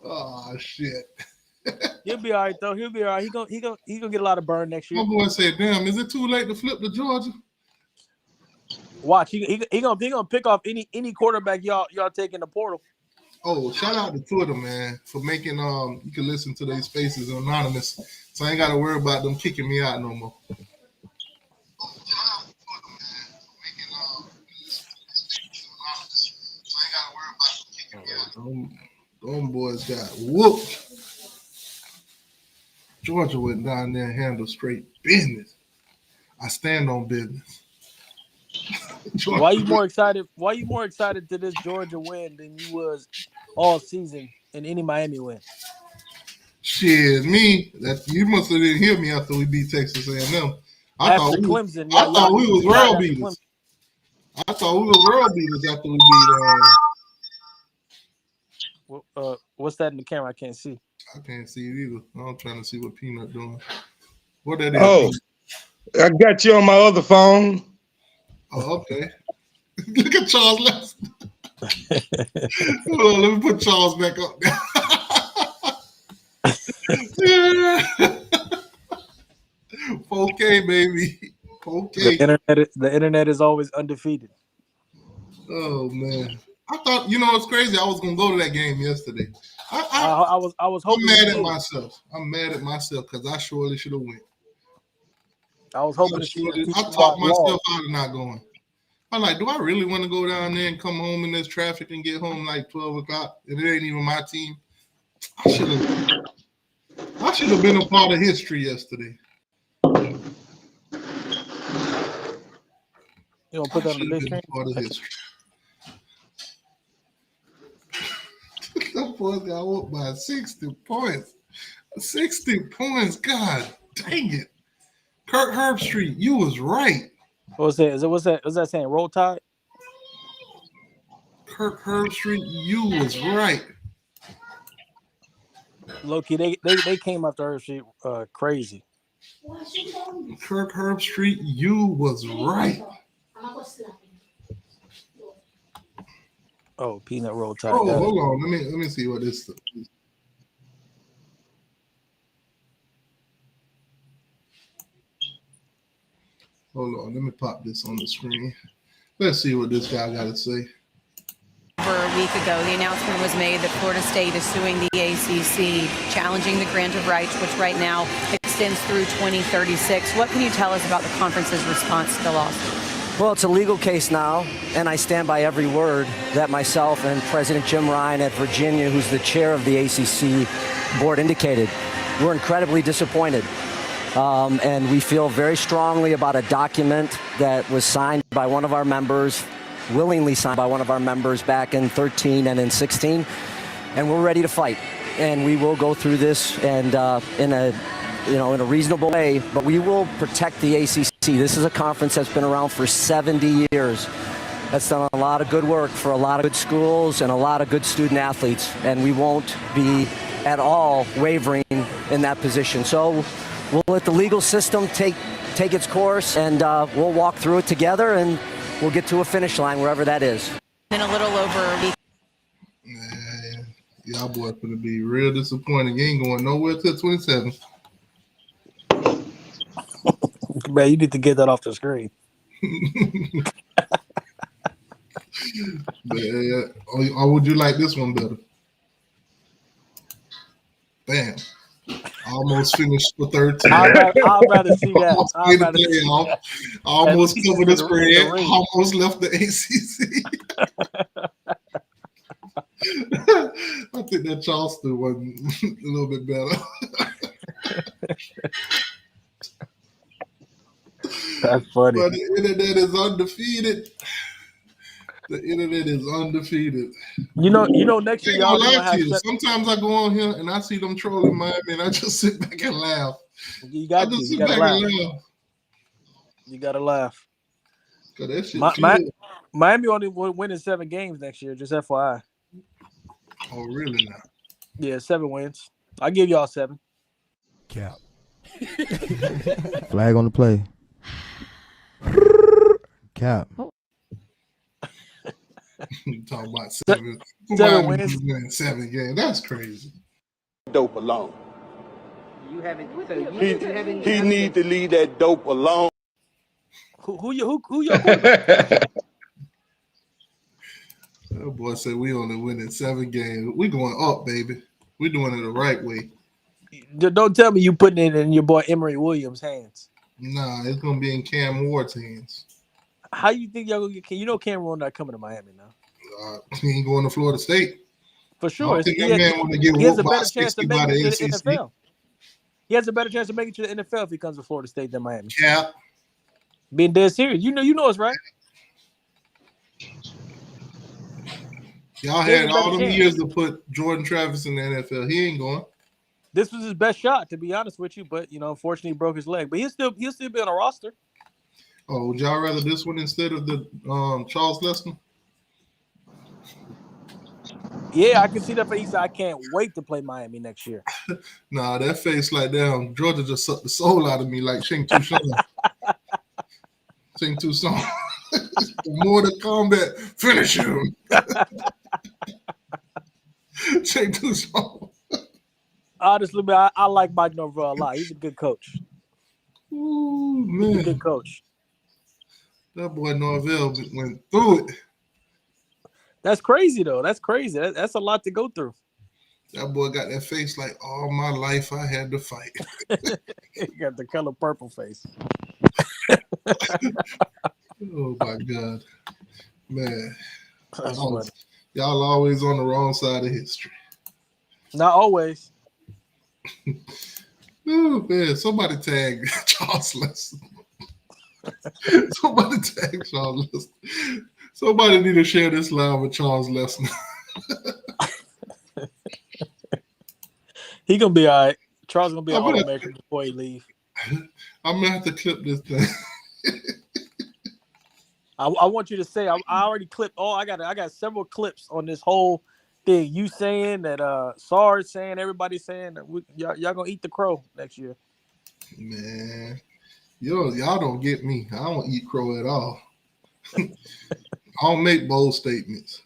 A: Oh, shit.
M: He'll be all right, though. He'll be all right. He gonna get a lot of burn next year.
A: My boy said, damn, is it too late to flip to Georgia?
M: Watch, he gonna pick off any quarterback y'all take in the portal.
A: Oh, shout out to Twitter, man, for making you can listen to these spaces anonymous, so I ain't got to worry about them kicking me out no more. Them boys got whooped. Georgia went down there and handled straight business. I stand on business.
M: Why you more excited? Why you more excited to this Georgia win than you was all season in any Miami win?
A: Shit, me. That you must have didn't hear me after we beat Texas A&M.
M: After Clemson,
A: I thought we was world beaters. I thought we was world beaters after we beat.
M: What's that in the camera? I can't see.
A: I can't see it either. I'm trying to see what Peanut doing. What that is?
Q: Oh, I got you on my other phone.
A: Oh, okay. Look at Charles Lester. Hold on, let me put Charles back up there. Yeah. 4K, baby. 4K.
M: The internet is always undefeated.
A: Oh man. I thought, you know what's crazy? I was gonna go to that game yesterday.
M: I was hoping.
A: I'm mad at myself. I'm mad at myself because I surely should have went.
M: I was hoping to see.
A: I talked myself out of not going. I'm like, do I really want to go down there and come home in this traffic and get home like 12 o'clock? And it ain't even my team. I should have been a part of history yesterday.
M: You don't put that on the big screen?
A: Part of history. That boy got whooped by 60 points. 60 points. God dang it. Kirk Herbstreit, you was right.
M: What's that? What's that saying? Roll Tide?
A: Kirk Herbstreit, you was right.
M: Low-key, they came after Herbstreit crazy.
A: Kirk Herbstreit, you was right.
M: Oh, Peanut Roll Tide.
A: Oh, hold on. Let me see what this is. Hold on. Let me pop this on the screen. Let's see what this guy got to say.
S: Over a week ago, the announcement was made that Florida State is suing the ACC, challenging the grant of rights, which right now extends through 2036. What can you tell us about the conference's response to the lawsuit?
T: Well, it's a legal case now, and I stand by every word that myself and President Jim Ryan at Virginia, who's the chair of the ACC board, indicated. We're incredibly disappointed, and we feel very strongly about a document that was signed by one of our members, willingly signed by one of our members back in 13 and in 16, and we're ready to fight. And we will go through this and in a reasonable way, but we will protect the ACC. This is a conference that's been around for 70 years. That's done a lot of good work for a lot of good schools and a lot of good student athletes, and we won't be at all wavering in that position. So we'll let the legal system take its course, and we'll walk through it together, and we'll get to a finish line wherever that is.
S: In a little over a week.
A: Man, y'all boys gonna be real disappointed. You ain't going nowhere till 27.
B: Man, you need to get that off the screen.
A: Or would you like this one better? Bam. Almost finished for 13.
B: I'd rather see that.
A: Almost covered the spread. Almost left the ACC. I think that Charleston one a little bit better.
B: That's funny.
A: But the internet is undefeated. The internet is undefeated.
B: You know, next year y'all gonna have.
A: Sometimes I go on here and I see them trolling Miami, and I just sit back and laugh.
B: You gotta laugh. You gotta laugh.
A: That shit
B: Miami only winning 7 games next year. Just FYI.
A: Oh, really now?
B: Yeah, 7 wins. I give y'all 7.
N: Cap. Flag on the play. Cap.
A: Talking about 7. 7 wins. 7 games. That's crazy.
P: Dope alone.
R: You haven't.
P: He need to leave that dope alone.
B: Who your quarterback?
A: That boy said we only winning 7 games. We going up, baby. We doing it the right way.
B: Don't tell me you putting it in your boy Emory Williams' hands.
A: Nah, it's gonna be in Cam Ward's hands.
B: How you think y'all gonna get? You know Cam Ward not coming to Miami now.
A: He ain't going to Florida State.
B: For sure.
A: I think that man want to get
B: He has a
A: whooped by
B: better chance to
A: 60
B: make
A: by the
B: it to the
A: ACC.
B: NFL. He has a better chance to make it to the NFL if he comes to Florida State than Miami.
A: Cap.
B: Being dead serious. You know it's right.
A: Y'all had all them years to put Jordan Travis in the NFL. He ain't going.
B: This was his best shot, to be honest with you, but unfortunately he broke his leg. But he'll still be on a roster.
A: Oh, would y'all rather this one instead of the Charles Lester?
B: Yeah, I can see that face. He said, I can't wait to play Miami next year.
A: Nah, that face like that. Georgia just sucked the soul out of me like Shing Tucson. Shing Tucson. Mortal Kombat, finish him. Shing Tucson.
B: Honestly, man, I like Mike Norvell a lot. He's a good coach.
A: Ooh, man.
B: He's a good coach.
A: That boy Norvell went through it.
B: That's crazy, though. That's crazy. That's a lot to go through.
A: That boy got that face like all my life I had to fight.
B: He got the color purple face.
A: Oh, my God. Man. Y'all always on the wrong side of history.
B: Not always.
A: Oh, man. Somebody tag Charles Lester. Somebody tag Charles Lester. Somebody need to share this live with Charles Lester.
B: He gonna be all right. Charles gonna be an All-American before he leave.
A: I'm gonna have to clip this thing.
B: I want you to say I already clipped. Oh, I got several clips on this whole thing. You saying that Sarge saying, everybody saying that y'all gonna eat the crow next year.
A: Man, y'all don't get me. I don't eat crow at all. I don't make bold statements.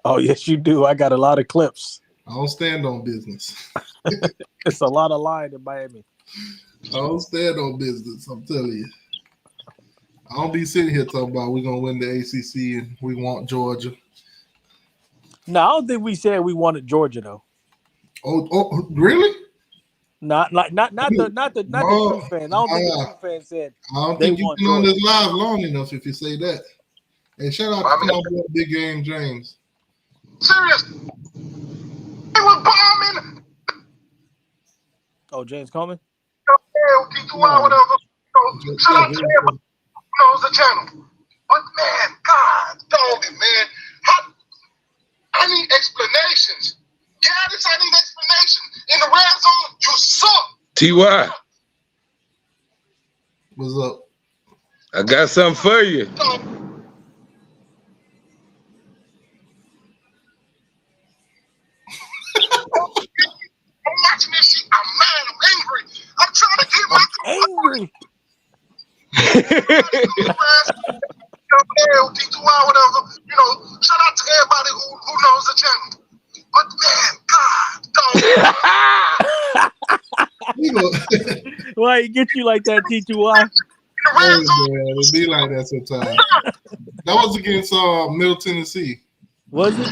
B: Oh, yes, you do. I got a lot of clips.
A: I don't stand on business.
B: It's a lot of lying in Miami.
A: I don't stand on business. I'm telling you. I don't be sitting here talking about we're gonna win the ACC and we want Georgia.
M: No, I don't think we said we wanted Georgia though.
A: Oh, really?
M: Not the true fans. I don't think the true fans said.
A: I don't think you've been on this live long enough if you say that. Hey, shout out to Cowboy Big Game James.
C: Serious. They were bombing.
M: Oh, James Coleman?
C: Whatever. Shout out to everybody who knows the channel. But man, God dog it, man. I need explanations. Gaddis, I need explanations. In the red zone, you suck.
Q: T.Y.
A: What's up?
Q: I got something for you.
C: I'm watching this shit. I'm mad. I'm angry. I'm trying to get my
M: angry.
C: Whatever. You know, shout out to everybody who knows the channel. But man, God,
M: Why he get you like that, T2Y?
A: Hey, man, it be like that sometimes. That was against Middle Tennessee.
M: Was it?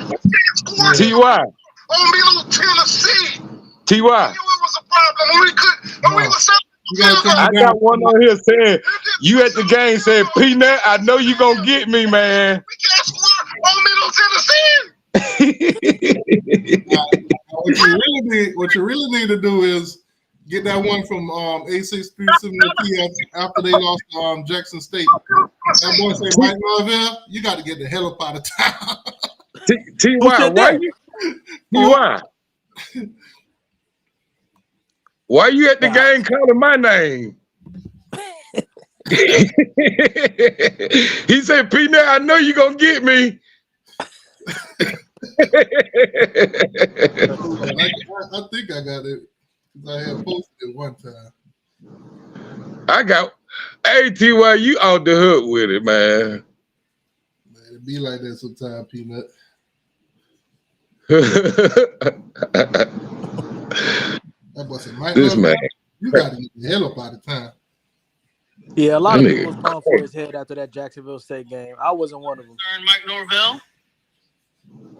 Q: T.Y.
C: On Middle Tennessee.
Q: T.Y.
C: It was a problem when we was
Q: I got one on here saying you at the game saying Peanut, I know you gonna get me, man.
C: on Middle Tennessee.
A: What you really need to do is get that one from A637T after they lost Jackson State. That boy say Mike Norvell, you got to get the hell up out of town.
Q: T.Y. Why you at the game calling my name? He said, Peanut, I know you gonna get me.
A: I think I got it. I had posted it one time.
Q: Hey, T.Y., you off the hook with it, man.
A: It be like that sometimes, Peanut. That boy said, Mike,
Q: This man.
A: You got to get the hell up out of town.
M: Yeah, a lot of people was calling for his head after that Jacksonville State game. I wasn't one of them.
U: Mike Norvell,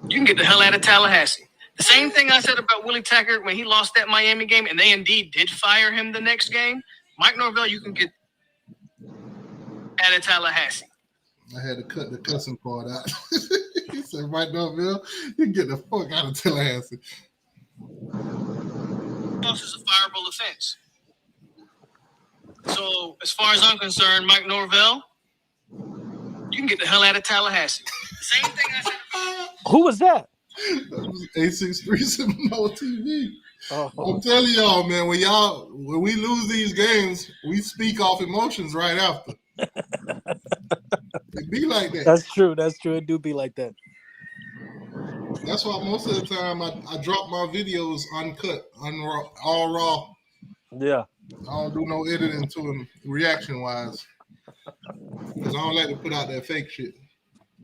U: you can get the hell out of Tallahassee. The same thing I said about Willie Taggart when he lost that Miami game, and they indeed did fire him the next game. Mike Norvell, you can get out of Tallahassee.
A: I had to cut the cussing part out. He said, Mike Norvell, you can get the fuck out of Tallahassee.
U: Loss is a fireable offense. So, as far as I'm concerned, Mike Norvell, you can get the hell out of Tallahassee. The same thing I said.
M: Who was that?
A: That was A637 TV. I'm telling y'all, man, when we lose these games, we speak off emotions right after. It be like that.
M: That's true. It do be like that.
A: That's why most of the time I drop my videos uncut, all raw.
M: Yeah.
A: I don't do no editing to them reaction wise. Because I don't like to put out that fake shit.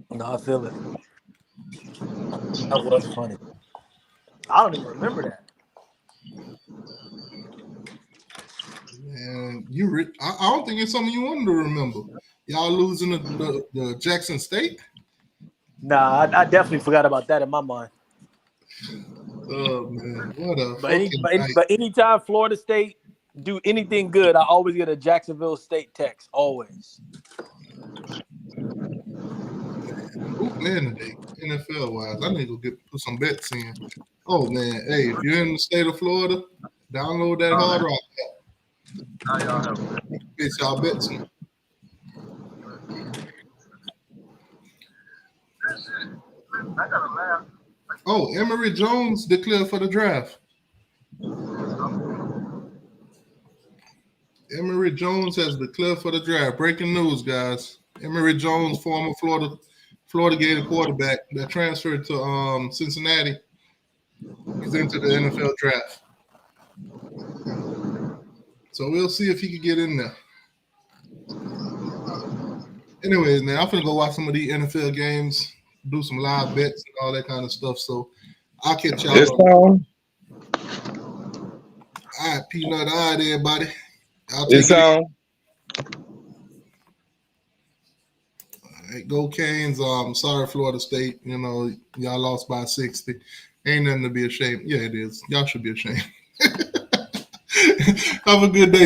M: No, I feel it. That was funny. I don't even remember that.
A: Man, I don't think it's something you wanted to remember. Y'all losing the Jackson State?
M: Nah, I definitely forgot about that in my mind.
A: Oh man, what a
M: but anytime Florida State do anything good, I always get a Jacksonville State text. Always.
A: Man, today, NFL wise, I need to put some bets in. Oh man, hey, if you're in the state of Florida, download that Hard Rock app. It's y'all bets in. Oh, Emory Jones declared for the draft. Emory Jones has declared for the draft. Breaking news, guys. Emory Jones, former Florida Gator quarterback that transferred to Cincinnati, he's into the NFL draft. So we'll see if he can get in there. Anyways, man, I'm gonna go watch some of these NFL games, do some live bets and all that kind of stuff. So I'll catch y'all. All right, Peanut. All right, everybody. I'll take it. Hey, go Canes. Sorry, Florida State. You know, y'all lost by 60. Ain't nothing to be ashamed. Yeah, it is. Y'all should be ashamed. Have a good day.